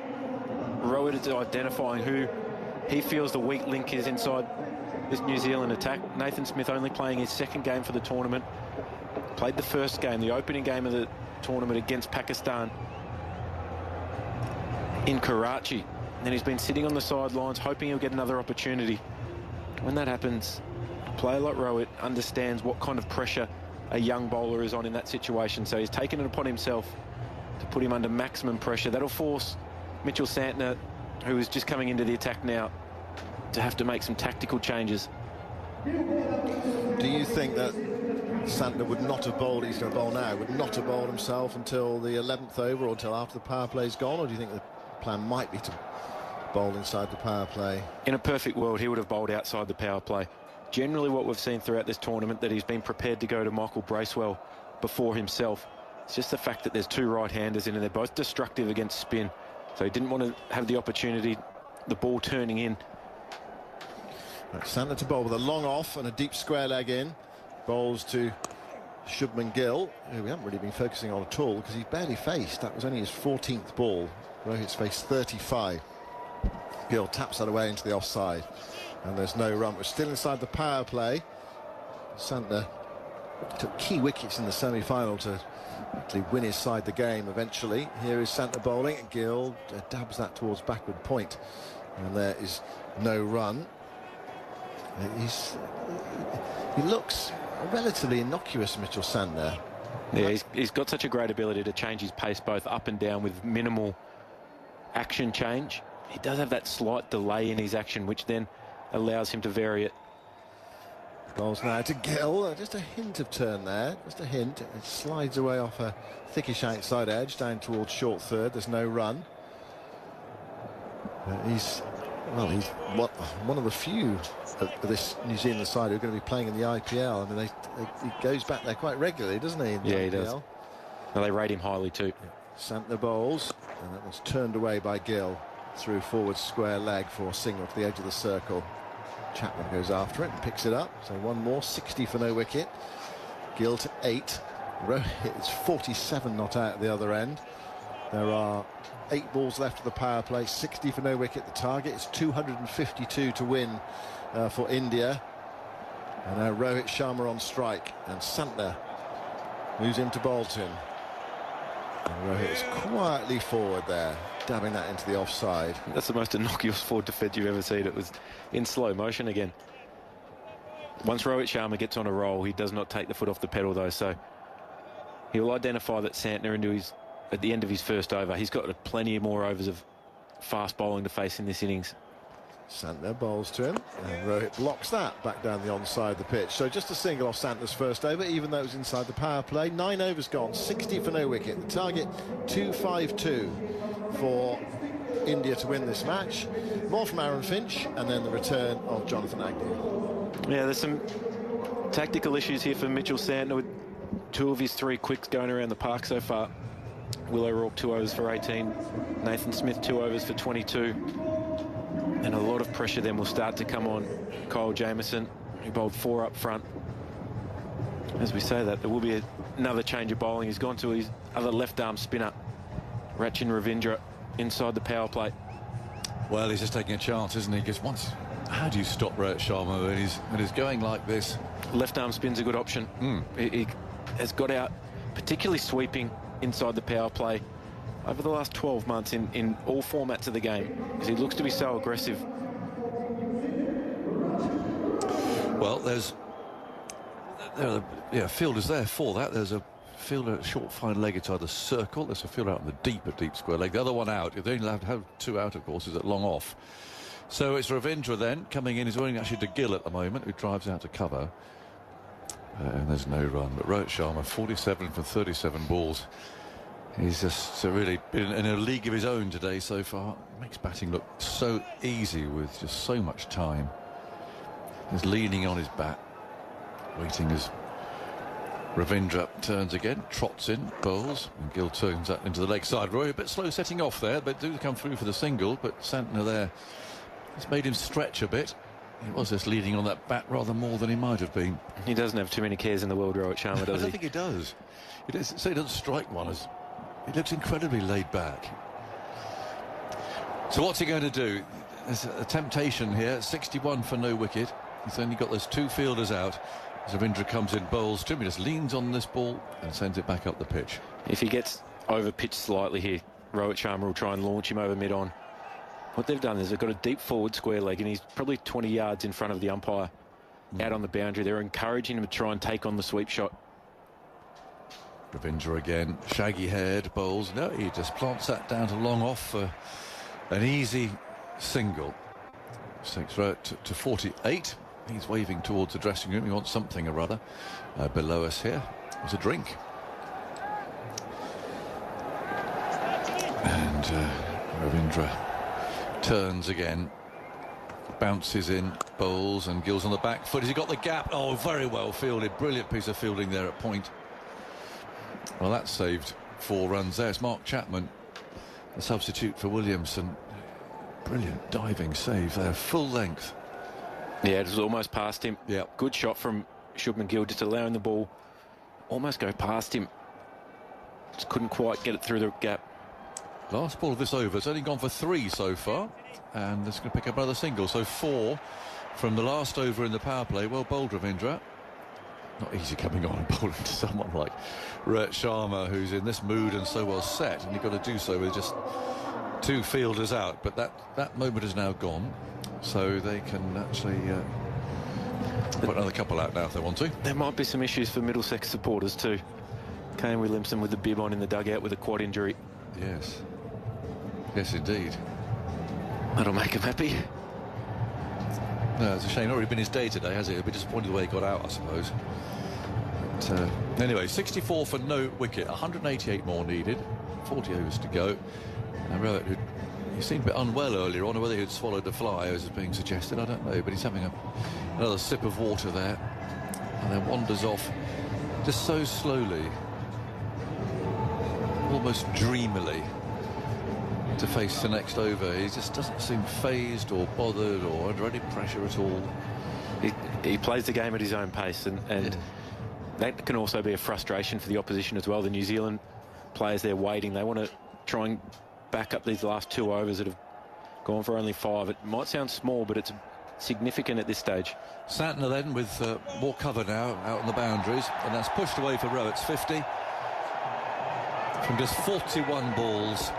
Rohit is identifying who he feels the weak link is inside this New Zealand attack. Nathan Smith only playing his 2nd game for the tournament. Played the 1st game, the opening game of the tournament against Pakistan in Karachi. And then he's been sitting on the sidelines hoping he'll get another opportunity. When that happens, a player like Rohit understands what kind of pressure a young bowler is on in that situation. So he's taken it upon himself to put him under maximum pressure. That'll force Mitchell Santner, who is just coming into the attack now, to have to make some tactical changes. Do you think that Santner would not have bowled, he's going to bowl now, would not have bowled himself until the 11th over or until after the power play's gone? Or do you think the plan might be to bowl inside the power play? In a perfect world, he would have bowled outside the power play. Generally what we've seen throughout this tournament, that he's been prepared to go to Michael Bracewell before himself. It's just the fact that there's 2 right-handers in and they're both destructive against spin. So he didn't want to have the opportunity, the ball turning in. Right, Santner to bowl with a long off and a deep square leg in. Bowls to Shubman Gill, who we haven't really been focusing on at all because he's barely faced. That was only his 14th ball. Rohit's faced 35. Gill taps that away into the offside. And there's no run. We're still inside the power play. Santner took key wickets in the semi-final to actually win his side the game eventually. Here is Santner bowling. Gill dabs that towards backward point. And there is no run. He looks relatively innocuous, Mitchell Santner. Yeah, he's got such a great ability to change his pace both up and down with minimal action change. He does have that slight delay in his action, which then allows him to vary it. Bowls now to Gill. Just a hint of turn there. Just a hint. It slides away off a thickish outside edge down towards short third. There's no run. He's one of the few of this New Zealand side who are going to be playing in the IPL. I mean, he goes back there quite regularly, doesn't he? Yeah, he does. Well, they rate him highly too. Santner bowls, and that was turned away by Gill through forward square leg for a single to the edge of the circle. Chapman goes after it and picks it up. So one more, 60 for no wicket. Gill to 8. Rohit is 47 not out at the other end. There are 8 balls left of the power play, 60 for no wicket. The target is 252 to win for India. And now Rohit Sharma on strike, and Santner moves into Bolton. And Rohit is quietly forward there, dabbing that into the offside. That's the most innocuous forward defence you've ever seen. It was in slow motion again. Once Rohit Sharma gets on a roll, he does not take the foot off the pedal though, so he'll identify that Santner at the end of his first over. He's got plenty more overs of fast bowling to face in this innings. Santner bowls to him, and Rohit blocks that back down the onside of the pitch. So just a single off Santner's first over, even though it was inside the power play. 9 overs gone, 60 for no wicket. The target 252 for India to win this match. More from Aaron Finch, and then the return of Jonathan Agnew. Yeah, there's some tactical issues here for Mitchell Santner with 2 of his 3 quicks going around the park so far. Will O'Rourke 2 overs for 18, Nathan Smith 2 overs for 22. And a lot of pressure then will start to come on Kyle Jamieson, who bowled 4 up front. As we say that, there will be another change of bowling. He's gone to his other left-arm spinner, Rachin Ravindra, inside the power play. Well, he's just taking a chance, isn't he? Because how do you stop Rohit Sharma when he's going like this? Left-arm spin's a good option. He has got out, particularly sweeping inside the power play over the last 12 months in all formats of the game, because he looks to be so aggressive. Well, fielders there for that. There's a fielder short fine leg inside the circle. There's a fielder out in the deep square leg. The other one out. They only have 2 out, of course, is at long off. So it's Ravindra then coming in. He's running actually to Gill at the moment, who drives out to cover. And there's no run. But Rohit Sharma, 47 for 37 balls. He's just really been in a league of his own today so far. Makes batting look so easy with just so much time. He's leaning on his bat, waiting as Ravindra turns again, trots in, bowls, and Gill turns that into the leg side. Roy a bit slow setting off there, but do come through for the single. But Santner there has made him stretch a bit. He was just leaning on that bat rather more than he might have been. He doesn't have too many cares in the world, Rohit Sharma, does he? I don't think he does. So he doesn't strike one as he looks incredibly laid back. So what's he going to do? There's a temptation here. 61 for no wicket. He's only got those 2 fielders out. Ravindra comes in, bowls. Jimmy just leans on this ball and sends it back up the pitch. If he gets over pitched slightly here, Rohit Sharma will try and launch him over mid-on. What they've done is they've got a deep forward square leg, and he's probably 20 yards in front of the umpire out on the boundary. They're encouraging him to try and take on the sweep shot. Ravindra again, shaggy-haired, bowls. No, he just plants that down to long off for an easy single. Takes Rohit to 48. He's waving towards the dressing room. He wants something or other. Below us here was a drink. And Ravindra turns again, bounces in, bowls, and Gill's on the back foot. Has he got the gap? Oh, very well fielded. Brilliant piece of fielding there at point. Well, that saved 4 runs there. It's Mark Chapman, the substitute for Williamson. Brilliant diving save there, full length. Yeah, it was almost past him. Yeah, good shot from Shubman Gill, just allowing the ball almost go past him. Just couldn't quite get it through the gap. Last ball of this over. It's only gone for 3 so far, and it's going to pick up another single. So 4 from the last over in the power play. Well bowled, Ravindra. Not easy coming on and bowling to someone like Rohit Sharma, who's in this mood and so well set, and you've got to do so with just 2 fielders out. But that moment is now gone, so they can actually put another couple out now if they want to. There might be some issues for Middlesex supporters too. Kane Williamson with the bib on in the dugout with a quad injury. Yes. Yes, indeed. That'll make him happy. No, it's a shame. Not really been his day today, has it? He'll be disappointed the way he got out, I suppose. But anyway, 64 for no wicket. 188 more needed. 40 overs to go. And Rohit, he seemed a bit unwell earlier on, or whether he'd swallowed the fly, as is being suggested, I don't know. But he's having another sip of water there. And then wanders off just so slowly, almost dreamily, to face the next over. He just doesn't seem phased or bothered or under any pressure at all. He plays the game at his own pace, and that can also be a frustration for the opposition as well. The New Zealand players, they're waiting. They want to try and back up these last 2 overs that have gone for only 5. It might sound small, but it's significant at this stage. Santner then with more cover now out on the boundaries, and that's pushed away for Rohit's 50 from just 41 balls.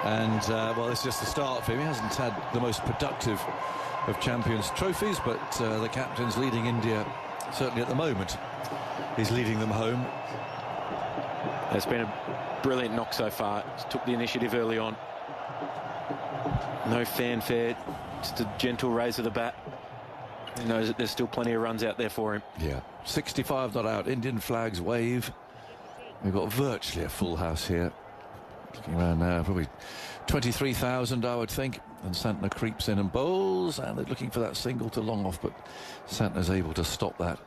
And well, it's just the start for him. He hasn't had the most productive of Champions trophies, but the captain's leading India, certainly at the moment. He's leading them home. It's been a brilliant knock so far. Just took the initiative early on. No fanfare, just a gentle raise of the bat. He knows that there's still plenty of runs out there for him. Yeah, 65 not out. Indian flags wave. We've got virtually a full house here. Looking around now, probably 23,000, I would think. And Santner creeps in and bowls, and they're looking for that single to long off, but Santner's able to stop that,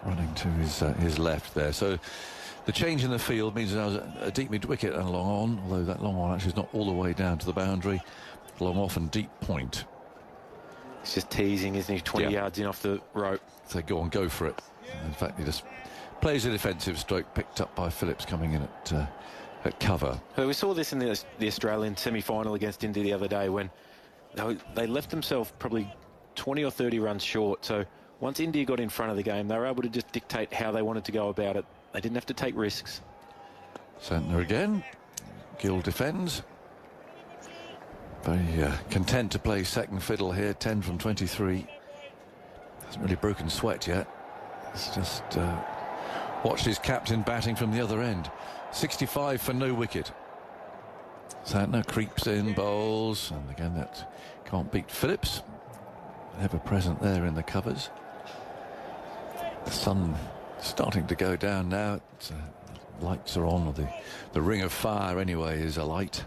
running to his left there. So the change in the field means now a deep mid-wicket and long on, although that long on actually is not all the way down to the boundary. Long off and deep point. He's just teasing, isn't he? 20 yards in off the rope. So go on, go for it. In fact, he just plays a defensive stroke, picked up by Phillips coming in at cover. So we saw this in the Australian semi-final against India the other day, when they left themselves probably 20 or 30 runs short. So once India got in front of the game, they were able to just dictate how they wanted to go about it. They didn't have to take risks. Santner again. Gill defends. Very content to play second fiddle here. 10 from 23. Hasn't really broken sweat yet. He's just watched his captain batting from the other end. 65 for no wicket. Santner creeps in, bowls, and again that can't beat Phillips. Ever present there in the covers. The sun starting to go down now. It's lights are on, or the ring of fire anyway is alight.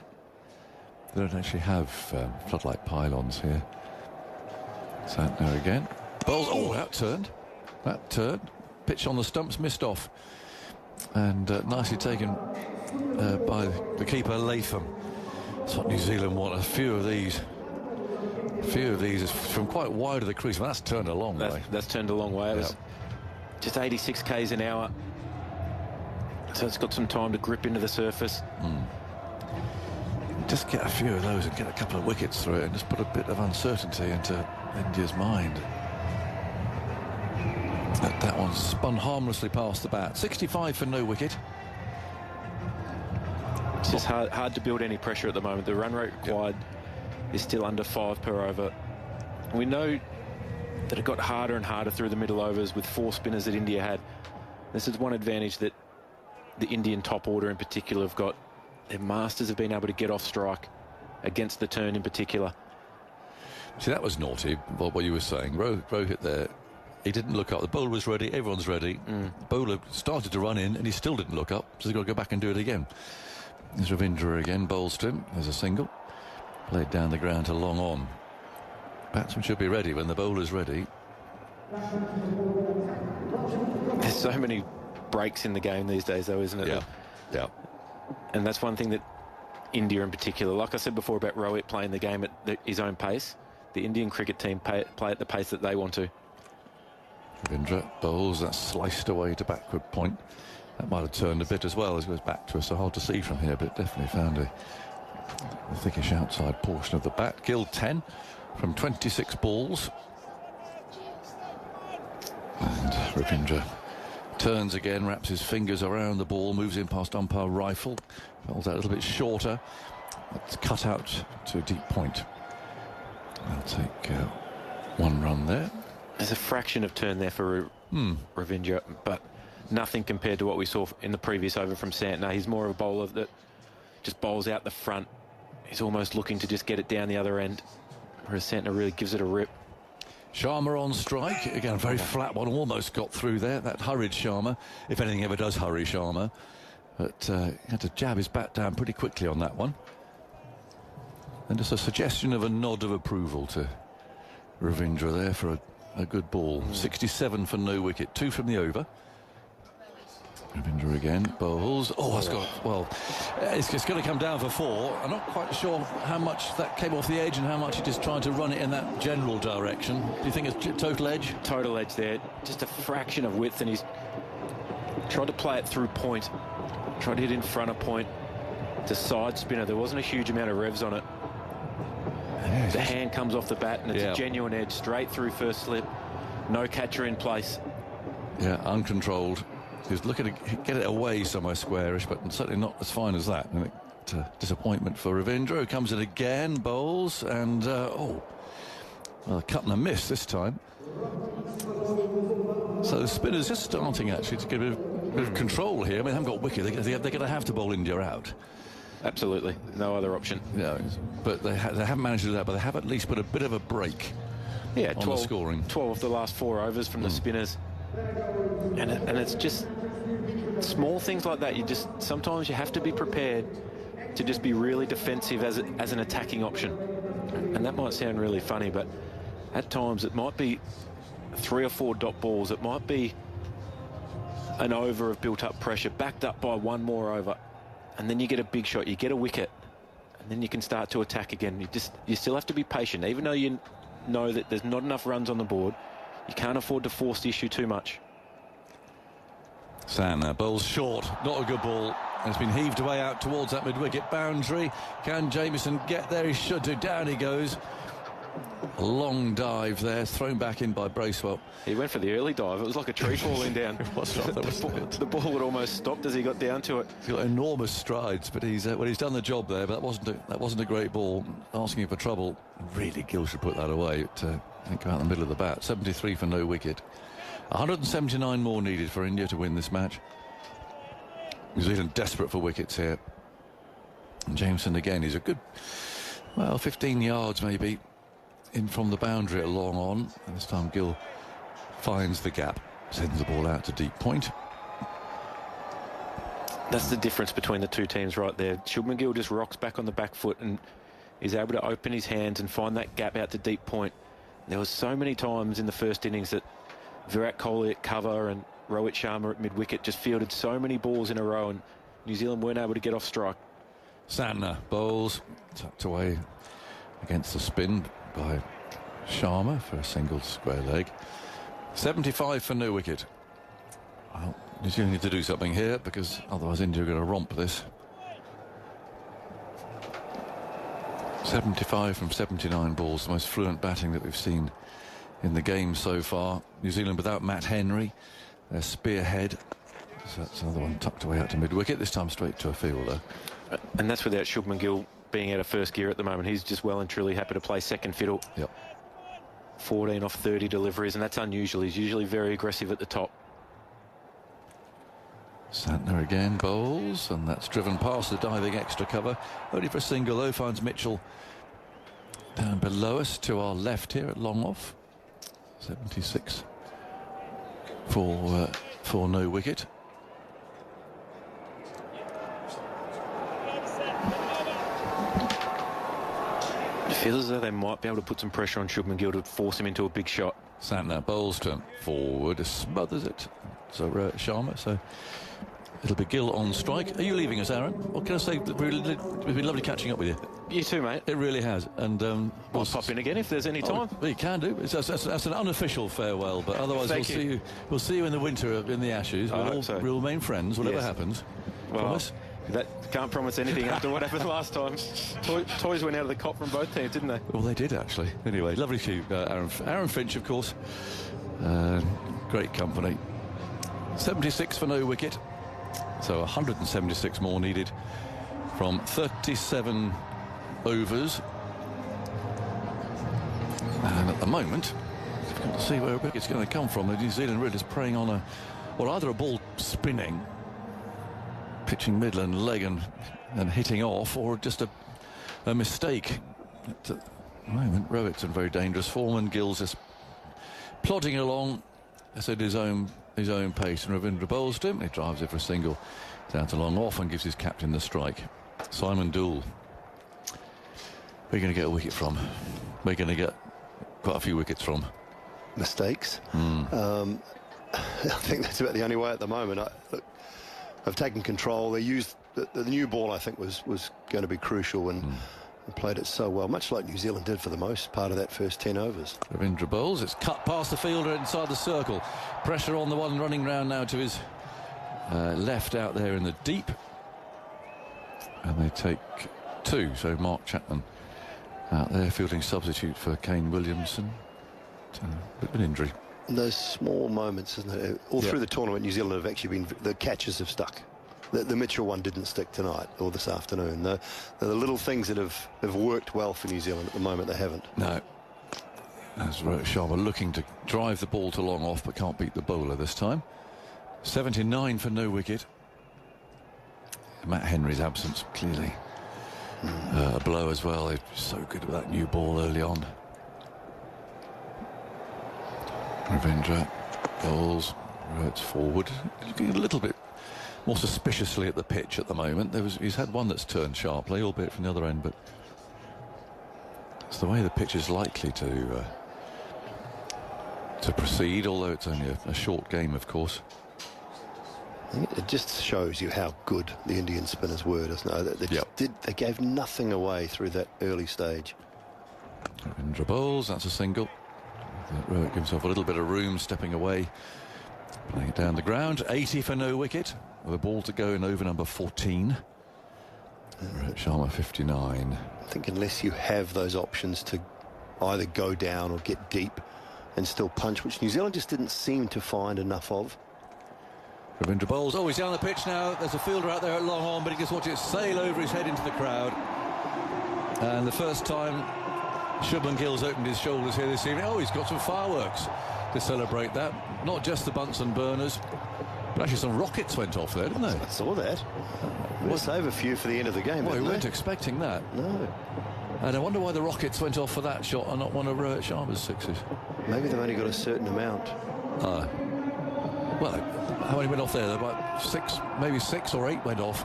They don't actually have floodlight pylons here. Santner again. Bowles. Oh, that turned. Pitch on the stumps, missed off. And nicely taken by the keeper, Latham. That's what New Zealand want. A few of these is from quite wide of the crease. Well, that's turned a long way. That's turned a long way. It was just 86 k's an hour. So it's got some time to grip into the surface. Just get a few of those and get a couple of wickets through it and just put a bit of uncertainty into India's mind. That one's spun harmlessly past the bat. 65 for no wicket. It's just hard to build any pressure at the moment. The run rate required is still under 5 per over. We know that it got harder and harder through the middle overs with 4 spinners that India had. This is one advantage that the Indian top order in particular have got. Their masters have been able to get off strike against the turn in particular. See, that was naughty, what you were saying. Rohit there, he didn't look up. The bowler was ready, everyone's ready. The bowler started to run in and he still didn't look up, so he's got to go back and do it again. There's Ravindra again, bowls to him. There's a single. Played down the ground to long on. Batsman should be ready when the bowler's ready. There's so many breaks in the game these days, though, isn't it? Yeah. And that's one thing that India in particular, like I said before about Rohit playing the game at his own pace, the Indian cricket team play at the pace that they want to. Ravindra bowls, that's sliced away to backward point. That might have turned a bit as well as it goes back to us, so hard to see from here, but it definitely found a thickish outside portion of the bat. Gill 10 from 26 balls. And Ravindra turns again, wraps his fingers around the ball, moves in past umpire Rifle, falls out a little bit shorter. It's cut out to a deep point. I'll take 1 run there. There's a fraction of turn there for Ravindra, but nothing compared to what we saw in the previous over from Santner. He's more of a bowler that just bowls out the front. He's almost looking to just get it down the other end, whereas Santner really gives it a rip. Sharma on strike. Again, a very flat one, almost got through there. That hurried Sharma, if anything ever does hurry Sharma. But he had to jab his bat down pretty quickly on that one. And just a suggestion of a nod of approval to Ravindra there for a good ball. 67 for no wicket, 2 from the over. Ravindra again, bowls. Oh, that's got, well, it's going to come down for 4. I'm not quite sure how much that came off the edge and how much he just tried to run it in that general direction. Do you think it's total edge? Total edge there, just a fraction of width, and he's tried to play it through point. Tried to hit in front of point. It's a side spinner. There wasn't a huge amount of revs on it. The hand comes off the bat, and it's a genuine edge, straight through first slip. No catcher in place. Yeah, uncontrolled. He's looking to get it away somewhere squarish, but certainly not as fine as that. And disappointment for Ravindra, who comes in again, bowls, and well, a cut and a miss this time. So the spinner's just starting actually to get a bit of control here. I mean, they haven't got wicket. They're going to have to bowl India out. Absolutely, no other option. Yeah, but they haven't managed to do that, but they have at least put a bit of a break. Yeah, on the scoring. 12 of the last 4 overs from the spinners. And it's just small things like that. Sometimes you have to be prepared to just be really defensive as an attacking option. And that might sound really funny, but at times it might be 3 or 4 dot balls. It might be an over of built-up pressure, backed up by 1 more over, and then you get a big shot, you get a wicket, and then you can start to attack again. You still have to be patient, even though you know that there's not enough runs on the board. You can't afford to force the issue too much. Santner bowls short, not a good ball. It's been heaved away out towards that mid-wicket boundary. Can Jamieson get there? He should do. Down he goes. A long dive there, thrown back in by Bracewell. He went for the early dive. It was like a tree falling down. The ball had almost stopped as he got down to it. He's got enormous strides, but he's done the job there. But that wasn't a great ball. Asking for trouble. Really, Gill should put that away. I think about the middle of the bat. 73 for no wicket. 179 more needed for India to win this match. New Zealand desperate for wickets here. And Jameson again, he's a good, 15 yards maybe in from the boundary at long on. And this time Gill finds the gap, sends the ball out to deep point. That's the difference between the two teams right there. Shubman Gill just rocks back on the back foot and is able to open his hands and find that gap out to deep point. There was so many times in the first innings that Virat Kohli at cover and Rohit Sharma at mid-wicket just fielded so many balls in a row, and New Zealand weren't able to get off strike. Santner bowls, tucked away against the spin by Sharma for a single square leg. 75 for no wicket. Well, New Zealand need to do something here, because otherwise India are going to romp this. 75 from 79 balls, the most fluent batting that we've seen in the game so far. New Zealand without Matt Henry, their spearhead. So that's another one tucked away out to mid-wicket, this time straight to a fielder. And that's without Shubman Gill being out of first gear at the moment. He's just well and truly happy to play second fiddle. Yep. 14 off 30 deliveries, and that's unusual. He's usually very aggressive at the top. Santner again bowls, and that's driven past the diving extra cover. Only for a single, though, finds Mitchell down below us to our left here at long off. 76 for no wicket. It feels as though they might be able to put some pressure on Shubman Gill to force him into a big shot. Santner bowls to forward, smothers it. So Sharma, so it'll be Gill on strike. Are you leaving us, Aaron? What can I say? It's been lovely catching up with you. You too, mate. It really has. And we'll pop in again if there's any time. Well, you can do. That's an unofficial farewell, but otherwise we'll see you in the winter in the Ashes. We'll remain friends, whatever happens. Well, promise? That can't promise anything after what happened last time. Toys went out of the cop from both teams, didn't they? Well, they did, actually. Anyway, lovely to you, Aaron Finch, of course. Great company. 76 for no wicket. So 176 more needed from 37 overs. And at the moment, difficult to see where a wicket's going to come from. The New Zealand really is preying on either a ball spinning, pitching middle and leg and hitting off, or just a mistake. At the moment, Rohit's in very dangerous form, and Gill's just plodding along at his own pace, and Ravindra bowls to him. He drives it for a single down to long off and gives his captain the strike. Simon Doull. We're going to get a wicket from. We're going to get quite a few wickets from. Mistakes. I think that's about the only way at the moment. I've taken control. They used the new ball, I think, was going to be crucial, and played it so well, much like New Zealand did for the most part of that first 10 overs. Ravindra bowls. It's cut past the fielder inside the circle. Pressure on the one running round now to his left out there in the deep. And they take two. So Mark Chapman out there fielding substitute for Kane Williamson. A bit of an injury. Those small moments, isn't it? All through the tournament, New Zealand have actually been, the catches have stuck. The Mitchell one didn't stick tonight or this afternoon. The little things that have worked well for New Zealand at the moment, they haven't. No. As Rohit Sharma looking to drive the ball to long off, but can't beat the bowler this time. 79 for no wicket. Matt Henry's absence, clearly a blow as well. They're so good with that new ball early on. Ravindra bowls, Rohit's forward. Looking a little bit more suspiciously at the pitch at the moment. He's had one that's turned sharply, albeit from the other end, but it's the way the pitch is likely to proceed, although it's only a short game, of course. It just shows you how good the Indian spinners were, doesn't it? They gave nothing away through that early stage. Ravindra bowls, that's a single. Rohit gives himself a little bit of room, stepping away, playing it down the ground. 80 for no wicket, with a ball to go in over number 14. Rohit Sharma 59. I think unless you have those options to either go down or get deep and still punch, which New Zealand just didn't seem to find enough of. Ravindra bowls. Oh, he's down the pitch now. There's a fielder out there at long on, but he just watches it sail over his head into the crowd. And the first time Shubman Gill's opened his shoulders here this evening. Oh, he's got some fireworks to celebrate that. Not just the Bunsen burners, but actually some rockets went off there, didn't they? I saw that. We'll save a few for the end of the game. Well, we weren't expecting that. No. And I wonder why the rockets went off for that shot and not one of Rohit Sharma's sixes. Maybe they've only got a certain amount. Well, how many went off there? About 6, maybe 6 or 8 went off.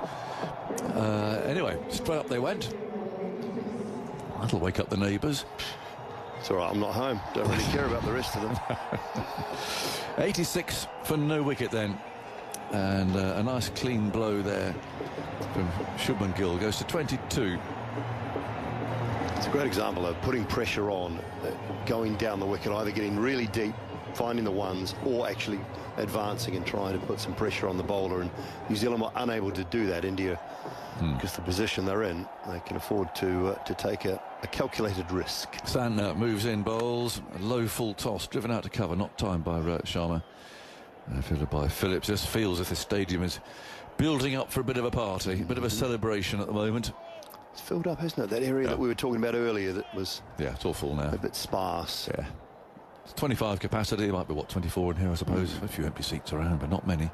Anyway, straight up they went. That'll wake up the neighbours. It's all right, I'm not home. Don't really care about the rest of them. 86 for no wicket then. And a nice clean blow there from Shubman Gill. Goes to 22. It's a great example of putting pressure on, going down the wicket, either getting really deep, finding the ones, or actually advancing and trying to put some pressure on the bowler. And New Zealand were unable to do that. India, because the position they're in, they can afford to take a calculated risk. Santner moves in, bowls, a low full toss, driven out to cover, not timed by Sharma. Fielded by Phillips. Just feels as this stadium is building up for a bit of a party, a bit of a celebration at the moment. It's filled up, hasn't it? That area that we were talking about earlier that was... Yeah, it's all full now. A bit sparse. Yeah. It's 25 capacity. It might be, what, 24 in here, I suppose. A few empty seats around, but not many.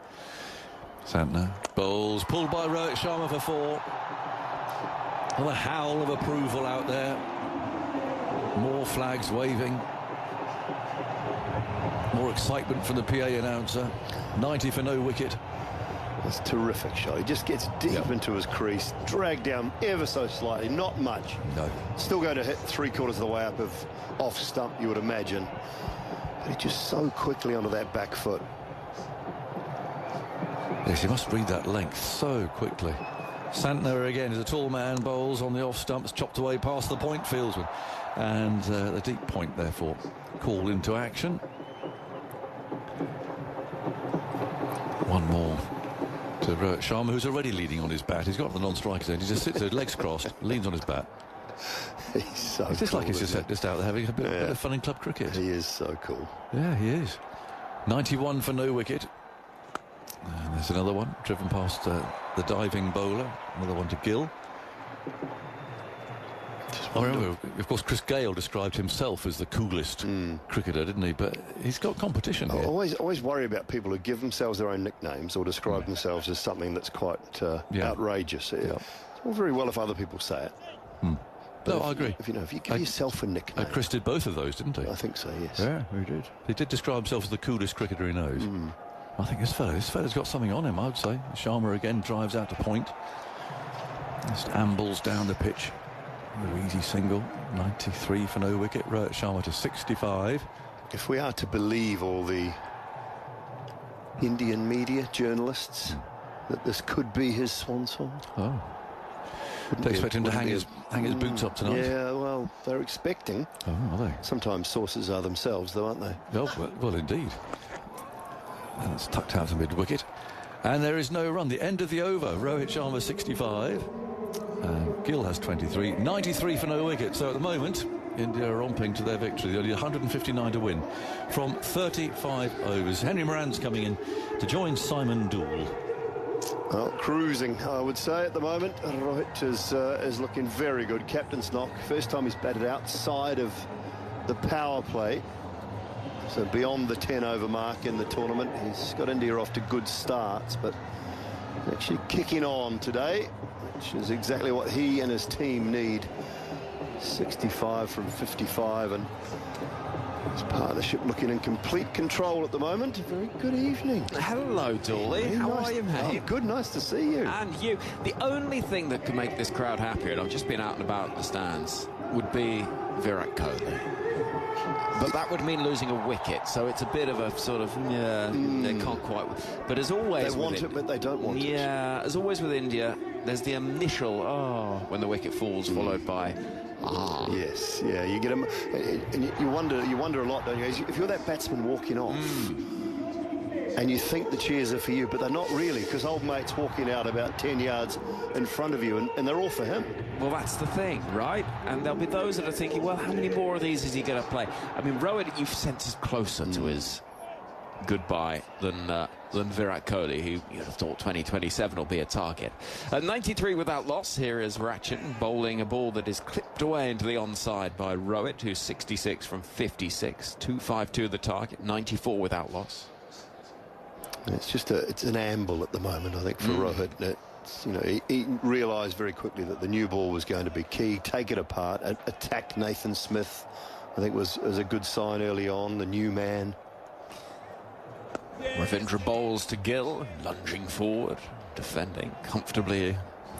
Santner bowls, pulled by Rohit Sharma for 4. Another howl of approval out there. More flags waving. More excitement from the PA announcer. 90 for no wicket. That's a terrific shot. He just gets deep into his crease, dragged down ever so slightly, not much. No. Still going to hit 3/4 of the way up of off stump, you would imagine. But he just so quickly onto that back foot. Yes, he must read that length so quickly. Santner again is a tall man, bowls on the off stumps, chopped away past the point fieldsman. And the deep point, therefore, called into action. One more to Rohit Sharma, who's already leaning on his bat. He's got the non-striker's end. He just sits there, legs crossed, leans on his bat. He's so It's just cool, like he's just out there having a bit of fun in club cricket. He is so cool. Yeah, he is. 91 for no wicket. And there's another one, driven past the diving bowler. Another one to Gill. I remember, of course, Chris Gale described himself as the coolest cricketer, didn't he? But he's got competition here. I always worry about people who give themselves their own nicknames or describe themselves as something that's quite outrageous. It's all very well if other people say it. No, I agree. If you give yourself a nickname. Chris did both of those, didn't he? I think so, yes. Yeah, he did. He did describe himself as the coolest cricketer he knows. I think this fella's got something on him, I would say. Sharma again drives out to point. Just ambles down the pitch. No easy single. 93 for no wicket. Rohit Sharma to 65. If we are to believe all the Indian media journalists that this could be his swan song. Oh. They expect him to hang his boots up tonight. Yeah, well, they're expecting. Oh, are they? Sometimes sources are themselves, though, aren't they? Well, indeed. And it's tucked out to mid-wicket. And there is no run. The end of the over. Rohit Sharma 65. Gill has 23. 93 for no wicket. So at the moment, India are romping to their victory. They only 159 to win from 35 overs. Henry Moran's coming in to join Simon Doull. Well, cruising, I would say, at the moment. Rohit is looking very good. Captain's knock. First time he's batted outside of the power play. So beyond the 10-over mark in the tournament. He's got India off to good starts, but actually kicking on today, which is exactly what he and his team need. 65 from 55, and his partnership looking in complete control at the moment. A very good evening. Hello, Dooley. How are you, mate? Oh, good, nice to see you. And you. The only thing that can make this crowd happier, and I've just been out and about the stands, would be Virat Kohli. But that would mean losing a wicket, so it's a bit of a sort of, they can't quite... But as always... They want it, but they don't want it. Yeah, as always with India, there's the initial, when the wicket falls, followed by... Yes, yeah, you get them, and you wonder a lot, don't you? If you're that batsman walking off, and you think the cheers are for you, but they're not really, because old mate's walking out about 10 yards in front of you, and they're all for him. Well, that's the thing, right? And there'll be those that are thinking, well, how many more of these is he going to play? I mean, Rohit, you've sent us closer to his goodbye than Virat Kohli, who you'd have thought 2027 will be a target. 93 without loss. Here is Rachin bowling a ball that is clipped away into the onside by Rohit, who's 66 from 56. 252 the target, 94 without loss. It's just it's an amble at the moment, I think, for Rohit. It's, he realised very quickly that the new ball was going to be key. Take it apart, attack Nathan Smith. I think was a good sign early on. The new man. Ravindra bowls to Gill, lunging forward, defending comfortably,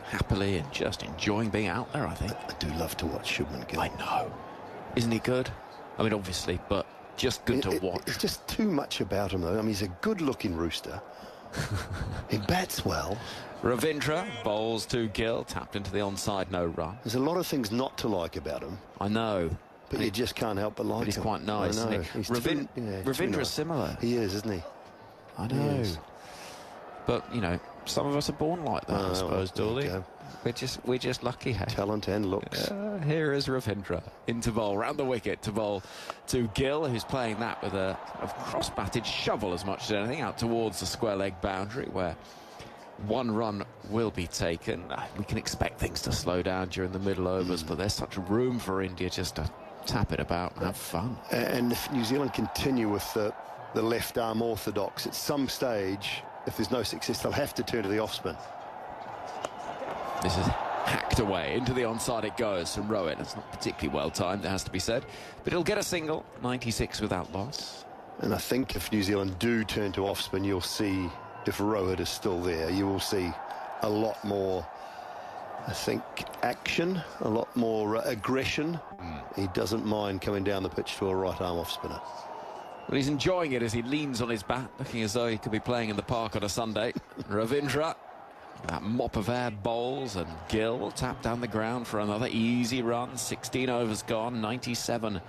happily, and just enjoying being out there, I think. I do love to watch Shubman Gill. I know. Isn't he good? I mean, obviously, but just good to watch. It's just too much about him, though. I mean, he's a good-looking rooster. He bats well. Ravindra bowls to Gill, tapped into the onside, no run. There's a lot of things not to like about him. I know. But you just can't help but like him. He's quite nice, isn't he? Ravindra's similar. He is, isn't he? I know. But, you know, some of us are born like that, I suppose, Dooley. We're just lucky, hey? Talent and looks. Here is Ravindra into bowl, round the wicket to bowl to Gill, who's playing that with a cross-batted shovel as much as anything out towards the square leg boundary, where 1 run will be taken. We can expect things to slow down during the middle overs, but there's such room for India just to tap it about and have fun. And if New Zealand continue with the left arm orthodox, at some stage, if there's no success, they'll have to turn to the off spin. This is hacked away. Into the onside it goes from Rowan. It's not particularly well timed, it has to be said. But he'll get a single, 96 without loss. And I think if New Zealand do turn to off spin, you'll see, if Rowan is still there, you will see a lot more, I think, action, a lot more aggression. He doesn't mind coming down the pitch to a right arm off spinner. Well, he's enjoying it as he leans on his bat, looking as though he could be playing in the park on a Sunday. Ravindra, that mop of air bowls, and Gill will tap down the ground for another easy run. 16 overs gone, 97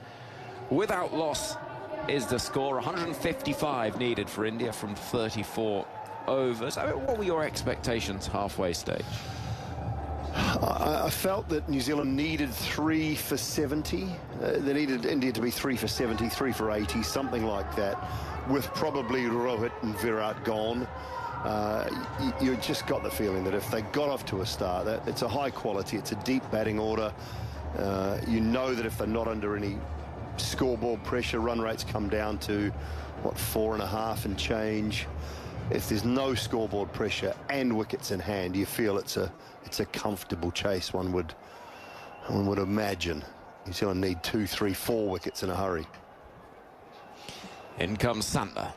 without loss is the score. 155 needed for India from 34 overs. I mean, what were your expectations halfway stage? I felt that New Zealand needed 3 for 70. They needed India to be 3 for 70, 3 for 80, something like that, with probably Rohit and Virat gone. You just got the feeling that if they got off to a start, that it's a high quality, it's a deep batting order. You know that if they're not under any scoreboard pressure, run rates come down to, what, 4.5 and change. If there's no scoreboard pressure and wickets in hand, you feel it's a comfortable chase. One would imagine New Zealand need 2, 3, 4 wickets in a hurry. In comes Santner.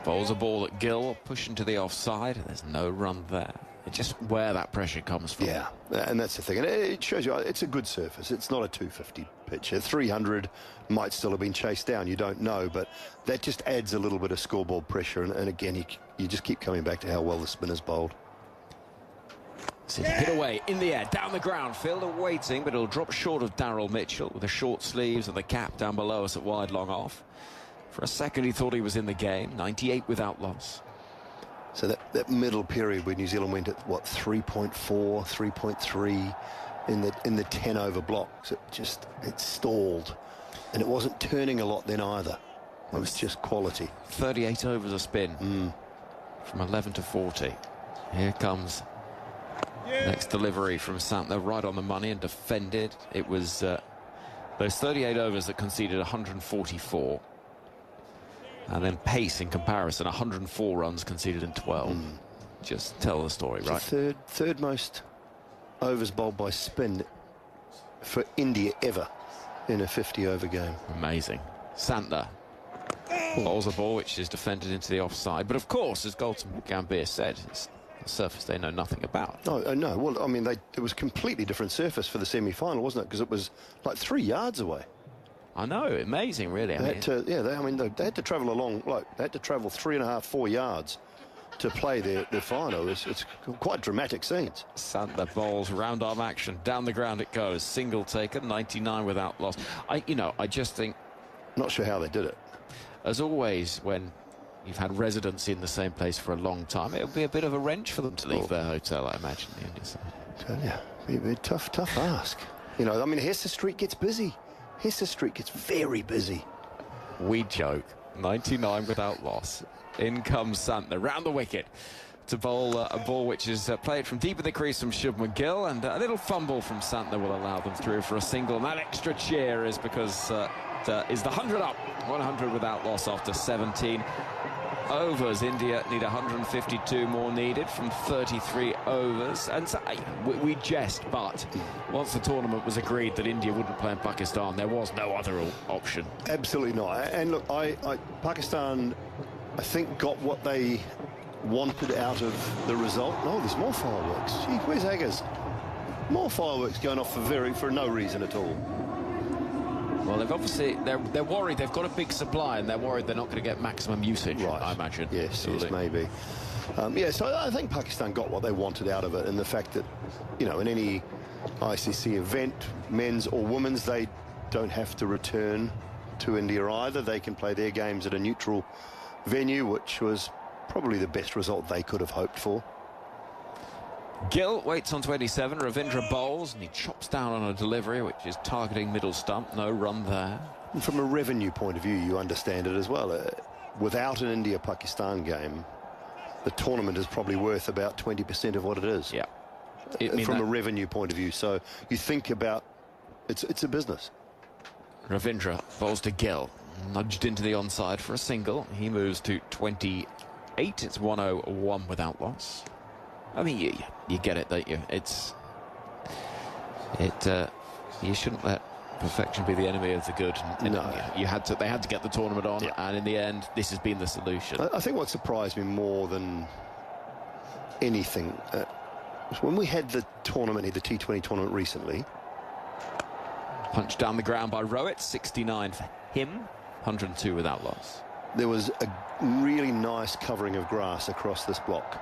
Bowls a ball at Gill, pushing to the offside. There's no run there. It's just where that pressure comes from. Yeah, and that's the thing. And it shows you it's a good surface. It's not a 250 pitch. 300 might still have been chased down. You don't know, but that just adds a little bit of scoreboard pressure. And again, you just keep coming back to how well the spinner's bowled. So hit away in the air, down the ground. Fielder waiting, but it'll drop short of Daryl Mitchell with the short sleeves and the cap down below us at wide long off. For a second, he thought he was in the game. 98 without loss. So that middle period where New Zealand went at, what, 3.4, 3.3 in the 10-over blocks, it stalled. And it wasn't turning a lot then either. It was just quality. 38 overs a spin from 11 to 40. Here comes next delivery from Santner, right on the money and defended. It was those 38 overs that conceded 144. And then pace in comparison, 104 runs conceded in 12. Just tell the story, right? The third most overs bowled by spin for India ever in a 50-over game. Amazing. Santner bowls a ball which is defended into the offside. But of course, as Gautam Gambhir said, it's a surface they know nothing about. No. Well, I mean, it was a completely different surface for the semi-final, wasn't it? Because it was like 3 yards away. I know, amazing, really. They had to travel along, they had to travel 3.5, 4 yards to play their final. It's quite dramatic scenes. Santner bowls, round arm action, down the ground it goes. Single taken, 99 without loss. I just think... Not sure how they did it. As always, when you've had residency in the same place for a long time, it'll be a bit of a wrench for them to leave their hotel, I imagine, the India side. Tell you, it'd be a tough ask. I mean, Hester Street gets busy. Hester Street gets very busy. We joke. 99 without loss. In comes Santner, round the wicket to bowl a ball which is played from deep in the crease from Shubman Gill, and a little fumble from Santner will allow them through for a single. And that extra cheer is because is the 100 up. 100 without loss after 17 overs. India need 152 more needed from 33 overs. And so, we jest, but once the tournament was agreed that India wouldn't play in Pakistan, there was no other option. Absolutely not. And look, Pakistan I think, got what they wanted out of the result. No, there's more fireworks. Gee, where's Aggers? More fireworks going off for no reason at all. Well, they've obviously they're worried. They've got a big supply, and they're worried they're not going to get maximum usage. Right. I imagine. Yes, maybe. So I think Pakistan got what they wanted out of it, and the fact that, you know, in any ICC event, men's or women's, they don't have to return to India either. They can play their games at a neutral venue, which was probably the best result they could have hoped for. Gill waits on 27. Ravindra bowls, and he chops down on a delivery, which is targeting middle stump. No run there. And from a revenue point of view, you understand it as well. Without an India-Pakistan game, the tournament is probably worth about 20% of what it is. Yeah. From a revenue point of view. So you think about it's a business. Ravindra bowls to Gill. Nudged into the onside for a single. He moves to 28. It's 101 without loss. I mean, you get it, don't you? You shouldn't let perfection be the enemy of the good. No. They had to get the tournament on, and in the end, this has been the solution. I think what surprised me more than anything was when we had the tournament, the T20 tournament recently. Punched down the ground by Rowett, 69 for him, 102 without loss. There was a really nice covering of grass across this block.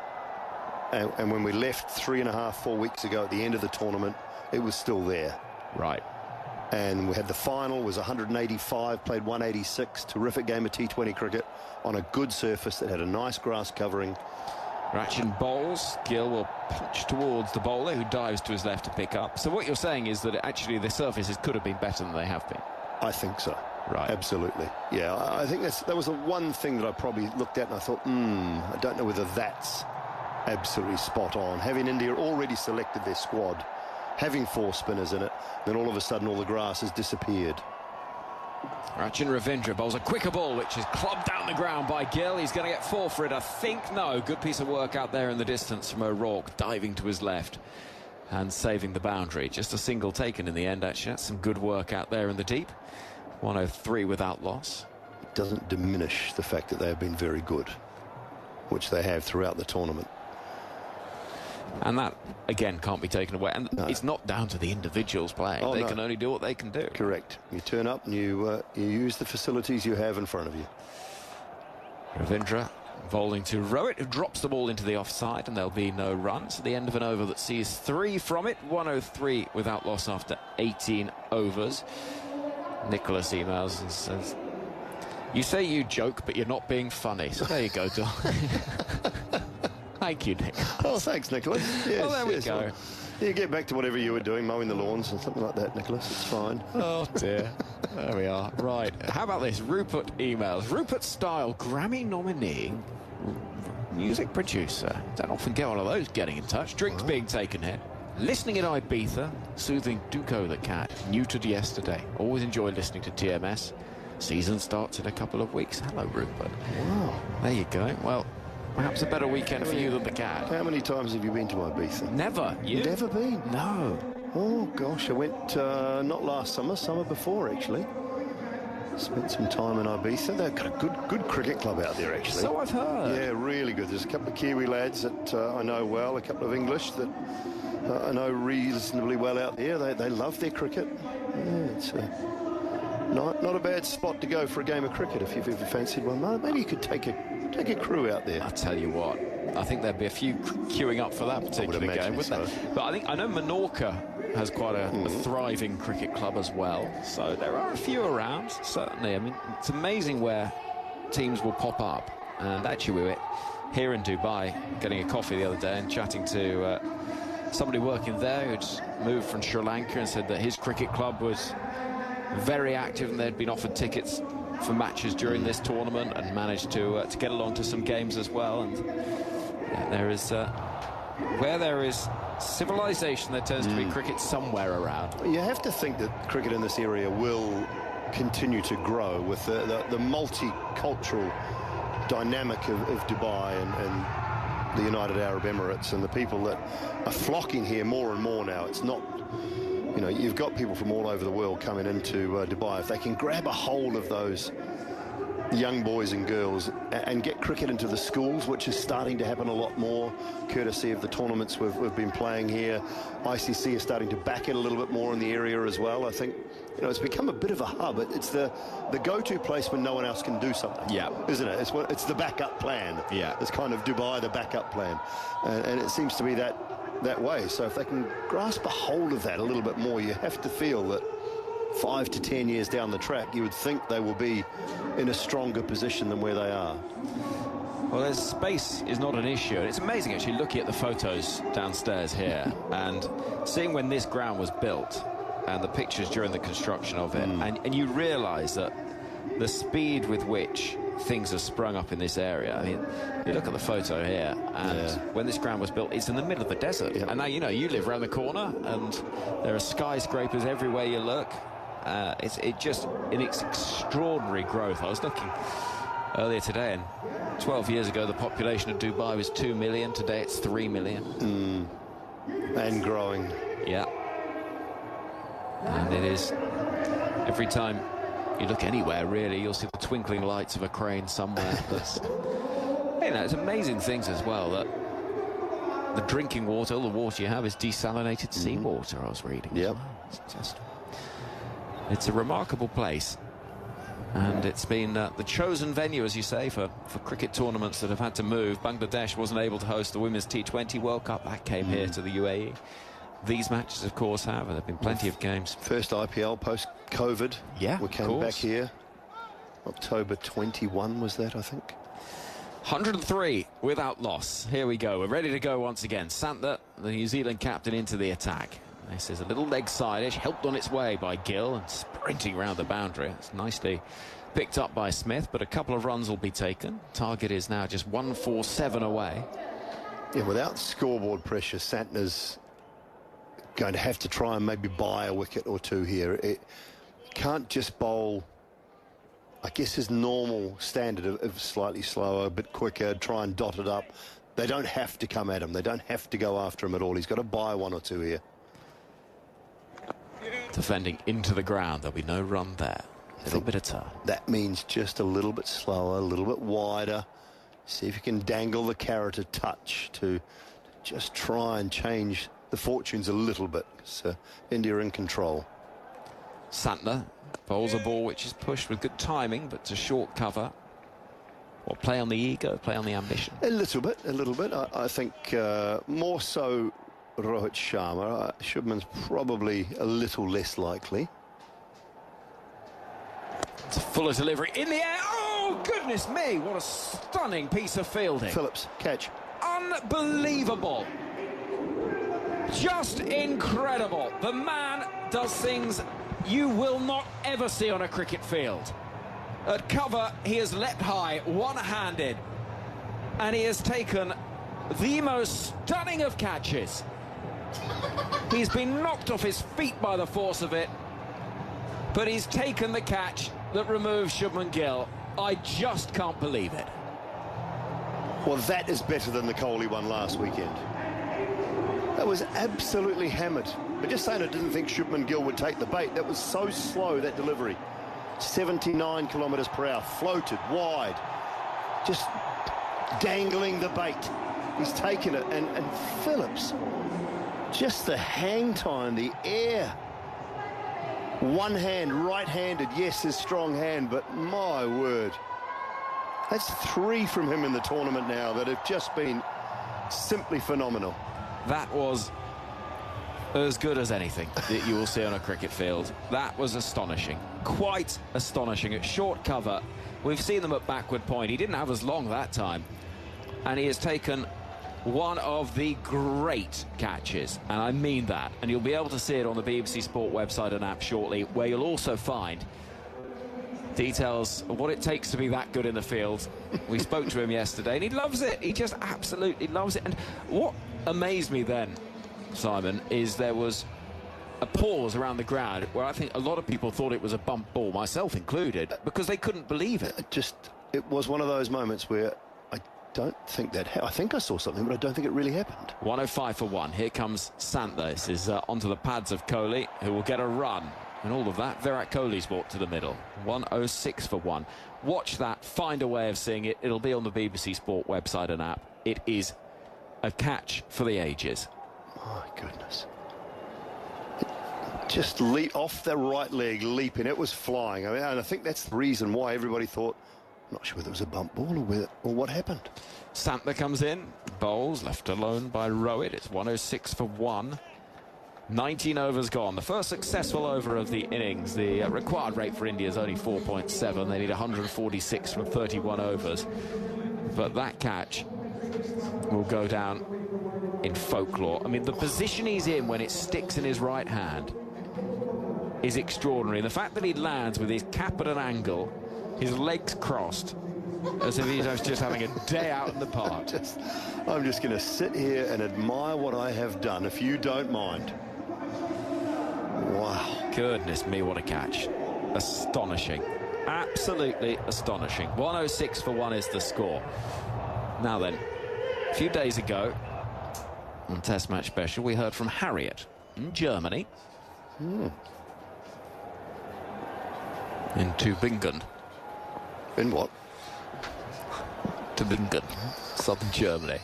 And when we left 3.5-4 weeks ago at the end of the tournament, it was still there. Right. And we had the final, was 185, played 186. Terrific game of T20 cricket on a good surface that had a nice grass covering. Rachin bowls. Gill will punch towards the bowler, who dives to his left to pick up. So what you're saying is that actually the surfaces could have been better than they have been. I think so. Right. Absolutely. Yeah, I think that was the one thing that I probably looked at and I thought, I don't know whether that's absolutely spot on. Having India already selected their squad, having 4 spinners in it, then all of a sudden all the grass has disappeared. Rachin Ravindra bowls a quicker ball, which is clubbed down the ground by Gill. He's going to get 4 for it, I think. No, good piece of work out there in the distance from O'Rourke, diving to his left and saving the boundary. Just a single taken in the end, actually. That's some good work out there in the deep. 103 without loss. It doesn't diminish the fact that they have been very good, which they have throughout the tournament. And that, again, can't be taken away. And it's not down to the individuals playing. They can only do what they can do. Correct. You turn up and you use the facilities you have in front of you. Ravindra bowling to Rowett, who drops the ball into the offside, and there'll be no runs at the end of an over that sees 3 from it. 103 without loss after 18 overs. Nicholas emails and says, "You say you joke, but you're not being funny." So there you go, Don. Thank you, Nick. Oh, thanks, Nicholas. Yes, well, there we go. Well, you get back to whatever you were doing, mowing the lawns or something like that, Nicholas. It's fine. Oh, dear. There we are. Right. How about this? Rupert emails. Rupert Style, Grammy nominee, music producer. Don't often get one of those getting in touch. Drinks being taken here. Listening in Ibiza, soothing Duco the cat. Neutered yesterday. Always enjoy listening to TMS. Season starts in a couple of weeks. Hello, Rupert. Wow. There you go. Well, perhaps a better weekend for you than the cat. How many times have you been to Ibiza? Never. You? Never been? No. Oh, gosh. I went not last summer, summer before, actually. Spent some time in Ibiza. They've got a good cricket club out there, actually. So I've heard. Yeah, really good. There's a couple of Kiwi lads that I know well, a couple of English that I know reasonably well out there. They love their cricket. Yeah, it's not a bad spot to go for a game of cricket if you've ever fancied one. Maybe you could take a crew out there. I'll tell you what, I think there'd be a few queuing up for that particular game, wouldn't there? But I know Menorca has quite a thriving cricket club as well, so there are a few around, certainly. I mean, it's amazing where teams will pop up. And actually, we were here in Dubai getting a coffee the other day and chatting to somebody working there who'd moved from Sri Lanka and said that his cricket club was very active and they'd been offered tickets for matches during this tournament and managed to get along to some games as well. And there is where there is civilization, there tends to be cricket somewhere around. You have to think that cricket in this area will continue to grow with the multicultural dynamic of Dubai and the United Arab Emirates and the people that are flocking here more and more now. It's not, you know, you've got people from all over the world coming into Dubai. If they can grab a hold of those young boys and girls and get cricket into the schools, which is starting to happen a lot more, courtesy of the tournaments we've been playing here. ICC is starting to back it a little bit more in the area as well. I think, you know, it's become a bit of a hub. It's the go-to place when no one else can do something. Yeah. Isn't it? It's the backup plan. Yeah. It's kind of Dubai, the backup plan. And it seems to be that way. So if they can grasp a hold of that a little bit more, you have to feel that 5 to 10 years down the track, you would think they will be in a stronger position than where they are. Well, there's space is not an issue. It's amazing actually looking at the photos downstairs here and seeing when this ground was built and the pictures during the construction of it, and you realise that the speed with which things have sprung up in this area. I mean, you look at the photo here, and when this ground was built, it's in the middle of the desert. And now, you know, you live around the corner, and there are skyscrapers everywhere you look. It's extraordinary growth. I was looking earlier today, and 12 years ago, the population of Dubai was 2 million. Today, it's 3 million. And growing. Yeah. And it is, every time you look anywhere, really, you'll see the twinkling lights of a crane somewhere. You know, it's amazing things as well, that the drinking water, all the water you have is desalinated seawater, I was reading. Yep. It's a remarkable place. And it's been the chosen venue, as you say, for cricket tournaments that have had to move. Bangladesh wasn't able to host the Women's T20 World Cup. That came here to the UAE. These matches, of course, have, and there have been plenty of games. First IPL post-COVID. Yeah, we came back here. October 21 was that, I think. 103 without loss. Here we go. We're ready to go once again. Santner, the New Zealand captain, into the attack. This is a little leg side-ish, helped on its way by Gill and sprinting around the boundary. It's nicely picked up by Smith, but a couple of runs will be taken. Target is now just 147 away. Yeah, without scoreboard pressure, Santner's going to have to try and maybe buy a wicket or two here. It can't just bowl, I guess, his normal standard of slightly slower, a bit quicker, try and dot it up. They don't have to come at him. They don't have to go after him at all. He's got to buy one or two here. Defending into the ground. There'll be no run there. A little bit of turn. That means just a little bit slower, a little bit wider. See if you can dangle the carrot a touch to just try and change the fortunes a little bit. So India in control. Santner bowls a ball which is pushed with good timing, but to short cover. Or play on the ego, play on the ambition. A little bit, a little bit. I think more so Rohit Sharma. Shubman's probably a little less likely. It's a fuller delivery in the air. Oh, goodness me, what a stunning piece of fielding. Phillips, catch. Unbelievable. Just incredible. The man does things you will not ever see on a cricket field. At cover, he has leapt high, one-handed, and he has taken the most stunning of catches. He's been knocked off his feet by the force of it, but he's taken the catch that removes Shubman Gill. I just can't believe it. Well, that is better than the Kohli one last weekend. That was absolutely hammered. But just saying, I didn't think Shubman Gill would take the bait. That was so slow, that delivery. 79 kilometres per hour, floated wide, just dangling the bait. He's taken it, and Phillips, just the hang time, the air. One hand, right-handed, yes, his strong hand, but my word. That's 3 from him in the tournament now that have just been simply phenomenal. That was as good as anything that you will see on a cricket field. That was astonishing, quite astonishing. At short cover, we've seen them at backward point. He didn't have as long that time, and he has taken one of the great catches, and I mean that. And you'll be able to see it on the BBC Sport website and app shortly, where you'll also find details of what it takes to be that good in the field. We spoke to him yesterday, and he loves it. He just absolutely loves it. And what amazed me then, Simon, is there was a pause around the ground where I think a lot of people thought it was a bump ball, myself included, because they couldn't believe it. It was one of those moments where I don't think that... I think I saw something, but I don't think it really happened. 105 for 1. Here comes Santner. This is onto the pads of Kohli, who will get a run. And all of that, Virat Kohli's brought to the middle. 106 for 1. Watch that, find a way of seeing it. It'll be on the BBC Sport website and app. It is a catch for the ages. My goodness. Just leap off the right leg, leaping. It was flying. I mean, and I think that's the reason why everybody thought, I'm not sure whether it was a bump ball or what happened. Santner comes in, bowls, left alone by Rowett. It's 106 for 1. 19 overs gone. The first successful over of the innings. The required rate for India is only 4.7. They need 146 from 31 overs. But that catch will go down in folklore. I mean, the position he's in when it sticks in his right hand is extraordinary. The fact that he lands with his cap at an angle, his legs crossed, as if he's just having a day out in the park. I'm just going to sit here and admire what I have done, if you don't mind. Wow. Goodness me, what a catch. Astonishing. Absolutely astonishing. 106 for 1 is the score. Now then, a few days ago, on Test Match Special, we heard from Harriet in Germany. In Tübingen. In what? Tübingen, southern Germany.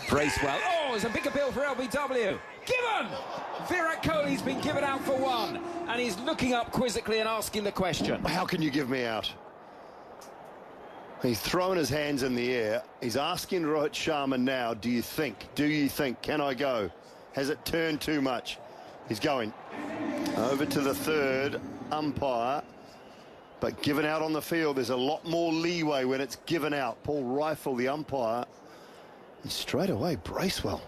Bracewell. Oh, it's a big appeal for LBW. Given! Virat Kohli's been given out for 1, and he's looking up quizzically and asking the question. How can you give me out? He's throwing his hands in the air. He's asking Rohit Sharma now, do you think, can I go? Has it turned too much? He's going over to the third umpire, but given out on the field, there's a lot more leeway when it's given out. Paul Rifle, the umpire, and straight away, Bracewell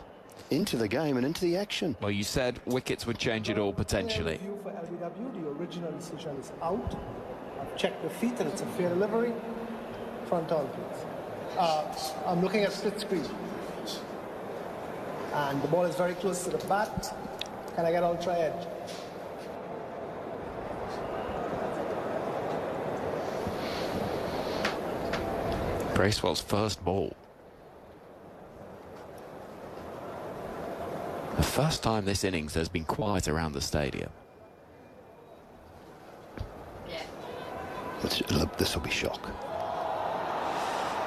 into the game and into the action. Well, you said wickets would change it all potentially. For LBW, the original decision is out. I've checked the feet and it's a fair delivery. Front on, please. I'm looking at split screen. And the ball is very close to the bat. Can I get ultra edge? Bracewell's first ball. The first time this innings there's been quiet around the stadium. This will be shock.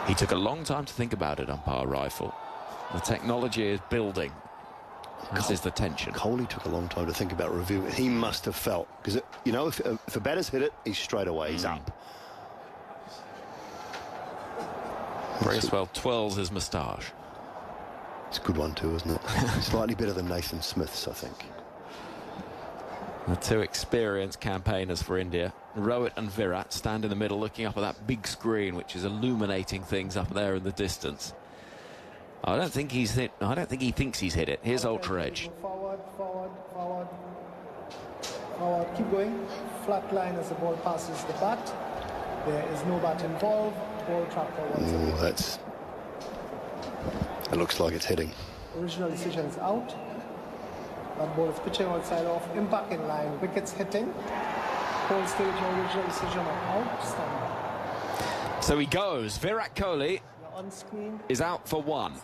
He took a long time to think about it, umpire Rifle. The technology is building, as is the tension. Kohli took a long time to think about review. He must have felt, because, you know, if a batter's hit it, he's straight away, he's up. Bracewell twirls his moustache. It's a good one too, isn't it? Slightly better than Nathan Smith's, I think. The two experienced campaigners for India, Rowett and Virat, stand in the middle looking up at that big screen which is illuminating things up there in the distance. I don't think he's hit. I don't think he thinks he's hit it. Here's ultra edge. Forward, forward, forward. Forward, keep going. Flat line as the ball passes the bat. There is no bat involved. Ball trapped once again. It looks like it's hitting. Original decision is out. That ball is pitching outside off, impact in line, wickets hitting. Whole stage, original decision out. Stand by. So he goes. Virat Kohli is out for 1.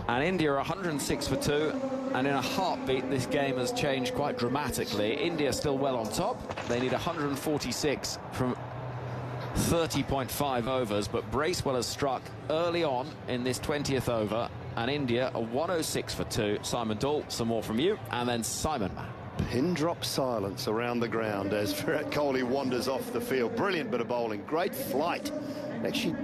And India are 106 for 2. And in a heartbeat, this game has changed quite dramatically. India still well on top. They need 146 from 30.5 overs, but Bracewell has struck early on in this 20th over, and India are 106 for 2. Simon Dole, some more from you, and then Simon Mann. Pin drop silence around the ground as Virat Kohli wanders off the field. Brilliant bit of bowling, great flight. Actually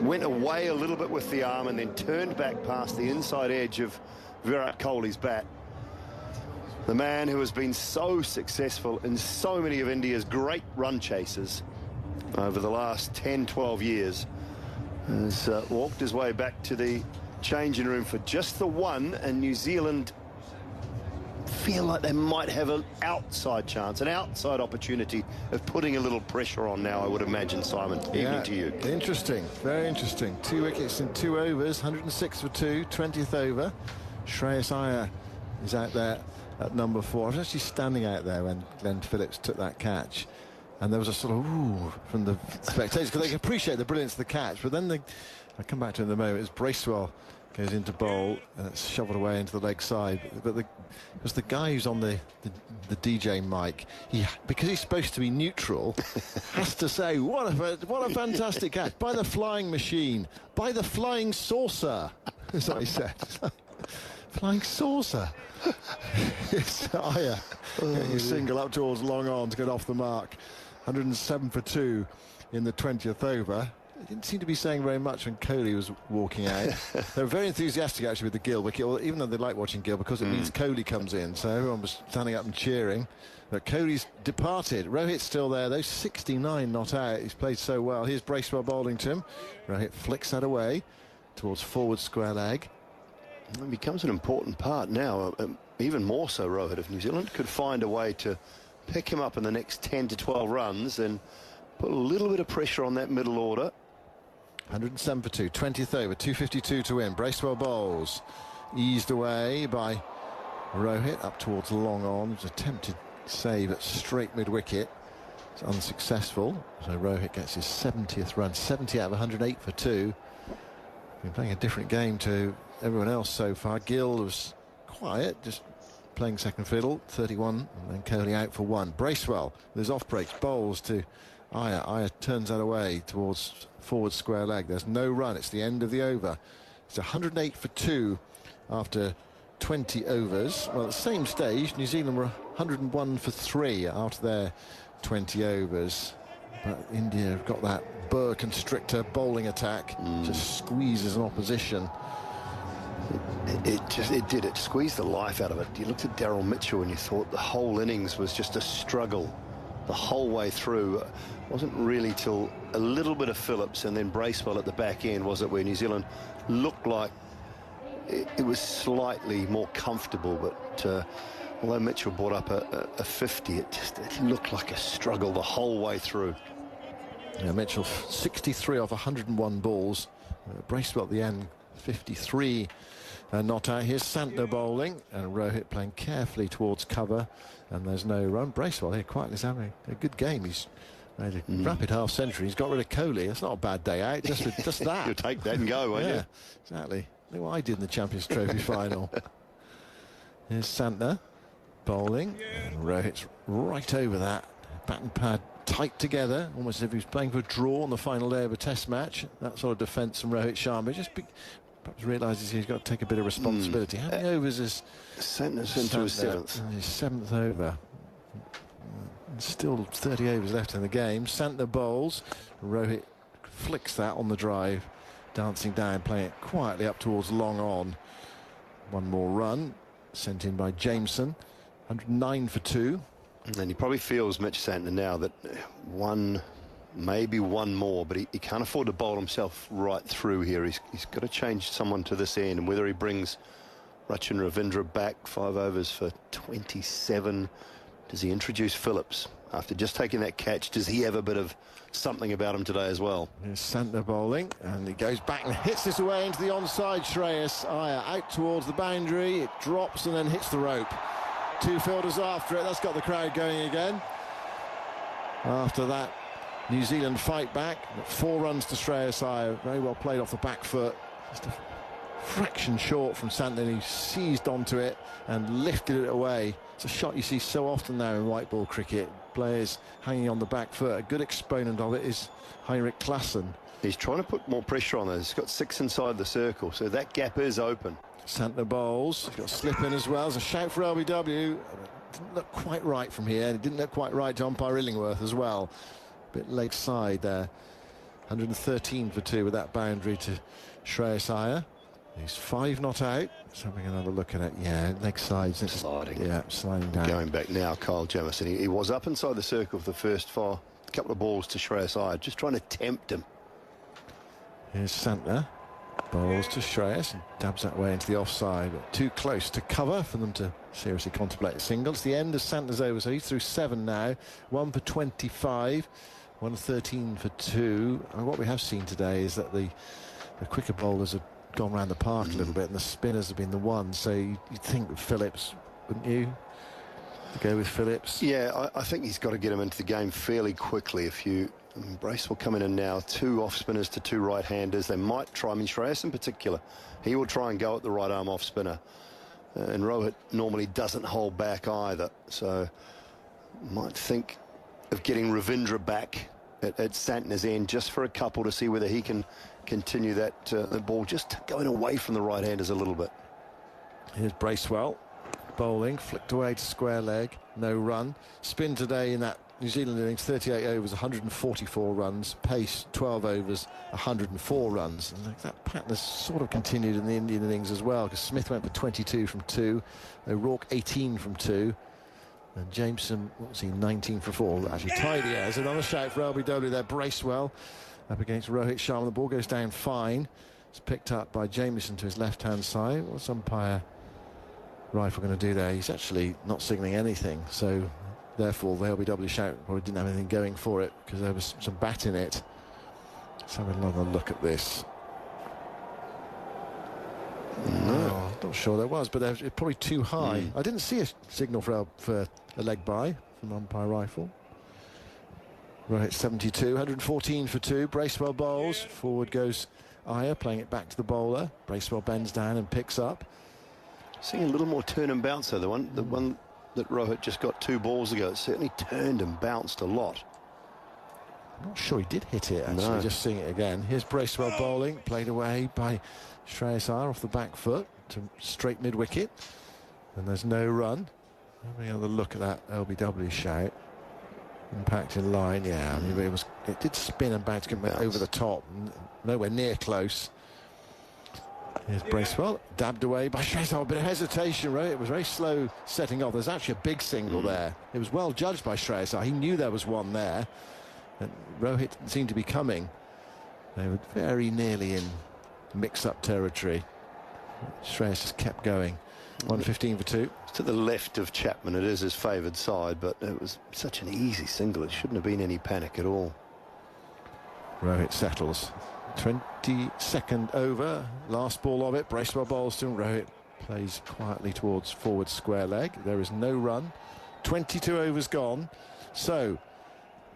went away a little bit with the arm and then turned back past the inside edge of Virat Kohli's bat. The man who has been so successful in so many of India's great run chases over the last 10-12 years has walked his way back to the changing room for just the 1, and New Zealand feel like they might have an outside chance, an outside opportunity of putting a little pressure on now, I would imagine, Simon. Evening to you. Interesting, very interesting. 2 wickets in 2 overs, 106 for 2, 20th over. Shreyas Iyer is out there at number 4. I was actually standing out there when Glenn Phillips took that catch. And there was a sort of ooh from the spectators, because they can appreciate the brilliance of the catch. But then I'll come back to it in a moment. It's Bracewell goes into bowl and it's shoveled away into the leg side. But because the guy who's on the DJ mic, because he's supposed to be neutral, has to say, what a fantastic catch by the flying machine, by the flying saucer. That's what he said. Flying saucer. It's Iyer. You single up towards long on to get off the mark. 107 for 2 in the 20th over. They didn't seem to be saying very much when Kohli was walking out. They were very enthusiastic actually with the Gill wicket, even though they like watching Gill because it means Kohli comes in. So everyone was standing up and cheering. But Kohli's departed. Rohit's still there though, 69 not out. He's played so well. Here's Bracewell bowling to him. Rohit flicks that away towards forward square leg. It becomes an important part now, even more so, Rohit. If New Zealand could find a way to pick him up in the next 10 to 12 runs and put a little bit of pressure on that middle order. 107 for 2, 20th over, 252 to win. Bracewell bowls, eased away by Rohit up towards long on. It was attempted save at straight mid-wicket. It's unsuccessful. So Rohit gets his 70th run, 70 out of 108 for 2. Been playing a different game to everyone else so far. Gill was quiet, just playing second fiddle, 31, and then Kohli out for 1. Bracewell, there's off breaks, bowls to Iyer. Iyer turns that away towards forward square leg. There's no run. It's the end of the over. It's 108 for 2 after 20 overs. Well, at the same stage, New Zealand were 101 for 3 after their 20 overs. But India have got that boa constrictor bowling attack. Just squeezes an opposition. It squeezed the life out of it. You looked at Daryl Mitchell and you thought the whole innings was just a struggle the whole way through. It wasn't really till a little bit of Phillips and then Bracewell at the back end, was it, where New Zealand looked like it was slightly more comfortable. But although Mitchell brought up a 50, it looked like a struggle the whole way through. Yeah, Mitchell 63 off 101 balls. Bracewell at the end 53 not out. Here's Santner bowling and Rohit playing carefully towards cover, and there's no run. Bracewell here quietly is having a good game. He's made a rapid half century. He's got rid of Kohli. That's not a bad day out. Just that. You'll take that and go, won't you? Exactly. Look what I did in the Champions Trophy final. Here's Santner bowling. And Rohit's right over that. Bat and pad tight together, almost as if he was playing for a draw on the final day of a test match. That sort of defence from Rohit Sharma. Perhaps realises he's got to take a bit of responsibility. How many overs is Santner's into his 7th? His 7th over. Still 30 overs left in the game. Santner bowls. Rohit flicks that on the drive, dancing down, playing it quietly up towards long on. One more run sent in by Jameson. 109 for 2. And he probably feels, Mitch Santner, now that maybe one more, but he can't afford to bowl himself right through here. He's got to change someone to this end, and whether he brings Rachin Ravindra back 5 overs for 27, does he introduce Phillips after just taking that catch? Does he have a bit of something about him today as well? Here's Santner bowling, and he goes back and hits this away into the onside. Shreyas Iyer out towards the boundary. It drops and then hits the rope. 2 fielders after it. That's got the crowd going again. After that, New Zealand fight back. 4 runs to Shreyas Iyer. Very well played off the back foot. Just a fraction short from Santner. He seized onto it and lifted it away. It's a shot you see so often now in white ball cricket. Players hanging on the back foot. A good exponent of it is Heinrich Klaassen. He's trying to put more pressure on those. He's got 6 inside the circle, so that gap is open. Santner bowls. He's got a slip in as well. There's a shout for LBW. It didn't look quite right from here. It didn't look quite right to umpire Illingworth as well. Bit late side there. 113 for 2 with that boundary to Shreyas Iyer. He's 5 not out. Let's have another look at it. Yeah, leg side. Sliding. Yeah, sliding down. Going back now, Kyle Jamieson. He was up inside the circle for the first 4 couple of balls to Shreyas Iyer, just trying to tempt him. Here's Santner. Bowls to Shreyas and dabs that way into the offside, but too close to cover for them to seriously contemplate a single. It's the end of Santner's over, so he's through 7 now. 1 for 25, 113 for 2. And what we have seen today is that the quicker bowlers have gone around the park a little bit, and the spinners have been the ones. So you'd think with Phillips, wouldn't you? To go with Phillips. Yeah, I think he's got to get him into the game fairly quickly. If you And Bracewell coming in now, 2 off spinners to 2 right-handers. They might try, I mean, Shreyas in particular, he will try and go at the right arm off spinner. And Rohit normally doesn't hold back either, so might think of getting Ravindra back at Santner's end just for a couple to see whether he can continue that the ball just going away from the right-handers a little bit. Here's Bracewell bowling, flicked away to square leg, no run. Spin today in that New Zealand innings, 38 overs, 144 runs. Pace, 12 overs, 104 runs. And that pattern has sort of continued in the Indian innings as well, because Smith went for 22 from 2, O'Rourke 18 from 2, and Jameson, what was he, 19 for 4. Actually tied the airs. Another shout for LBW there. Bracewell up against Rohit Sharma. The ball goes down fine. It's picked up by Jameson to his left-hand side. What's umpire Rifle going to do there? He's actually not signalling anything, so therefore the LBW shout probably didn't have anything going for it, because there was some bat in it. Let's have another look at this. No, not sure there was, but it's probably too high. I didn't see a signal for a leg by from umpire Rifle. Right, 72, 114 for 2. Bracewell bowls. Forward goes Iyer, playing it back to the bowler. Bracewell bends down and picks up. Seeing a little more turn and bounce though. The one that Rohit just got 2 balls ago, it certainly turned and bounced a lot. I'm not sure he did hit it, actually, just seeing it again. Here's Bracewell bowling, played away by Shreyas Iyer off the back foot to straight mid-wicket. And there's no run. Having another look at that LBW shout. Impact in line, yeah. I mean, it did spin and bounce over the top, nowhere near close. Here's Bracewell, dabbed away by Shreyas Iyer. A bit of hesitation, right? It was very slow setting off. There's actually a big single there. It was well judged by Shreyas Iyer. He knew there was one there. And Rohit seemed to be coming. They were very nearly in mix-up territory. Shreyas just kept going. 115 for 2. It's to the left of Chapman. It is his favoured side, but it was such an easy single. It shouldn't have been any panic at all. Rohit settles. 22nd over, last ball of it. Bracewell bowls to him. Rohit plays quietly towards forward square leg. There is no run. 22 overs gone. So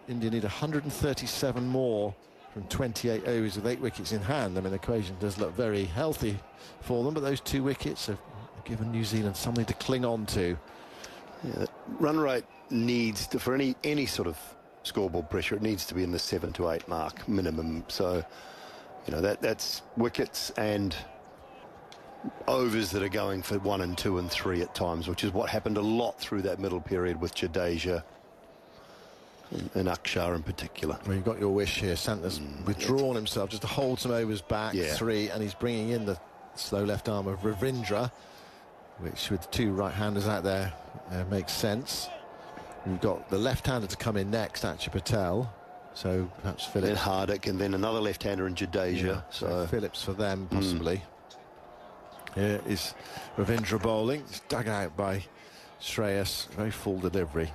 India need 137 more from 28 overs with 8 wickets in hand. I mean, the equation does look very healthy for them, but those 2 wickets have given New Zealand something to cling on to. Yeah, run rate needs to, for any sort of scoreboard pressure, it needs to be in the 7 to 8 mark minimum. So, you know, that's wickets and overs that are going for 1 and 2 and 3 at times, which is what happened a lot through that middle period with Jadeja and Akshar in particular. Well, you've got your wish here. Santner's withdrawn himself just to hold some overs back, 3, and he's bringing in the slow left arm of Ravindra, which with 2 right-handers out there makes sense. We've got the left-hander to come in next, Akshar Patel. So perhaps Phillips. Then Hardik, and then another left-hander in Jadeja. Yeah, so Phillips for them, possibly. Here is Ravindra bowling. It's dug out by Shreyas. Very full delivery.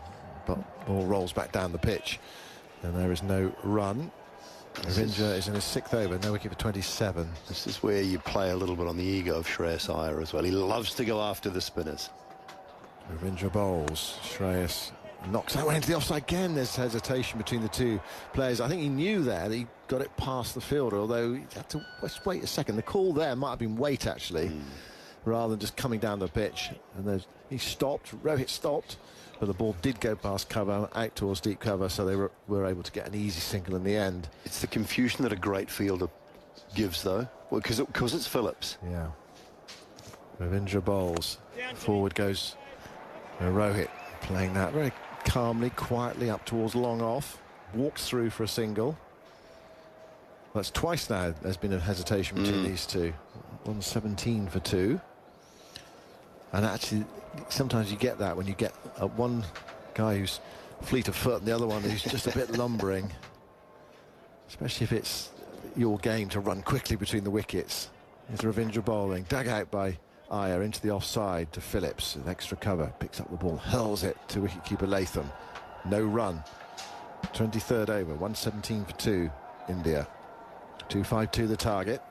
But ball rolls back down the pitch. And there is no run. Ravindra is in his 6th over, no wicket for 27. This is where you play a little bit on the ego of Shreyas Iyer as well. He loves to go after the spinners. Ravindra bowls. Shreyas knocks that one into the offside again. There's hesitation between the 2 players. I think he knew there that he got it past the fielder, although he had to just wait a second. The call there might have been wait, actually, rather than just coming down the pitch. And he stopped, Rohit stopped, but the ball did go past cover, out towards deep cover, so they were able to get an easy single in the end. It's the confusion that a great fielder gives, though, because it's Phillips. Yeah. Ravindra bowls. Forward goes Rohit, playing that very calmly, quietly up towards long off. Walks through for a single. That's twice now there's been a hesitation between these 2. 117 for 2. And actually, sometimes you get that when you get one guy who's fleet of foot and the other one who's just a bit lumbering. Especially if it's your game to run quickly between the wickets. Here's Ravindra bowling, dug out by Iyer into the offside to Phillips. An extra cover, picks up the ball, hurls it to wicketkeeper Latham. No run. 23rd over, 117 for 2, India. 252 the target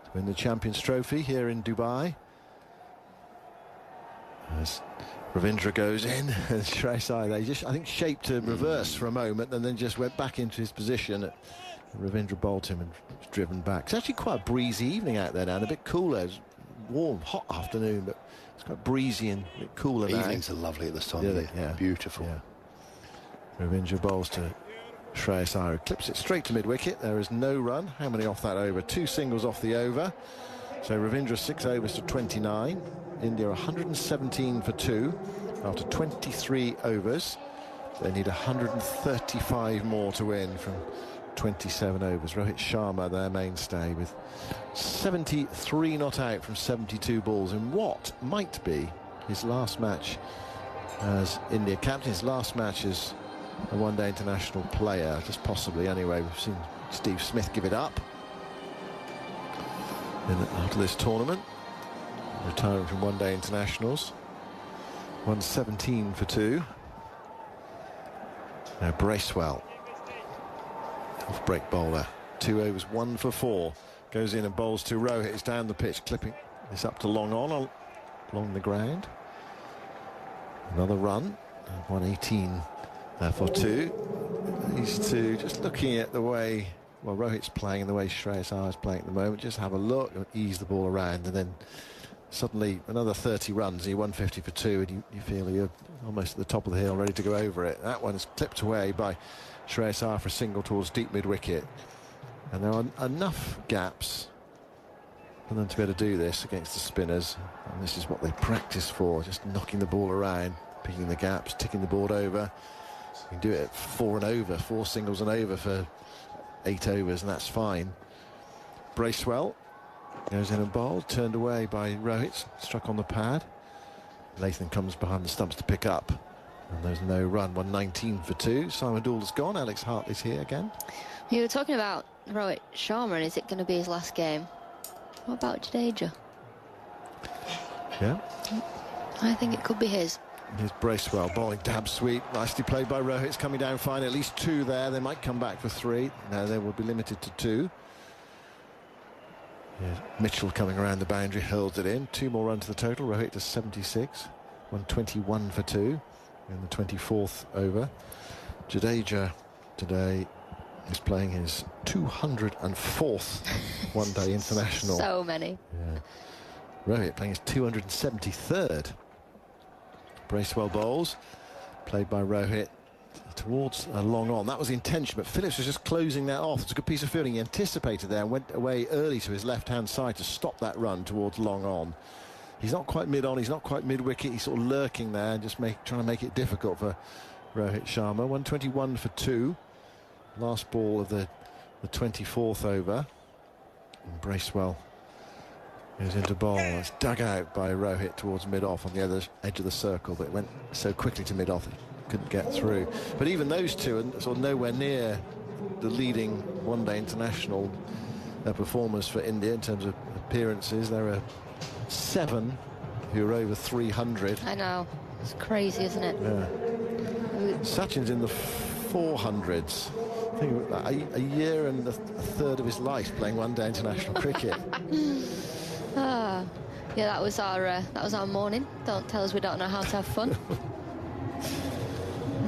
to win the Champions Trophy here in Dubai. As Ravindra goes in, and Shreyas Iyer, just, I think, shaped to reverse for a moment and then just went back into his position. Ravindra bowled him and was driven back. It's actually quite a breezy evening out there now, and a bit cooler. It's warm, hot afternoon, but it's quite breezy and a bit cooler now. Evenings are lovely at this time of year. Yeah. Beautiful. Yeah. Ravindra bowls to Shreyas Iyer, clips it straight to mid-wicket. There is no run. How many off that over? 2 singles off the over. So Ravindra 6 overs to 29. India 117 for 2 after 23 overs. They need 135 more to win from 27 overs. Rohit Sharma, their mainstay, with 73 not out from 72 balls in what might be his last match as India captain, his last match as a one-day international player, just possibly. Anyway, we've seen Steve Smith give it up after this tournament, retiring from one-day internationals. 117 for 2. Now Bracewell, off-break bowler, 2 overs, 1 for 4, goes in and bowls to Rohit. It's down the pitch, clipping this up to long on along the ground. Another run, 118 for 2. These two just looking at the way, well, Rohit's playing and the way Shreyas Iyer's playing at the moment. Just have a look and ease the ball around, and then suddenly another 30 runs, you're 150 for 2, and you feel you're almost at the top of the hill, ready to go over it. That one is clipped away by Shreyas Iyer for a single towards deep mid-wicket. And there are enough gaps for them to be able to do this against the spinners. And this is what they practice for, just knocking the ball around, picking the gaps, ticking the board over. You can do it at 4 and over, 4 singles and over for 8 overs, and that's fine. Bracewell goes in and bowled, turned away by Rohit, struck on the pad. Lathan comes behind the stumps to pick up, and there's no run. 119 for 2. Simon Doull's gone. Alex Hartley's here again. You were talking about Rohit Sharma, and is it going to be his last game? What about Jadeja? Yeah, I think it could be his. Here's Bracewell bowling dab sweep, nicely played by Rohit. It's coming down fine, at least 2 there. They might come back for 3. No, they will be limited to 2. Here's Mitchell coming around the boundary, hurls it in. 2 more runs to the total. Rohit to 76, 121 for 2 in the 24th over. Jadeja today is playing his 204th one-day international. So many. Yeah. Rohit playing his 273rd. Bracewell bowls, played by Rohit towards a long on. That was the intention, but Phillips was just closing that off. It's a good piece of fielding. He anticipated there and went away early to his left-hand side to stop that run towards long on. He's not quite mid-on, he's not quite mid-wicket. He's sort of lurking there and just trying to make it difficult for Rohit Sharma. 121 for 2. Last ball of the 24th over. And Bracewell goes into bowl. It's dug out by Rohit towards mid-off on the other edge of the circle, but it went so quickly to mid-off it couldn't get through. But even those two are sort of nowhere near the leading one-day international performers for India in terms of appearances. There are 7 who are over 300. I know. It's crazy, isn't it? Yeah. Sachin's in the 400s. I think a year and a third of his life playing one-day international cricket. Yeah, that was our morning. Don't tell us we don't know how to have fun.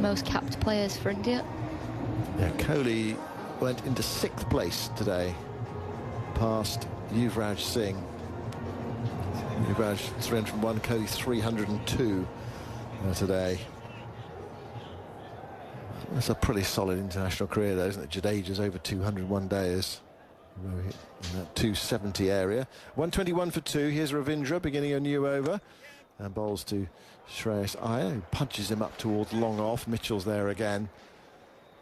Most capped players for India. Yeah, Kohli went into 6th place today, past Yuvraj Singh. Yuvraj 301, Kohli 302 today. That's a pretty solid international career, though, isn't it? Jadeja's over 201 days. In that 270 area. 121 for 2. Here's Ravindra beginning a new over. And bowls to Shreyas Iyer, who punches him up towards long off. Mitchell's there again.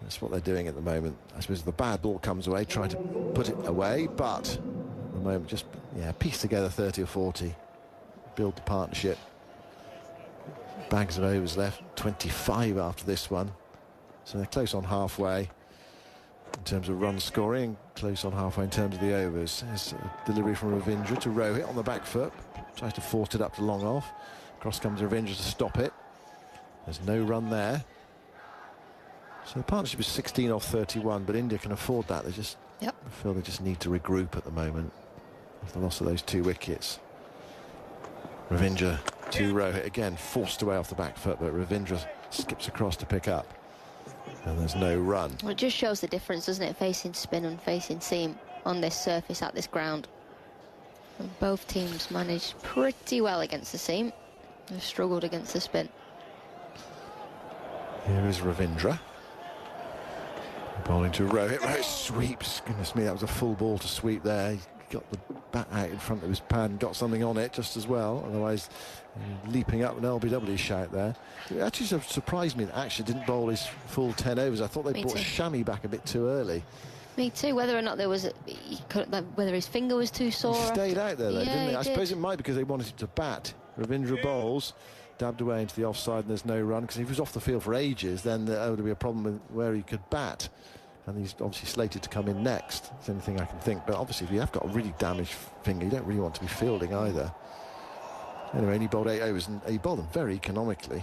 That's what they're doing at the moment. I suppose the bad ball comes away, try to put it away, but at the moment just, piece together 30 or 40. Build the partnership. Bags of overs left. 25 after this one. So they're close on halfway in terms of run scoring, close on halfway in terms of the overs. There's a delivery from Ravindra to Rohit on the back foot. Tries to force it up to long off. Cross comes Ravindra to stop it. There's no run there. So the partnership is 16 off 31, but India can afford that. They just feel they just need to regroup at the moment after the loss of those 2 wickets. Ravindra to Rohit. Again, forced away off the back foot, but Ravindra skips across to pick up. And there's no run. Well, it just shows the difference, doesn't it, facing spin and facing seam on this surface at this ground. And both teams managed pretty well against the seam. They've struggled against the spin. Here is Ravindra. Bowling to Rohit. Rohit sweeps. Goodness me, that was a full ball to sweep there. He got the bat out in front of his pad and got something on it just as well. Otherwise, leaping up an LBW shout there. It actually surprised me that actually didn't bowl his full 10 overs. I thought they brought Shami back a bit too early. Me too. Whether or not there was, whether his finger was too sore. He stayed out there though, didn't he? I suppose it might because they wanted him to bat. Ravindra bowls, dabbed away into the offside, and there's no run because if he was off the field for ages, then there would be a problem with where he could bat. And he's obviously slated to come in next. That's the only thing I can think. But obviously, if you have got a really damaged finger, you don't really want to be fielding either. Anyway, he bowled 8 overs, and he bowled them very economically.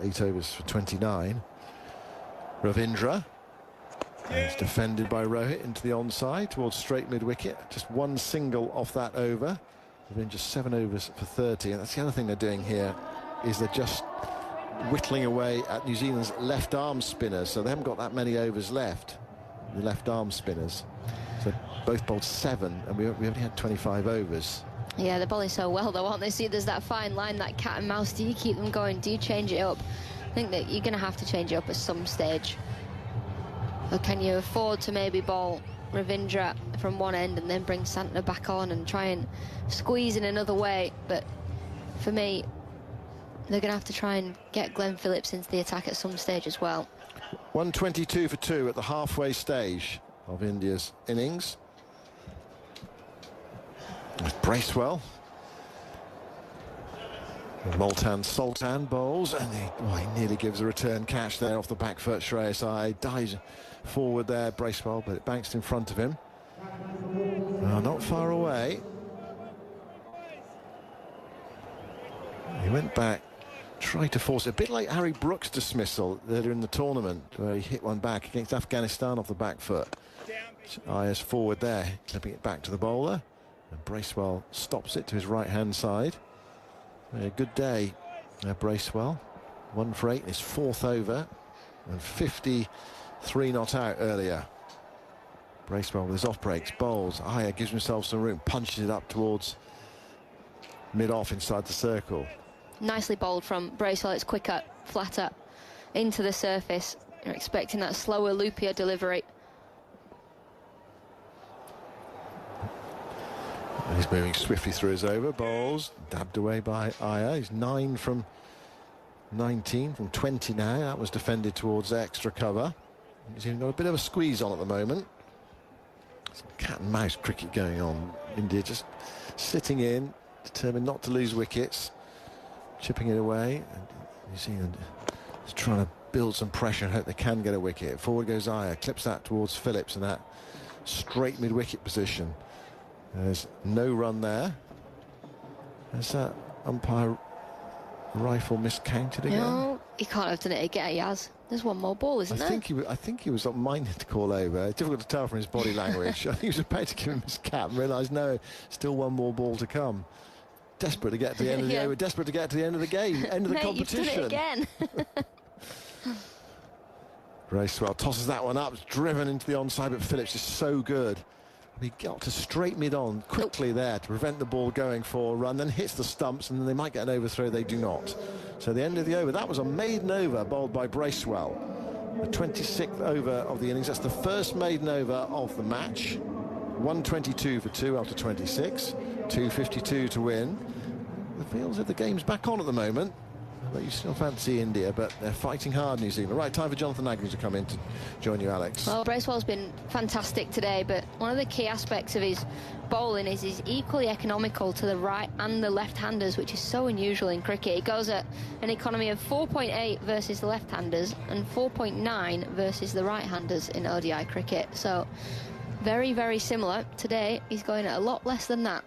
8 overs for 29. Ravindra. He's defended by Rohit into the onside towards straight mid-wicket. Just one single off that over. Ravindra 7 overs for 30. And that's the other thing they're doing here, is they're just whittling away at New Zealand's left arm spinners, so they haven't got that many overs left, the left arm spinners. So both bowled 7 and we only had 25 overs. Yeah, they're bowling so well though, aren't they? See, there's that fine line, that cat and mouse. Do you keep them going? Do you change it up? I think that you're going to have to change it up at some stage. Or can you afford to maybe bowl Ravindra from one end and then bring Santner back on and try and squeeze in another way? But for me, they're going to have to try and get Glenn Phillips into the attack at some stage as well. 122 for 2 at the halfway stage of India's innings. With Bracewell. Multan Sultan bowls, and he nearly gives a return catch there off the back foot. Shreyas Iyer dives forward there, Bracewell, but it bounced in front of him. Well, not far away. He went back, tried to force it, a bit like Harry Brooks' dismissal earlier in the tournament, where he hit one back against Afghanistan off the back foot. Ayers forward there, clipping it back to the bowler, and Bracewell stops it to his right-hand side. A good day, Bracewell. 1 for 8 in his 4th over, and 53 not out earlier. Bracewell with his off breaks, bowls. Iyer gives himself some room, punches it up towards mid-off inside the circle. Nicely bowled from Bracewell. It's quicker, flatter, into the surface. You're expecting that slower, loopier delivery. He's moving swiftly through his over. Bowls, dabbed away by Iyer. He's 9 from 19, from 20 now. That was defended towards extra cover. He's even got a bit of a squeeze on at the moment. Some cat and mouse cricket going on. India just sitting in, determined not to lose wickets, chipping it away. And New Zealand is trying to build some pressure and hope they can get a wicket. Forward goes Iyer, clips that towards Phillips in that straight mid-wicket position. There's no run there. Has that umpire rifle miscounted again? No, he can't have done it again. He has. There's one more ball, isn't there? I think he was minded to call over. It's difficult to tell from his body language. I think he was about to give him his cap and realised, no, still one more ball to come. Desperate to get to the end of the over, desperate to get to the end of the game, end of the competition. You've done it again. Bracewell tosses that one up, it's driven into the onside, but Phillips is so good. He got to straight mid-on quickly there to prevent the ball going for a run, then hits the stumps, and then they might get an overthrow. They do not. So the end of the over, that was a maiden over bowled by Bracewell. The 26th over of the innings. That's the first maiden over of the match. 122 for 2 after 26. 252 to win. It feels as if the game's back on at the moment. But you still fancy India, but they're fighting hard, New Zealand. Right, time for Jonathan Agnew to come in to join you, Alex. Well, Bracewell's been fantastic today, but one of the key aspects of his bowling is he's equally economical to the right and the left-handers, which is so unusual in cricket. He goes at an economy of 4.8 versus the left-handers and 4.9 versus the right-handers in ODI cricket. So very, very similar. Today, he's going at a lot less than that.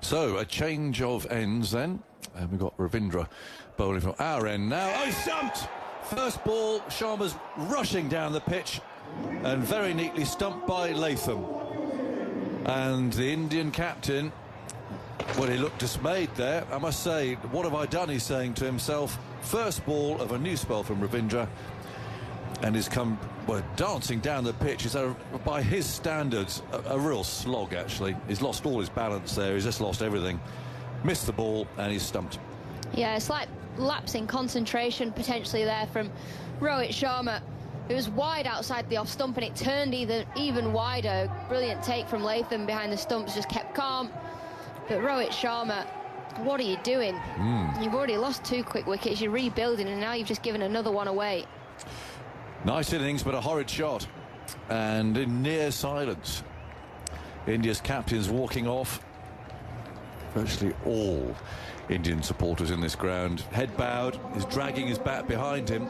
So, a change of ends then. And we've got Ravindra bowling from our end now. Oh, he's stumped! First ball, Sharma's rushing down the pitch and very neatly stumped by Latham. And the Indian captain Well, he looked dismayed there. I must say, what have I done, he's saying to himself. First ball of a new spell from Ravindra. And he's come, well, dancing down the pitch. It's, by his standards, a real slog, actually. He's lost all his balance there. He's just lost everything. Missed the ball, and he's stumped. Yeah, it's like lapse in concentration, potentially, there from Rohit Sharma. It was wide outside the off stump, and it turned even wider. Brilliant take from Latham behind the stumps, just kept calm. But Rohit Sharma, what are you doing? You've already lost 2 quick wickets, you're rebuilding, and now you've just given another one away. Nice innings, but a horrid shot. And in near silence, India's captain's walking off. Virtually all Indian supporters in this ground, head bowed, is dragging his bat behind him.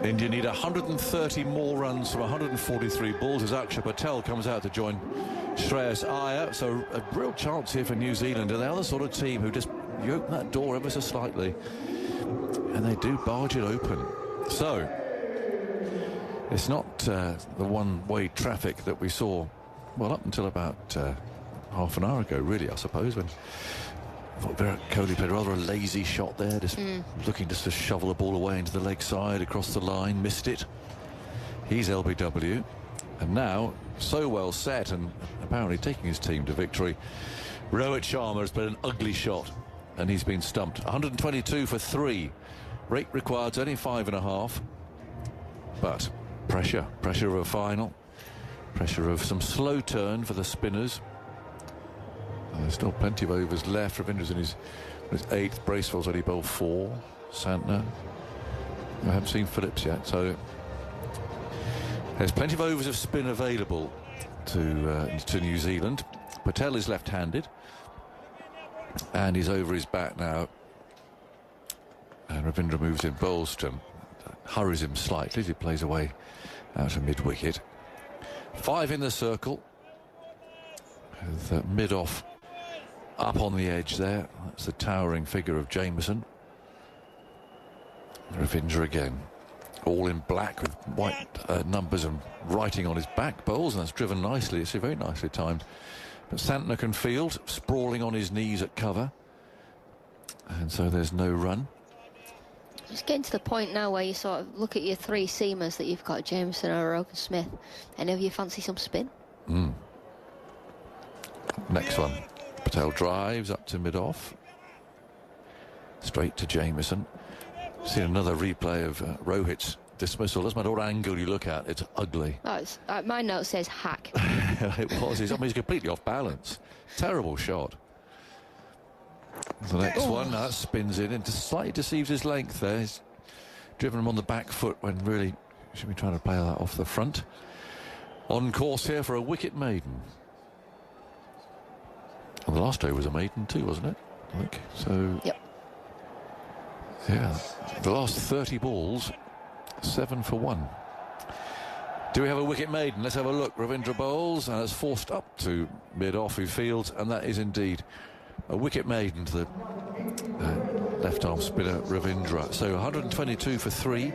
India need 130 more runs from 143 balls as Akshar Patel comes out to join Shreyas Iyer. So a real chance here for New Zealand, and they're the sort of team who just open that door ever so slightly, and they do barge it open. So it's not the one-way traffic that we saw, well, up until about half an hour ago, really, I suppose, when I thought Virat Kohli played rather a lazy shot there, just looking just to shovel the ball away into the leg side, across the line, missed it. He's LBW, and now so well set and apparently taking his team to victory. Rohit Sharma has played an ugly shot, and he's been stumped. 122 for 3. Rate required's only 5.5. But pressure of a final, pressure of some slow turn for the spinners. There's still plenty of overs left. Ravindra's in his 8th. Bracewell's only bowled 4. Santner. I haven't seen Phillips yet, so there's plenty of overs of spin available to New Zealand. Patel is left-handed, and he's over his bat now. And Ravindra moves in. Bowlstrom hurries him slightly as he plays away out to mid-wicket. 5 in the circle, with mid-off up on the edge there. That's the towering figure of Jameson. Ravindra again, all in black with white numbers and writing on his back bowls, and that's driven nicely. It's very nicely timed. But Santner can field, sprawling on his knees at cover, and so there's no run. It's getting to the point now where you sort of look at your 3 seamers that you've got, Jameson or Rogan Smith, and if you fancy some spin. Next one. Patel drives up to mid-off. Straight to Jameson. Seen another replay of Rohit's dismissal. Doesn't matter what angle you look at, it's ugly. Oh, it's, my note says hack. It was. He's completely off balance. Terrible shot. The next one spins in and slightly deceives his length there. He's driven him on the back foot when really should be trying to play that off the front. On course here for a wicket maiden. Well, the last over was a maiden too, wasn't it? I think so. Yep. Yeah, the last 30 balls, 7 for 1. Do we have a wicket maiden? Let's have a look. Ravindra bowls and is forced up to mid-off. He fields, and that is indeed a wicket maiden to the left-arm spinner Ravindra. So 122 for 3,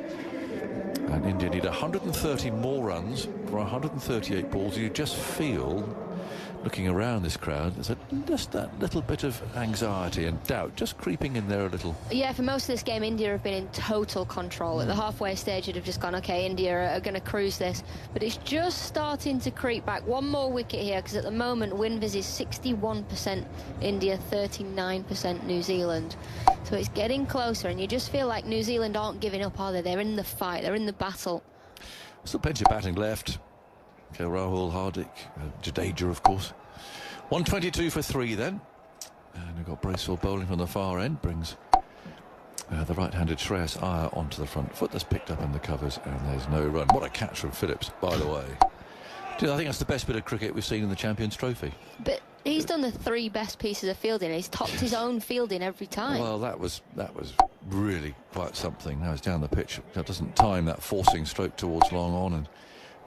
and India need 130 more runs for 138 balls. You just feel, looking around this crowd, there's just that little bit of anxiety and doubt just creeping in there a little. Yeah, for most of this game, India have been in total control. At the halfway stage, you'd have just gone, OK, India are going to cruise this. But it's just starting to creep back. One more wicket here, because at the moment, Winvis is 61% India, 39% New Zealand. So it's getting closer, and you just feel like New Zealand aren't giving up, are they? They're in the fight, they're in the battle. Still plenty of batting left. KL Rahul, Hardik, Jadeja, of course. 122 for 3 then. And we've got Bracewell bowling from the far end. Brings the right-handed Shreyas Iyer onto the front foot. That's picked up in the covers, and there's no run. What a catch from Phillips, by the way. I think that's the best bit of cricket we've seen in the Champions Trophy. But he's done the 3 best pieces of fielding. He's topped his own fielding every time. Well, that was really quite something. Now he's down the pitch. That doesn't time that forcing stroke towards long on, and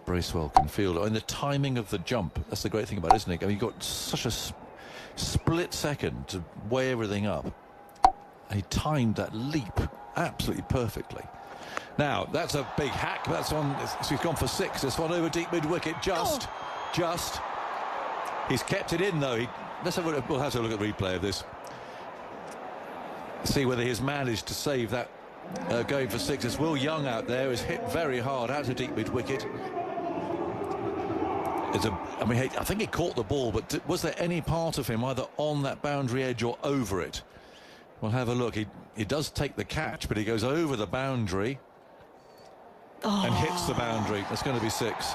Bracewell can field. And the timing of the jump, that's the great thing about it, isn't it? I mean, you've got such a split second to weigh everything up. And he timed that leap absolutely perfectly. Now, that's a big hack. That's one. He's gone for 6. This one over deep mid-wicket. Just. He's kept it in, though. He we'll have to look at the replay of this. See whether he's managed to save that going for 6. It's Will Young out there, is hit very hard out to deep mid-wicket. I think he caught the ball, but was there any part of him either on that boundary edge or over it? We'll have a look. He does take the catch, but he goes over the boundary and hits the boundary. That's going to be 6.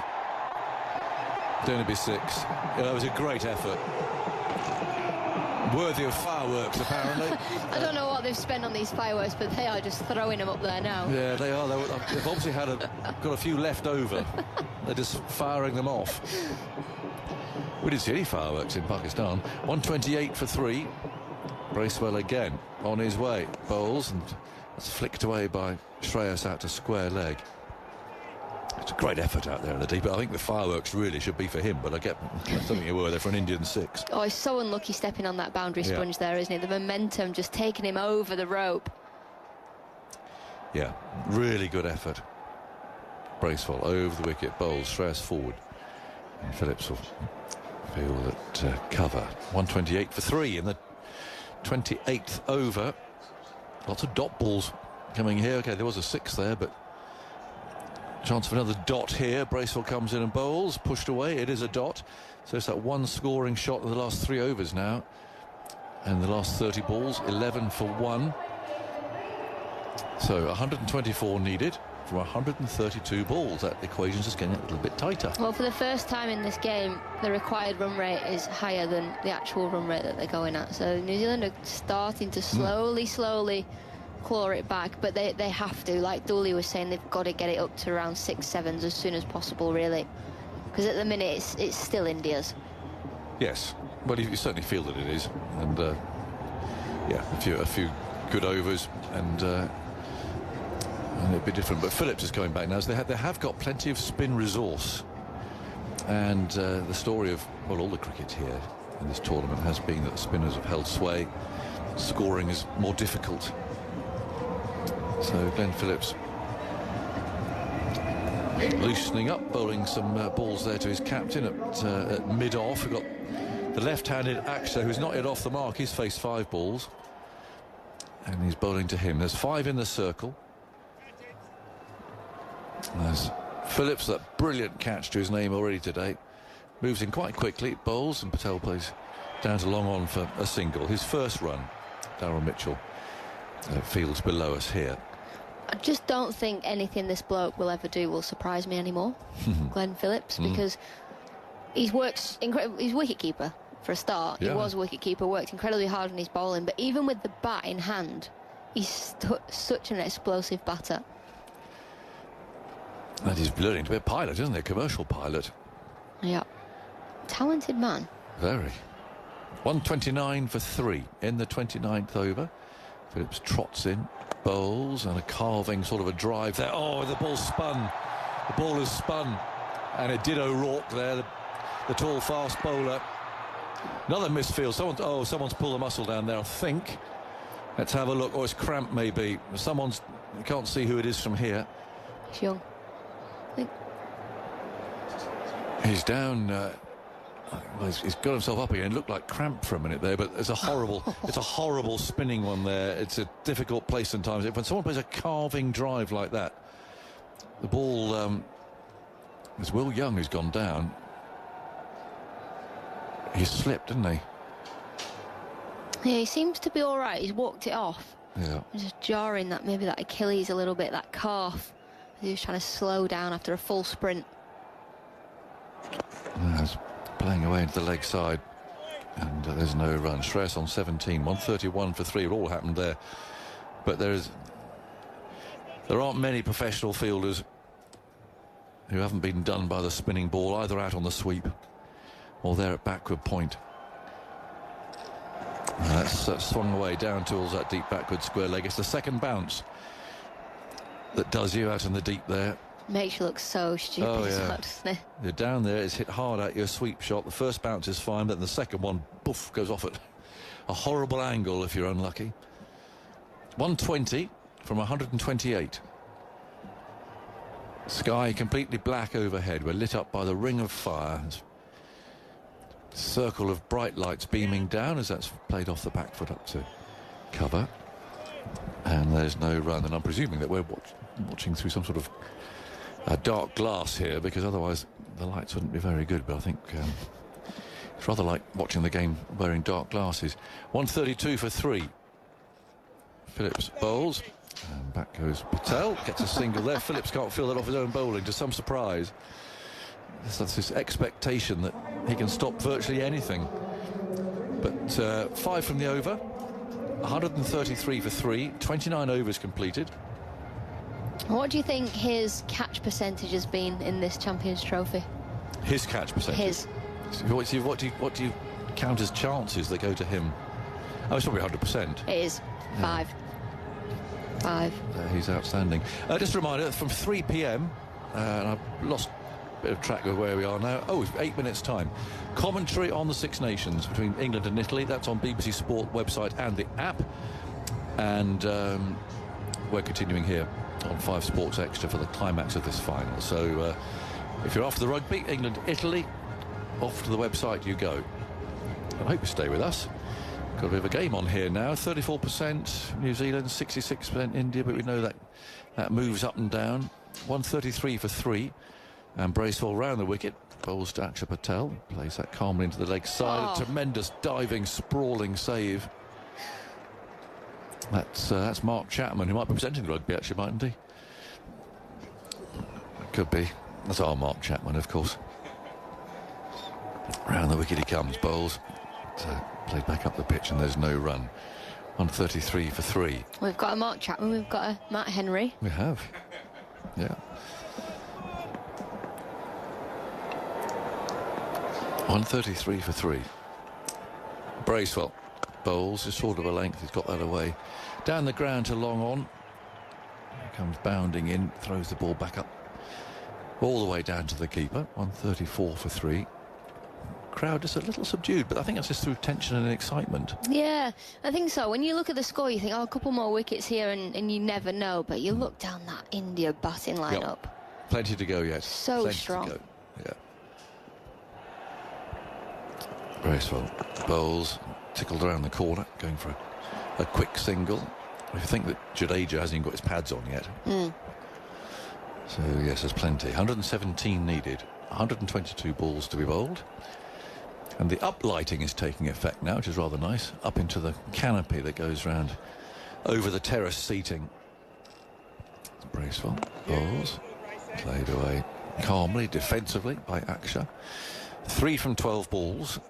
Going to be 6. It was a great effort. Worthy of fireworks, apparently. I don't know what they've spent on these fireworks, but they are just throwing them up there now. Yeah, they are. They've obviously got a few left over. They're just firing them off. We didn't see any fireworks in Pakistan. 128 for 3. Bracewell again on his way. Bowls, and that's flicked away by Shreyas out to square leg. It's a great effort out there in the deep. I think the fireworks really should be for him, but I don't think it were there for an Indian 6. Oh, he's so unlucky stepping on that boundary sponge there, isn't he? The momentum just taking him over the rope. Yeah, really good effort. Bracewell over the wicket, Bowles, Shreyas forward. And Phillips will feel that cover. 128 for 3 in the 28th over. Lots of dot balls coming here. OK, there was a 6 there, but chance of another dot here. Bracewell comes in and bowls, pushed away. It is a dot. So it's that one scoring shot in the last 3 overs now. And the last 30 balls, 11 for 1. So 124 needed from 132 balls. That equation's just getting a little bit tighter. Well, for the first time in this game, the required run rate is higher than the actual run rate that they're going at. So New Zealand are starting to slowly claw it back, but they have to. Like Dooley was saying, they've got to get it up to around 6-7s as soon as possible, really, because at the minute it's still India's. Yes, well, you certainly feel that it is, and yeah, a few good overs, and it'd be different. But Phillips is coming back now. So they have got plenty of spin resource, and the story of all the cricket here in this tournament has been that the spinners have held sway. Scoring is more difficult. So Glenn Phillips loosening up, bowling some balls there to his captain at mid-off. We've got the left-handed Akshar, who's not yet off the mark. He's faced 5 balls, and he's bowling to him. There's 5 in the circle. There's Phillips, that brilliant catch to his name already today. Moves in quite quickly, bowls, and Patel plays down to long on for a single. His first run, Daryl Mitchell fields below us here. I just don't think anything this bloke will ever do will surprise me anymore, Glenn Phillips, because he's wicketkeeper for a start. Yeah. He was wicketkeeper, worked incredibly hard on his bowling, but even with the bat in hand, he's such an explosive batter. And he's learning to be a pilot, isn't he? A commercial pilot. Yeah. Talented man. Very. 129 for 3 in the 29th over. Phillips trots in, bowls, and a carving sort of a drive there. Oh, the ball spun. The ball has spun. And it did O'Rourke there, the tall, fast bowler. Another misfield. Someone's pulled a muscle down there, I think. Let's have a look. Oh, it's cramp, maybe. You can't see who it is from here. He's young. I think. He's down. Well, he's got himself up again. It looked like cramp for a minute there, but it's a horrible spinning one there. It's a difficult place sometimes. When someone plays a carving drive like that, the ball. There's Will Young who's gone down. He slipped, didn't he? Yeah, he seems to be all right. He's walked it off. Yeah. Just jarring that Achilles a little bit, that calf. He was trying to slow down after a full sprint. He's playing away into the leg side, and there's no run. Shreyas on 17, 131 for 3. It all happened there. But there aren't many professional fielders who haven't been done by the spinning ball, either out on the sweep or there at backward point. And that's swung away down towards that deep backward square leg. It's the second bounce that does you out in the deep there. Makes you look so stupid as well, doesn't it? You're down there, it's hit hard at your sweep shot. The first bounce is fine, but the second one, poof, goes off at a horrible angle if you're unlucky. 120 from 128. Sky completely black overhead. We're lit up by the ring of fire. circle of bright lights beaming down as that's played off the back foot up to cover. And there's no run, and I'm presuming that we're watching through some sort of dark glass here, because otherwise the lights wouldn't be very good. But I think it's rather like watching the game wearing dark glasses. 132 for 3. Phillips bowls, and back goes Patel, gets a single there. Phillips can't feel that off his own bowling, to some surprise. That's this expectation that he can stop virtually anything. But 5 from the over, 133 for 3, 29 overs completed. What do you think his catch percentage has been in this Champions Trophy? His catch percentage? His. What do you count as chances that go to him? Oh, it's probably 100%. It is. 5. 5. He's outstanding. Just a reminder, from 3 p.m, and I've lost a bit of track of where we are now. Oh, 8 minutes time. Commentary on the Six Nations between England and Italy. That's on BBC Sport website and the app. And we're continuing here on 5 Sports Extra for the climax of this final. So if you're after the rugby, England-Italy, off to the website you go. I hope you stay with us. Got a bit of a game on here now. 34% New Zealand, 66% India, but we know that moves up and down. 133 for 3. And Bracewell round the wicket. Bowls to Akshar Patel. Plays that calmly into the leg side. A tremendous diving, sprawling save. That's Mark Chapman, who might be presenting the rugby, actually, mightn't he? Could be. That's our Mark Chapman, of course. Round the wicket he comes. Bowls. Played back up the pitch, and there's no run. 133 for 3. We've got a Mark Chapman, we've got a Matt Henry. We have. Yeah. 133 for 3. Bracewell bowls is sort of a length. He's got that away. Down the ground to long on. Here comes bounding in. Throws the ball back up. All the way down to the keeper. 134 for 3. Crowd just a little subdued, but I think that's just through tension and excitement. Yeah, I think so. When you look at the score, you think, oh, a couple more wickets here, and you never know. But you look down that India batting lineup. Yep. Plenty to go yet. So Plenty strong. To go. Yeah. Bracewell bowls, tickled around the corner, going for a quick single. If you think that Jadeja hasn't even got his pads on yet. So, yes, there's plenty. 117 needed. 122 balls to be bowled. And the uplighting is taking effect now, which is rather nice. Up into the canopy that goes round over the terrace seating. Bracewell bowls. Played away calmly, defensively by Akshar. 3 from 12 balls.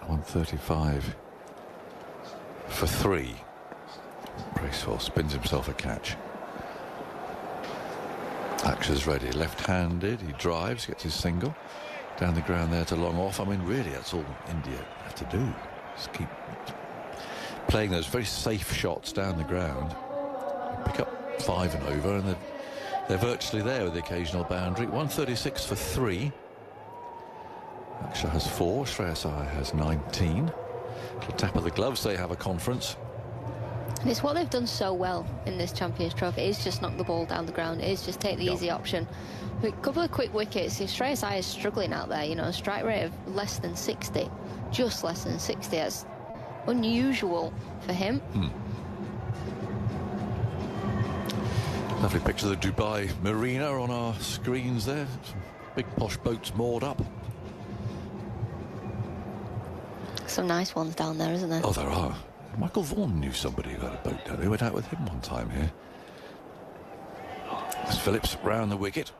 135 for 3. Bracewell spins himself a catch. Akshar's ready. Left-handed. He drives, gets his single. Down the ground there to long off. I mean, really, that's all India have to do. Just keep playing those very safe shots down the ground. Pick up 5 and over, and they're virtually there with the occasional boundary. 136 for 3. Akshar has 4. Shreyas Iyer has 19. Little tap of the gloves. They have a conference. And it's what they've done so well in this Champions Trophy. It's just knock the ball down the ground. It's just take the easy option. A couple of quick wickets. Shreyas Iyer is struggling out there. You know, a strike rate of less than 60. Just less than 60. That's unusual for him. Lovely picture of the Dubai Marina on our screens there. Some big posh boats moored up. Some nice ones down there, isn't there? Oh, there are. Michael Vaughan knew somebody who had a boat down there. We went out with him one time here. As Phillips round the wicket.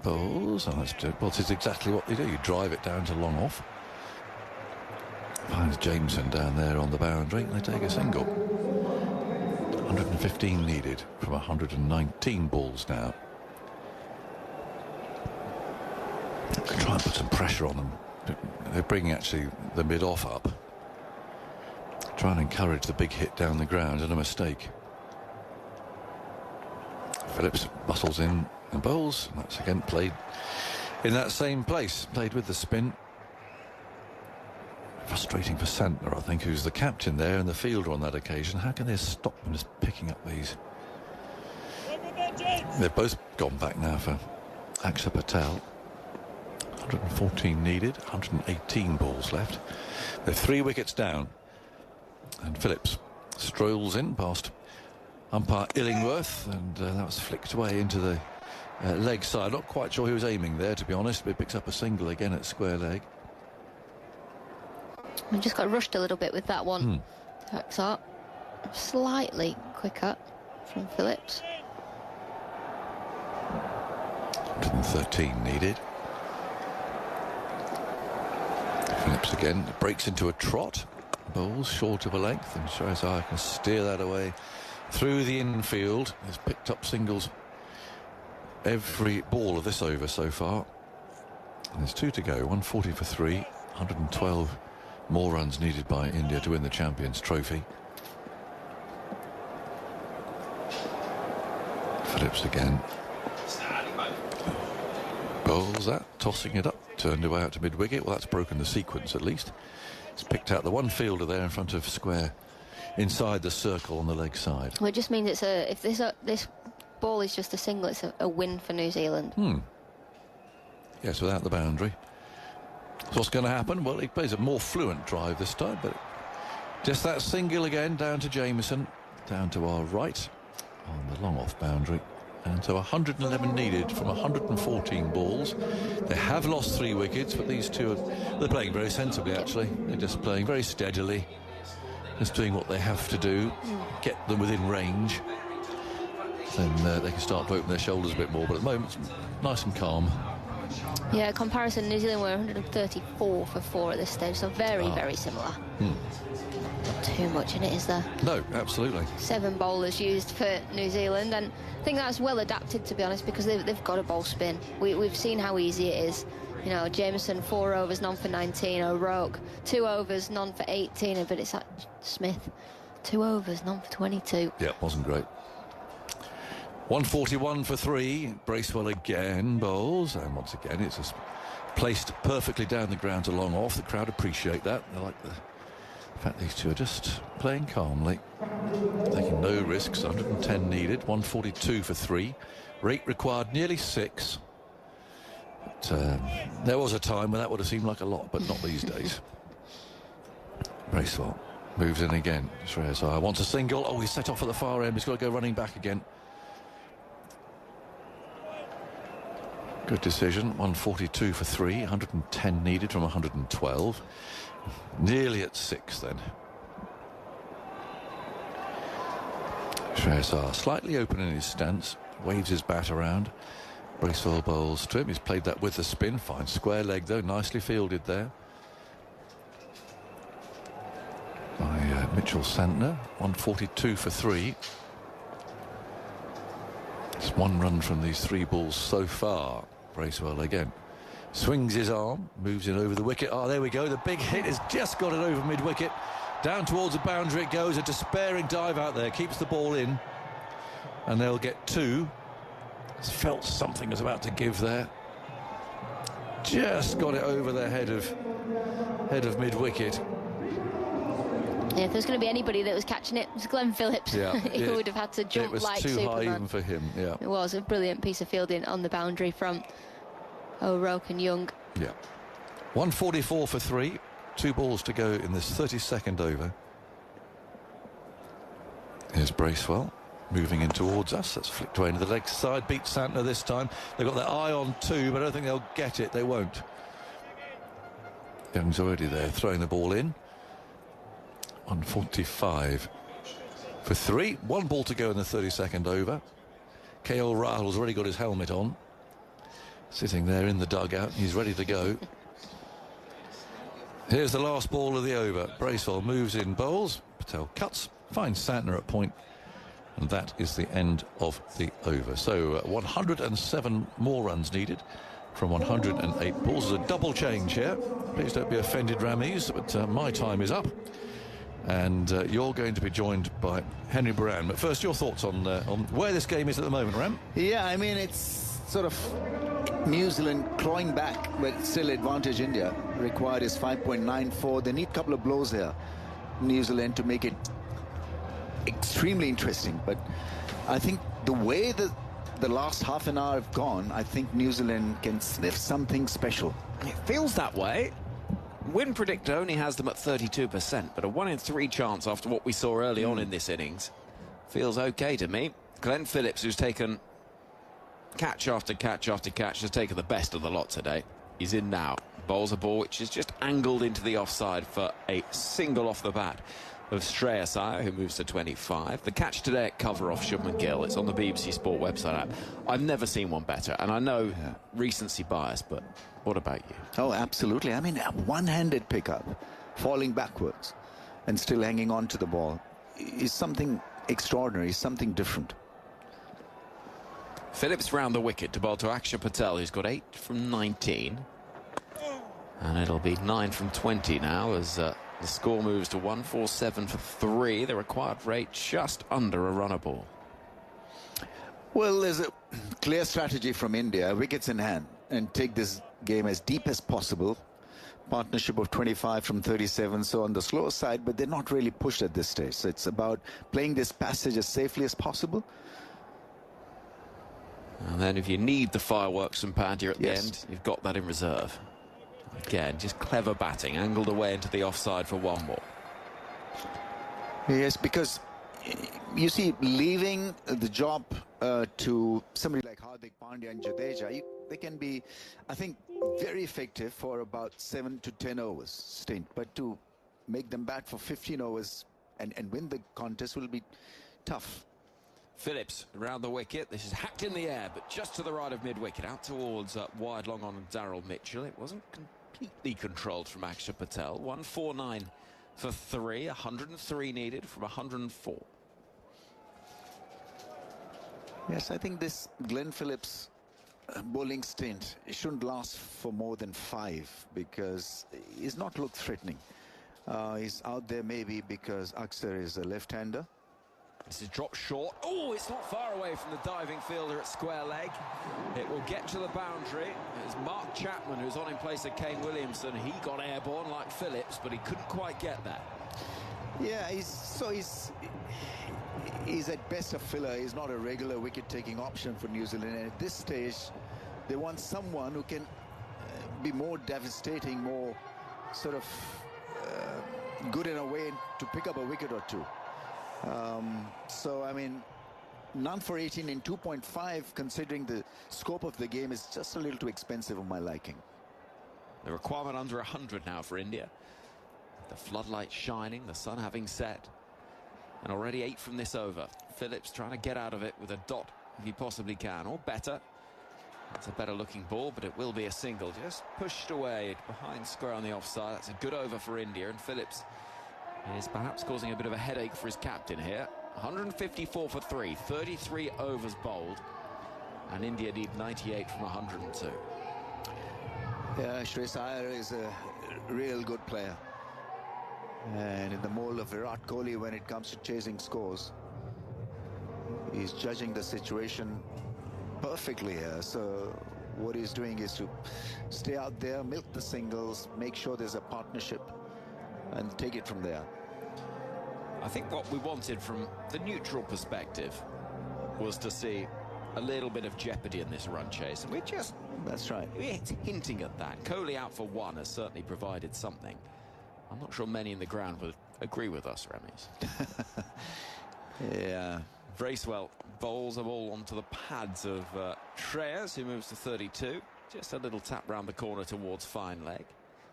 Bowls. Oh, this is exactly what they do. You drive it down to long off. Finds Jameson down there on the boundary, and they take a single. 115 needed from 119 balls now. Try and put some pressure on them. They're bringing actually the mid-off up. Try and encourage the big hit down the ground, and a mistake. Phillips bustles in and bowls. And that's again played in that same place. Played with the spin. Frustrating for Santner, I think, who's the captain there and the fielder on that occasion. How can they stop them just picking up these? They've both gone back now for Akshar Patel. 114 needed, 118 balls left. They're 3 wickets down. And Phillips strolls in past umpire Illingworth, and that was flicked away into the leg side. Not quite sure he was aiming there, to be honest, but he picks up a single again at square leg. We just got rushed a little bit with that one. That's up. Slightly quicker from Phillips. 113 needed. Phillips again breaks into a trot. Bowls short of a length, and Shreyas can steer that away through the infield. He's picked up singles every ball of this over so far. And there's 2 to go. 140 for 3. 112 more runs needed by India to win the Champions Trophy. Phillips again. Bowls that, tossing it up, turned away out to mid-wicket. Well, that's broken the sequence at least. He's picked out the one fielder there in front of square, inside the circle on the leg side. Well, it just means it's if this ball is just a single, it's a win for New Zealand. Yes, without the boundary. So what's going to happen? Well, he plays a more fluent drive this time, but just that single again down to Jamieson, down to our right on the long off boundary. And so 111 needed from 114 balls. They have lost 3 wickets, but these two they're playing very sensibly, actually. They're just playing very steadily, just doing what they have to do, get them within range. Then they can start to open their shoulders a bit more, but at the moment it's nice and calm. Yeah, comparison, New Zealand were 134 for 4 at this stage, so very, very similar. Not too much in it, is there? No, absolutely. 7 bowlers used for New Zealand, and I think that's well adapted, to be honest, because they've got a bowl spin. We've seen how easy it is. You know, Jamieson, 4 overs, none for 19. O'Rourke, 2 overs, none for 18. But it's like Smith, 2 overs, none for 22. Yeah, wasn't great. 141 for 3. Bracewell again bowls, and once again it's just placed perfectly down the ground to long off. The crowd appreciate that. They like the fact these two are just playing calmly, taking no risks. 110 needed. 142 for 3. Rate required nearly 6. But there was a time when that would have seemed like a lot, but not these days. Bracewell moves in again. Shreyas Iyer wants a single. Oh, he's set off at the far end. He's got to go running back again. Good decision. 142 for 3. 110 needed from 112. Nearly at 6 then. Shreyas Iyer slightly open in his stance. Waves his bat around. Bracewell bowls to him. He's played that with the spin. Fine square leg though. Nicely fielded there by Mitchell Santner. 142 for 3. It's 1 run from these 3 balls so far. Bracewell again swings his arm, moves in over the wicket. Oh, there we go. The big hit has just got it over mid-wicket. Down towards the boundary it goes. A despairing dive out there keeps the ball in, and they'll get 2. It's felt something was about to give there. Just got it over the head of mid-wicket. Yeah, if there's going to be anybody that was catching it, it was Glenn Phillips. Yeah, he would have had to jump like Superman. It was too high even for him, yeah. It was a brilliant piece of fielding on the boundary from O'Rourke and Young. Yeah. 144 for 3. 2 balls to go in this 32nd over. Here's Bracewell moving in towards us. That's flicked away into the leg side. Beats Santner this time. They've got their eye on 2, but I don't think they'll get it. They won't. Young's already there, throwing the ball in. 145 for 3. 1 ball to go in the 32nd over. KL Rahul's already got his helmet on, sitting there in the dugout. He's ready to go. Here's the last ball of the over. Bracewell moves in, bowls. Patel cuts, finds Santner at point, and that is the end of the over. So 107 more runs needed from 108 balls. There's a double change here. Please don't be offended, Ramiz, but my time is up. And you're going to be joined by Henry Moran. But first, your thoughts on where this game is at the moment, Ram? Yeah, I mean, it's sort of New Zealand clawing back, but still advantage India. Required is 5.94. They need a couple of blows here, New Zealand, to make it extremely interesting. But I think the way the the last half an hour have gone, I think New Zealand can sniff something special. It feels that way. Win predictor only has them at 32%, but a 1 in 3 chance after what we saw early on in this innings feels okay to me. Glenn Phillips, who's taken catch after catch after catch, has taken the best of the lot today. He's in now. Bowls a ball which is just angled into the offside for a single off the bat of Shreyas Iyer, who moves to 25. The catch today at cover off Shubman Gill. It's on the BBC Sport website app. I've never seen one better, and I know recency bias, but what about you? Oh, absolutely. I mean, a one-handed pickup, falling backwards and still hanging on to the ball is something extraordinary, something different. Phillips round the wicket to bowl to Akshar Patel, who's got 8 from 19. And it'll be 9 from 20 now as the score moves to 147 for 3. The required rate just under a runner ball. Well, there's a clear strategy from India, wickets in hand, and take this game as deep as possible. Partnership of 25 from 37, so on the slower side, but they're not really pushed at this stage. So it's about playing this passage as safely as possible. And then if you need the fireworks from Pandya at the end, you've got that in reserve. Again, just clever batting, angled away into the offside for 1 more. Yes, because you see, leaving the job to somebody like Hardik Pandya and Jadeja, they can be, I think, very effective for about 7 to 10 overs stint. But to make them bat for 15 overs and win the contest will be tough. Phillips around the wicket. This is hacked in the air, but just to the right of mid-wicket, out towards wide long on Daryl Mitchell. It wasn't completely controlled from Akshar Patel. 149 for 3, 103 needed from 104. Yes, I think this Glenn Phillips bowling stint shouldn't last for more than 5 because he's not looked threatening. He's out there maybe because Akshar is a left-hander. This is dropped short. Oh, it's not far away from the diving fielder at square leg. It will get to the boundary. It's Mark Chapman who's on in place of Kane Williamson. He got airborne like Phillips, but he couldn't quite get there. Yeah, he's at best a filler. He's not a regular wicket-taking option for New Zealand. And at this stage, they want someone who can be more devastating, more sort of good in a way to pick up a wicket or two. So, I mean, none for 18 in 2.5, considering the scope of the game, is just a little too expensive of my liking. The requirement under 100 now for India. The floodlights shining, the sun having set. And already 8 from this over. Phillips trying to get out of it with a dot if he possibly can, or better. That's a better looking ball, but it will be a single. Just pushed away behind square on the offside. That's a good over for India, and Phillips is perhaps causing a bit of a headache for his captain here. 154 for 3, 33 overs bowled, and India need 98 from 102. Yeah, Shreyas Iyer is a real good player. And in the mold of Virat Kohli when it comes to chasing scores, he's judging the situation perfectly here. So what he's doing is to stay out there, milk the singles, make sure there's a partnership, and take it from there. I think what we wanted from the neutral perspective was to see a little bit of jeopardy in this run chase, and that's right, we're hinting at that. Kohli out for 1 has certainly provided something. I'm not sure many in the ground would agree with us, Remis. Yeah. Bracewell bowls a ball onto the pads of Shreyas, who moves to 32. Just a little tap round the corner towards fine leg.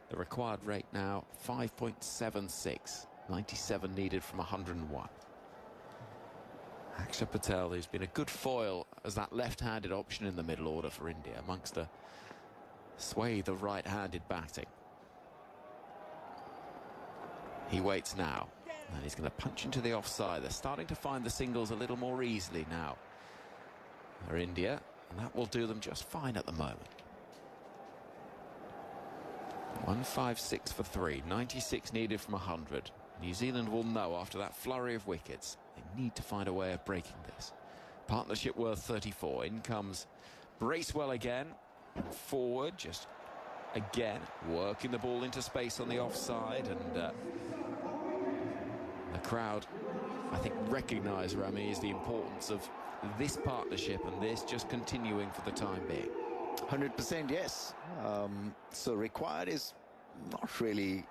The required rate now 5.76. 97 needed from 101. Akshar Patel, who's been a good foil as that left-handed option in the middle order for India, amongst a swathe of right-handed batting. He waits now, and he's going to punch into the offside. They're starting to find the singles a little more easily now. They're India, and that will do them just fine at the moment. 156 for 3, 96 needed from 100. New Zealand will know after that flurry of wickets they need to find a way of breaking this. Partnership worth 34. In comes Bracewell again. Forward, just again working the ball into space on the offside, and the crowd, I think, recognise, Rami, the importance of this partnership and this just continuing for the time being? 100% yes. So required is not really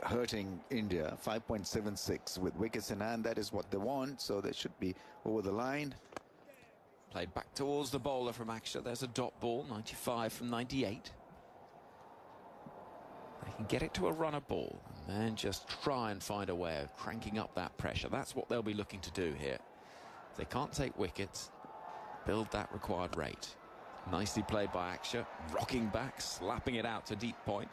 hurting India. 5.76 with wickets in hand. That is what they want. So they should be over the line. Played back towards the bowler from Akshar. There's a dot ball, 95 from 98. They can get it to a runner ball and then just try and find a way of cranking up that pressure. That's what they'll be looking to do here. If they can't take wickets, build that required rate. Nicely played by Akshar, rocking back, slapping it out to deep point.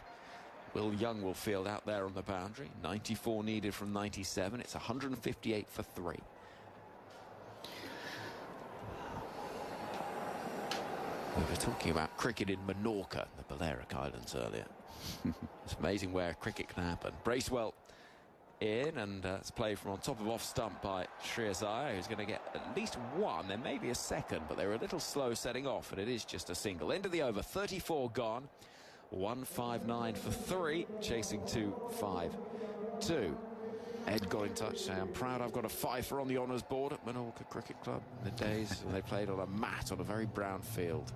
Will Young will field out there on the boundary. 94 needed from 97. It's 158 for 3. We were talking about cricket in Menorca, the Balearic Islands, earlier. It's amazing where cricket can happen. Bracewell in, and it's played from on top of off stump by Shreyas Iyer, who's going to get at least one. There may be a second, but they were a little slow setting off, and it is just a single. End of the over, 34 gone. 159 for 3, chasing 2-5-2. Ed got in touch saying, I'm proud I've got a fifer on the honours board at Menorca Cricket Club in the days when they played on a mat on a very brown field.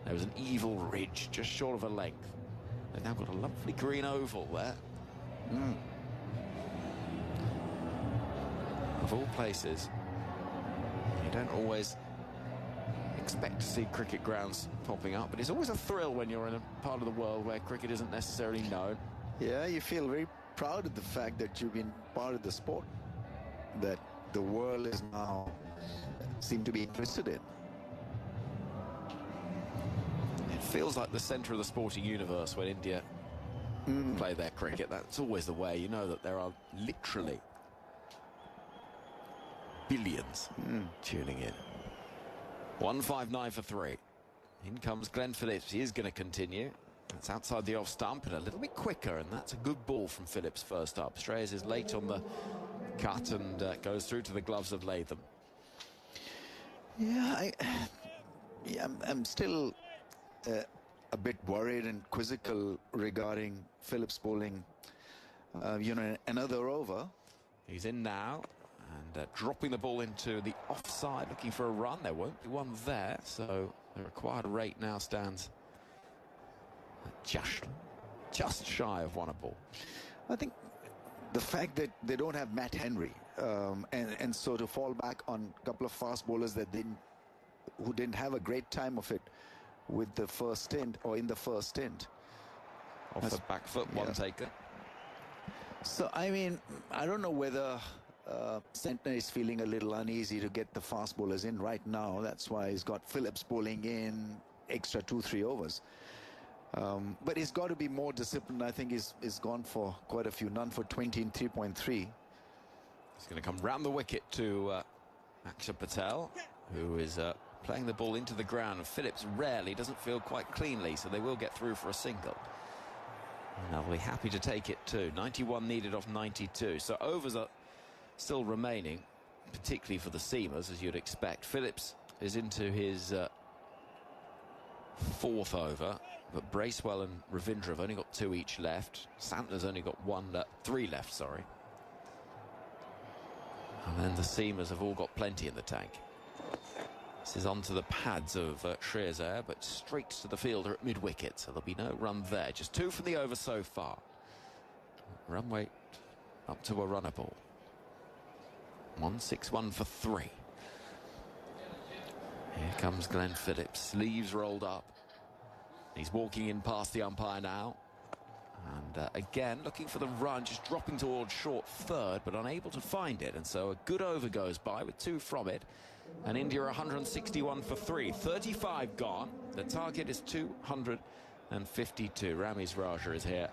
There was an evil ridge just short of a length. They've now got a lovely green oval there. Of all places, you don't always expect to see cricket grounds popping up, but it's always a thrill when you're in a part of the world where cricket isn't necessarily known. Yeah, you feel very proud of the fact that you've been part of the sport that the world is now seem to be interested in. It feels like the centre of the sporting universe when India play their cricket. That's always the way. You know that there are literally billions tuning in. 159 for 3. In comes Glenn Phillips. He is going to continue. It's outside the off stump and a little bit quicker, and that's a good ball from Phillips first up. Shreyas is late on the cut and goes through to the gloves of Latham. Yeah, I'm still a bit worried and quizzical regarding Phillips bowling, another over. He's in now and dropping the ball into the offside, looking for a run. There won't be one there, so the required rate now stands just shy of 1 a ball. I think the fact that they don't have Matt Henry, and so to fall back on a couple of fast bowlers who didn't have a great time of it with the first stint or in the first stint. Off the back foot, one taken. So, I mean, I don't know whether Santner is feeling a little uneasy to get the fast bowlers in right now. That's why he's got Phillips bowling in extra 2-3 overs. But he's got to be more disciplined. I think he's gone for quite a few. None for 20 in 3.3. He's going to come round the wicket to Akshar Patel, who is playing the ball into the ground. And Phillips rarely doesn't feel quite cleanly, so they will get through for a single. And they'll be happy to take it too. 91 needed off 92. So overs are still remaining, particularly for the seamers, as you'd expect. Phillips is into his 4th over, but Bracewell and Ravindra have only got 2 each left. Santner's only got 3 left, sorry. And then the seamers have all got plenty in the tank. This is onto the pads of Shreyas Iyer, but straight to the fielder at mid-wicket, so there'll be no run there. Just 2 from the over so far. Run weight up to a runner ball. 161 for 3. Here comes Glenn Phillips, sleeves rolled up. He's walking in past the umpire now. And again, looking for the run, just dropping towards short third, but unable to find it. And so a good over goes by with 2 from it. And India 161 for 3. 35 gone. The target is 252. Ramiz Raja is here,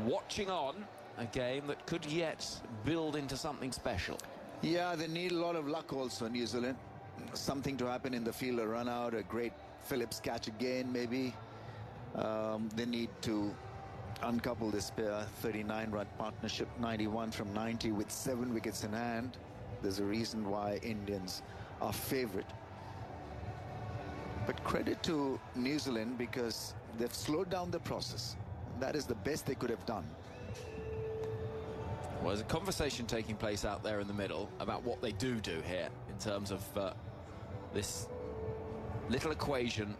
watching on a game that could yet build into something special. Yeah, they need a lot of luck also, New Zealand. Something to happen in the field, a run out, a great Phillips catch again, maybe. They need to uncouple this pair. 39-run partnership, 91 from 90 with 7 wickets in hand. There's a reason why Indians are favourite. But credit to New Zealand because they've slowed down the process. That is the best they could have done. Well, there's a conversation taking place out there in the middle about what they do here in terms of this little equation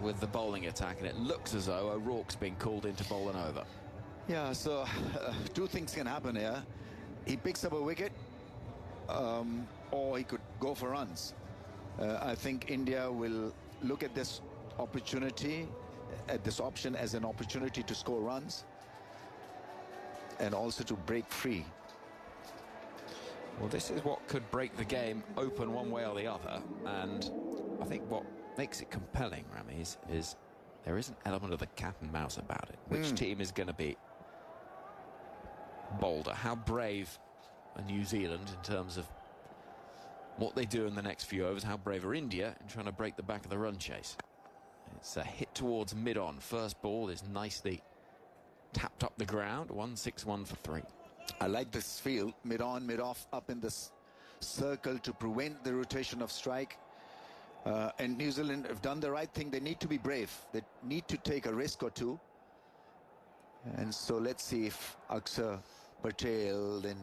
with the bowling attack, and it looks as though O'Rourke's been called in to bowl an over. Yeah, so two things can happen here. He picks up a wicket, or he could go for runs. I think India will look at this opportunity, at this option as an opportunity to score runs and also to break free. Well, this is what could break the game open one way or the other, and I think what makes it compelling, Rami, is there is an element of the cat and mouse about it. Which team is going to be bolder? How brave are New Zealand in terms of what they do in the next few overs? How brave are India in trying to break the back of the run chase? It's a hit towards mid-on. First ball is nicely tapped up the ground. 161 for 3. I like this field, mid-on, mid-off, up in this circle to prevent the rotation of strike. And New Zealand have done the right thing. They need to be brave. They need to take a risk or two. And so let's see if Akshar Patel then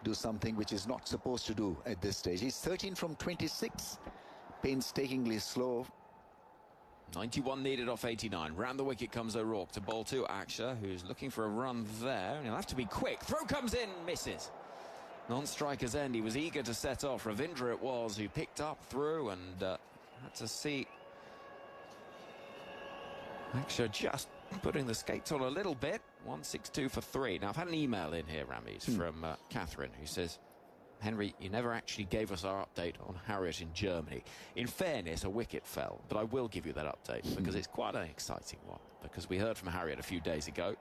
do something which is not supposed to do at this stage. He's 13 from 26, painstakingly slow. 91 needed off 89. Round the wicket comes O'Rourke to bowl to Akshar, who's looking for a run there, and he'll have to be quick. Throw comes in, misses. Non-striker's end. He was eager to set off. Ravindra it was who picked up through and had to see Akshar just putting the skates on a little bit. 162 for 3. Now, I've had an email in here, Ramis, from Catherine, who says, Henry, you never actually gave us our update on Harriet in Germany. In fairness, a wicket fell, but I will give you that update because it's quite an exciting one. Because we heard from Harriet a few days ago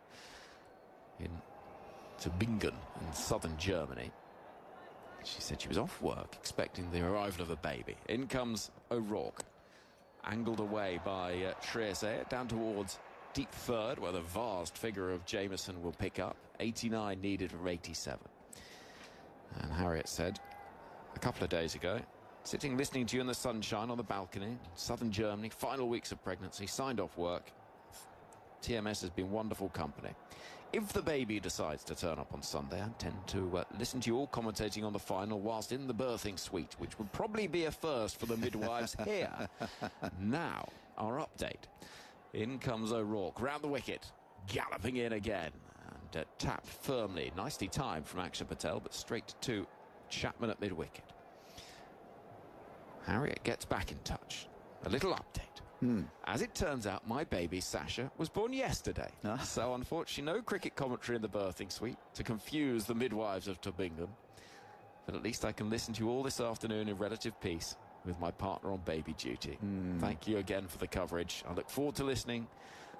in Tübingen in southern Germany. She said she was off work expecting the arrival of a baby. In comes O'Rourke, angled away by Shreyas Iyer down towards deep third, where the vast figure of Jameson will pick up. 89 needed from 87. And Harriet said a couple of days ago, sitting listening to you in the sunshine on the balcony in southern Germany, final weeks of pregnancy, signed off work. TMS has been wonderful company. If the baby decides to turn up on Sunday, I intend to listen to you all commentating on the final whilst in the birthing suite, which would probably be a first for the midwives here. Now, our update. In comes O'Rourke, round the wicket, galloping in again, and tapped firmly, nicely timed from Akshar Patel, but straight to Chapman at mid-wicket. Harriet gets back in touch. A little update. As it turns out, my baby, Sasha, was born yesterday. So, unfortunately, no cricket commentary in the birthing suite to confuse the midwives of Tübingen. But at least I can listen to you all this afternoon in relative peace with my partner on baby duty. Thank you again for the coverage. I look forward to listening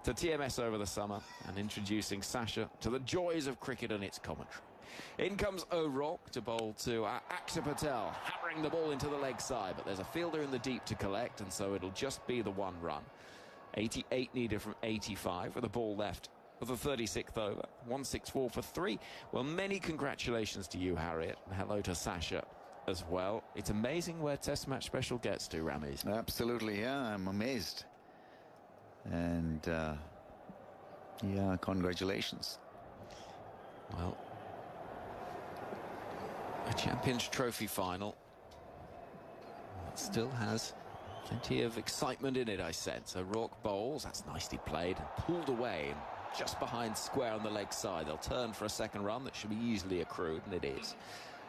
to TMS over the summer and introducing Sasha to the joys of cricket and its commentary. In comes O'Rourke to bowl to Akshar Patel, hammering the ball into the leg side, but there's a fielder in the deep to collect, and so it'll just be the one run. 88 needed from 85 with a ball left for the 36th over. 164 for 3. Well, many congratulations to you, Harriet, and hello to Sasha as well. It's amazing where Test Match Special gets to, Ramis. Absolutely, yeah, I'm amazed. And, yeah, congratulations. Well, a Champions Trophy final that still has plenty of excitement in it, I sense. O'Rourke bowls, that's nicely played, and pulled away and just behind square on the leg side. They'll turn for a second run that should be easily accrued, and it is.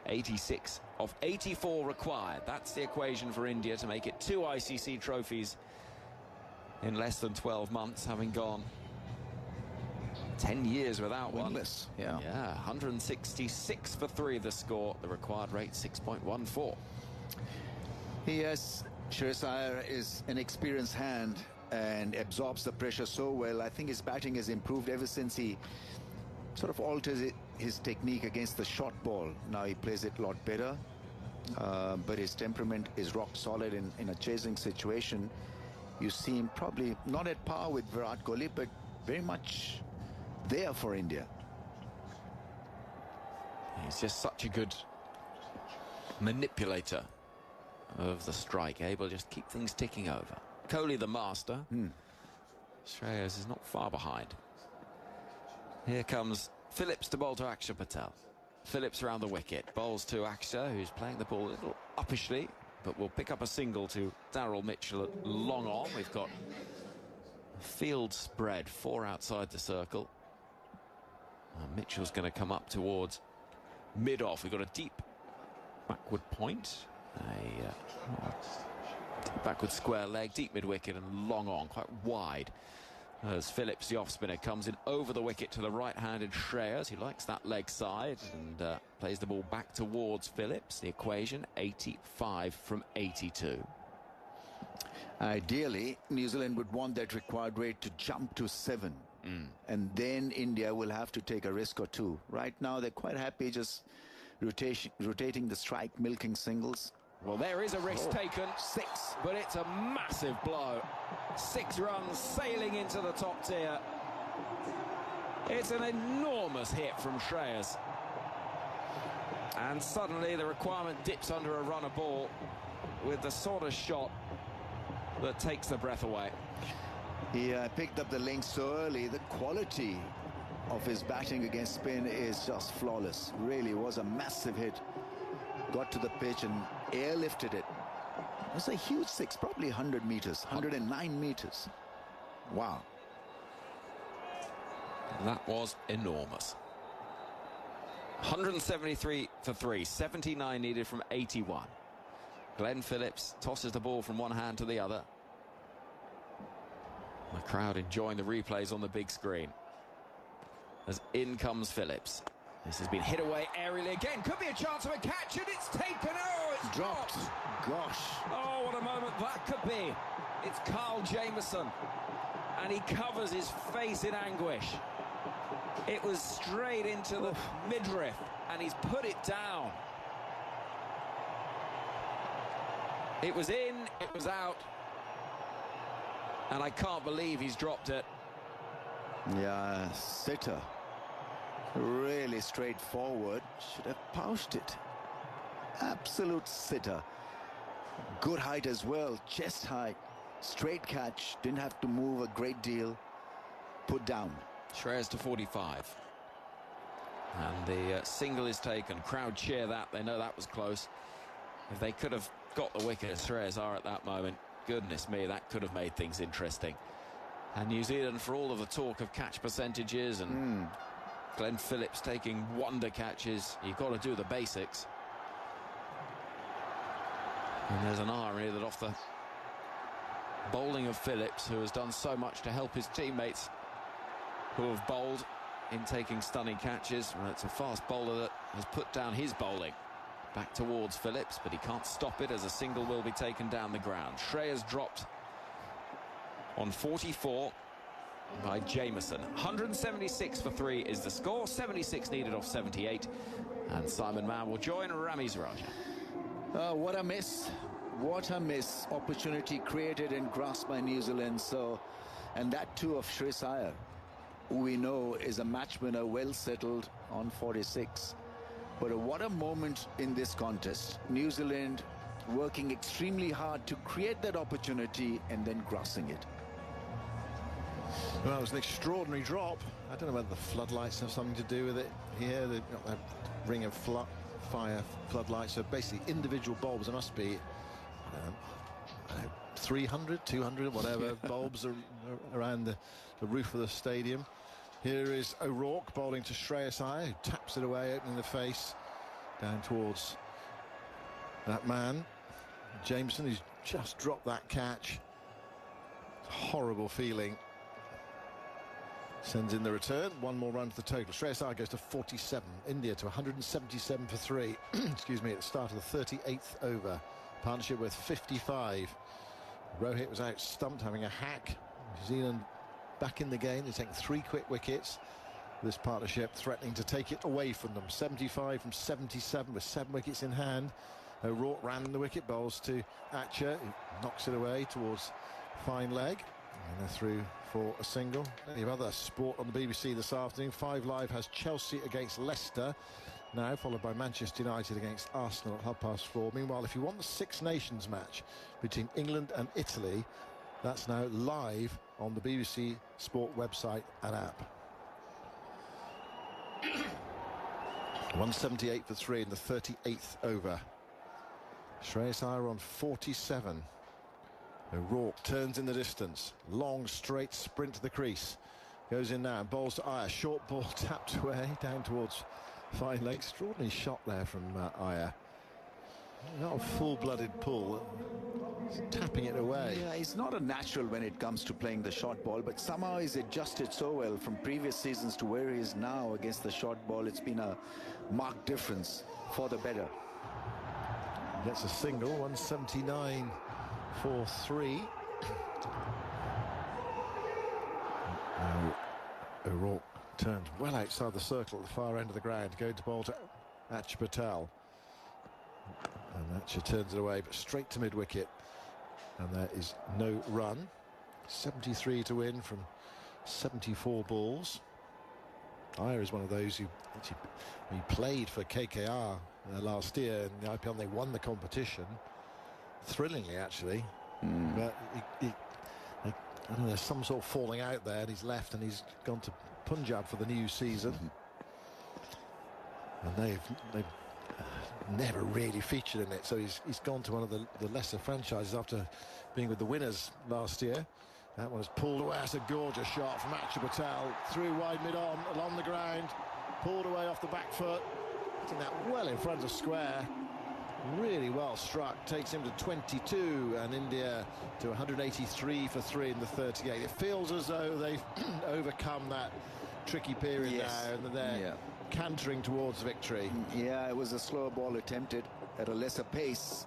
86 of 84 required. That's the equation for India to make it 2 ICC trophies in less than 12 months, having gone 10 years without winless. one. Yeah, 166 for 3 the score. The required rate 6.14. Yes, Shreyas Iyer is an experienced hand and absorbs the pressure so well. I think his batting has improved ever since he sort of alters his technique against the short ball. Now he plays it a lot better, but his temperament is rock solid in a chasing situation. You see him probably not at par with Virat Kohli, but very much there for India. He's just such a good manipulator of the strike, able to just keep things ticking over. Kohli the master. Shreyas is not far behind. Here comes Phillips to bowl to Akshar Patel. Phillips around the wicket, bowls to Akshar, who's playing the ball a little uppishly, but we'll pick up a single to Daryl Mitchell at long on. We've got field spread, 4 outside the circle. Mitchell's going to come up towards mid-off. We've got a deep backward point, a backward square leg, deep mid-wicket and long on, quite wide. As Phillips, the off-spinner, comes in over the wicket to the right-handed Shreyas. He likes that leg side and plays the ball back towards Phillips. The equation, 85 from 82. Ideally, New Zealand would want that required rate to jump to 7. And then India will have to take a risk or two. Right now, they're quite happy just rotating the strike, milking singles. Well, there is a risk taken. 6. But it's a massive blow. 6 runs sailing into the top tier. It's an enormous hit from Shreyas. And suddenly the requirement dips under a runner ball with the sort of shot that takes the breath away. He picked up the link so early. The quality of his batting against spin is just flawless. Really was a massive hit. Got to the pitch and airlifted it. It's a huge 6, probably 100 meters, 109 meters. Wow. That was enormous. 173 for 3, 79 needed from 81. Glenn Phillips tosses the ball from one hand to the other. The crowd enjoying the replays on the big screen. As in comes Phillips. This has been hit away aerially again. Could be a chance of a catch, and it's taken. Oh, it's dropped. Gosh. Oh, what a moment that could be. It's Carl Jamieson, and he covers his face in anguish. It was straight into the midriff, and he's put it down. It was in, it was out. And I can't believe he's dropped it. Yeah, sitter. Really straightforward. Should have pouched it. Absolute sitter. Good height as well. Chest height. Straight catch. Didn't have to move a great deal. Put down. Shreyas to 45. And the single is taken. Crowd cheer that. They know that was close. If they could have got the wicket as Shreyas are at that moment, goodness me, that could have made things interesting. And New Zealand, for all of the talk of catch percentages and Glenn Phillips taking wonder catches, you've got to do the basics. And there's an irony that off the bowling of Phillips, who has done so much to help his teammates who have bowled in taking stunning catches, well, it's a fast bowler that has put down his bowling. Back towards Phillips, but he can't stop it as a single will be taken down the ground. Shreyas dropped on 44 by Jamieson. 176 for 3 is the score. 76 needed off 78. And Simon Mann will join Ramiz Raja. What a miss. What a miss. Opportunity created and grasped by New Zealand. And that too of Shreyas Iyer, who we know is a match winner, well settled on 46. But what a moment in this contest. New Zealand working extremely hard to create that opportunity and then grasping it. Well, it was an extraordinary drop. I don't know whether the floodlights have something to do with it here. They've got that ring of fire floodlights. So basically individual bulbs. There must be, I don't know, 300, 200, whatever bulbs are around the roof of the stadium. Here is O'Rourke bowling to Shreyas Iyer, who taps it away, opening the face down towards that man. Jameson, who's just dropped that catch. Horrible feeling. Sends in the return. One more run to the total. Shreyas Iyer goes to 47. India to 177 for 3. Excuse me, at the start of the 38th over. Partnership with 55. Rohit was out stumped, having a hack. New Zealand back in the game. They're taking 3 quick wickets. This partnership threatening to take it away from them. 75 from 77 with 7 wickets in hand. O'Rourke ran the wicket, bowls to Archer, who knocks it away towards fine leg. And they're through for a single. Plenty of other sport on the BBC this afternoon. 5 Live has Chelsea against Leicester now, followed by Manchester United against Arsenal at 4:30. Meanwhile, if you want the Six Nations match between England and Italy, that's now live on the BBC Sport website and app. 178 for 3 in the 38th over. Shreyas Iyer on 47. O'Rourke turns in the distance. Long, straight sprint to the crease. Goes in now and bowls to Iyer. Short ball tapped away down towards fine leg. Extraordinary shot there from Iyer. Not a full-blooded pull. He's tapping it away. Yeah, he's not a natural when it comes to playing the short ball, but somehow he's adjusted so well from previous seasons to where he is now against the short ball. It's been a marked difference for the better. Gets a single, 179 for 3. O'Rourke turns well outside the circle at the far end of the ground, going to bowl to Akshar Patel. And Akshar turns it away, but straight to mid-wicket. And there is no run. 73 to win from 74 balls. Iyer is one of those who actually he played for KKR last year in the IPL, and they won the competition. Thrillingly, actually. But I don't know, there's some sort of falling out there, and he's left and he's gone to Punjab for the new season. And they've never really featured in it, so he's gone to one of the lesser franchises after being with the winners last year. That one was pulled away. That's a gorgeous shot from Akshar Patel, through wide mid-on, along the ground, pulled away off the back foot, hitting that well in front of square. Really well struck, takes him to 22, and India to 183 for 3 in the 38. It feels as though they've overcome that tricky period now, and they're cantering towards victory. Yeah, it was a slower ball attempted at a lesser pace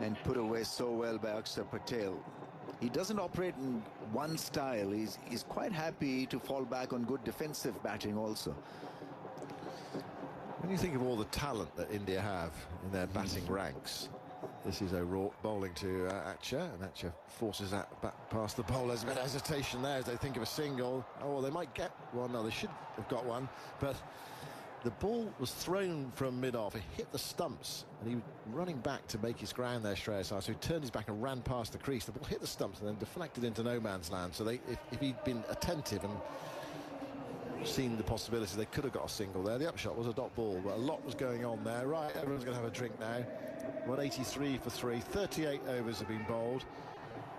and put away so well by Akshar Patel. He doesn't operate in one style. He's quite happy to fall back on good defensive batting also. When you think of all the talent that India have in their batting ranks, this is O'Rourke bowling to Akshar, and Akshar forces that back past the bowler. There's a bit of hesitation there as they think of a single. Oh, they might get one. No, they should have got one. But the ball was thrown from mid-off. It hit the stumps, and he was running back to make his ground there, Shreyas Iyer. So he turned his back and ran past the crease. The ball hit the stumps and then deflected into no man's land. So if he'd been attentive and seen the possibility, they could have got a single there. The upshot was a dot ball, but a lot was going on there. Right, everyone's going to have a drink now. 183 for 3. 38 overs have been bowled.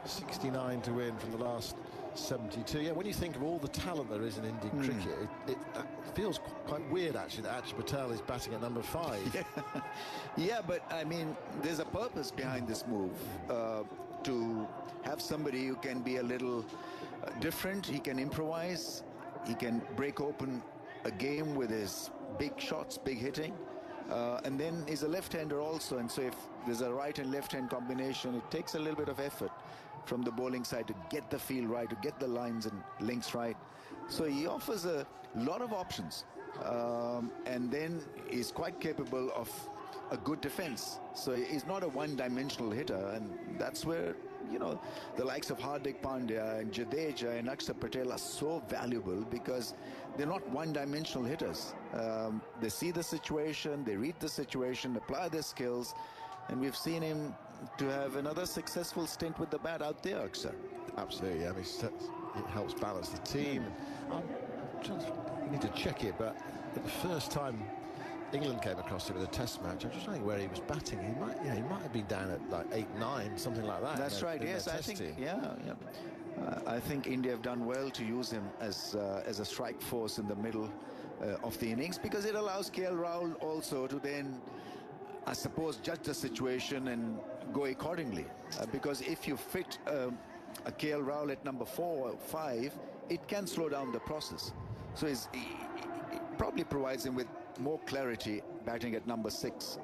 69 to win from the last 72. Yeah, when you think of all the talent there is in Indian cricket, it feels quite weird, actually, that Akshar Patel is batting at number 5. Yeah, but, I mean, there's a purpose behind this move. To have somebody who can be a little different, he can improvise, he can break open a game with his big shots, big hitting. And then he's a left-hander also, and so if there's a right and left-hand combination, it takes a little bit of effort from the bowling side to get the field right, to get the lines and links right. So he offers a lot of options, and then he's quite capable of a good defense. So he's not a one-dimensional hitter, and that's where, you know, the likes of Hardik Pandya and Jadeja and Akshar Patel are so valuable, because they're not one-dimensional hitters. They see the situation, they read the situation, apply their skills, and we've seen him to have another successful stint with the bat out there, Akshar. Absolutely, I mean, it helps balance the team. I need to check it, but the first time England came across him in a test match, I'm just wondering where he was batting. He might have been down at like 8-9, something like that. That's right. Yes, I think. Yeah. I think India have done well to use him as a strike force in the middle of the innings, because it allows KL Rahul also to then, I suppose, judge the situation and go accordingly. Because if you fit a KL Rahul at number 4 or 5, it can slow down the process. So it probably provides him with more clarity batting at number 6.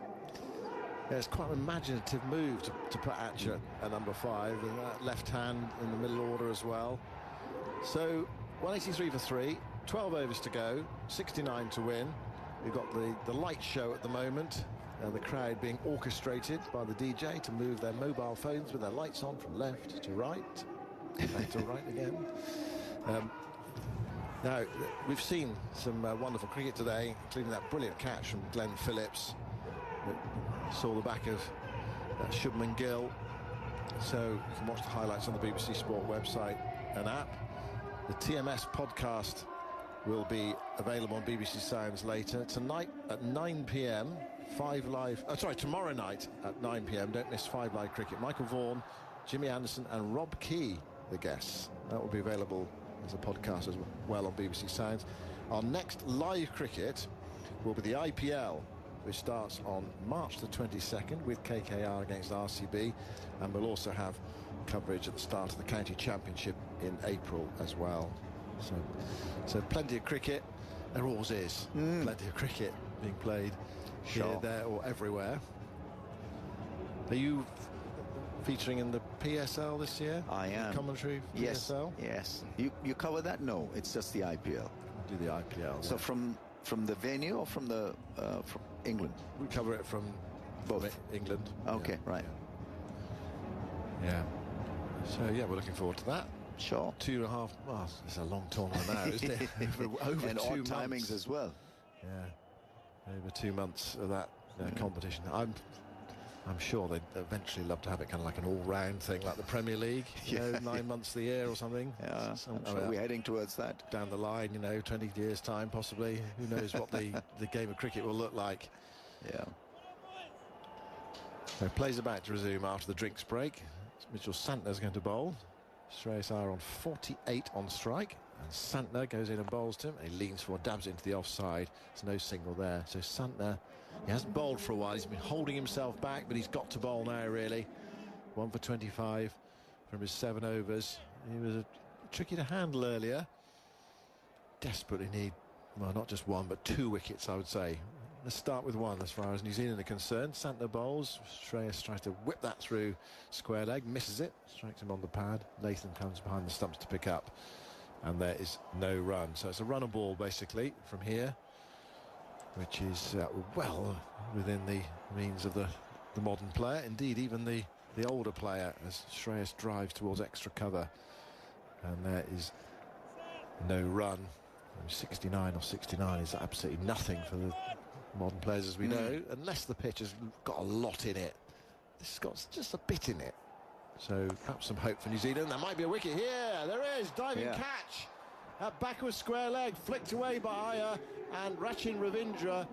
Yeah, it's quite an imaginative move to put Akshar at number 5, and that left hand in the middle order as well. So 183 for 3, 12 overs to go, 69 to win. We've got the light show at the moment, and the crowd being orchestrated by the DJ to move their mobile phones with their lights on from left to right, back to right again. Now, we've seen some wonderful cricket today, including that brilliant catch from Glenn Phillips. Saw the back of Shubman Gill. So you can watch the highlights on the BBC Sport website and app. The TMS podcast will be available on BBC Sounds later. Tonight at 9 p.m, tomorrow night at 9 p.m. Don't miss 5 Live Cricket. Michael Vaughan, Jimmy Anderson and Rob Key, the guests. That will be available as a podcast as well on BBC Sounds. Our next live cricket will be the IPL, which starts on March the 22nd with KKR against RCB, and we'll also have coverage at the start of the County Championship in April as well. So plenty of cricket. There always is plenty of cricket being played here, there or everywhere. Are you featuring in the PSL this year? I am. Commentary for PSL? Yes. You cover that? No, it's just the IPL. Do the IPL. So from the venue or from from England? We cover it from both. England. Okay, right. Yeah. So yeah, we're looking forward to that. Sure. 2.5. Well, it's a long tournament now, isn't it? over and 2 odd months. timings as well. Yeah. Over 2 months of that competition. I'm sure they'd eventually love to have it kind of like an all-round thing, like the Premier League. You know, 9 months of the year or something. Yeah, I'm sure we're heading towards that. Down the line, 20 years' time, possibly. Who knows what the game of cricket will look like. Yeah. So plays about to resume after the drinks break. Mitchell Santner's going to bowl. Shreyas Iyer on 48 on strike, and Santner goes in and bowls to him. He leans forward, dabs it into the offside. There's no single there. So Santner, he hasn't bowled for a while. He's been holding himself back, but he's got to bowl now, really. 1 for 25 from his 7 overs. He was tricky to handle earlier. Desperately need, well, not just 1, but 2 wickets, I would say. Let's start with 1 as far as New Zealand are concerned. Santner bowls. Shreyas tries to whip that through square leg, misses it, strikes him on the pad. Latham comes behind the stumps to pick up, and there is no run. So it's a runner ball basically from here, which is well within the means of the modern player. Indeed, even the older player, as Shreyas drives towards extra cover, and there is no run. 69 or 69 is absolutely nothing for the modern players, as we know, unless the pitch has got a lot in it. This has got just a bit in it. So perhaps some hope for New Zealand. There might be a wicket here. There is. Diving catch. That backward square leg flicked away by Iyer, and Rachin Ravindra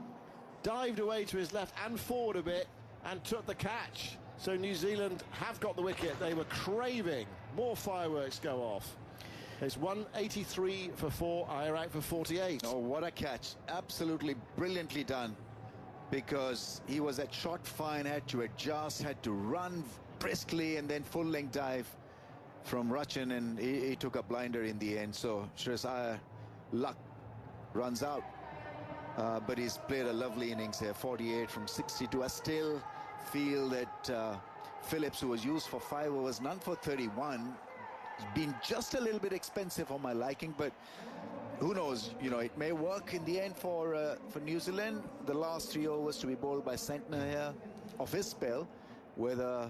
dived away to his left and forward a bit and took the catch. So New Zealand have got the wicket. They were craving. More fireworks go off. It's 183 for 4, Iyer out for 48. Oh, what a catch. Absolutely brilliantly done, because he was at short fine, had to adjust, had to run briskly, and then full length dive from Rachin, and he took a blinder in the end. So Shreyas Iyer, luck runs out. But he's played a lovely innings here, 48 from 62. I still feel that Phillips, who was used for 5 overs, none for 31, been just a little bit expensive for my liking, but who knows, it may work in the end for New Zealand. The last 3 overs to be bowled by Santner here of his spell, whether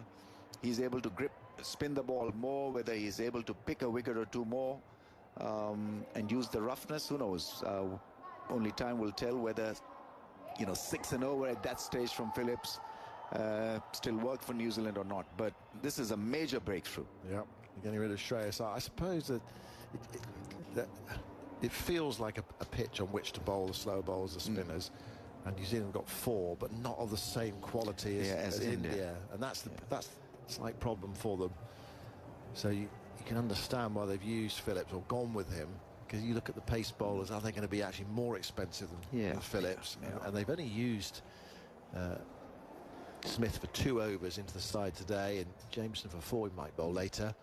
he's able to spin the ball more, whether he's able to pick a wicket or 2 more and use the roughness, who knows. Only time will tell whether 6 and over at that stage from Phillips still work for New Zealand or not. But this is a major breakthrough. Yeah. Getting rid of Shreyas. I suppose that it feels like a pitch on which to bowl the slower bowlers, the spinners, and New Zealand got 4, but not of the same quality as India, and that's a slight problem for them. So you can understand why they've used Phillips or gone with him, because you look at the pace bowlers, are they going to be actually more expensive than Phillips? And they've only used Smith for 2 overs into the side today, and Jameson for 4. He might bowl later.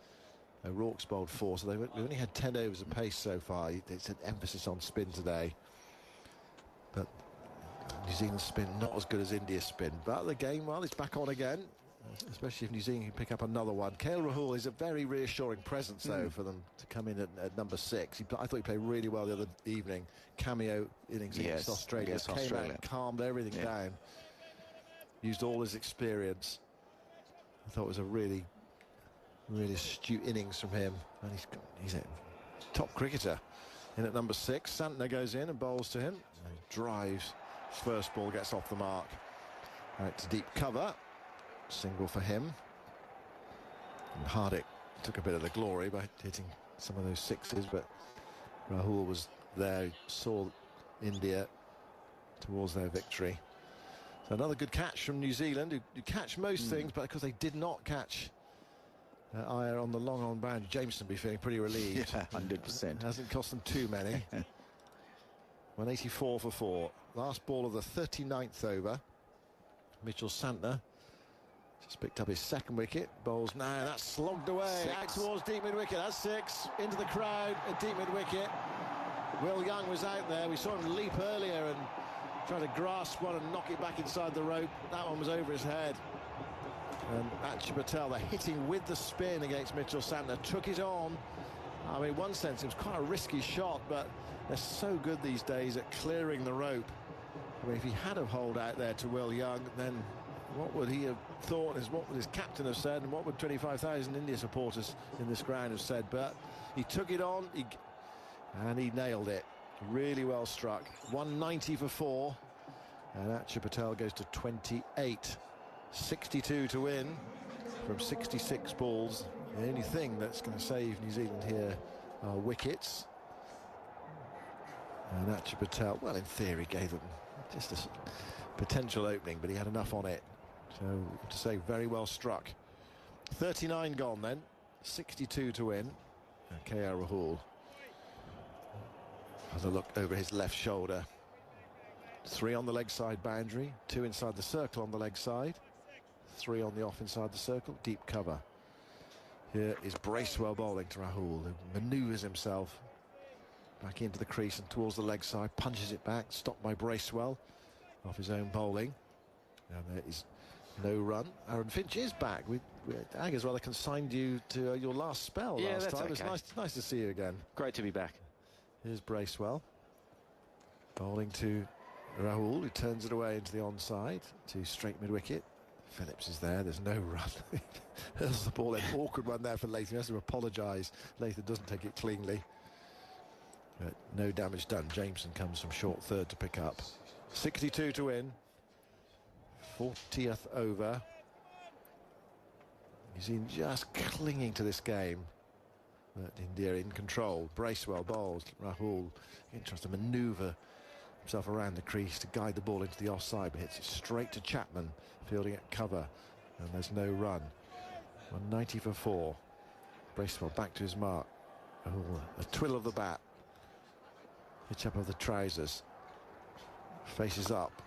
O'Rourke's bowled 4, so we've only had 10 overs of pace so far. It's an emphasis on spin today, but New Zealand's spin not as good as India's spin. But the game, well, it's back on again, especially if New Zealand can pick up another one. KL Rahul is a very reassuring presence, though, for them to come in at number 6. I thought he played really well the other evening. Cameo innings against Australia. Came out and calmed everything down. Used all his experience. I thought it was a really astute innings from him, and he's a top cricketer. In at number 6, Santner goes in and bowls to him. And he drives. His first ball gets off the mark. Out to deep cover. Single for him. And Hardik took a bit of the glory by hitting some of those 6s, but Rahul was there, saw India towards their victory. Another good catch from New Zealand, who catch most things, but because they did not catch Iyer on the long on bound, Jameson be feeling pretty relieved. Yeah, 100%. Hasn't cost them too many. 184 for 4. Last ball of the 39th over. Mitchell Santner just picked up his second wicket. Bowls now, that's slogged away. Out towards deep mid wicket. That's 6. Into the crowd at deep mid wicket. Will Young was out there. We saw him leap earlier and try to grasp one and knock it back inside the rope. That one was over his head. And Akshar Patel, they're hitting with the spin against Mitchell Santner, took it on. I mean, in one sense, it was quite a risky shot, but they're so good these days at clearing the rope. I mean, if he had a hold out there to Will Young, then what would he have thought, what would his captain have said, and what would 25,000 India supporters in this ground have said? But he took it on, and he nailed it. Really well struck. 190 for 4, and Akshar Patel goes to 28. 62 to win from 66 balls. The only thing that's going to save New Zealand here are wickets. And Akshar Patel, well, in theory, gave them just a potential opening, but he had enough on it. So, to say, very well struck. 39 gone then. 62 to win. And KL Rahul has a look over his left shoulder. 3 on the leg side boundary, 2 inside the circle on the leg side, 3 on the off inside the circle, deep cover. Here is Bracewell bowling to Rahul, who manoeuvres himself back into the crease and towards the leg side, punches it back, stopped by Bracewell off his own bowling. And there is no run. Aaron Finch is back. Aggar's rather consigned you to your last spell last time. Okay. It was nice to see you again. Great to be back. Here's Bracewell bowling to Rahul, who turns it away into the onside to straight mid-wicket. Phillips is there, there's no run. There's the ball, an awkward one there for Latham. He has to apologise. Latham doesn't take it cleanly. But no damage done. Jameson comes from short third to pick up. 62 to win. 40th over. New Zealand just clinging to this game. But India in control. Bracewell bowls. Rahul tries to manoeuvre himself around the crease to guide the ball into the offside, but hits it straight to Chapman, fielding at cover, and there's no run. 190 for 4. Bracewell back to his mark. Oh, a twill of the bat. Hitch up of the trousers. Faces up.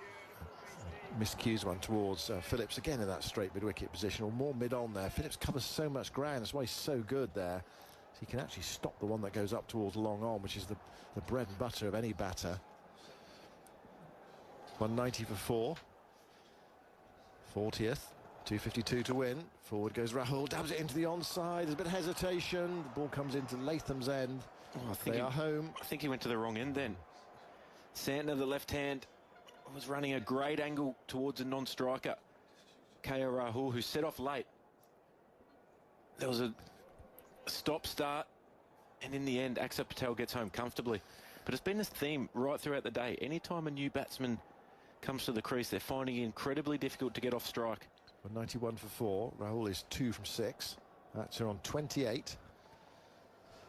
Miscues one towards Phillips, again in that straight mid-wicket position, or more mid-on there. Phillips covers so much ground, that's why he's so good there. So he can actually stop the one that goes up towards long on, which is the bread and butter of any batter. 190 for 4. 40th. 252 to win. Forward goes Rahul, dabs it into the onside. There's a bit of hesitation. The ball comes into Latham's end. They are home. I think he went to the wrong end then. Santner, the left hand, was running a great angle towards a non-striker, KL Rahul, who set off late. There was a stop-start, and in the end, Akshar Patel gets home comfortably. But it's been this theme right throughout the day. Anytime a new batsman comes to the crease, they're finding it incredibly difficult to get off strike. 91 for 4. Rahul is 2 from 6. That's on 28.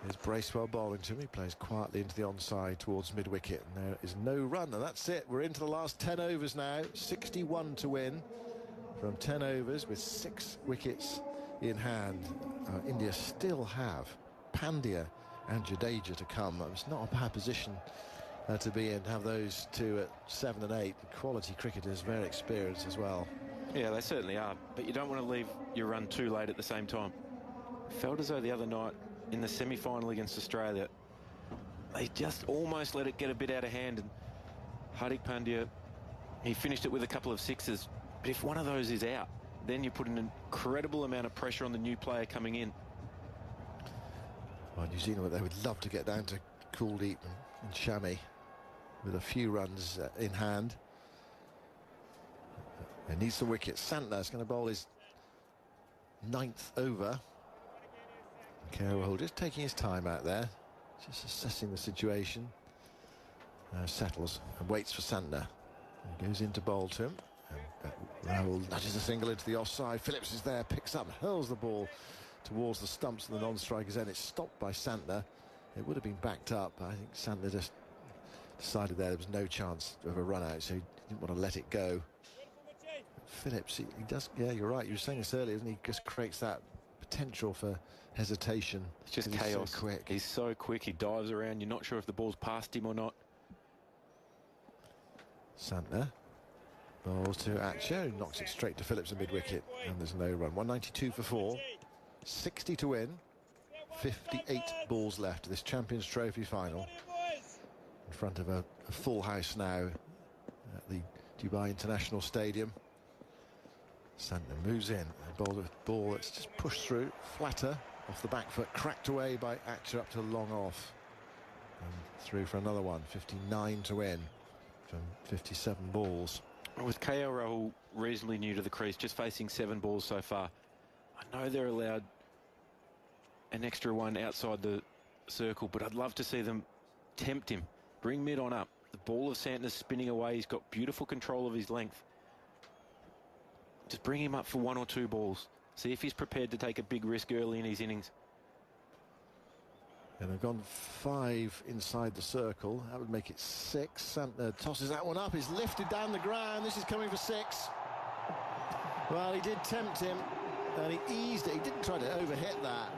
There's Bracewell bowling to him. He plays quietly into the onside towards mid-wicket, and there is no run, and that's it. We're into the last 10 overs now. 61 to win from 10 overs with 6 wickets in hand. India still have Pandya and Jadeja to come. It's not a bad position to be in, to have those two at 7 and 8. Quality cricketers, very experienced as well. Yeah, they certainly are, but you don't want to leave your run too late at the same time. Felt as though the other night in the semi-final against Australia, they just almost let it get a bit out of hand, and Hardik Pandya, he finished it with a couple of sixes. But if one of those is out, then you put an incredible amount of pressure on the new player coming in. Well, New Zealand, they would love to get down to Kuldeep and Shami with a few runs in hand. He needs the wicket. Santner's going to bowl his 9th over. KL just taking his time out there, just assessing the situation. Settles and waits for Santner. He goes in to bowl to him. Rahul nudges a single into the offside. Phillips is there, picks up, hurls the ball towards the stumps of the non-strikers end. It's stopped by Santner. It would have been backed up, but I think Santner just decided there was no chance of a run out, so he didn't want to let it go. Phillips, he does, yeah, you're right. You were saying this earlier, isn't he? Just creates that potential for hesitation. It's just chaos. So quick. He's so quick. He dives around. You're not sure if the ball's past him or not. Santner bowls to Aksha, who knocks it straight to Phillips at mid-wicket, and there's no run. 192 for 4, 60 to win, 58 balls left of this Champions Trophy final. In front of a full house now at the Dubai International Stadium. Santner moves in, a ball that's just pushed through, flatter, off the back foot, cracked away by Aksha up to long off. And through for another one, 59 to win from 57 balls. With KL Rahul reasonably new to the crease, just facing 7 balls so far, I know they're allowed an extra one outside the circle, but I'd love to see them tempt him, bring mid on up. The ball of Santner's spinning away. He's got beautiful control of his length. Just bring him up for 1 or 2 balls. See if he's prepared to take a big risk early in his innings. And they've gone 5 inside the circle. That would make it 6. Santner tosses that one up. He's lifted down the ground. This is coming for 6. Well, he did tempt him, and he eased it. He didn't try to overhit that.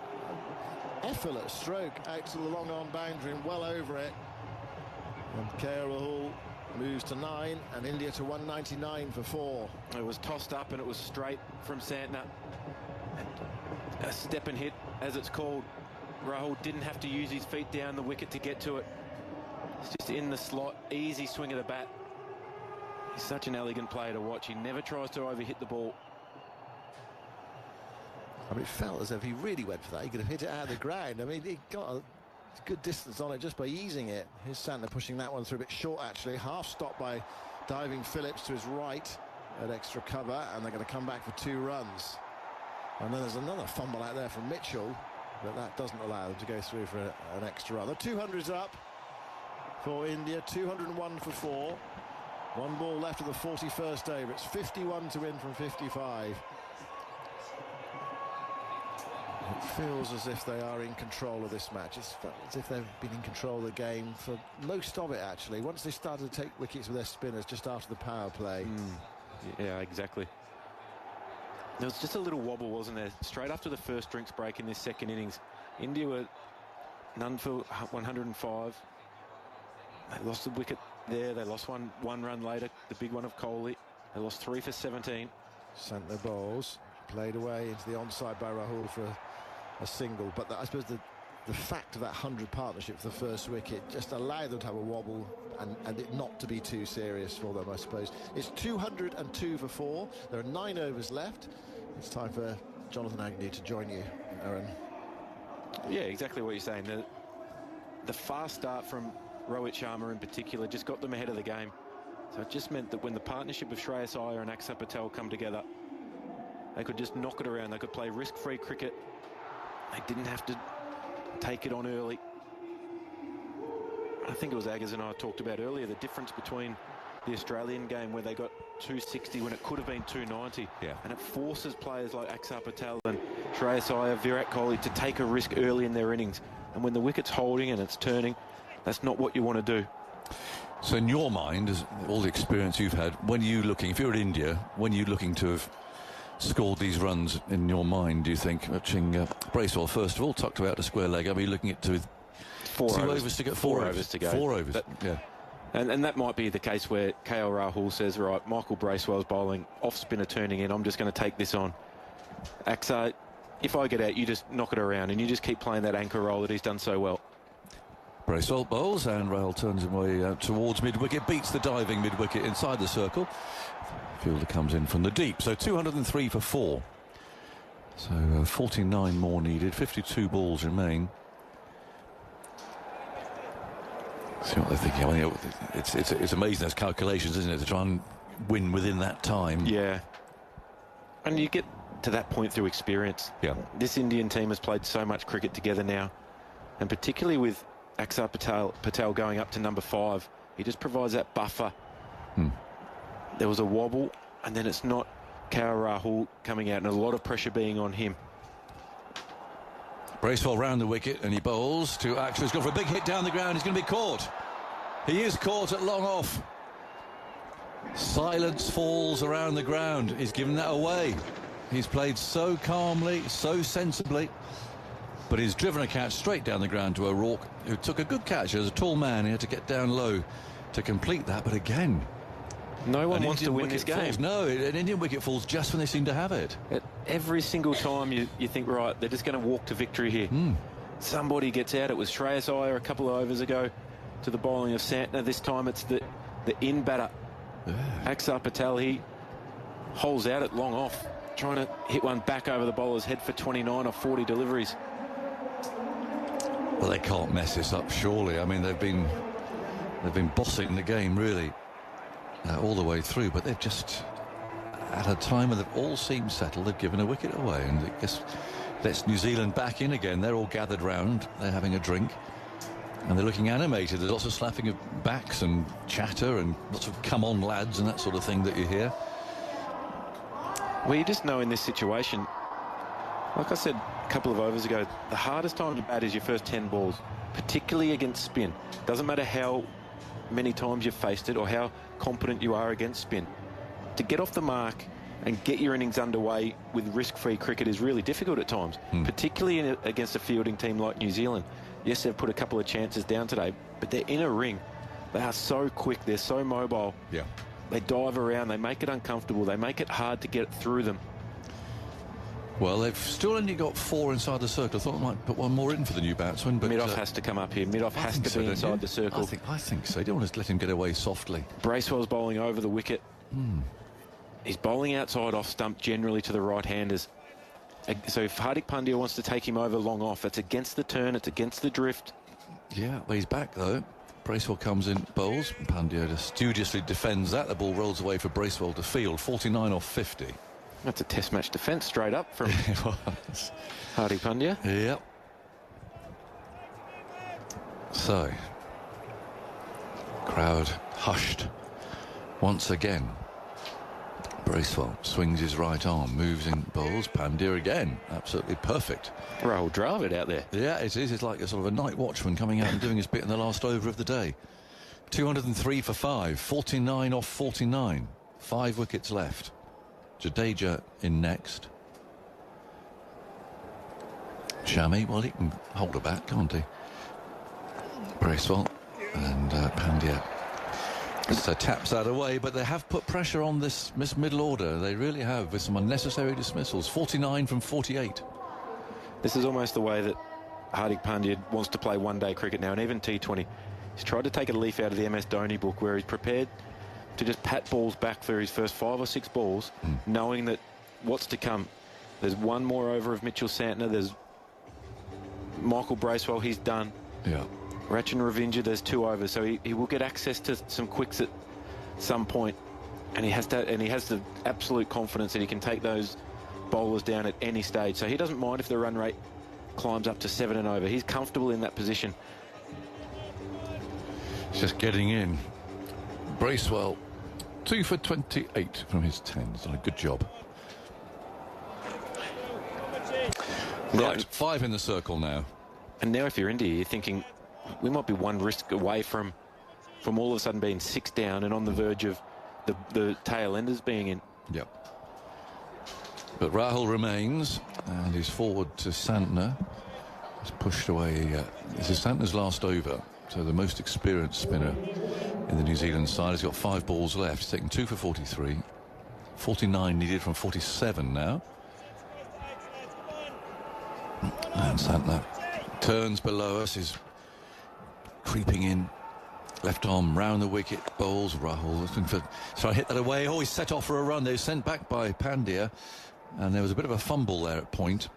Effortless stroke out to the long-on boundary and well over it. And KL Rahul moves to 9, and India to 199 for 4. It was tossed up, and it was straight from Santner. A step and hit, as it's called. Rahul didn't have to use his feet down the wicket to get to it. It's just in the slot, easy swing of the bat. He's such an elegant player to watch. He never tries to overhit the ball. I mean, it felt as if he really went for that. He could have hit it out of the ground. I mean, he got a good distance on it just by easing it. Here's Santner pushing that one through a bit short, actually. Half stopped by diving Phillips to his right at extra cover, and they're going to come back for 2 runs. And then there's another fumble out there from Mitchell, but that doesn't allow them to go through for an extra run. The 200's up for India, 201 for 4. 1 ball left of the 41st over. It's 51 to win from 55. It feels as if they are in control of this match. It's as if they've been in control of the game for most of it, actually. Once they started to take wickets with their spinners just after the power play. Yeah, exactly. There was just a little wobble, wasn't there? Straight after the first drinks break in this second innings, India were none for 105. They lost the wicket there. They lost one run later, the big one of Kohli. They lost 3 for 17. Santner bowls, played away into the onside by Rahul for a single. But I suppose the fact of that 100 partnership for the first wicket just allowed them to have a wobble and it not to be too serious for them, I suppose. It's 202 for 4. There are 9 overs left. It's time for Jonathan Agnew to join you, Aaron. Yeah, exactly what you're saying. The fast start from Rohit Sharma in particular just got them ahead of the game. So it just meant that when the partnership of Shreyas Iyer and Axar Patel come together, they could just knock it around. They could play risk-free cricket. They didn't have to take it on early. I think it was Aggers and I talked about earlier, the difference between the Australian game where they got 260 when it could have been 290. Yeah. And it forces players like Axar Patel and Shreyas Iyer, Virat Kohli to take a risk early in their innings. And when the wicket's holding and it's turning, that's not what you want to do. So in your mind, as all the experience you've had, when you're looking, if you're at India, when you're looking to have scored these runs in your mind, do you think, watching Bracewell first of all tucked out a square leg, are we looking at with 4 overs to get 4 overs to go? 4 overs, yeah. And that might be the case where KL Rahul says, right, Michael Bracewell's bowling, off spinner turning in, I'm just going to take this on. Axar, if I get out, you just knock it around and you just keep playing that anchor role that he's done so well. Bracewell bowls and Rahul turns him away towards mid-wicket, beats the diving mid-wicket inside the circle. Fielder comes in from the deep, so 203 for 4. So 49 more needed, 52 balls remain. See what they're thinking. I mean, it's amazing those calculations, isn't it, to try and win within that time. Yeah. And you get to that point through experience. Yeah. This Indian team has played so much cricket together now, and particularly with Axar Patel going up to number 5, he just provides that buffer. There was a wobble, and then it's not KL Rahul coming out, and a lot of pressure being on him. Bracewell round the wicket, and he bowls to Axar. He's gone for a big hit down the ground. He's going to be caught. He is caught at long off. Silence falls around the ground. He's given that away. He's played so calmly, so sensibly, but he's driven a catch straight down the ground to O'Rourke, who took a good catch. As a tall man, he had to get down low to complete that, but again, no one wants to win this game. Falls. No, an Indian wicket falls just when they seem to have it. Every single time you think, right, they're just going to walk to victory here. Somebody gets out. It was Shreyas Iyer a couple of overs ago to the bowling of Santner. This time it's the in batter. Axar Patel, he holes out at long off, trying to hit one back over the bowler's head for 29 or 40 deliveries. Well, they can't mess this up, surely. I mean, they've been bossing the game, really, all the way through, but they've just, at a time when they've all seemed settled, they've given a wicket away, and I guess that's New Zealand back in again. They're all gathered round, they're having a drink, and they're looking animated. There's lots of slapping of backs and chatter and lots of come on lads and that sort of thing that you hear. Well, you just know in this situation, like I said a couple of overs ago, the hardest time to bat is your first 10 balls, particularly against spin. Doesn't matter how many times you've faced it or how competent you are against spin. To get off the mark and get your innings underway with risk-free cricket is really difficult at times, particularly against a fielding team like New Zealand. Yes, they've put a couple of chances down today, but they're in a ring. They are so quick, they're so mobile. Yeah. They dive around, they make it uncomfortable, they make it hard to get through them. Well, they've still only got 4 inside the circle. I thought they might put one more in for the new batsman, but Midoff has to come up here. Midoff has to be inside the circle. I think so. You don't want to let him get away softly. Bracewell's bowling over the wicket. He's bowling outside off stump, generally to the right-handers. So if Hardik Pandya wants to take him over long off, it's against the turn, it's against the drift. Yeah, well, he's back, though. Bracewell comes in, bowls. Pandya just studiously defends that. The ball rolls away for Bracewell to field. 49 off 50. That's a test match defence straight up from Hardik Pandya. Yep. So, crowd hushed once again. Bracewell swings his right arm, moves in, bowls. Pandya again, absolutely perfect. Rahul Dravid out there. Yeah, it is. It's like a sort of a night watchman coming out and doing his bit in the last over of the day. 203 for 5, 49 off 49. 5 wickets left. Jadeja in next. Shami, well, he can hold a bat, can't he? Bracewell and Pandya. So taps that away, but they have put pressure on this middle order. They really have, with some unnecessary dismissals. 49 from 48. This is almost the way that Hardik Pandya wants to play one-day cricket now, and even T20. He's tried to take a leaf out of the MS Dhoni book, where he's prepared to just pat balls back for his first 5 or 6 balls, knowing that what's to come. There's one more over of Mitchell Santner. There's Michael Bracewell, he's done. Yeah. Rachin Ravindra, there's 2 overs, so he will get access to some quicks at some point, and he has the absolute confidence that he can take those bowlers down at any stage. So he doesn't mind if the run rate climbs up to 7 and over. He's comfortable in that position. He's just getting in. Bracewell, 2 for 28 from his 10. He's done a good job. Right, 5 in the circle now. And now if you're India, you're thinking we might be one risk away from all of a sudden being 6 down and on the verge of the tail enders being in. Yep. But Rahul remains, and he's forward to Santner. He's pushed away. This is Santner's last over, so the most experienced spinner in the New Zealand side. He's got 5 balls left. He's taken 2 for 43. 49 needed from 47 now. And Santner turns below us, is creeping in. Left arm round the wicket, bowls. Rahul looking for... So I hit that away. Oh, he's set off for a run. They were sent back by Pandya. And there was a bit of a fumble there at point.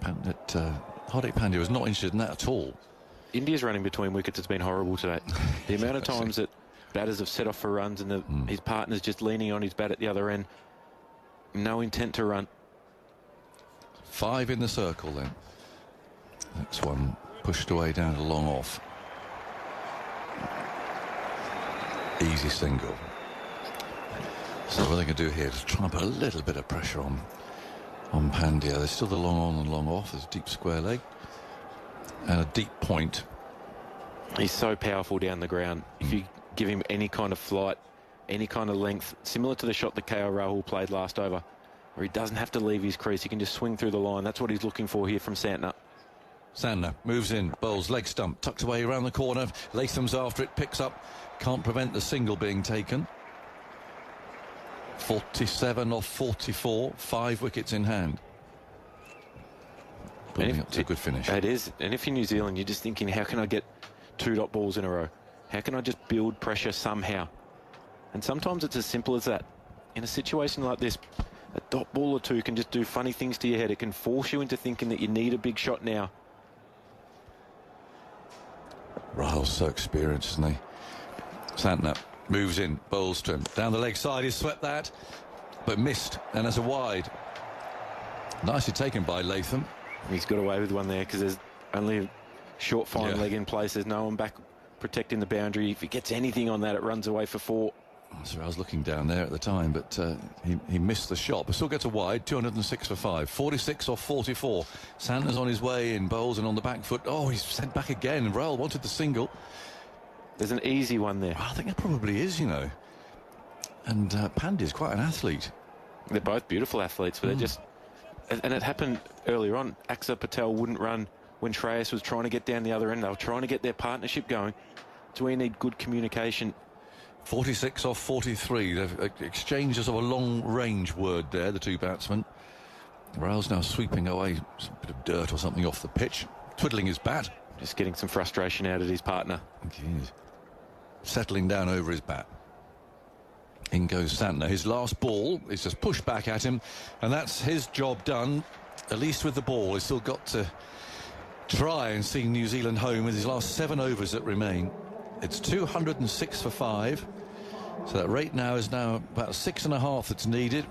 Hardik Pandya was not interested in that at all. India's running between wickets has been horrible today. The amount of times that batters have set off for runs and his partner's just leaning on his bat at the other end. No intent to run. 5 in the circle then. Next one pushed away down to long off. Easy single. So what they can do here is try and put a little bit of pressure on Pandya. There's still the long on and long off. There's a deep square leg and a deep point. He's so powerful down the ground. If you give him any kind of flight, any kind of length, similar to the shot that KL Rahul played last over, where he doesn't have to leave his crease. He can just swing through the line. That's what he's looking for here from Santner. Santner moves in, bowls leg stump, tucked away around the corner. Latham's after it, picks up, can't prevent the single being taken. 47 off 44, 5 wickets in hand. Building up to a good finish. It is. And if you're New Zealand, you're just thinking, how can I get 2 dot balls in a row? How can I just build pressure somehow? And sometimes it's as simple as that. In a situation like this, a dot ball or 2 can just do funny things to your head. It can force you into thinking that you need a big shot now. Rahul's so experienced, isn't he? Santner moves in, bowls to him. Down the leg side, he swept that, but missed, and as a wide. Nicely taken by Latham. He's got away with one there because there's only a short, fine leg in place. There's no one back protecting the boundary. If he gets anything on that, it runs away for 4. So I was looking down there at the time, but he missed the shot, but still gets a wide. 206 for 5, 46 off 44. Santner's on his way in, bowls and on the back foot. Oh, he's sent back again. Rahul wanted the single. There's an easy one there. I think there probably is, you know. And Pandya's quite an athlete. They're both beautiful athletes, but they're just... And it happened earlier on. Axar Patel wouldn't run when Shreyas was trying to get down the other end. They were trying to get their partnership going. So we need good communication. 46 off 43. They've exchanged a sort of a long-range word there, the 2 batsmen. Rahul's now sweeping away some bit of dirt or something off the pitch, twiddling his bat. Just getting some frustration out of his partner. Jeez. Settling down over his bat. In goes Santner. His last ball is just pushed back at him, and that's his job done, at least with the ball. He's still got to try and see New Zealand home with his last 7 overs that remain. It's 206 for 5. So that rate now is now about 6.5 that's needed.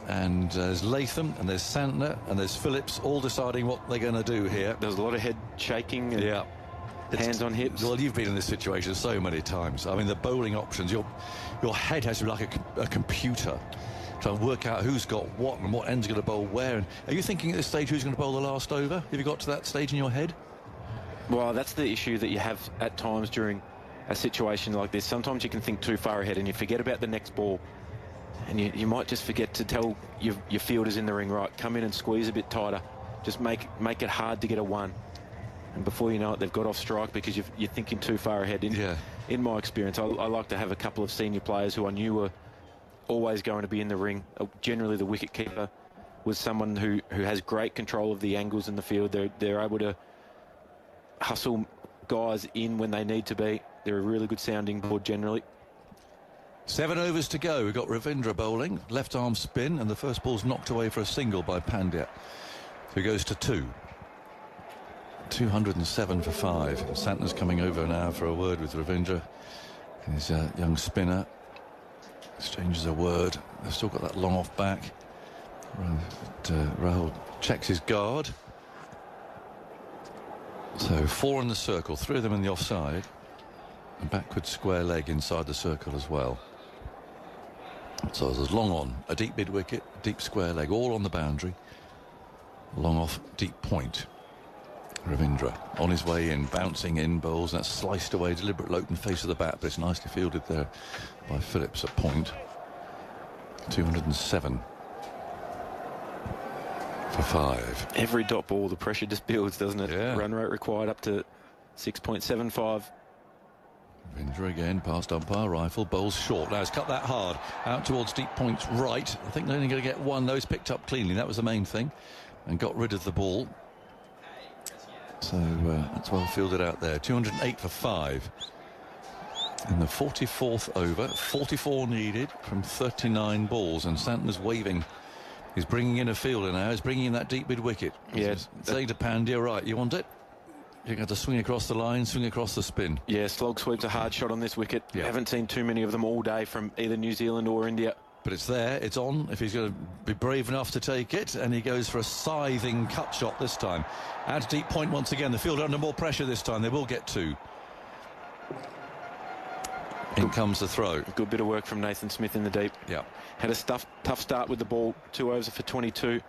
And there's Latham, and there's Santner, and there's Phillips, all deciding what they're going to do here. There's a lot of head shaking and hands on hips. Well, you've been in this situation so many times. I mean, the bowling options, your head has to be like a computer, trying to work out who's got what and what end's going to bowl where. And are you thinking at this stage who's going to bowl the last over? Have you got to that stage in your head? Well, that's the issue that you have at times during a situation like this. Sometimes you can think too far ahead and you forget about the next ball. And you might just forget to tell your fielders in the ring, right, come in and squeeze a bit tighter. Just make it hard to get a 1. And before you know it, they've got off strike because you're thinking too far ahead. In my experience, I like to have a couple of senior players who I knew were always going to be in the ring. Generally, the wicket keeper was someone who has great control of the angles in the field. They're able to hustle guys in when they need to be. They're a really good sounding board generally. 7 overs to go. We've got Ravindra bowling, left arm spin, and the first ball's knocked away for a single by Pandya. So he goes to 2. 207 for 5. Santner's coming over now for a word with Ravindra. His young spinner exchanges a word. They've still got that long off back. Rahul checks his guard. So 4 in the circle, 3 of them in the offside. A backward square leg inside the circle as well. So there's long on, a deep mid wicket, deep square leg, all on the boundary. Long off, deep point. Ravindra on his way in, bouncing in, bowls, and that's sliced away, deliberate lope in the face of the bat, but it's nicely fielded there by Phillips at point. 207 for 5. Every dot ball, the pressure just builds, doesn't it? Yeah. Run rate required up to 6.75. Ravindra again, past umpire, rifle, bowls short. Now he's cut that hard, out towards deep points right. I think they're only going to get 1, though. He's picked up cleanly, that was the main thing, and got rid of the ball. So that's well fielded out there. 208 for 5. In the 44th over, 44 needed from 39 balls, and Santner's waving. He's bringing in a fielder now. He's bringing in that deep mid wicket. Yeah. Saying to Pandya, right, you want it? You're going to have to swing across the line, swing across the spin. Yeah, slog sweep's a hard shot on this wicket. Yeah. Haven't seen too many of them all day from either New Zealand or India. But it's there, it's on, if he's going to be brave enough to take it, and he goes for a scything cut shot this time. Out to deep point once again. The fielder under more pressure this time. They will get 2. In comes the throw. Good bit of work from Nathan Smith in the deep. Yeah. Had a tough start with the ball. 2 overs for 22.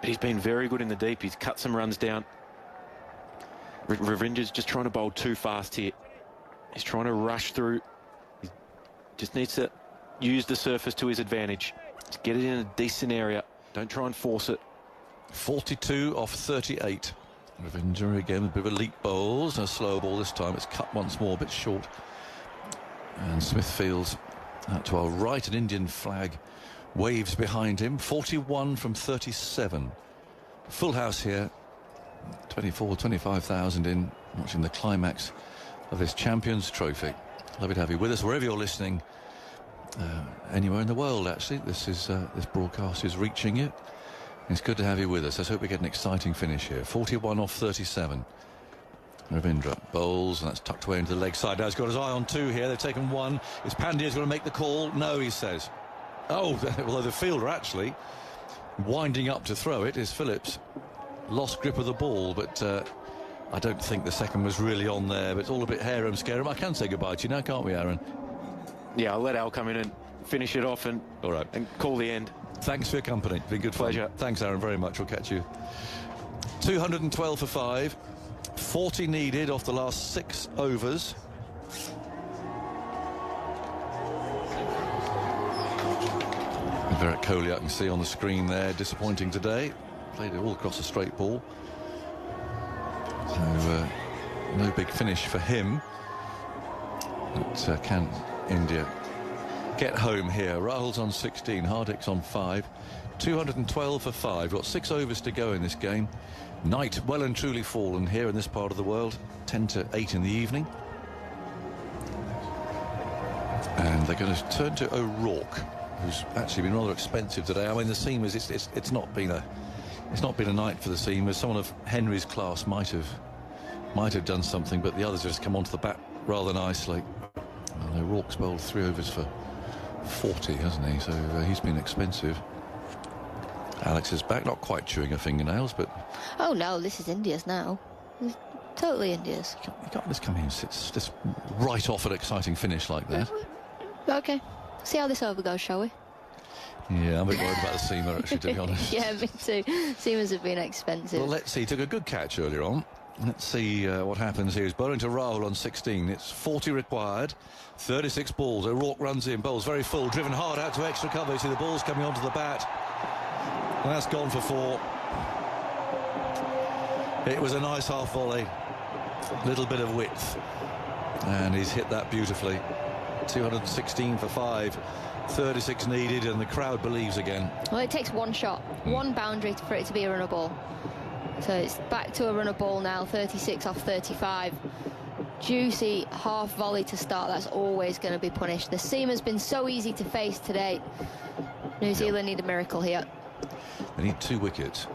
But he's been very good in the deep. He's cut some runs down. Ravindra's just trying to bowl too fast here. He's trying to rush through. He's Just needs to use the surface to his advantage. Just get it in a decent area. Don't try and force it. 42 off 38. Ravindra again with a bit of elite bowls. A slow ball this time. It's cut once more, a bit short. And Smithfield's out to our right. An Indian flag waves behind him. 41 from 37. Full house here. 25,000 in, watching the climax of this Champions Trophy. Lovely to have you with us wherever you're listening. Anywhere in the world, actually. This broadcast is reaching you. It's good to have you with us. Let's hope we get an exciting finish here. 41 off 37. Ravindra bowls, and that's tucked away into the leg side. Now he's got his eye on 2 here. They've taken 1. Is Pandya's going to make the call? No, he says. Oh, although the fielder actually winding up to throw it is Phillips. Lost grip of the ball, but I don't think the second was really on there. But it's all a bit harum-scarum. I can say goodbye to you now, can't we, Aaron? Yeah, I'll let Al come in and finish it off and call the end. Thanks for your company. It's been good fun. Pleasure. Thanks, Aaron, very much. We'll catch you. 212 for 5. 40 needed off the last 6 overs. Virat Kohli, I can see on the screen there, disappointing today. Played it all across a straight ball. So, no big finish for him. But can India get home here? Rahul's on 16, Hardik's on 5. 212 for 5. Got 6 overs to go in this game. Night well and truly fallen here in this part of the world. 10 to 8 in the evening. And they're going to turn to O'Rourke, who's actually been rather expensive today. I mean, the seamers, it's not been a night for the seamers. Someone of Henry's class might have done something, but the others have just come onto the bat rather nicely. And O'Rourke's bowled 3 overs for 40, hasn't he? So he's been expensive. Alex is back, not quite chewing her fingernails, but... Oh, no, this is India's now. It's totally India's. You can't just come in and just right off an exciting finish like that. OK. See how this over goes, shall we? Yeah, I'm a bit worried about the seamer, actually, to be honest. Yeah, me too. Seamers have been expensive. Well, let's see. He took a good catch earlier on. Let's see what happens here. He's bowling to Rahul on 16. It's 40 required. 36 balls. O'Rourke runs in. Bowls very full. Driven hard out to extra cover. You see the ball's coming onto the bat. And that's gone for 4. It was a nice half volley. Little bit of width. And he's hit that beautifully. 216 for 5. 36 needed, and the crowd believes again. Well, it takes 1 shot, 1 boundary for it to be a runner ball. So it's back to a runner ball now, 36 off 35. Juicy half volley to start. That's always going to be punished. The seamer's been so easy to face today. New Zealand need a miracle here. They need 2 wickets.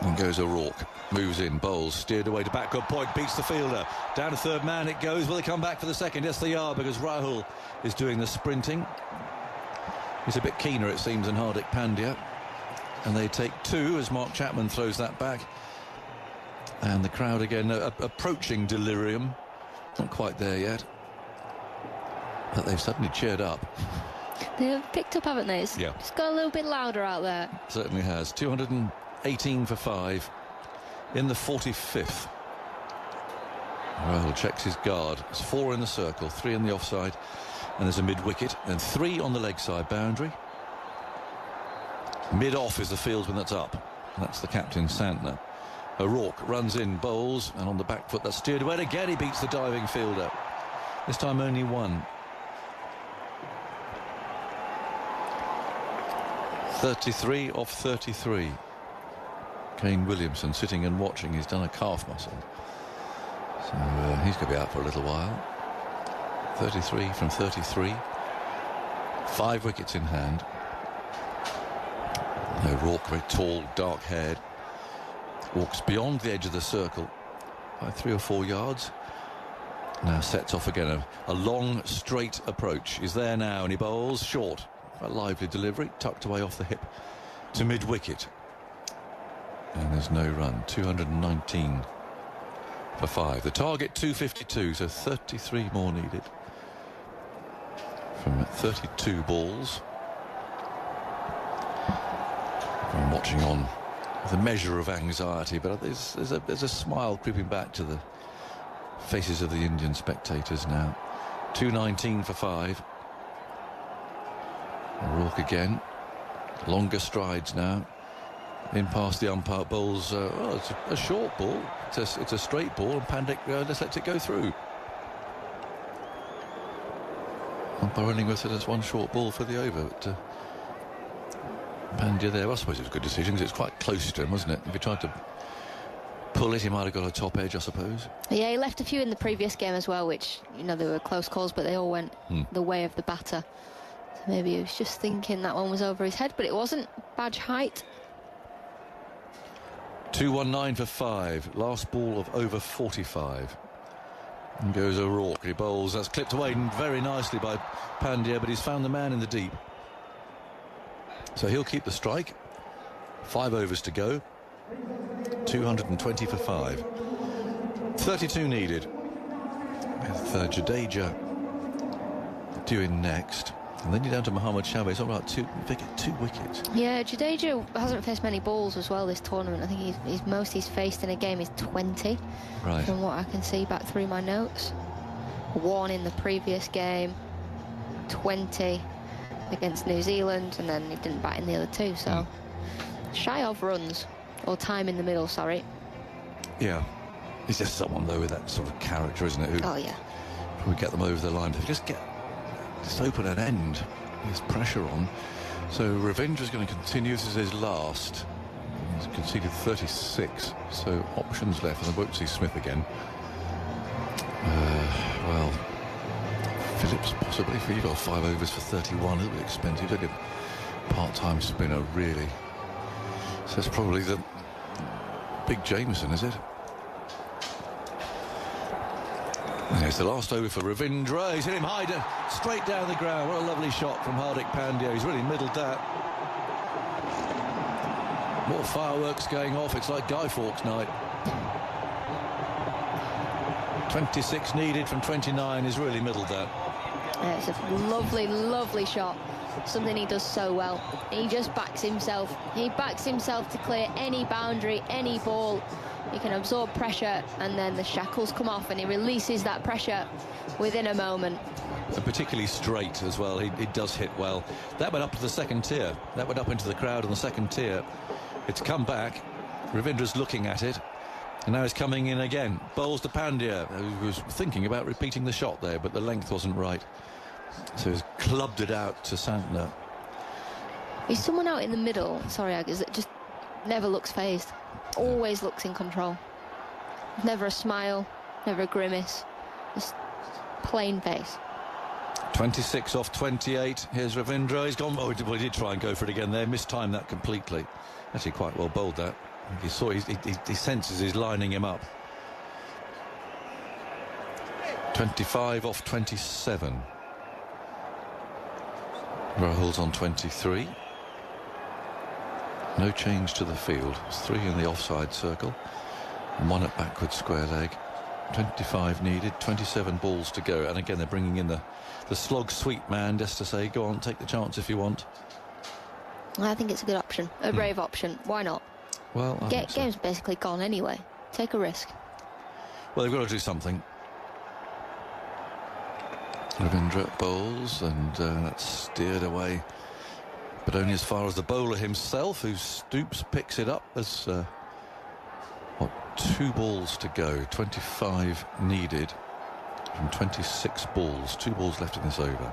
And goes O'Rourke. Moves in, bowls, steered away to backward point, beats the fielder. Down to 3rd man it goes. Will they come back for the second? Yes, they are, because Rahul is doing the sprinting. He's a bit keener, it seems, than Hardik Pandya. And they take 2 as Mark Chapman throws that back. And the crowd again approaching delirium. Not quite there yet. But they've suddenly cheered up. They've picked up, haven't they? Yeah. It's got a little bit louder out there. Certainly has. 218 for 5 in the 45th. Rahul checks his guard. There's 4 in the circle, 3 in the offside, and there's a mid-wicket, and 3 on the leg side boundary. Mid-off is the fieldsman that's up. That's the captain, Santner. O'Rourke runs in, bowls, and on the back foot that's steered away. Again, he beats the diving fielder. This time only 1. 33 off 33. Kane Williamson sitting and watching. He's done a calf muscle. So he's going to be out for a little while. 33 from 33. 5 wickets in hand. O'Rourke, very tall, dark-haired. Walks beyond the edge of the circle by 3 or 4 yards. Now sets off again. A long, straight approach. He's there now, and he bowls short. A lively delivery, tucked away off the hip to mid-wicket. And there's no run. 219 for 5. The target 252, so 33 more needed from 32 balls. I'm watching on with a measure of anxiety, but there's a smile creeping back to the faces of the Indian spectators now. 2.19 for 5. O'Rourke again. Longer strides now. In past the umpire, bowls. It's a short ball. It's a straight ball, and Pandit just lets it go through. Umpire Illingworth said it's one short ball for the over, but Pandya there. Well, I suppose it was a good decision because it's quite close to him, wasn't it? If he tried to pull it, he might have got a top edge, I suppose. Yeah, he left a few in the previous game as well, which, you know, they were close calls, but they all went the way of the batter. So maybe he was just thinking that one was over his head, but it wasn't. Badge height. 2.19 for 5. Last ball of over 45. And goes O'Rourke. He bowls. That's clipped away very nicely by Pandya, but he's found the man in the deep. So he'll keep the strike. 5 overs to go. 220 for 5. 32 needed. With Jadeja due in next. And then you're down to Mohammad Shami. It's all right, 2 wickets. Yeah, Jadeja hasn't faced many balls as well this tournament. I think he's most he's faced in a game is 20. Right. From what I can see back through my notes. 1 in the previous game. 20 against New Zealand, and then he didn't bat in the other 2. So shy of runs, or time in the middle. Sorry. Yeah. He's just someone though with that sort of character, isn't it? Who would get them over the line. If you just open an end, there's pressure on. So Ravindra's going to continue. This is his last. He's conceded 36, so options left, and I won't see Smith again. Well, Phillips possibly. If you've got 5 overs for 31, a little bit expensive. He's only a part-time spinner, really. So it's probably the big Jameson, is it? And it's the last over for Ravindra. He's hit him high, straight down the ground. What a lovely shot from Hardik Pandya. He's really middled that. More fireworks going off. It's like Guy Fawkes night. 26 needed from 29. He's really middled that. Yeah, it's a lovely, lovely shot. Something he does so well. He just backs himself. He backs himself to clear any boundary, any ball. He can absorb pressure, and then the shackles come off, and he releases that pressure within a moment. And particularly straight as well. He does hit well. That went up to the second tier. That went up into the crowd on the second tier. It's come back. Ravindra's looking at it, and now he's coming in again. Bowls to Pandya, who was thinking about repeating the shot there, but the length wasn't right. So he's clubbed it out to Santner. He's someone out in the middle, sorry, Agnes, that just never looks phased. Always looks in control. Never a smile, never a grimace. Just plain face. 26 off 28. Here's Ravindra. He's gone. Oh, he did try and go for it again there. Mistimed that completely. Actually, quite well bowled that. He saw. He senses he's lining him up. 25 off 27. Rahul's on 23. No change to the field. It's 3 in the offside circle and 1 at backward square leg. 25 needed, 27 balls to go. And again, they're bringing in the slog sweep man just to say, go on, take the chance if you want. I think it's a good option, a brave option. Why not? Well, game's basically gone anyway. Take a risk. Well, they've got to do something. Ravindra bowls, and that's steered away, but only as far as the bowler himself, who stoops, picks it up. There's 2 balls to go. 25 needed from 26 balls. 2 balls left in this over.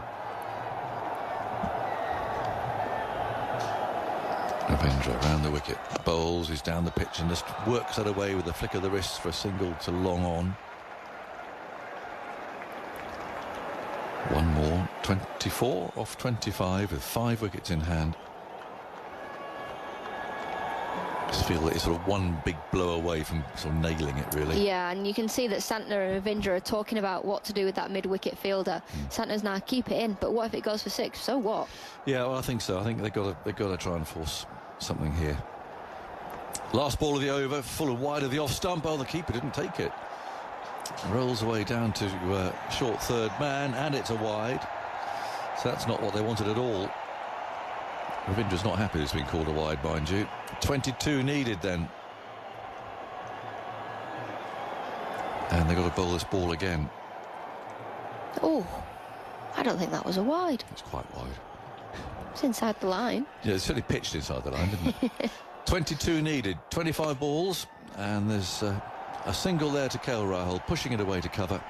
Ravindra around the wicket, bowls, he's down the pitch and just works that away with a flick of the wrist for a single to long on. 1 more. 24 off 25 with 5 wickets in hand. Just feel that it's sort of one big blow away from sort of nailing it, really. Yeah, and you can see that Santner and Ravindra are talking about what to do with that mid-wicket fielder. Santner's now keep it in, but what if it goes for 6? So what? Yeah, well, I think so. I think they've got to try and force something here. Last ball of the over, full and wide of the off stump. Oh, the keeper didn't take it. Rolls away down to short third man, and it's a wide. So that's not what they wanted at all. Ravindra's not happy it's been called a wide, mind you. 22 needed then. And they've got to bowl this ball again. Oh, I don't think that was a wide. It's quite wide. It's inside the line. Yeah, it's certainly pitched inside the line, didn't it? 22 needed, 25 balls, and there's a single there to KL Rahul, pushing it away to cover.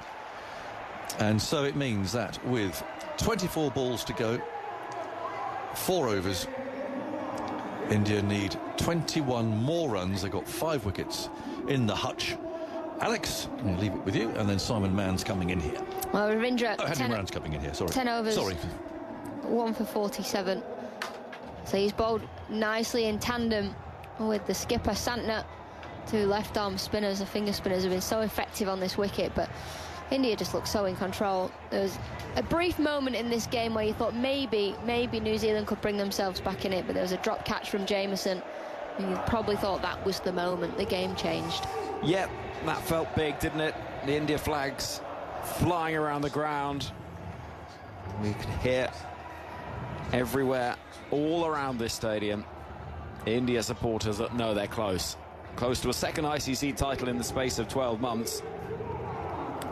And so it means that with 24 balls to go, 4 overs, India need 21 more runs. They've got 5 wickets in the hutch. Alex, I'm going to leave it with you, and then Simon Mann's coming in here. Well, Ravindra... Henry Moran's coming in here, sorry. 10 overs. Sorry. 1 for 47. So he's bowled nicely in tandem with the skipper, Santner. 2 left-arm spinners. The finger spinners have been so effective on this wicket, but India just looked so in control. There was a brief moment in this game where you thought maybe New Zealand could bring themselves back in it, but there was a drop catch from Jameson, and you probably thought that was the moment the game changed. Yep, that felt big, didn't it? The India flags flying around the ground. We could hear everywhere, all around this stadium, India supporters that know they're close to a second ICC title in the space of 12 months,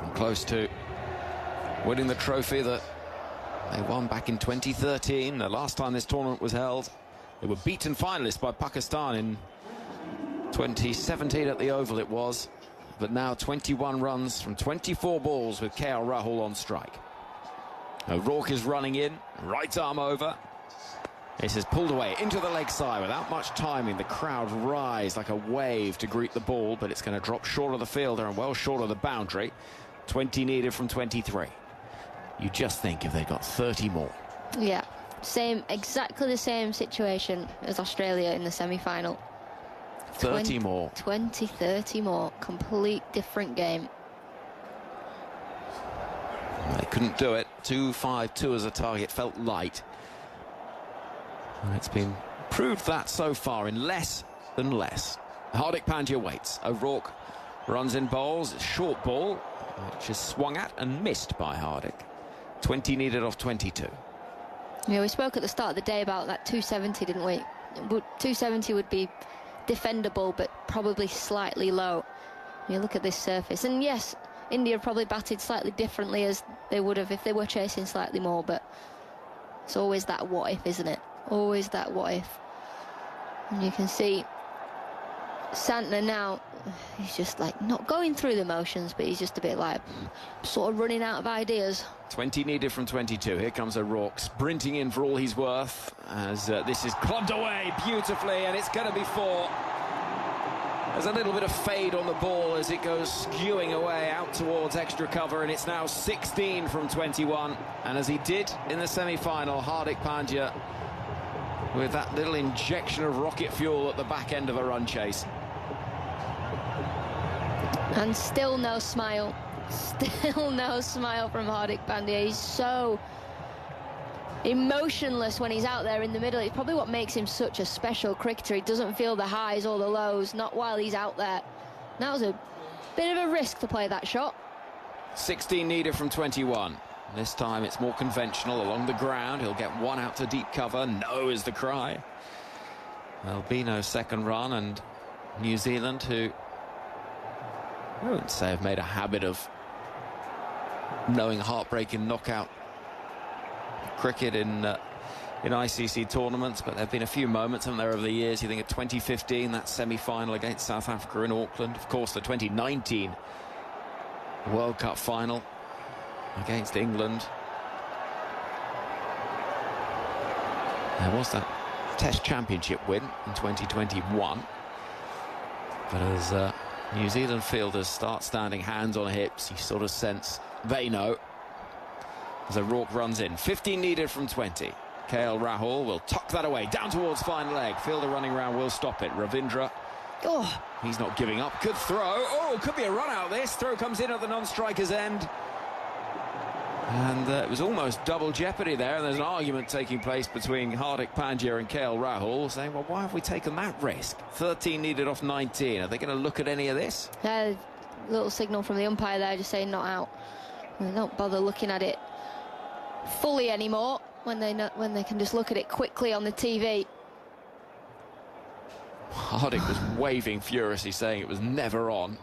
and close to winning the trophy that they won back in 2013, the last time this tournament was held. They were beaten finalists by Pakistan in 2017 at the Oval it was, but now 21 runs from 24 balls with KL Rahul on strike. O'Rourke is running in, right arm over. This is pulled away into the leg side without much timing. The crowd rise like a wave to greet the ball, but it's going to drop short of the fielder and well short of the boundary. 20 needed from 23. You just think if they got 30 more. Yeah, exactly the same situation as Australia in the semi-final. 30 more. 30 more. Complete different game. They couldn't do it. 2-5-2 as a target felt light. And it's been proved that so far in less than less. Hardik Pandya waits. O'Rourke runs in bowls. Short ball, which is swung at and missed by Hardik. 20 needed off 22. Yeah, we spoke at the start of the day about that 270, didn't we? 270 would be defendable, but probably slightly low. You look at this surface, and yes, India probably batted slightly differently as they would have if they were chasing slightly more, but it's always that what if, isn't it? Always that what if. And you can see Santner now, he's just like not going through the motions, but he's just a bit like sort of running out of ideas. 20 needed from 22. Here comes O'Rourke sprinting in for all he's worth as this is clubbed away beautifully, and it's going to be 4. There's a little bit of fade on the ball as it goes skewing away out towards extra cover, and it's now 16 from 21. And as he did in the semi-final, Hardik Pandya with that little injection of rocket fuel at the back end of a run chase. And still no smile. Still no smile from Hardik Pandya. He's so emotionless when he's out there in the middle. It's probably what makes him such a special cricketer. He doesn't feel the highs or the lows, not while he's out there. That was a bit of a risk to play that shot. 16 needed from 21. This time it's more conventional along the ground. He'll get 1 out to deep cover. No is the cry. There'll be no second run, and New Zealand, who I wouldn't say have made a habit of knowing heartbreaking knockout cricket in ICC tournaments, but there have been a few moments, haven't there, over the years? You think of 2015, that semi-final against South Africa in Auckland. Of course, the 2019 World Cup final against England. There was that Test Championship win in 2021. But as New Zealand fielders start standing hands on hips, you sort of sense they know. As O'Rourke runs in. 15 needed from 20. KL Rahul will tuck that away down towards fine leg. Fielder running around will stop it. Ravindra. Oh, he's not giving up. Good throw. Oh, could be a run out this. Throw comes in at the non-striker's end. And it was almost double jeopardy there. And there's an argument taking place between Hardik Pandya and KL Rahul, saying, well, why have we taken that risk? 13 needed off 19. Are they going to look at any of this? Little signal from the umpire there just saying not out. They don't bother looking at it fully anymore when they can just look at it quickly on the TV. Hardik was waving furiously, saying it was never on,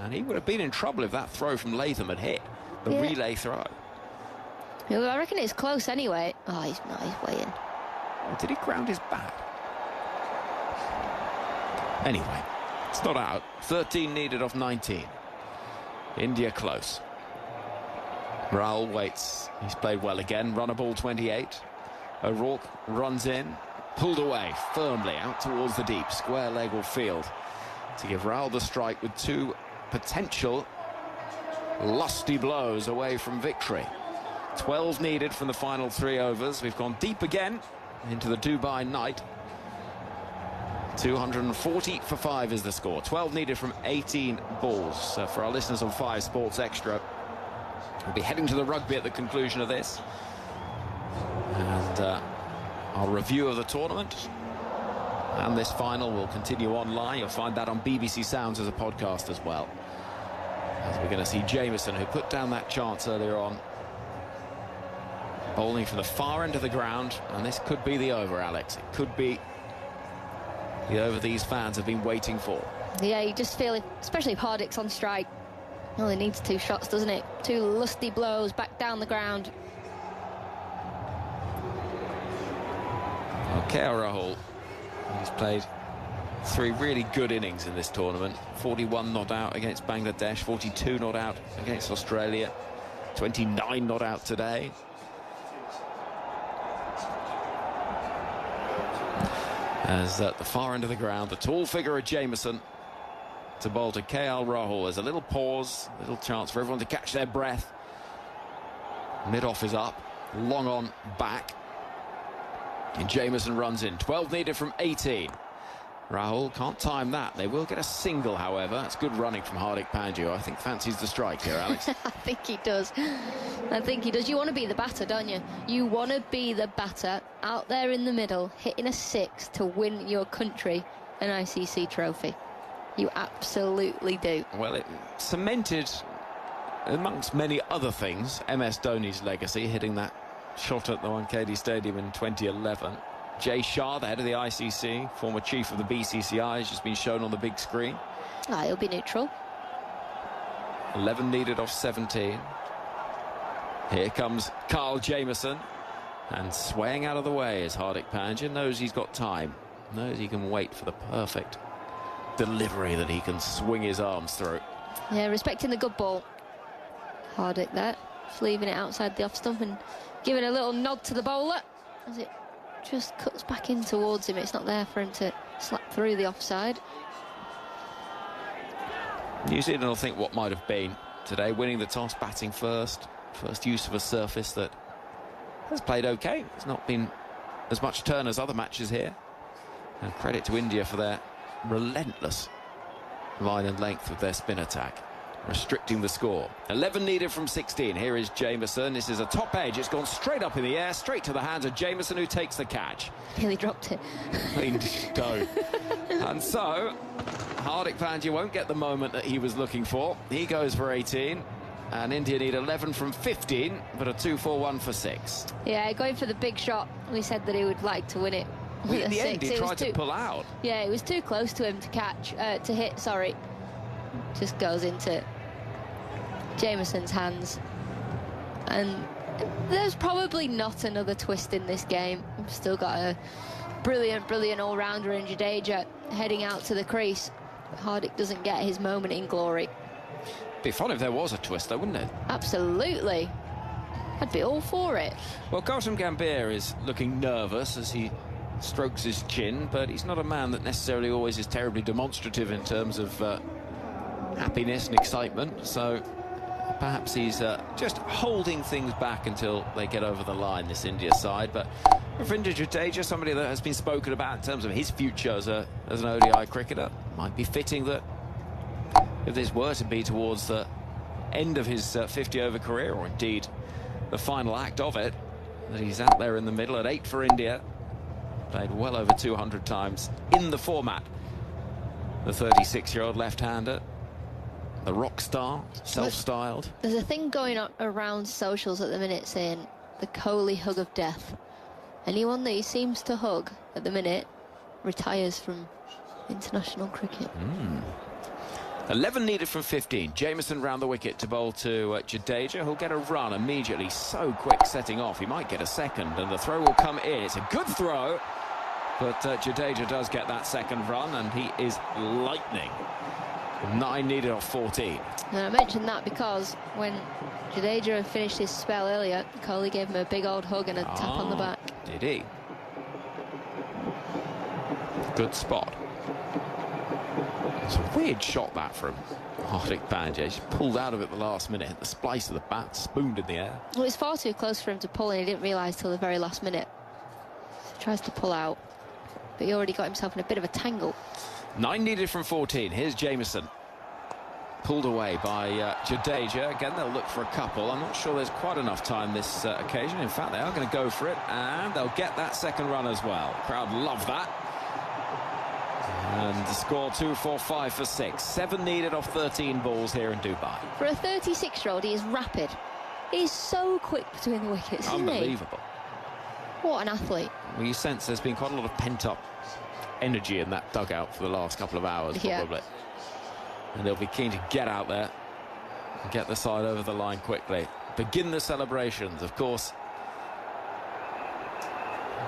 and he would have been in trouble if that throw from Latham had hit the relay throw. I reckon it's close anyway. Oh, he's way in. Oh, did he ground his bat? Anyway, it's not out. 13 needed off 19. India close. Rahul waits. He's played well again. Runner ball 28. O'Rourke runs in. Pulled away firmly out towards the deep. Square leg or field to give Rahul the strike with 2 potential lusty blows away from victory. 12 needed from the final 3 overs. We've gone deep again into the Dubai night. 240 for 5 is the score. 12 needed from 18 balls. For our listeners on 5 Sports Extra, we'll be heading to the rugby at the conclusion of this. And our review of the tournament and this final will continue online. You'll find that on BBC Sounds as a podcast as well. As we're going to see Jamieson, who put down that chance earlier on, bowling from the far end of the ground, and this could be the over, Alex. It could be the over these fans have been waiting for. Yeah, you just feel it, especially if Hardick's on strike. He only needs 2 shots, doesn't it? 2 lusty blows back down the ground. Okay, Rahul. He's played 3 really good innings in this tournament. 41 not out against Bangladesh, 42 not out against Australia, 29 not out today. As at the far end of the ground, the tall figure of Jamieson to bowl to KL Rahul. There's a little pause, a little chance for everyone to catch their breath. Mid-off is up, long on back. And Jamieson runs in. 12 needed from 18. Rahul can't time that. They will get a single, however. It's good running from Hardik Pandya. I think fancies the strike here, Alex. I think he does. I think he does. You want to be the batter, don't you? You want to be the batter out there in the middle, hitting a 6 to win your country an ICC trophy. You absolutely do. Well, it cemented, amongst many other things, MS Dhoni's legacy, hitting that shot at the Wankhede Stadium in 2011. Jay Shah, the head of the ICC, former chief of the BCCI, has just been shown on the big screen. He'll be neutral. 11 needed off 17. Here comes Kyle Jamieson, and swaying out of the way is Hardik Pandya. Knows he's got time, knows he can wait for the perfect delivery that he can swing his arms through. Yeah, respecting the good ball. Hardik there, just leaving it outside the off stump and giving a little nod to the bowler as it just cuts back in towards him. It's not there for him to slap through the offside. New Zealand will think what might have been today, winning the toss, batting first use of a surface that has played okay. It's not been as much turn as other matches here, and credit to India for their relentless line and length of their spin attack, restricting the score. 11 needed from 16. Here is Jamieson. This is a top edge. It's gone straight up in the air, straight to the hands of Jamieson, who takes the catch. Nearly dropped it. Clean stone. And so Hardik Pandya won't get the moment that he was looking for. He goes for 18, and India need 11 from 15, but a 2-4-1 for 6. Yeah, going for the big shot. We said that he would like to win it. In the end, he tried to pull out. Yeah, it was too close to him to catch, to hit, sorry. Just goes into Jamieson's hands. And there's probably not another twist in this game. We've still got a brilliant all-rounder in Jadeja heading out to the crease. Hardik doesn't get his moment in glory. Be fun if there was a twist, though, wouldn't it? Absolutely. I'd be all for it. Well, Gautam Gambhir is looking nervous as he strokes his chin, but he's not a man that necessarily always is terribly demonstrative in terms of happiness and excitement, so perhaps he's just holding things back until they get over the line, this India side. But Ravindra Jadeja, somebody that has been spoken about in terms of his future as an ODI cricketer, might be fitting that if this were to be towards the end of his 50-over career, or indeed the final act of it, that he's out there in the middle at 8 for India. Played well over 200 times in the format. The 36-year-old left-hander, the rock star, self-styled. There's a thing going on around socials at the minute saying the Kohli hug of death. Anyone that he seems to hug at the minute retires from international cricket. 11 needed from 15. Jamieson round the wicket to bowl to Jadeja, who'll get a run immediately. So quick setting off. He might get a second, and the throw will come in. It's a good throw, but Jadeja does get that second run, and he is lightning. 9 needed off 14. And I mentioned that because when Jadeja had finished his spell earlier, Kohli gave him a big old hug and a tap on the back. Did he? Good spot. It's a weird shot, that, from Hardik Pandya. He pulled out of it the last minute, hit the splice of the bat, spooned in the air. Well, it's far too close for him to pull, and he didn't realise till the very last minute. So he tries to pull out, but he already got himself in a bit of a tangle. 9 needed from 14. Here's Jamieson. Pulled away by Jadeja. Again, they'll look for a couple. I'm not sure there's quite enough time this occasion. In fact, they are going to go for it, and they'll get that second run as well. Crowd love that. And the score 2-4-5 for 6. 7 needed off 13 balls here in Dubai. For a 36-year-old, he is rapid. He's so quick between the wickets, isn't he? Unbelievable. What an athlete. Well, you sense there's been quite a lot of pent-up energy in that dugout for the last couple of hours, probably. Yeah. And they'll be keen to get out there and get the side over the line quickly. Begin the celebrations, of course.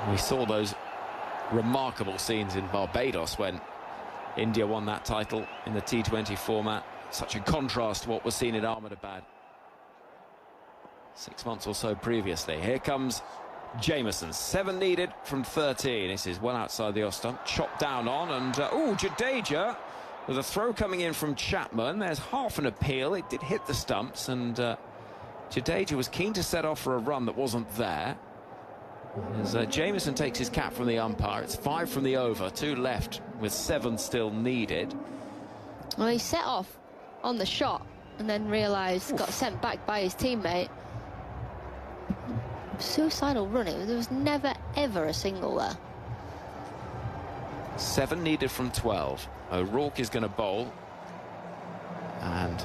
We saw those remarkable scenes in Barbados when India won that title in the T20 format. Such a contrast to what was seen in Ahmedabad 6 months or so previously. Here comes Jamieson. 7 needed from 13. This is well outside the off stump. Chopped down on, and Jadeja with a throw coming in from Chapman. There's half an appeal. It did hit the stumps, and Jadeja was keen to set off for a run that wasn't there. As Jamieson takes his cap from the umpire, it's 5 from the over, 2 left with 7 still needed. Well, he set off on the shot and then realised, got sent back by his teammate. Suicidal running. There was never, ever a single there. 7 needed from 12. O'Rourke is going to bowl. And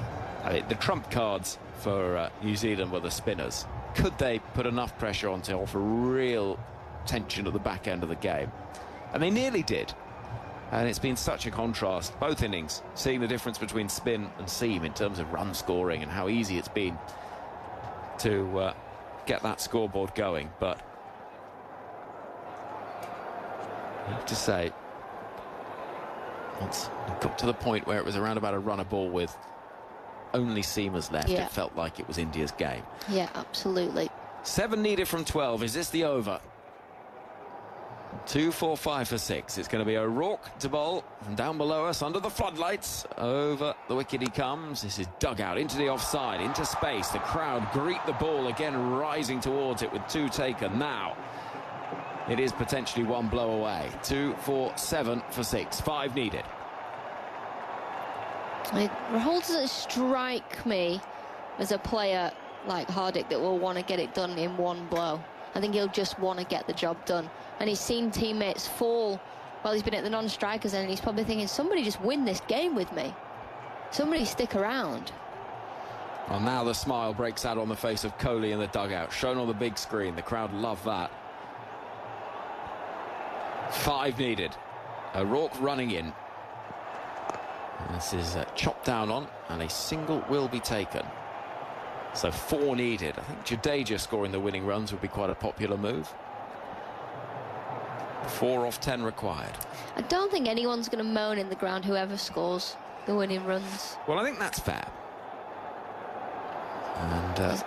the trump cards for New Zealand were the spinners. Could they put enough pressure on to offer real tension at the back end of the game? And they nearly did. And it's been such a contrast, both innings, seeing the difference between spin and seam in terms of run scoring and how easy it's been to get that scoreboard going. But I have to say, once it got to the point where it was around about a run a ball with only seamers left, it felt like it was India's game. Yeah, absolutely. 7 needed from 12. Is this the over? 2-4-5 for 6. It's going to be O'Rourke to bowl, and down below us under the floodlights, over the wicket he comes. This is dug out into the offside, into space. The crowd greet the ball again, rising towards it with 2 taken. Now it is potentially 1 blow away. 2-4-7 for 6. 5 needed. Rahul doesn't strike me as a player like Hardik that will want to get it done in 1 blow. I think he'll just want to get the job done. And he's seen teammates fall while he's been at the non-strikers, and he's probably thinking, somebody just win this game with me. Somebody stick around. Well, now the smile breaks out on the face of Kohli in the dugout, shown on the big screen. The crowd love that. 5 needed. O'Rourke running in. This is chopped down on, and a single will be taken. So 4 needed. I think Jadeja scoring the winning runs would be quite a popular move. 4 off 10 required. I don't think anyone's going to moan in the ground whoever scores the winning runs. Well, I think that's fair. And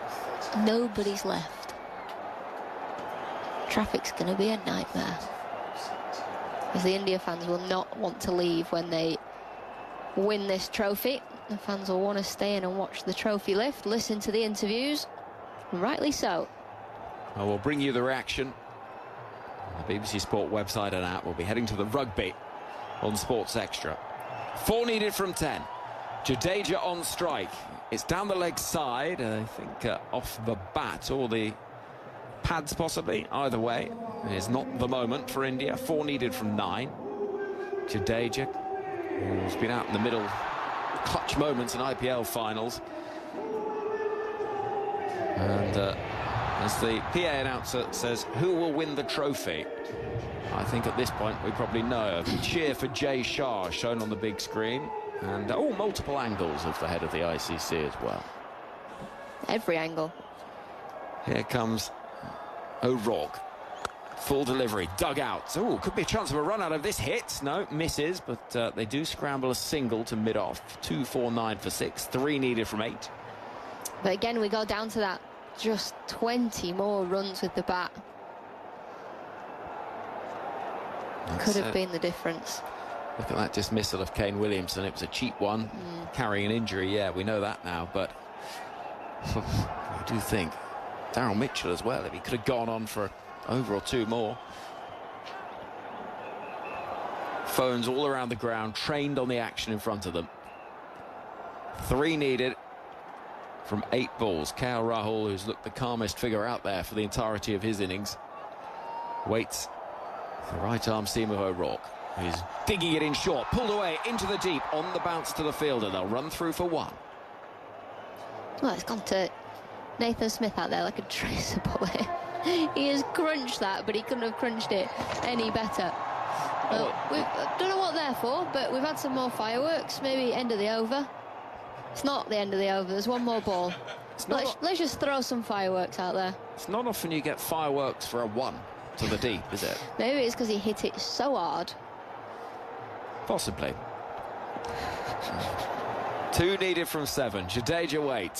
nobody's left. Traffic's going to be a nightmare, as the India fans will not want to leave when they win this trophy. The fans will want to stay in and watch the trophy lift, listen to the interviews, rightly so. Well, we'll bring you the reaction. The BBC Sport website and app will be heading to the rugby on Sports Extra. 4 needed from 10. Jadeja on strike. It's down the leg side, I think off the bat or the pads possibly. Either way, it is not the moment for India. 4 needed from 9. Jadeja, who's been out in the middle, clutch moments in IPL finals. And as the PA announcer says, who will win the trophy? I think at this point we probably know. A cheer for Jay Shah shown on the big screen. And, multiple angles of the head of the ICC as well. Every angle. Here comes O'Rourke. Full delivery, dug out. Oh, could be a chance of a run out of this hit. No, misses, but they do scramble a single to mid-off. 2, 4, 9 for 6. 3 needed from 8. But again, we go down to that. Just 20 more runs with the bat. Could have been the difference. Look at that dismissal of Kane Williamson. It was a cheap one, carrying an injury. Yeah, we know that now, but I do think Daryl Mitchell as well, if he could have gone on for over or 2 more. Phones all around the ground, trained on the action in front of them. 3 needed from 8 balls. KL Rahul, who's looked the calmest figure out there for the entirety of his innings, waits for the right arm seam of O'Rourke. He's digging it in short, pulled away into the deep, on the bounce to the fielder. They'll run through for 1. Well, it's gone to Nathan Smith out there like a tracer bullet. He has crunched that, but he couldn't have crunched it any better. Well, we don't know what they're for, but we've had some more fireworks. Maybe end of the over. It's not the end of the over. There's 1 more ball. Let's just throw some fireworks out there. It's not often you get fireworks for a 1 to the deep, is it? Maybe it's because he hit it so hard. Possibly. 2 needed from 7. Jadeja waits.